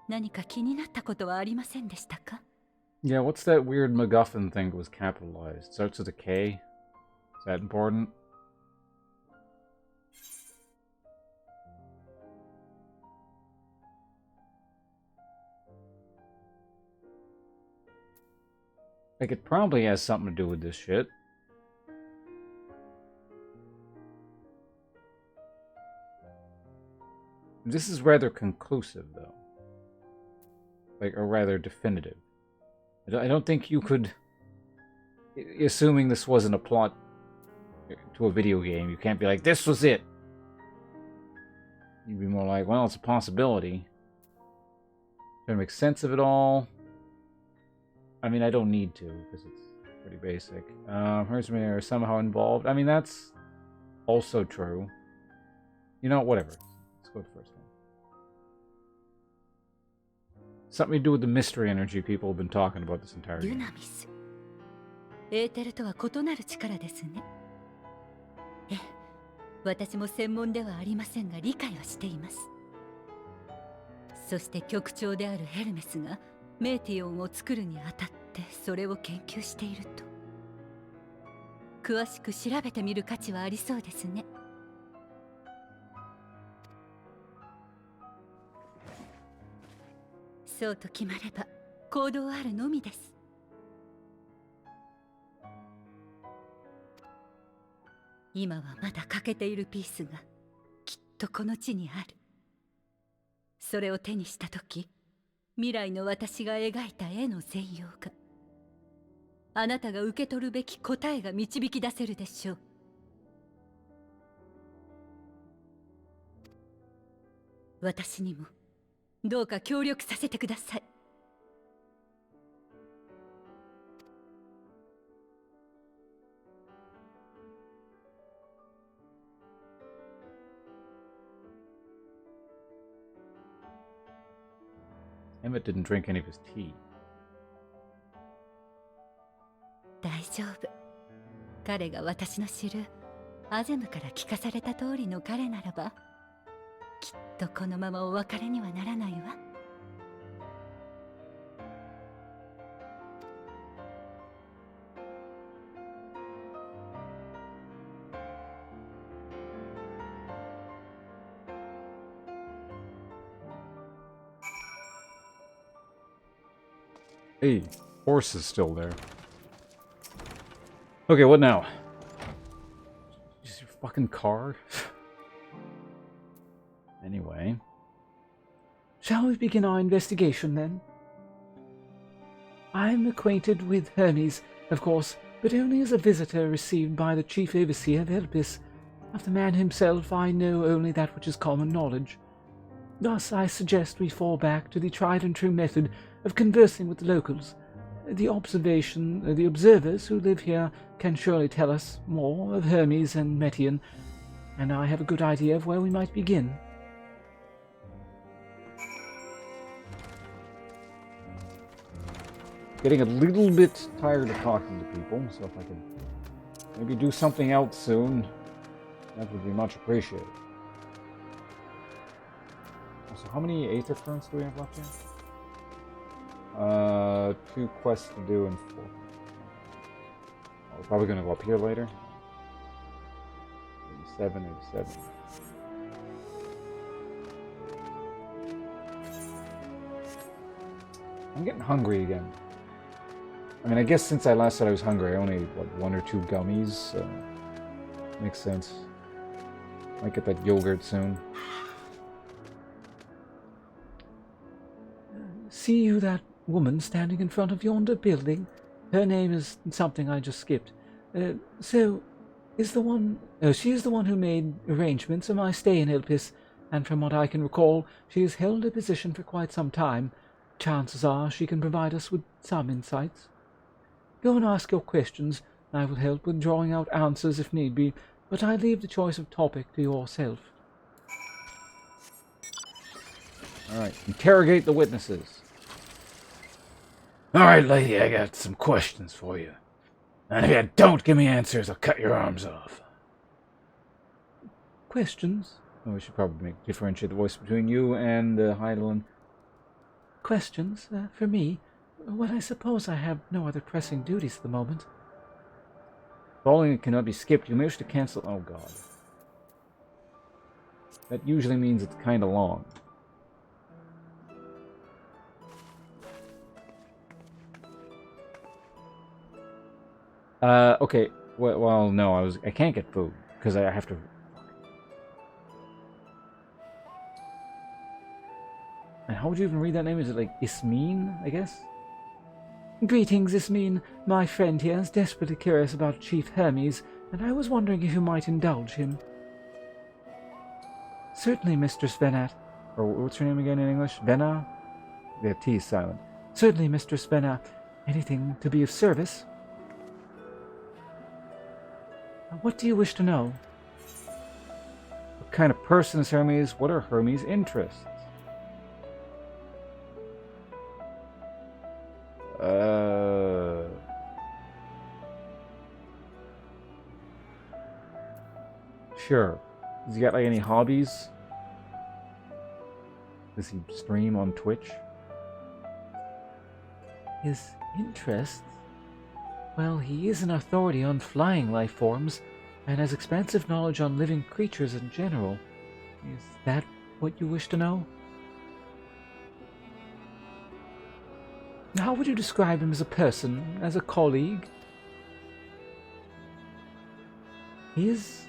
何か気になったことはありませんでしたか？ Yeah, what's that weird MacGuffin thing that was capitalized? Starts with a K? Is that important? Like, it probably has something to do with this shit. This is rather conclusive, though. Like, or rather definitive. I don't think you could... Assuming this wasn't a plot to a video game, you can't be like, this was it! You'd be more like, well, it's a possibility. Trying to make sense of it all. I mean, I don't need to, because it's pretty basic. Herdsmen are somehow involved. I mean, that's also true. You know, whatever. Let's go with the first one. Something to do with the mystery energy people have been talking about this entire デュ game. ナミス。エーテルとは異なる力ですね。ええ、私も専門ではありませんが理解はしています。そして局長であるヘルメスがメーティオンを作るにあたってそれを研究していると。詳しく調べてみる価値はありそうですね。そうと決まれば行動あるのみです。今はまだ欠けているピースがきっとこの地にある。それを手にしたとき、未来の私が描いた絵の全容があなたが受け取るべき答えが導き出せるでしょう。私にもどうか協力させてください。Emmett didn't drink any of his tea. 大丈夫。彼が私の知るアゼムから聞かされた通りの彼ならば、きっとこのままお別れにはならないわ。Hey, horse is still there. Okay, what now? Just your fucking car? Anyway. Shall we begin our investigation, then? I'm acquainted with Hermes, of course, but only as a visitor received by the chief overseer of Elpis. Of the man himself, I know only that which is common knowledge. Thus, I suggest we fall back to the tried-and-true method of conversing with the locals. The observers who live here can surely tell us more of Hermes and Metian, and I have a good idea of where we might begin. Getting a little bit tired of talking to people, so if I could maybe do something else soon, that would be much appreciated. So how many Aether Currents do we have left here? 2 quests to do and 4. Oh, we're probably gonna go up here later. 787. I'm getting hungry again. I mean, I guess since I last said I was hungry, I only ate, what, 1 or 2 gummies, so makes sense. Might get that yogurt soon. See you that woman standing in front of yonder building? Her name is something I just skipped. So, is the one... she is the one who made arrangements for my stay in Ilpis, and from what I can recall, she has held a position for quite some time. Chances are she can provide us with some insights. Go and ask your questions. I will help with drawing out answers if need be, but I leave the choice of topic to yourself. Alright, interrogate the witnesses. Alright, lady, I got some questions for you. And if you don't give me answers, I'll cut your arms off. Questions? Oh, we should probably differentiate the voice between you and Heidelin. Questions? For me? Well, I suppose I have no other pressing duties at the moment. Following cannot be skipped. You wish to cancel... Oh, God. That usually means it's kind of long. Okay. Well, no, I can't get food, because I have to... And how would you even read that name? Is it like Ismene, I guess? Greetings, Ismene. My friend here is desperately curious about Chief Hermes, and I was wondering if you might indulge him. Certainly, Mistress Venat. Or what's her name again in English? Vena? The T is silent. Certainly, Mistress Venat. Anything to be of service? What do you wish to know? What kind of person is Hermes? What are Hermes' interests? Sure. Does he got like any hobbies? Does he stream on Twitch? His interests? Well, he is an authority on flying life forms, and has expansive knowledge on living creatures in general. Is that what you wish to know? How would you describe him as a person, as a colleague? He is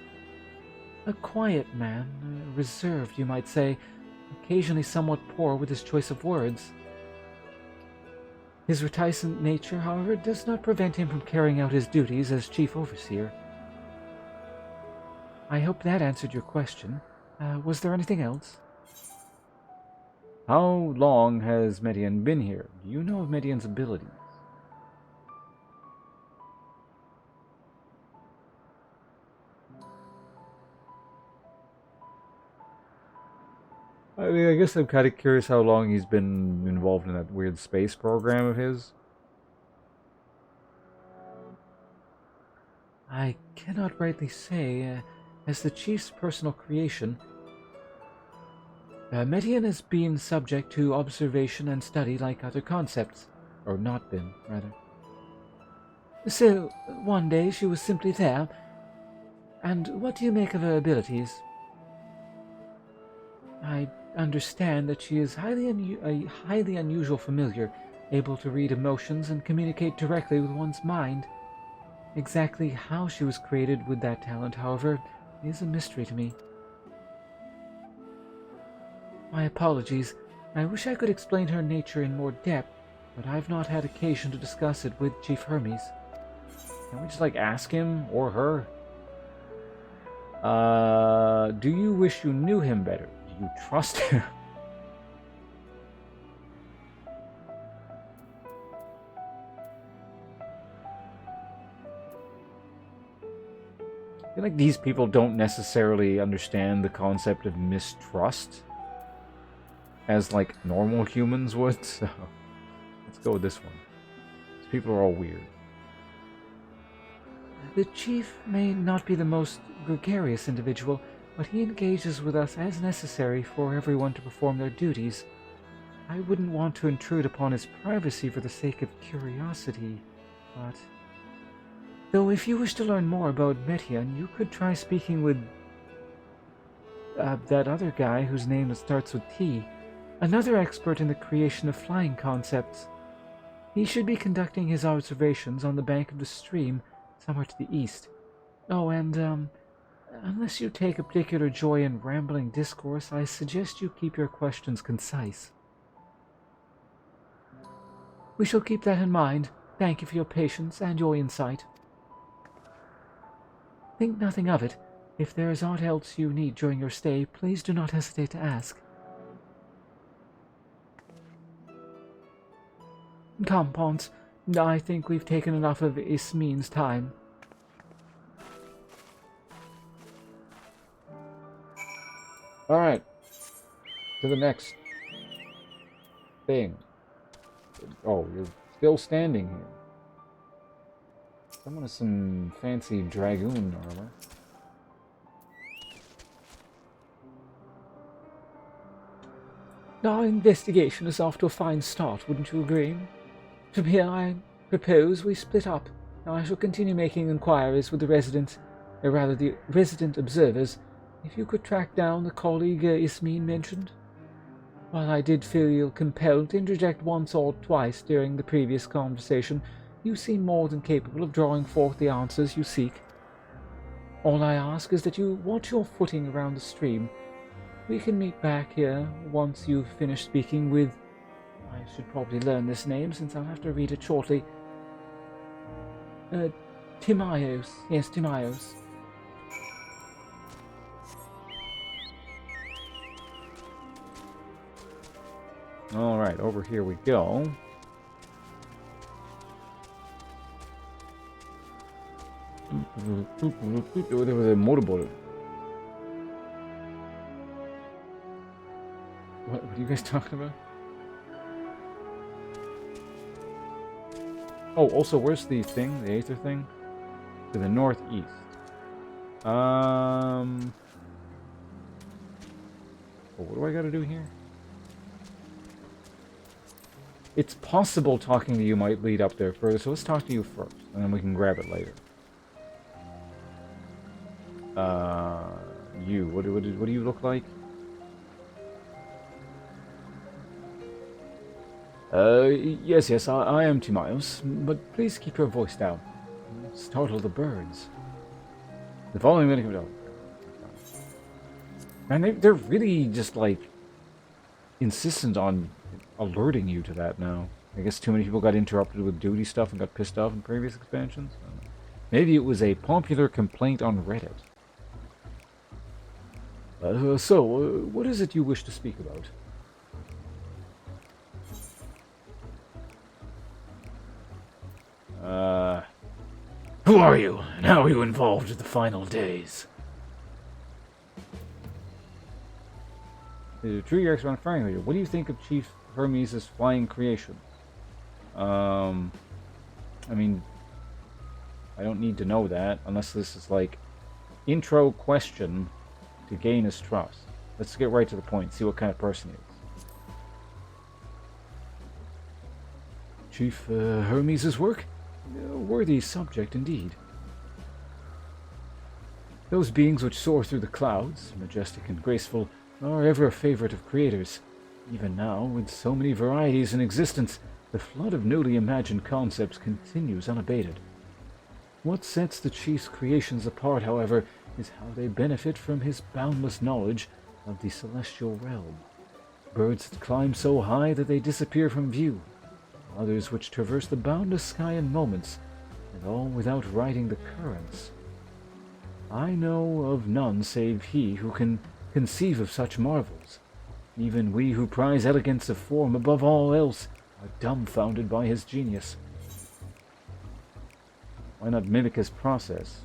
a quiet man, reserved, you might say, occasionally somewhat poor with his choice of words. His reticent nature, however, does not prevent him from carrying out his duties as Chief Overseer. I hope that answered your question. Was there anything else? How long has Median been here? Do you know of Median's abilities? I mean, I guess I'm kind of curious how long he's been involved in that weird space program of his. I cannot rightly say. As the Chief's personal creation, Median has been subject to observation and study like other concepts. Or not been, rather. So, one day she was simply there. And what do you make of her abilities? I understand that she is a highly unusual familiar, able to read emotions and communicate directly with one's mind. Exactly how she was created with that talent, however, is a mystery to me. My apologies. I wish I could explain her nature in more depth, but I've not had occasion to discuss it with Chief Hermes. Can we just, like, ask him or her? Do you wish you knew him better? Do you trust him? I feel like these people don't necessarily understand the concept of mistrust as, like, normal humans would, so let's go with this one. These people are all weird. The Chief may not be the most gregarious individual, but he engages with us as necessary for everyone to perform their duties. I wouldn't want to intrude upon his privacy for the sake of curiosity, but... Though if you wish to learn more about Median, you could try speaking with that other guy whose name starts with T. Another expert in the creation of flying concepts. He should be conducting his observations on the bank of the stream, somewhere to the east. Oh, and, unless you take a particular joy in rambling discourse, I suggest you keep your questions concise. We shall keep that in mind. Thank you for your patience and your insight. Think nothing of it. If there is aught else you need during your stay, please do not hesitate to ask. Come, Ponce. I think we've taken enough of Ismin's time. Alright. To the next thing. Oh, you're still standing here. Someone has some fancy dragoon armor. Our investigation is off to a fine start, wouldn't you agree? From here, I propose we split up. I shall continue making inquiries with the residents, or rather the resident observers. If you could track down the colleague Ismin mentioned. While I did feel compelled to interject once or twice during the previous conversation, you seem more than capable of drawing forth the answers you seek. All I ask is that you watch your footing around the stream. We can meet back here once you've finished speaking with... I should probably learn this name since I'll have to read it shortly. Timaeus. Yes, Timaeus. Alright, over here we go. There was a motorboat. What are you guys talking about? Oh, also, where's the thing? The Aether thing? To the northeast. Oh, what do I gotta do here? It's possible talking to you might lead up there further, so let's talk to you first, and then we can grab it later. You, what do you look like? Yes, I am Timaeus, but please keep your voice down. Startle the birds. The following minute... Oh. Man, they're really just, like, insistent on alerting you to that now. I guess too many people got interrupted with duty stuff and got pissed off in previous expansions. Maybe it was a popular complaint on Reddit. What is it you wish to speak about? Who are you, and how are you involved in the final days? True, you're expert on flying leader. What do you think of Chief Hermes' flying creation? I mean, I don't need to know that, unless this is like intro question to gain his trust. Let's get right to the point, see what kind of person he is. Chief Hermes' work? A worthy subject indeed. Those beings which soar through the clouds, majestic and graceful, are ever a favorite of creators. Even now, with so many varieties in existence, the flood of newly imagined concepts continues unabated. What sets the Chief's creations apart, however, is how they benefit from his boundless knowledge of the celestial realm. Birds that climb so high that they disappear from view, others which traverse the boundless sky in moments, and all without riding the currents. I know of none save he who can conceive of such marvels. Even we who prize elegance of form above all else are dumbfounded by his genius. Why not mimic his process?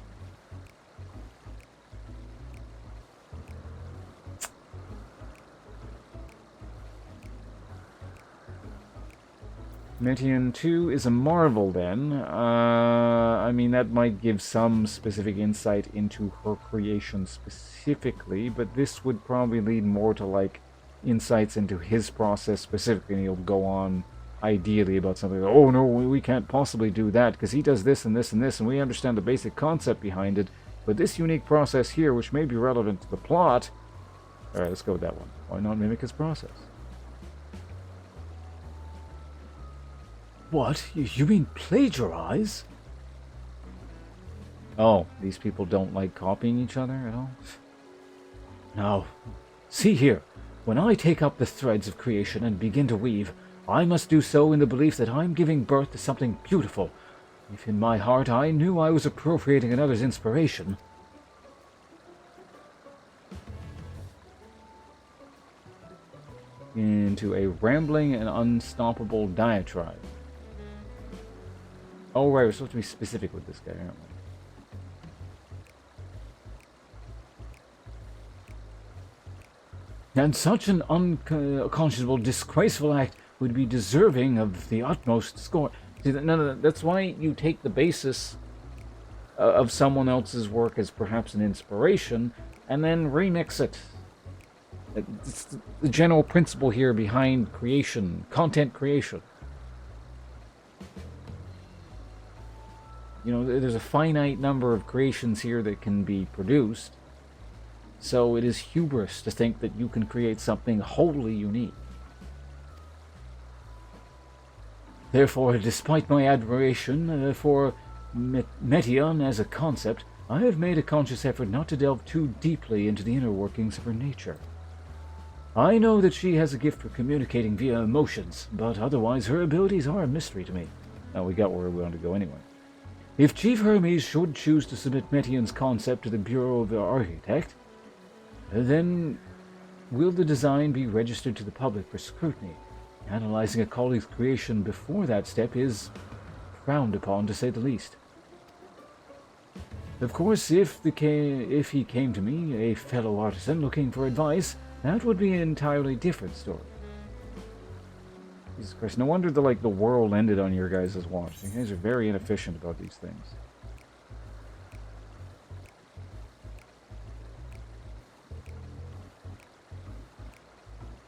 Metian 2 is a marvel then. I mean, that might give some specific insight into her creation specifically, but this would probably lead more to, like, insights into his process specifically, and he'll go on, ideally, about something like, oh no, we can't possibly do that, because he does this and this and this, and we understand the basic concept behind it, but this unique process here, which may be relevant to the plot, Alright, let's go with that one. Why not mimic his process? What? You mean plagiarize? Oh, these people don't like copying each other at all? Now, see here. When I take up the threads of creation and begin to weave, I must do so in the belief that I'm giving birth to something beautiful. If in my heart I knew I was appropriating another's inspiration... Into a rambling and unstoppable diatribe. Oh, right, we're supposed to be specific with this guy, aren't we? And such an unconscionable, disgraceful act would be deserving of the utmost scorn. See, no, that's why you take the basis of someone else's work as perhaps an inspiration, and then remix it. It's the general principle here behind creation, content creation. You know, there's a finite number of creations here that can be produced, so it is hubris to think that you can create something wholly unique. Therefore, despite my admiration for Metion as a concept, I have made a conscious effort not to delve too deeply into the inner workings of her nature. I know that she has a gift for communicating via emotions, but otherwise her abilities are a mystery to me. Now, we got where we wanted to go anyway. If Chief Hermes should choose to submit Metion's concept to the Bureau of the Architect, then will the design be registered to the public for scrutiny? Analyzing a colleague's creation before that step is frowned upon, to say the least. Of course, if he came to me, a fellow artisan, looking for advice, that would be an entirely different story. Jesus Christ, no wonder the world ended on your guys' watch. You guys are very inefficient about these things.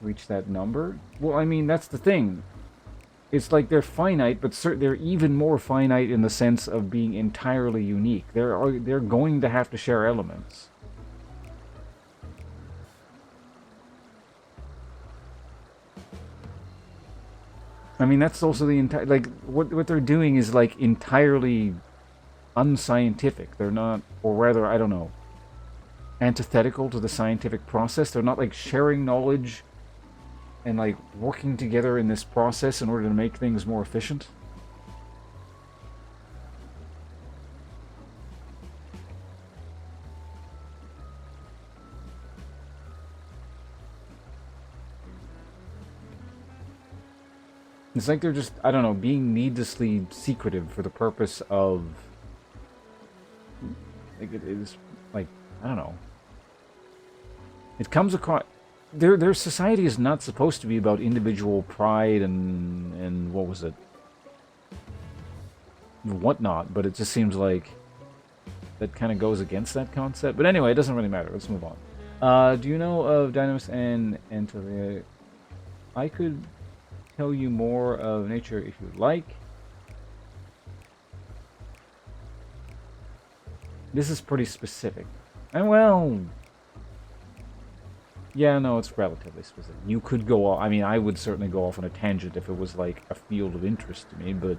Reach that number? Well, I mean, that's the thing. It's like they're finite, but they're even more finite in the sense of being entirely unique. They're going to have to share elements. I mean, that's also the entire... what they're doing is, entirely unscientific. They're not... Or rather, I don't know. Antithetical to the scientific process. They're not, sharing knowledge and, working together in this process in order to make things more efficient. It's like they're just, I don't know, being needlessly secretive for the purpose of... it is, I don't know. It comes across... Their society is not supposed to be about individual pride and what was it? Whatnot, but it just seems like that kind of goes against that concept. But anyway, it doesn't really matter. Let's move on. Do you know of Dynamis and Antilia? I could tell you more of nature if you'd like. This is pretty specific. And well... Yeah, no, it's relatively specific. You could go off... I mean, I would certainly go off on a tangent if it was, a field of interest to me, but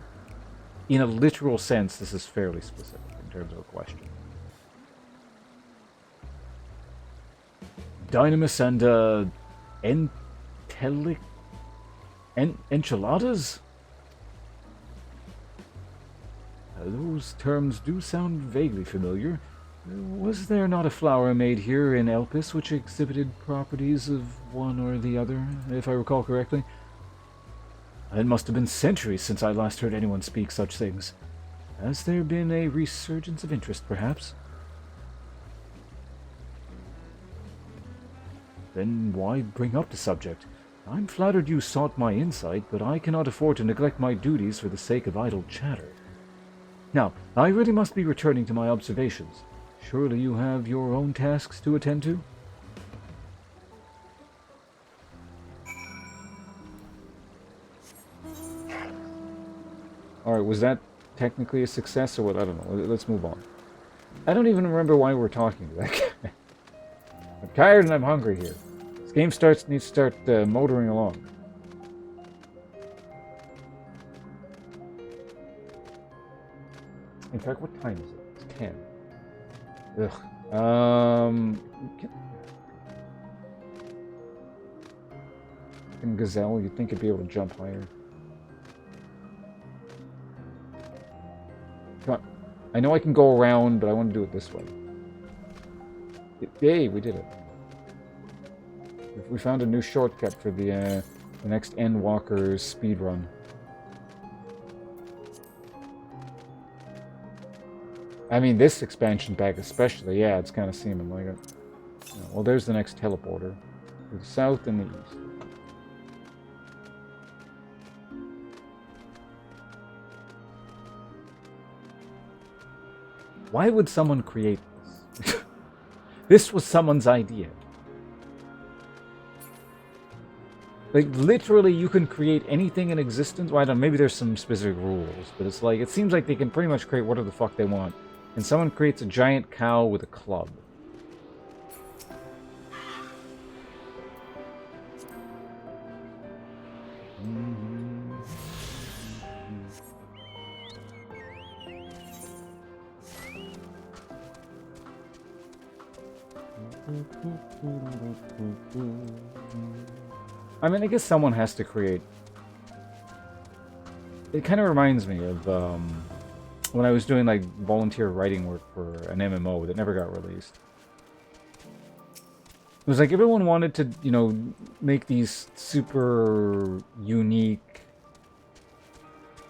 in a literal sense, this is fairly specific in terms of a question. Dynamis and... enchiladas? Those terms do sound vaguely familiar. Was there not a flower made here in Elpis which exhibited properties of one or the other, if I recall correctly? It must have been centuries since I last heard anyone speak such things. Has there been a resurgence of interest, perhaps? Then why bring up the subject? I'm flattered you sought my insight, but I cannot afford to neglect my duties for the sake of idle chatter. Now, I really must be returning to my observations. Surely you have your own tasks to attend to? Alright, was that technically a success or what? I don't know. Let's move on. I don't even remember why we're talking to that guy. I'm tired and I'm hungry here. game needs to start motoring along. In fact, what time is it? It's 10. Ugh. In Gazelle, you'd think it'd be able to jump higher. Come on. I know I can go around, but I want to do it this way. Yay, we did it. We found a new shortcut for the next Endwalker speedrun. I mean, this expansion pack especially, yeah, it's kind of seeming like it. Well, there's the next teleporter. To the south and the east. Why would someone create this? This was someone's idea. Like, literally, you can create anything in existence. Well, I don't know, maybe there's some specific rules, but it's like, it seems like they can pretty much create whatever the fuck they want. And someone creates a giant cow with a club. I mean, I guess someone has to create... It kind of reminds me of when I was doing like volunteer writing work for an MMO that never got released. It was like everyone wanted to, you know, make these super unique,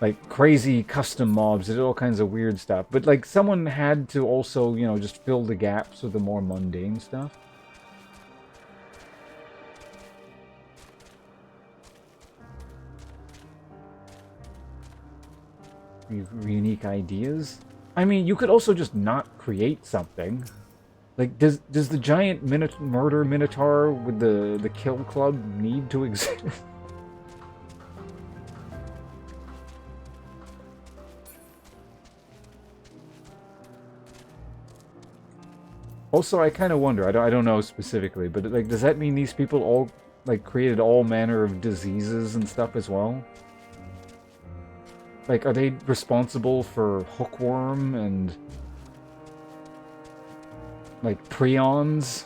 like crazy custom mobs that did all kinds of weird stuff. But like someone had to also, you know, just fill the gaps with the more mundane stuff. Unique ideas. I mean, you could also just not create something. Like, does the giant murder minotaur with the kill club need to exist? Also, I kind of wonder. I don't know specifically, but like, does that mean these people all like created all manner of diseases and stuff as well? Like, are they responsible for hookworm and, like, prions?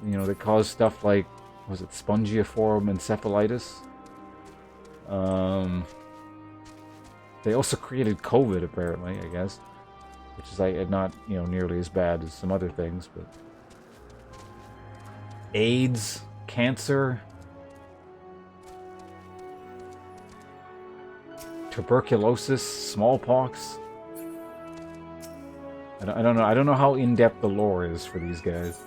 You know, that cause stuff like, was it spongiform encephalitis? They also created COVID, apparently, I guess. Which is, like, not, you know, nearly as bad as some other things, but... AIDS, cancer... tuberculosis, smallpox. I don't know. I don't know how in-depth the lore is for these guys.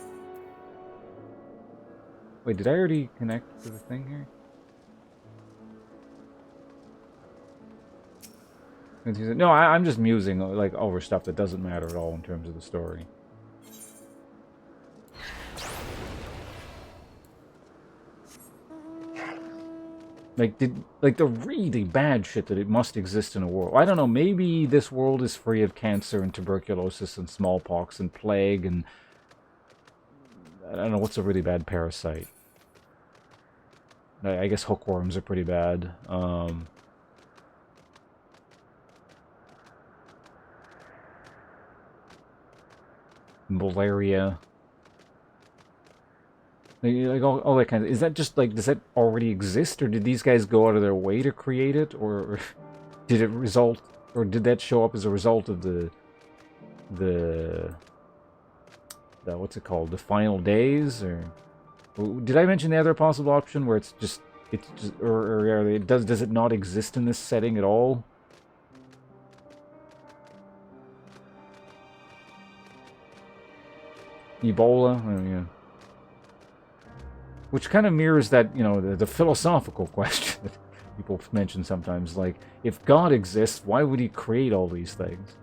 Wait, did I already connect to the thing here? No, I'm just musing like over stuff that doesn't matter at all in terms of the story. Like the really bad shit that it must exist in a world. I don't know, maybe this world is free of cancer and tuberculosis and smallpox and plague and... I don't know, what's a really bad parasite? I guess hookworms are pretty bad. Malaria. Like all that kind of... Is that just, like, does that already exist? Or did these guys go out of their way to create it? Or did it result... Or did that show up as a result of the what's it called? The final days? Or... Did I mention the other possible option where it's just... Or does it not exist in this setting at all? Ebola? Oh, yeah. Which kind of mirrors that, you know, the philosophical question that people mention sometimes. Like, if God exists, why would he create all these things?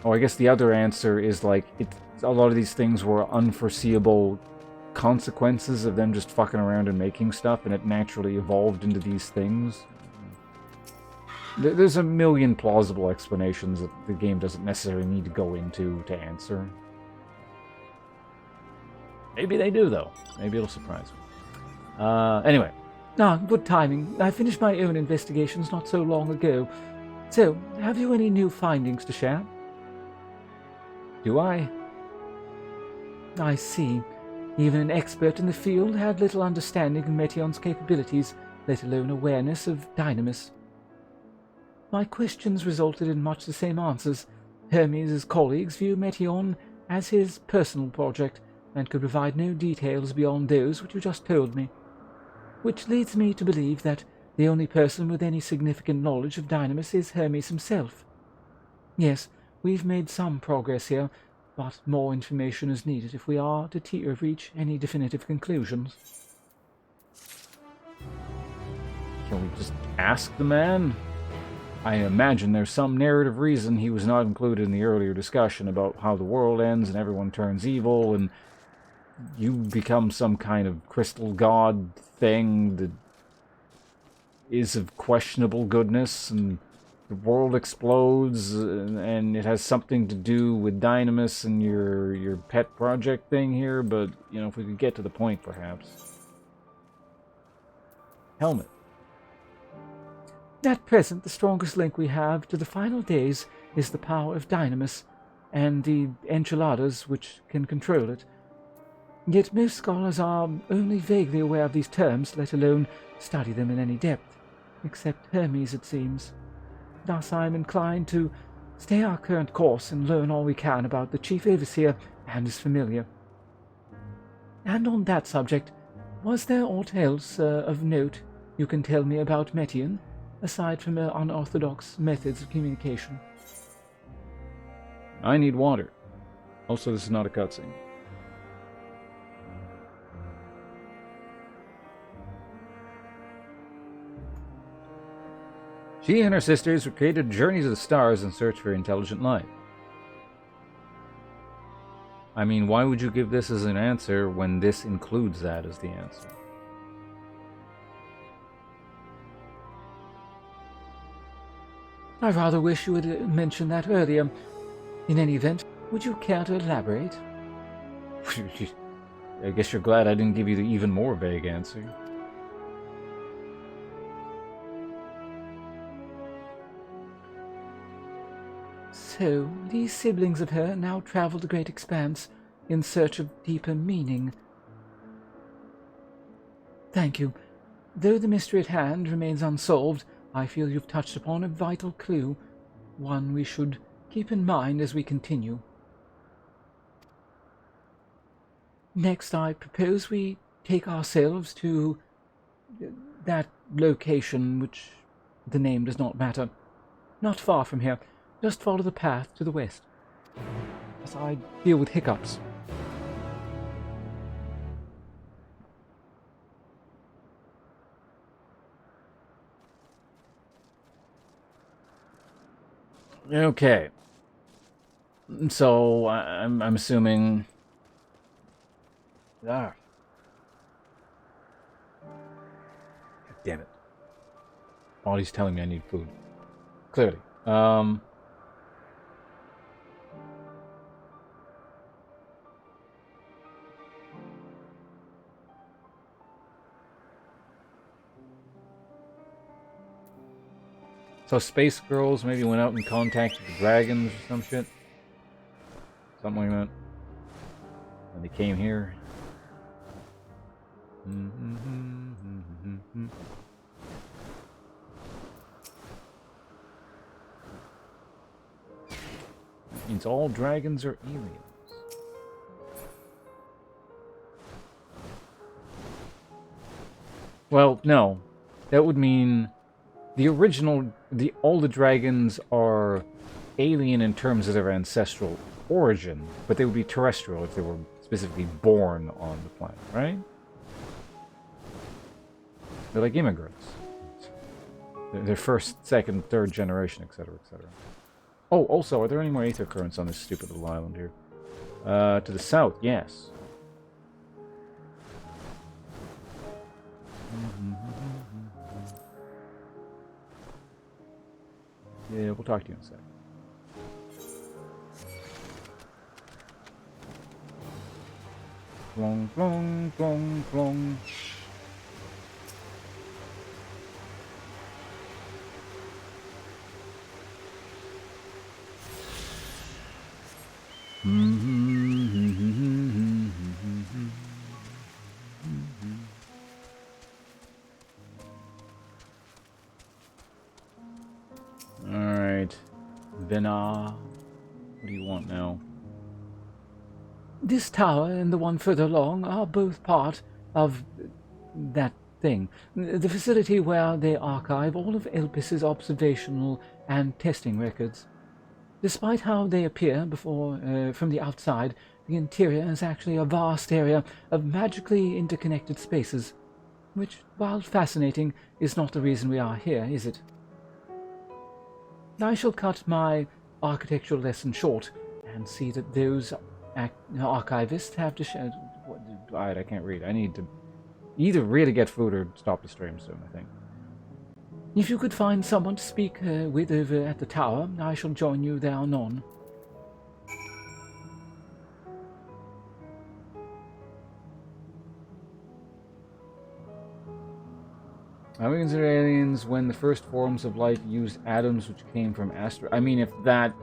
Oh, I guess the other answer is, like, a lot of these things were unforeseeable consequences of them just fucking around and making stuff, and it naturally evolved into these things. There's a million plausible explanations that the game doesn't necessarily need to go into to answer. Maybe they do, though. Maybe it'll surprise me. Anyway. Ah, good timing. I finished my own investigations not so long ago. So, have you any new findings to share? Do I? I see. Even an expert in the field had little understanding of Meteon's capabilities, let alone awareness of Dynamis. My questions resulted in much the same answers. Hermes' colleagues view Meteon as his personal project, and could provide no details beyond those which you just told me. Which leads me to believe that the only person with any significant knowledge of Dynamis is Hermes himself. Yes, we've made some progress here, but more information is needed if we are to reach any definitive conclusions. Can we just ask the man? I imagine there's some narrative reason he was not included in the earlier discussion about how the world ends and everyone turns evil and you become some kind of crystal god thing that is of questionable goodness, and the world explodes, and it has something to do with Dynamis and your pet project thing here, but, you know, if we could get to the point, perhaps. Helmet. At present, the strongest link we have to the final days is the power of Dynamis, and the enchiladas which can control it. Yet most scholars are only vaguely aware of these terms, let alone study them in any depth, except Hermes, it seems. Thus I am inclined to stay our current course and learn all we can about the Chief Overseer and his familiar. And on that subject, was there aught else of note you can tell me about Meteon, aside from her unorthodox methods of communication? I need water. Also, this is not a cutscene. She and her sisters would create a journey to the stars in search for intelligent life. I mean, why would you give this as an answer when this includes that as the answer? I rather wish you had mentioned that earlier. In any event, would you care to elaborate? I guess you're glad I didn't give you the even more vague answer. So, these siblings of her now travel the great expanse in search of deeper meaning. Thank you. Though the mystery at hand remains unsolved, I feel you've touched upon a vital clue, one we should keep in mind as we continue. Next, I propose we take ourselves to that location, which the name does not matter. Not far from here. Just follow the path to the west, as I deal with hiccups. Okay. So, I'm assuming... God damn it. Body's telling me I need food. Clearly. So space girls maybe went out and contacted the dragons or some shit. Something like that. And they came here. That means all dragons are aliens. Well, no. That would mean the original, all the dragons are alien in terms of their ancestral origin, but they would be terrestrial if they were specifically born on the planet, right? They're like immigrants. They're first, second, third generation, etc., etc. Oh, also, are there any more aether currents on this stupid little island here? To the south, yes. Yeah, we'll talk to you in a sec. Flong, flong, flong, flong. Alright. Vena. What do you want now? This tower and the one further along are both part of that thing. The facility where they archive all of Elpis's observational and testing records. Despite how they appear from the outside, the interior is actually a vast area of magically interconnected spaces, which, while fascinating, is not the reason we are here, is it? I shall cut my architectural lesson short and see that those archivists have to share. Alright, I can't read. I need to either really get food or stop the stream soon, I think. If you could find someone to speak with over at the tower, I shall join you there anon. How we consider aliens when the first forms of life used atoms which came from I mean, if that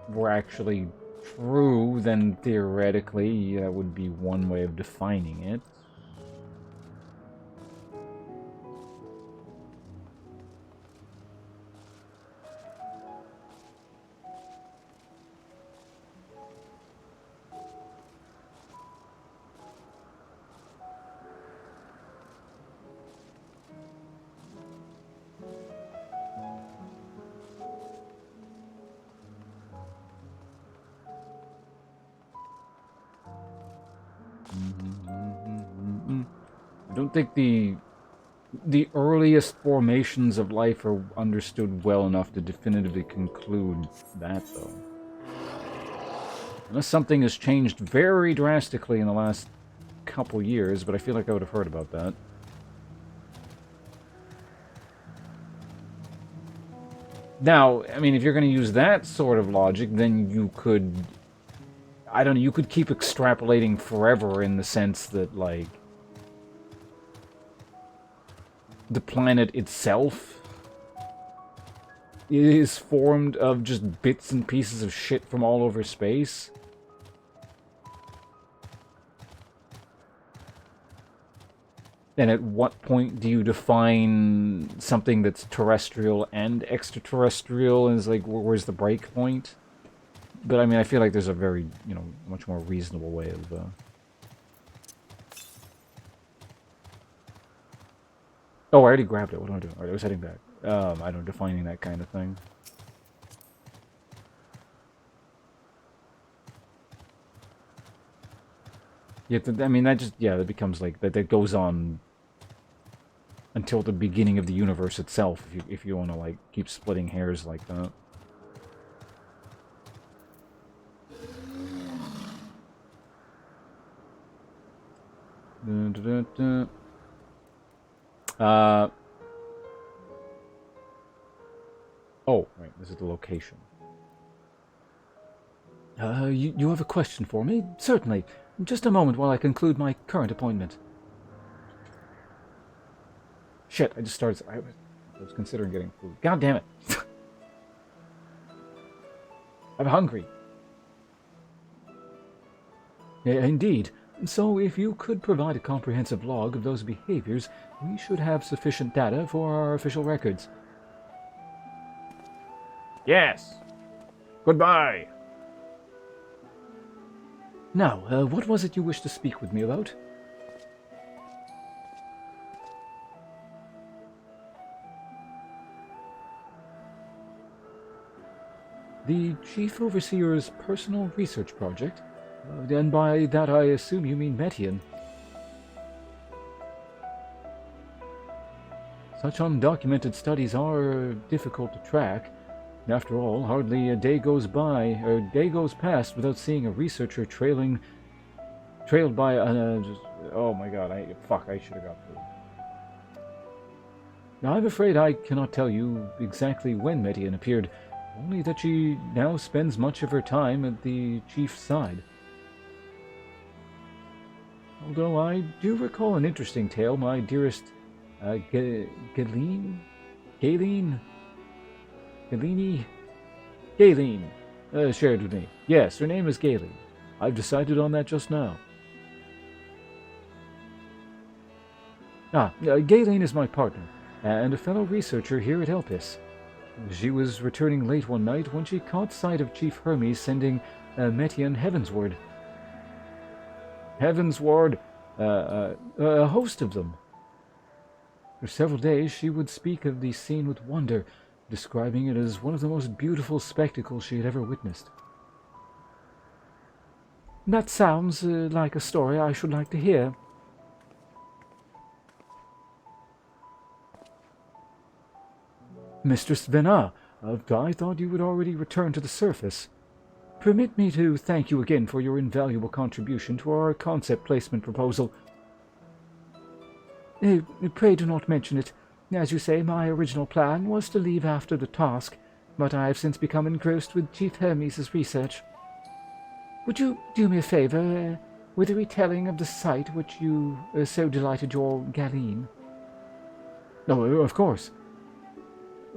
were actually true, then theoretically that would be one way of defining it. I don't think the earliest formations of life are understood well enough to definitively conclude that, though. Unless something has changed very drastically in the last couple years, but I feel like I would have heard about that. Now, I mean, if you're going to use that sort of logic, then you could... I don't know, you could keep extrapolating forever in the sense that, like... the planet itself is formed of just bits and pieces of shit from all over space. And at what point do you define something that's terrestrial and extraterrestrial? And it's like, where's the break point? But I mean, I feel like there's a very, you know, much more reasonable way of... Oh, I already grabbed it. What am I doing? Alright, I was heading back. I don't know, defining that kind of thing. Yeah, I mean, that just, yeah, that becomes like, that goes on until the beginning of the universe itself, if you want to, like, keep splitting hairs like that. Oh, right, this is the location. You have a question for me? Certainly. Just a moment while I conclude my current appointment. Shit, I just started... I was considering getting food. God damn it. I'm hungry. Indeed. So if you could provide a comprehensive log of those behaviors, we should have sufficient data for our official records. Yes. Goodbye. Now, what was it you wished to speak with me about? The Chief Overseer's personal research project? And by that I assume you mean Metian. Such undocumented studies are difficult to track. After all, hardly a day goes past without seeing a researcher trailed by an. Oh my god! I should have got through. Now, I'm afraid I cannot tell you exactly when Median appeared, only that she now spends much of her time at the chief's side. Although I do recall an interesting tale my dearest Galeen shared with me. Yes, her name is Galeen. I've decided on that just now. Galeen is my partner, and a fellow researcher here at Elpis. She was returning late one night when she caught sight of Chief Hermes sending Metian heavensward. Heavensward? A host of them. For several days she would speak of the scene with wonder, describing it as one of the most beautiful spectacles she had ever witnessed. That sounds like a story I should like to hear. Mistress Venat, I thought you had already returned to the surface. Permit me to thank you again for your invaluable contribution to our concept placement proposal. Pray do not mention it. As you say, my original plan was to leave after the task, but I have since become engrossed with Chief Hermes' research. Would you do me a favor with a retelling of the sight which you so delighted your Galeen? No, of course.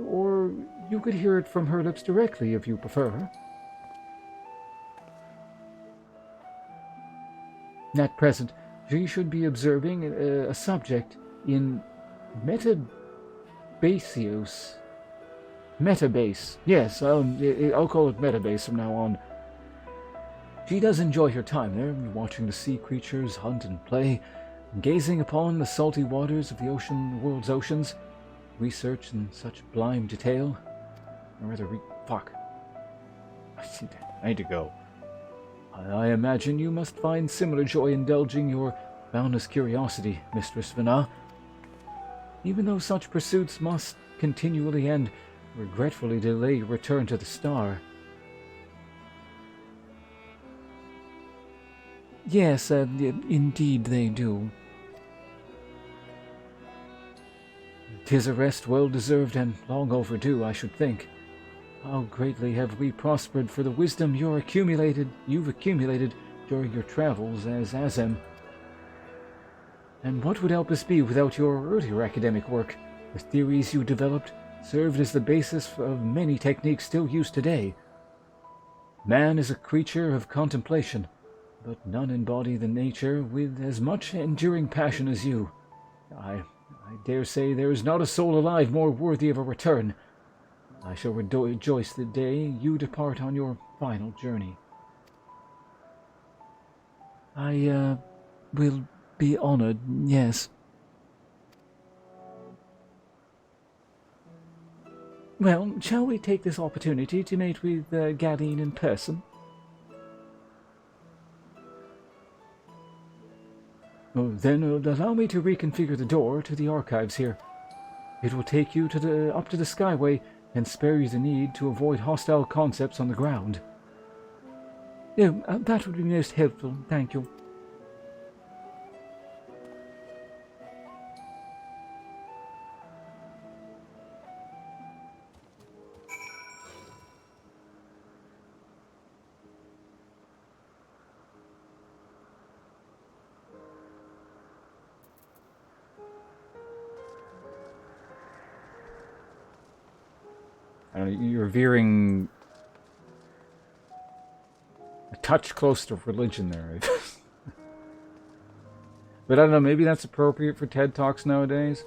Or you could hear it from her lips directly if you prefer. At present, she should be observing a subject in Metabase. Yes, I'll call it Metabase from now on. She does enjoy her time there, watching the sea creatures hunt and play, gazing upon the salty waters of the world's oceans, research in such sublime detail. Or rather, fuck. I need to go. I imagine you must find similar joy indulging your boundless curiosity, Mistress Venat. Even though such pursuits must continually and regretfully delay your return to the star. Yes, indeed they do. 'Tis a rest well deserved and long overdue, I should think. How greatly have we prospered for the wisdom you've accumulated during your travels as Azem. And what would Elpis be without your earlier academic work? The theories you developed served as the basis of many techniques still used today. Man is a creature of contemplation, but none embody the nature with as much enduring passion as you. I dare say there is not a soul alive more worthy of a return. I shall rejoice the day you depart on your final journey. I will be honored, yes. Well, shall we take this opportunity to meet with Galeen in person? Oh, then allow me to reconfigure the door to the archives here. It will take you up to the Skyway and spare you the need to avoid hostile concepts on the ground. Oh, that would be most helpful, thank you. You're veering a touch close to religion there. But I don't know, maybe that's appropriate for TED Talks nowadays.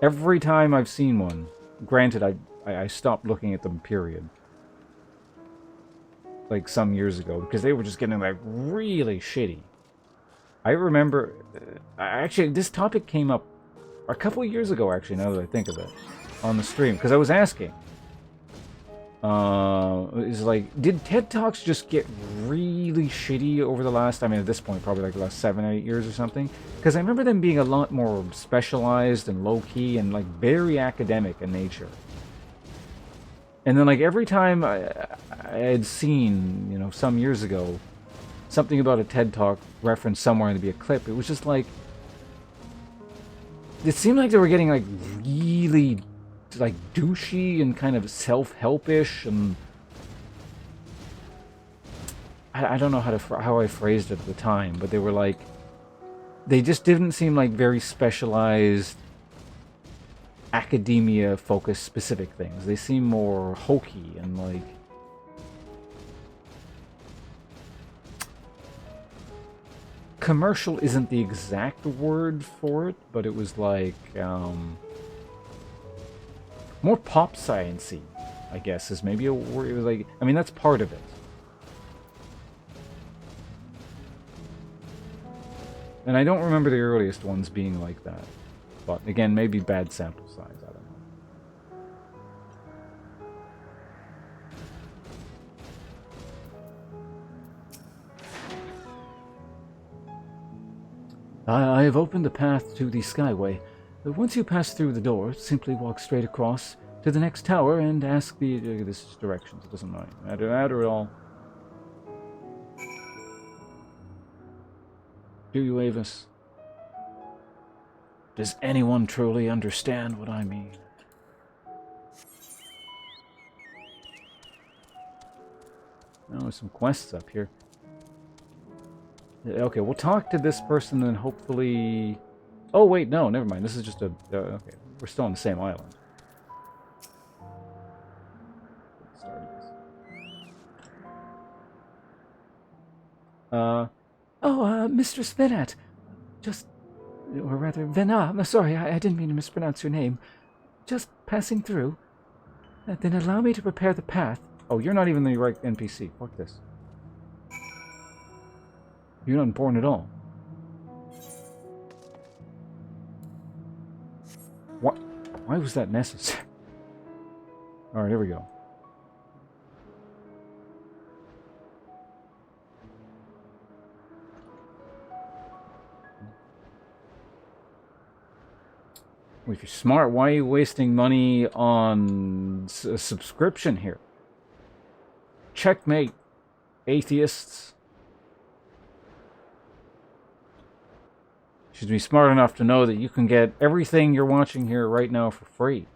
Every time I've seen one, granted I stopped looking at them, period. Like some years ago, because they were just getting like really shitty. I remember, actually this topic came up a couple of years ago, actually, now that I think of it, on the stream, because I was asking. Is like, did TED Talks just get really shitty over the last, I mean, at this point, probably like the last 7 or 8 years or something? Because I remember them being a lot more specialized and low-key and like very academic in nature. And then, like, every time I had seen, you know, some years ago, something about a TED Talk referenced somewhere to be a clip, it was just like, it seemed like they were getting, like, really, like, douchey and kind of self-help-ish, and I don't know how I phrased it at the time, but they were like, they just didn't seem like very specialized academia-focused specific things. They seem more hokey and like... Commercial isn't the exact word for it, but it was like, more pop science-y, I guess, is maybe a word. It was like, I mean, that's part of it. And I don't remember the earliest ones being like that. But again, maybe bad sample size, I don't know. I have opened the path to the Skyway. Once you pass through the door, simply walk straight across to the next tower and ask the... this is directions, it doesn't matter at all. Do you, Avis? Does anyone truly understand what I mean? Oh, there's some quests up here. Okay, we'll talk to this person and hopefully... Oh, wait, no, never mind. This is just a... okay, we're still on the same island. Mistress Venat. Just... or rather, Vena. I'm sorry, I didn't mean to mispronounce your name. Just passing through. Then allow me to prepare the path. Oh, you're not even the right NPC. Fuck this. You're not important at all. What? Why was that necessary? Alright, here we go. Well, if you're smart, why are you wasting money on a subscription here? Checkmate, atheists. You should be smart enough to know that you can get everything you're watching here right now for free.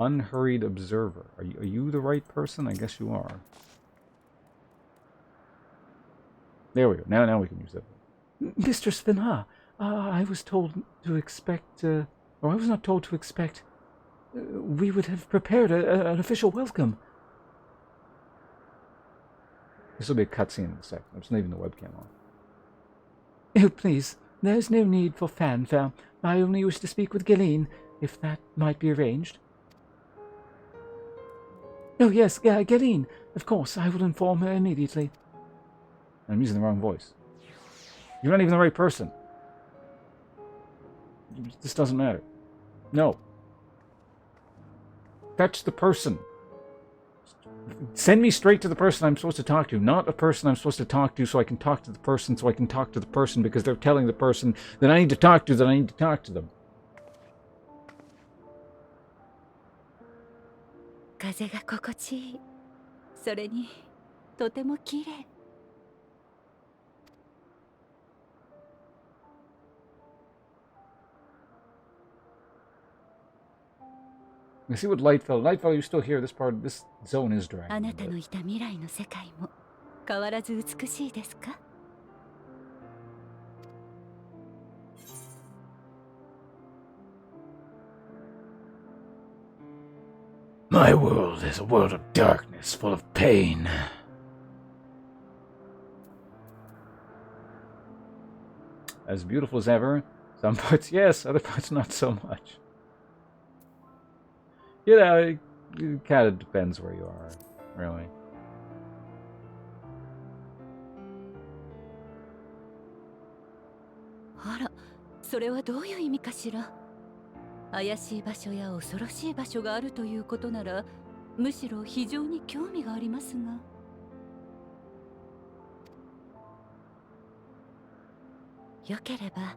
Unhurried observer. Are you the right person? I guess you are. There we go. Now we can use that. Mistress Vena, I was told to expect... or I was not told to expect... we would have prepared an official welcome. This will be a cutscene in a second. I'm just leaving the webcam on. Oh, please. There's no need for fanfare. I only wish to speak with Galeen, if that might be arranged. Oh, yes, Galeen. Of course, I will inform her immediately. I'm using the wrong voice. You're not even the right person. This doesn't matter. No. Fetch the person. Send me straight to the person I'm supposed to talk to, not a person I'm supposed to talk to so I can talk to the person so I can talk to the person because they're telling the person that I need to talk to that I need to talk to them. 風が心地いい。それにとても綺麗。I see what Lightfell. Lightfell, you're still here. This zone is dragging. あなたのいた未来の世界も変わらず美しいですか? My world is a world of darkness, full of pain. As beautiful as ever. Some parts, yes. Other parts, not so much. You know, it kind of depends where you are, really. Ara, それはどういう意味かしら? 怪しい場所や恐ろしい場所があるということなら、むしろ非常に興味がありますが。よければ、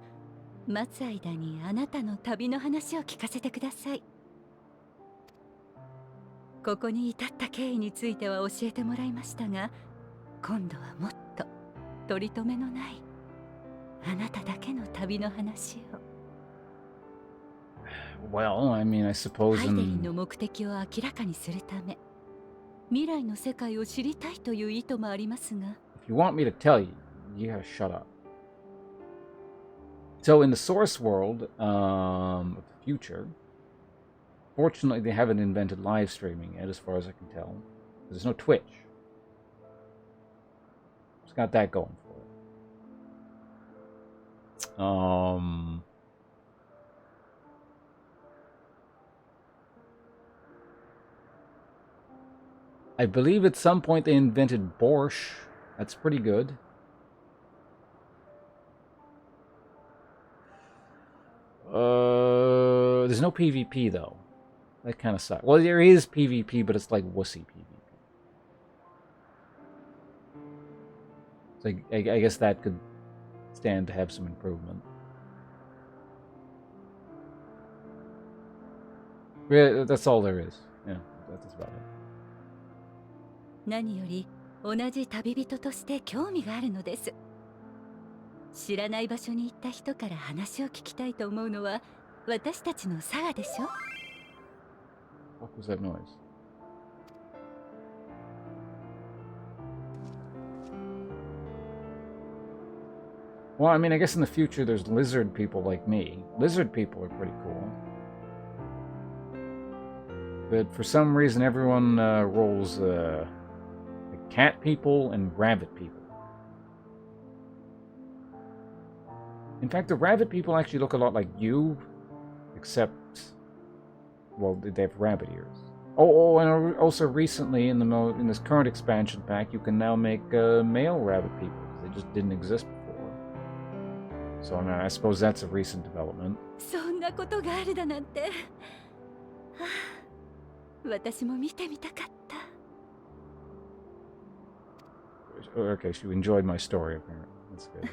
待つ間にあなたの旅の話を聞かせてください。ここに至った経緯については教えてもらいましたが、今度はもっと取り留めのないあなただけの旅の話を。Well, I mean, I ハ suppose イデリン in... の目的を明らかにするため、未来の世界を知りたいという意図もありますが。If you want me to tell you, you gotta shut up. So in the source world of the future, fortunately they haven't invented live streaming yet, as far as I can tell. There's no Twitch. It's got that going for it. I believe at some point they invented borscht. That's pretty good. There's no PvP though. That kind of sucks. Well, there is PvP, but it's like wussy PvP. So I guess that could stand to have some improvement. Yeah, that's all there is. Yeah, that's about it. 何より同じ旅人として興味があるのです。知らない場所に行った人から話を聞きたいと思うのは私たちの差がでしょ。What was that noise? Well, I mean, I guess in the future there's lizard people like me. Lizard people are pretty cool. But for some reason everyone rolls like cat people and rabbit people. In fact, the rabbit people actually look a lot like you, except, well, they have rabbit ears. Oh, and also recently in this current expansion pack, you can now make male rabbit people. They just didn't exist before. So I mean, I suppose that's a recent development. そんなことがあるだなんて。はあ、私も見てみたかった。Okay, so you enjoyed my story, apparently. That's good.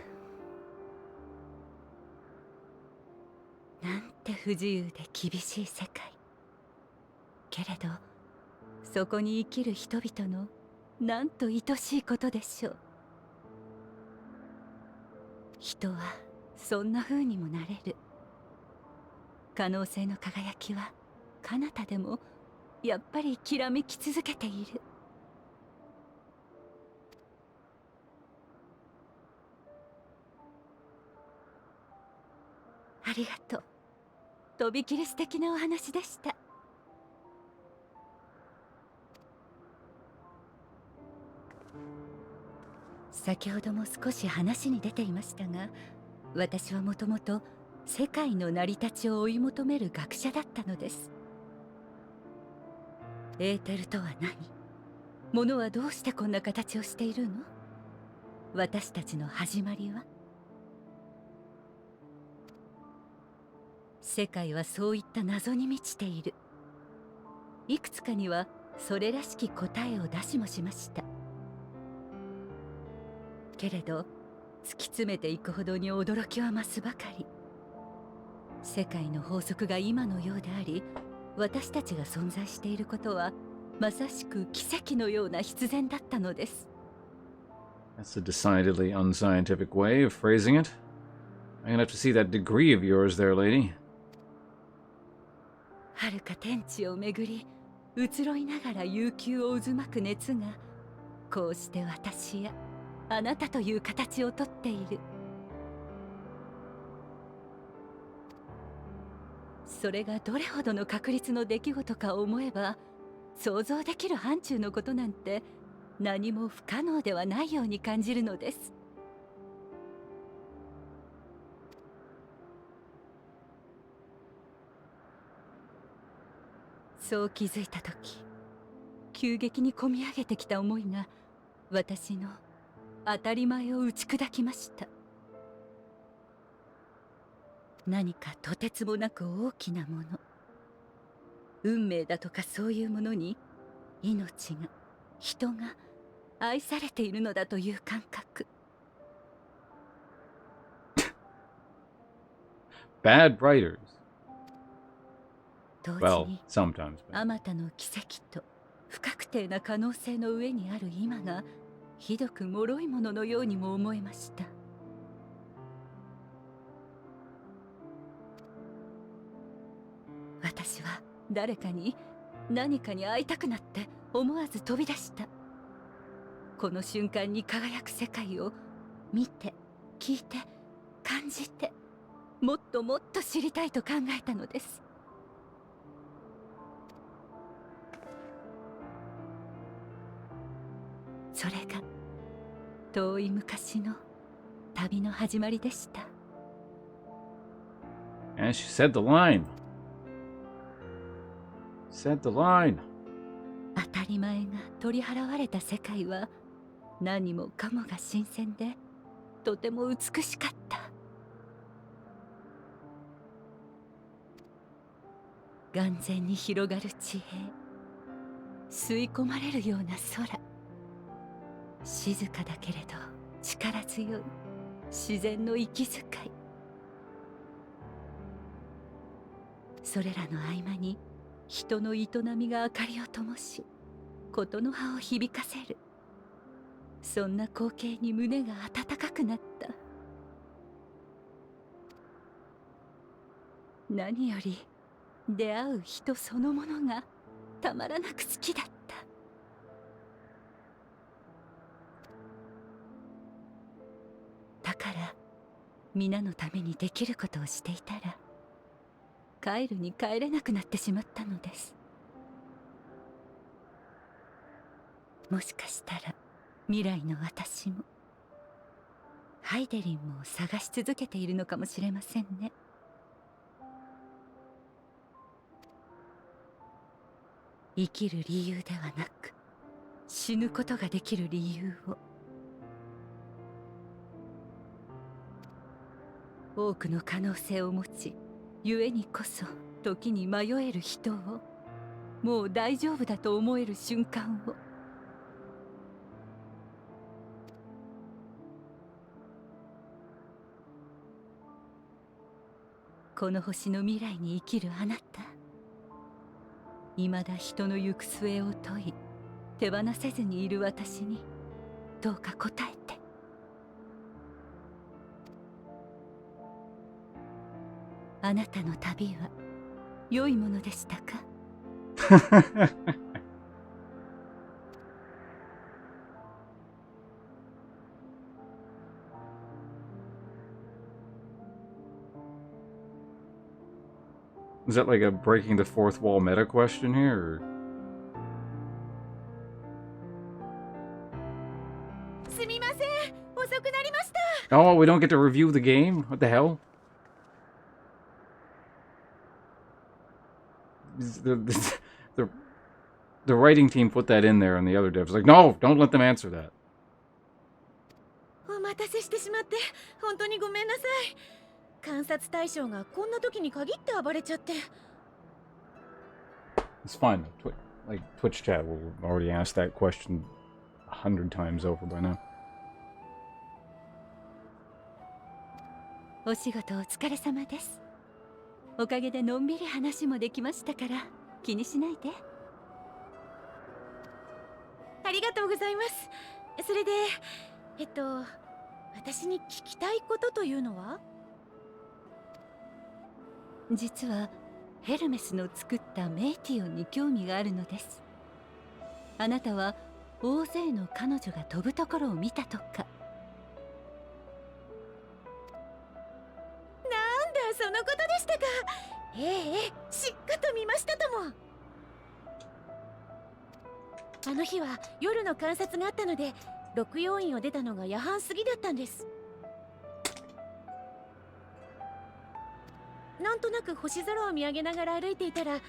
なんて不自由で厳しい世界。けれど、そこに生きる人々のなんと愛しいことでしょう。人はそんな風にもなれる。可能性の輝きは彼方でもやっぱりきらめき続けている。ありがとう。とびきり素敵なお話でした。先ほども少し話に出ていましたが、私はもともと世界の成り立ちを追い求める学者だったのです。エーテルとは何？物はどうしてこんな形をしているの？私たちの始まりは？世界はそういった謎に満ちている。いくつかにはそれらしき答えを出しもしました。けれど突き詰めていくほどに驚きは増すばかり。世界の法則が今のようであり、私たちが存在していることはまさしく奇跡のような必然だったのです。 That's a decidedly unscientific way of phrasing it. I'm gonna have to see that degree of yours there, lady. 遥か天地をめぐり移ろいながら悠久を渦巻く熱がこうして私やあなたという形をとっている。それがどれほどの確率の出来事か思えば、想像できる範疇のことなんて何も不可能ではないように感じるのです。そう気づいたとき、急激にこみ上げてきた思いが私の当たり前を打ち砕きました。何かとてつもなく大きなもの、運命だとかそういうものに命が、人が愛されているのだという感覚。Bad writers. 同時 Well, に sometimes. あまたの奇跡と不確定な可能性の上にある今がひどく脆いもののようにも思えました。私は誰かに何かに会いたくなって思わず飛び出した。この瞬間に輝く世界を見て聞いて感じてもっともっと知りたいと考えたのです。それが遠い昔の旅の始まりでした。And she said the line. Said the line. 当たり前が取り払われた世界は何もかもが新鮮でとても美しかった。眼前に広がる地平、吸い込まれるような空、静かだけれど力強い自然の息遣い。それらの合間に人の営みが明かりを灯し、ことの葉を響かせる。そんな光景に胸が温かくなった。何より出会う人そのものがたまらなく好きだった。だから皆のためにできることをしていたら帰るに帰れなくなってしまったのです。もしかしたら未来の私もハイデリンも探し続けているのかもしれませんね。生きる理由ではなく死ぬことができる理由を。多くの可能性を持ち、故にこそ時に迷える人を、もう大丈夫だと思える瞬間を。この星の未来に生きるあなた、未だ人の行く末を問い手放せずにいる私にどうか答えて。あなたの旅は良いものでしたか？Is that like a breaking the fourth wall meta question here? Or? すみません、遅くなりました。 Oh, we don't get to review the game? What the hell? The, the writing team put that in there and the other devs like, no, don't let them answer that. お待たせしてしまって本当にごめんなさい。観察対象がこんな時に限って暴れちゃって。 It's fine. Like Twitch chat will already ask that question 100 times over by now. お仕事お疲れ様です。おかげでのんびり話もできましたから気にしないで。ありがとうございます。それで私に聞きたいことというのは？実はヘルメスの作ったメイティオンに興味があるのです。あなたは大勢の彼女が飛ぶところを見たとか。なんだそのことでしたか。ええ、しっかと見ましたとも。あの日は夜の観察があったので六葉院を出たのが夜半過ぎだったんです。なんとなく星空を見上げながら歩いていたら、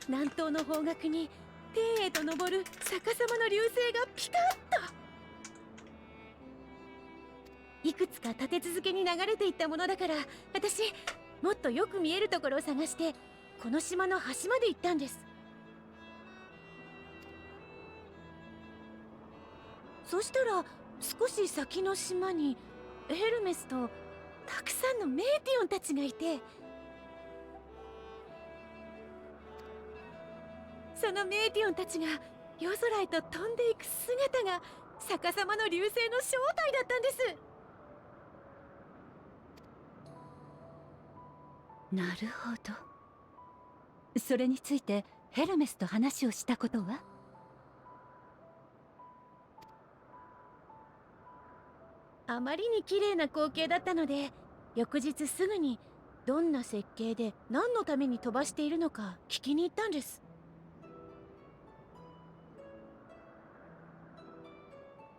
南東の方角に天へと昇る逆さまの流星がピカッといくつか立て続けに流れていったものだから、私もっとよく見えるところを探してこの島の端まで行ったんです。そしたら少し先の島にヘルメスとたくさんのメーティオンたちがいて、そのメイティオンたちが夜空へと飛んでいく姿が逆さまの流星の正体だったんです。なるほど。それについてヘルメスと話をしたことは？あまりに綺麗な光景だったので、翌日すぐにどんな設計で何のために飛ばしているのか聞きに行ったんです。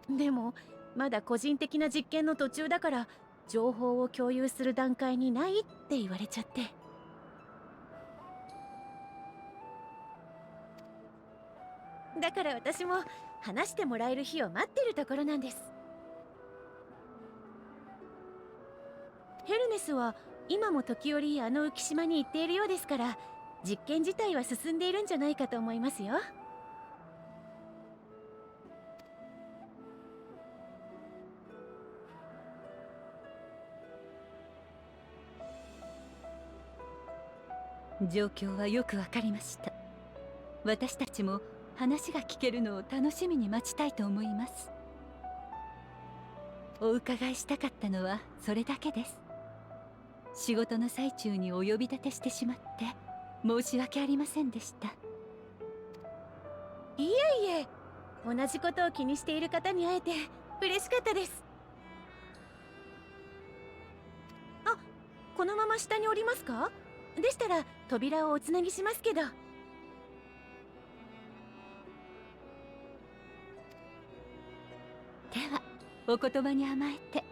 でもまだ個人的な実験の途中だから情報を共有する段階にないって言われちゃって。だから私も話してもらえる日を待ってるところなんです。ヘルメスは今も時折あの浮島に行っているようですから、実験自体は進んでいるんじゃないかと思いますよ。状況はよくわかりました。私たちも話が聞けるのを楽しみに待ちたいと思います。お伺いしたかったのはそれだけです。仕事の最中にお呼び立てしてしまって申し訳ありませんでした。いえいえ、同じことを気にしている方に会えて嬉しかったです。あ、このまま下に降りますか？でしたら扉をおつなぎしますけど。ではお言葉に甘えて。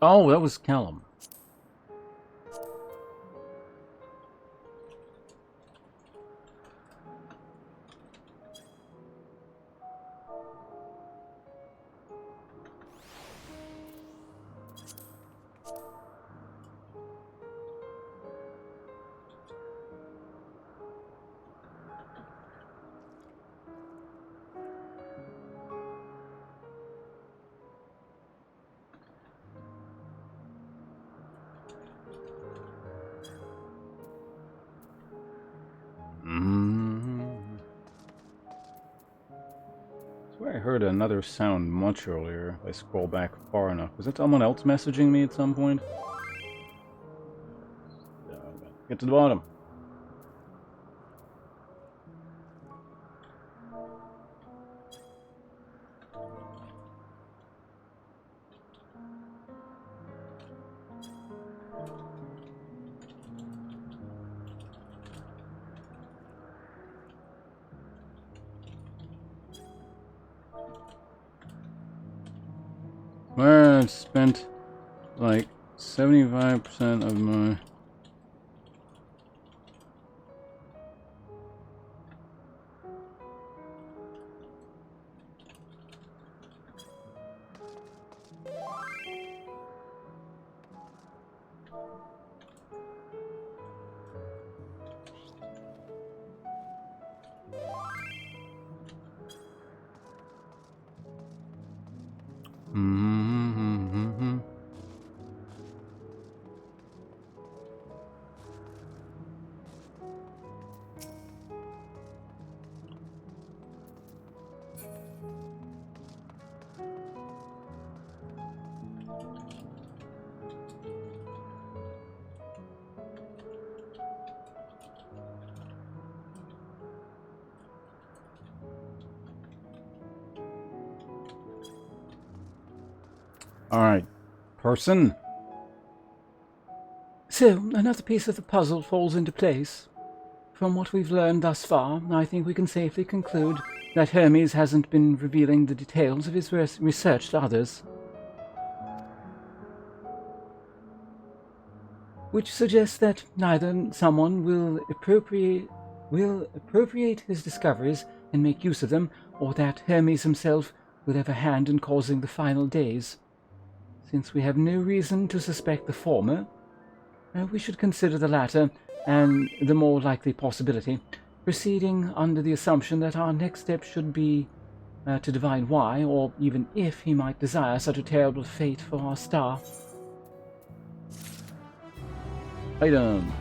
Oh, that was Callum. I heard another sound much earlier if I scroll back far enough. Was that someone else messaging me at some point? Get to the bottom. Well, I've spent like 75% of my... Alright, person. So, another piece of the puzzle falls into place. From what we've learned thus far, I think we can safely conclude that Hermes hasn't been revealing the details of his research to others. Which suggests that neither someone will appropriate his discoveries and make use of them, or that Hermes himself will have a hand in causing the final days. Since we have no reason to suspect the former, we should consider the latter, and the more likely possibility, proceeding under the assumption that our next step should be to divine why, or even if he might desire such a terrible fate for our star. Item.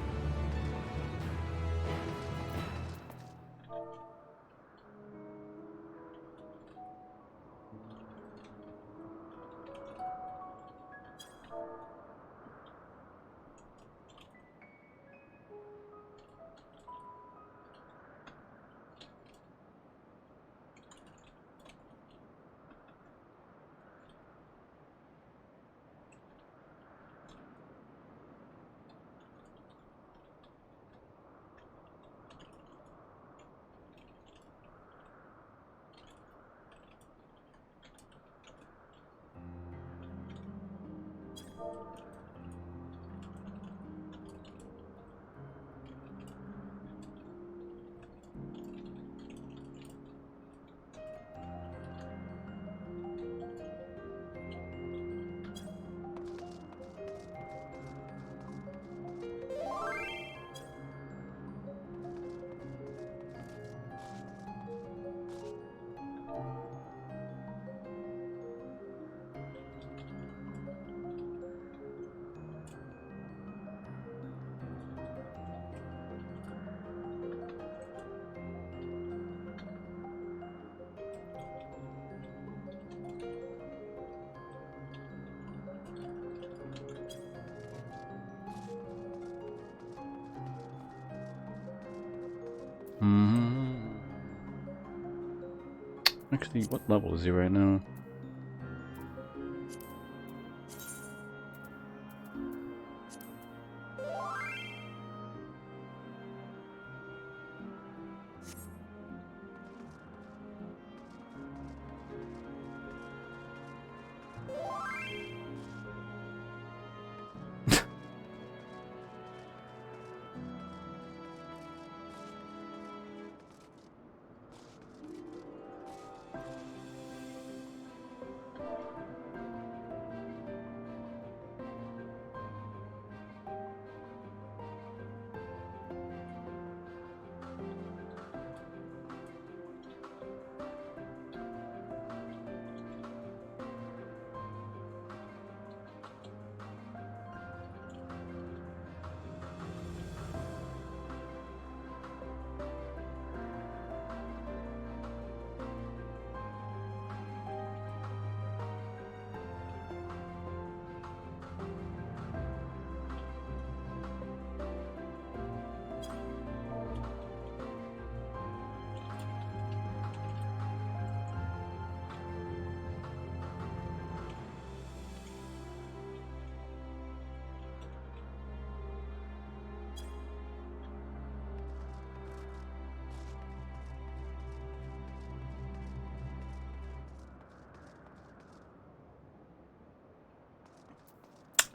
Actually, what level is he right now?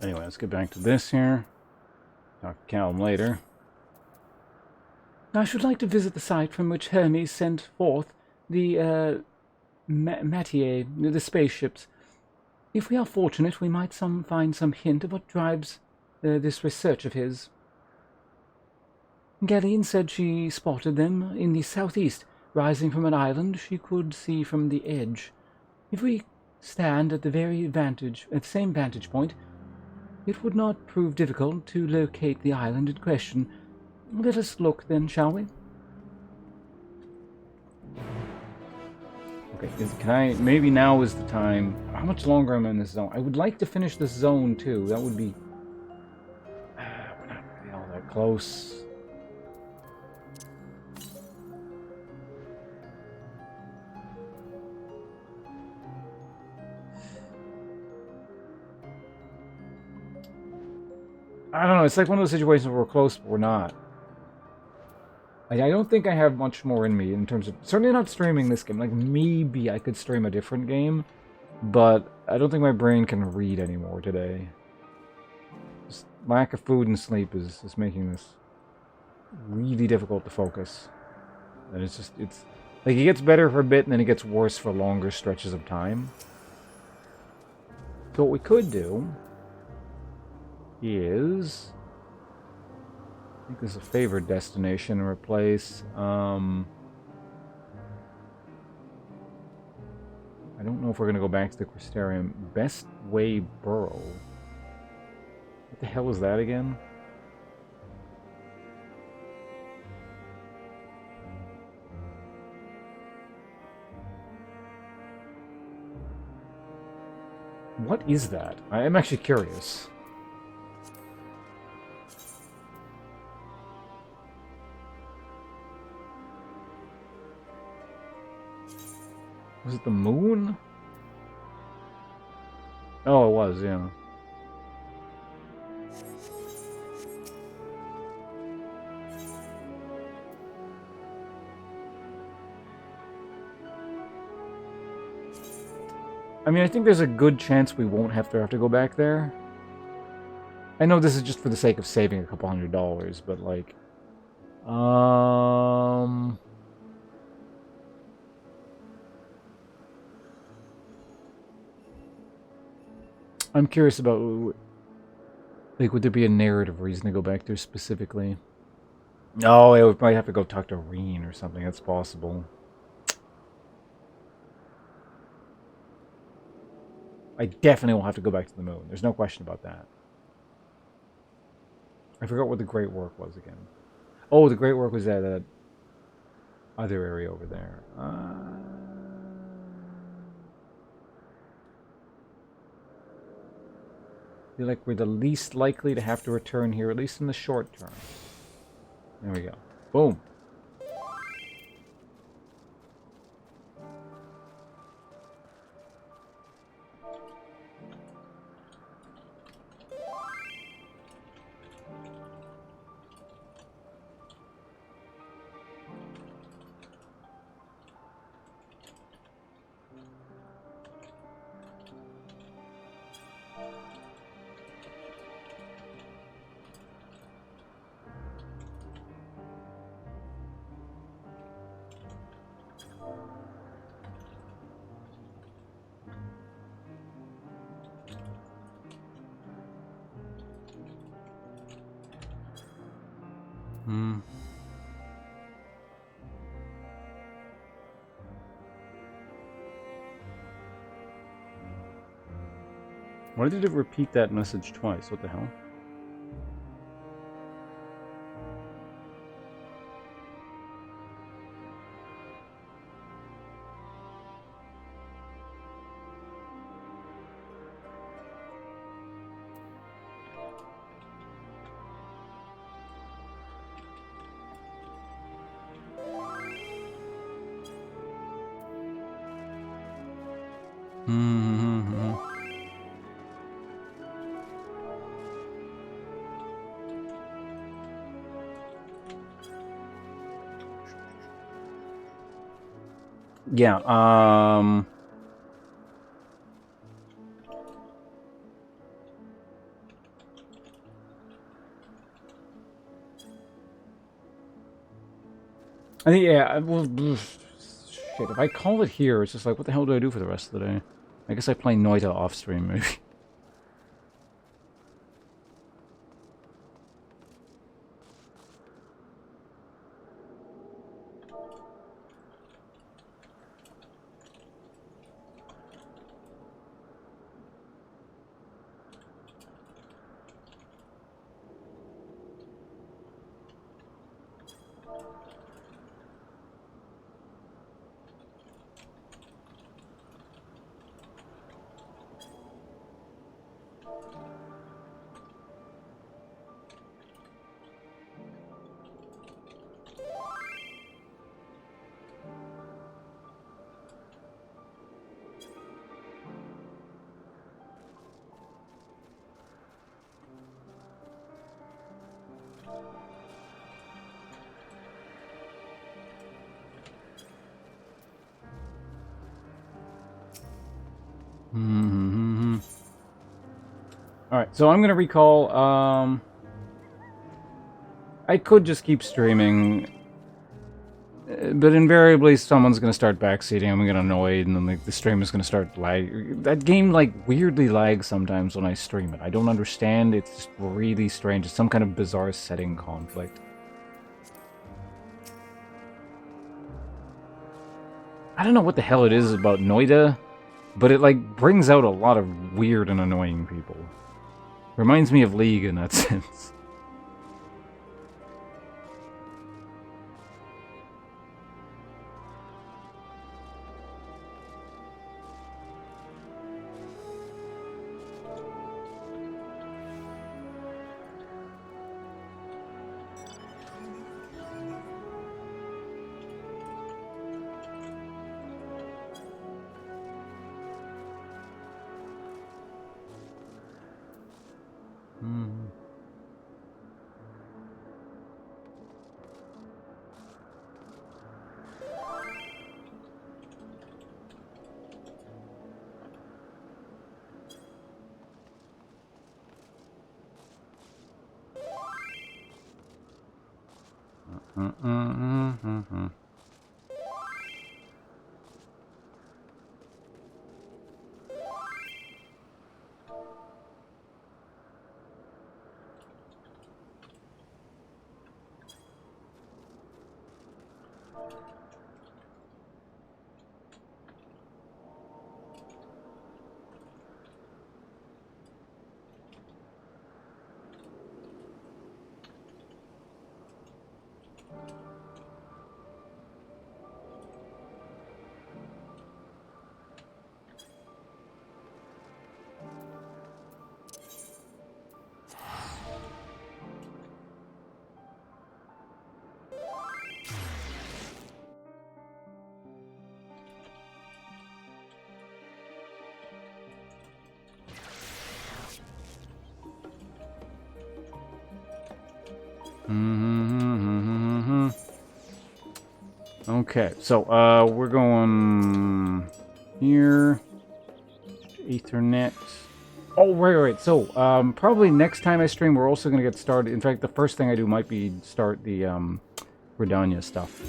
Anyway, let's get back to this here. Talk to Callum later. I should like to visit the site from which Hermes sent forth the Matier, the spaceships. If we are fortunate, we might find some hint of what drives this research of his. Galene said she spotted them in the southeast, rising from an island she could see from the edge. If we stand at the same vantage point, it would not prove difficult to locate the island in question. Let us look then, shall we? Okay, can I... Maybe now is the time... How much longer am I in this zone? I would like to finish this zone, too. That would be... We're not really all that close. I don't know, it's like one of those situations where we're close, but we're not. I don't think I have much more in me in terms of... Certainly not streaming this game. Like, maybe I could stream a different game, but I don't think my brain can read anymore today. Just lack of food and sleep is making this really difficult to focus. And it's just... It's... Like, it gets better for a bit, and then it gets worse for longer stretches of time. So what we could do is, I think this is a favored destination, replace, I don't know if we're going to go back to the Crystarium. Best Way Burrow. What the hell is that again? What is that? I am actually curious. Was it the moon? Oh, it was, yeah. I mean, I think there's a good chance we won't have to go back there. I know this is just for the sake of saving a couple $100, but like, I'm curious about, like, would there be a narrative reason to go back there specifically? Oh, yeah, we might have to go talk to Reen or something. That's possible. I definitely will have to go back to the moon. There's no question about that. I forgot what the Great Work was again. Oh, the Great Work was that other area over there. I feel like we're the least likely to have to return here, at least in the short term. There we go. Boom. Why did it repeat that message twice? What the hell? Yeah, I think, yeah, well, shit, if I call it here, it's just like, what the hell do I do for the rest of the day? I guess I play Noita off stream, maybe. Alright, so I'm gonna recall, I could just keep streaming. But invariably, someone's gonna start backseating. I'm gonna get annoyed, and then like, the stream is gonna start lag. That game like weirdly lags sometimes when I stream it. I don't understand. It's just really strange. It's some kind of bizarre setting conflict. I don't know what the hell it is about Noida, but it like brings out a lot of weird and annoying people. Reminds me of League in that sense. Okay, so we're going here. Ethernet. Oh, right. So, probably next time I stream, we're also going to get started. In fact, the first thing I do might be start the Redania stuff.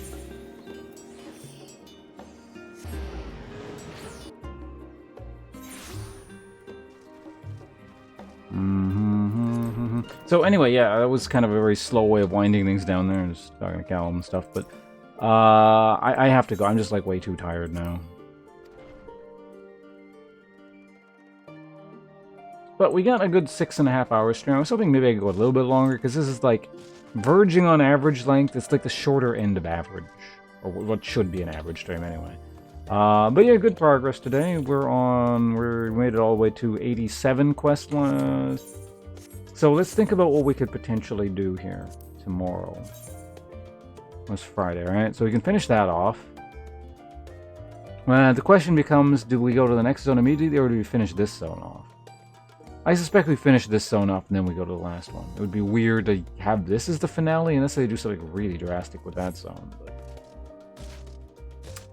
So anyway, yeah, that was kind of a very slow way of winding things down there, just talking to Callum and stuff, but I have to go. I'm just like way too tired now. But we got a good 6.5 hour stream. I was hoping maybe I could go a little bit longer, because this is like verging on average length. It's like the shorter end of average, or what should be an average stream anyway. But yeah, good progress today. We made it all the way to 87 quest lines. So let's think about what we could potentially do here tomorrow. It's Friday, right? So we can finish that off. The question becomes, do we go to the next zone immediately, or do we finish this zone off? I suspect we finish this zone off, and then we go to the last one. It would be weird to have this as the finale, unless they do something really drastic with that zone.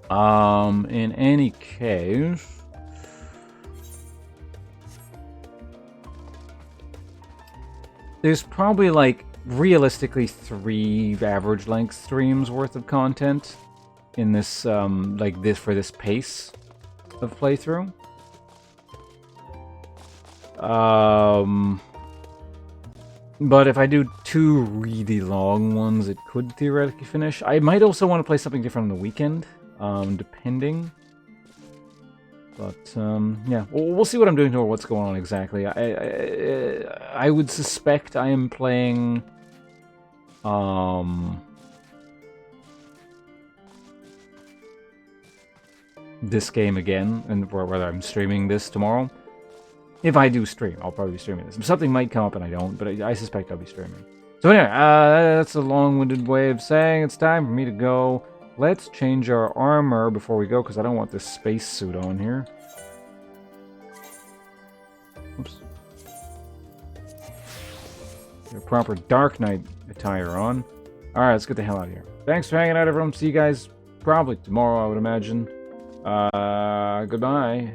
But in any case, there's probably like realistically 3 average length streams worth of content in this like this for this pace of playthrough. But if I do 2 really long ones, it could theoretically finish. I might also want to play something different on the weekend, depending. But, yeah, we'll see what I'm doing or what's going on exactly. I would suspect I am playing, this game again, and whether I'm streaming this tomorrow. If I do stream, I'll probably be streaming this. Something might come up and I don't, but I suspect I'll be streaming. So anyway, that's a long-winded way of saying it's time for me to go. Let's change our armor before we go, because I don't want this space suit on here. Oops. Get a proper Dark Knight attire on. Alright, let's get the hell out of here. Thanks for hanging out, everyone. See you guys probably tomorrow, I would imagine. Goodbye.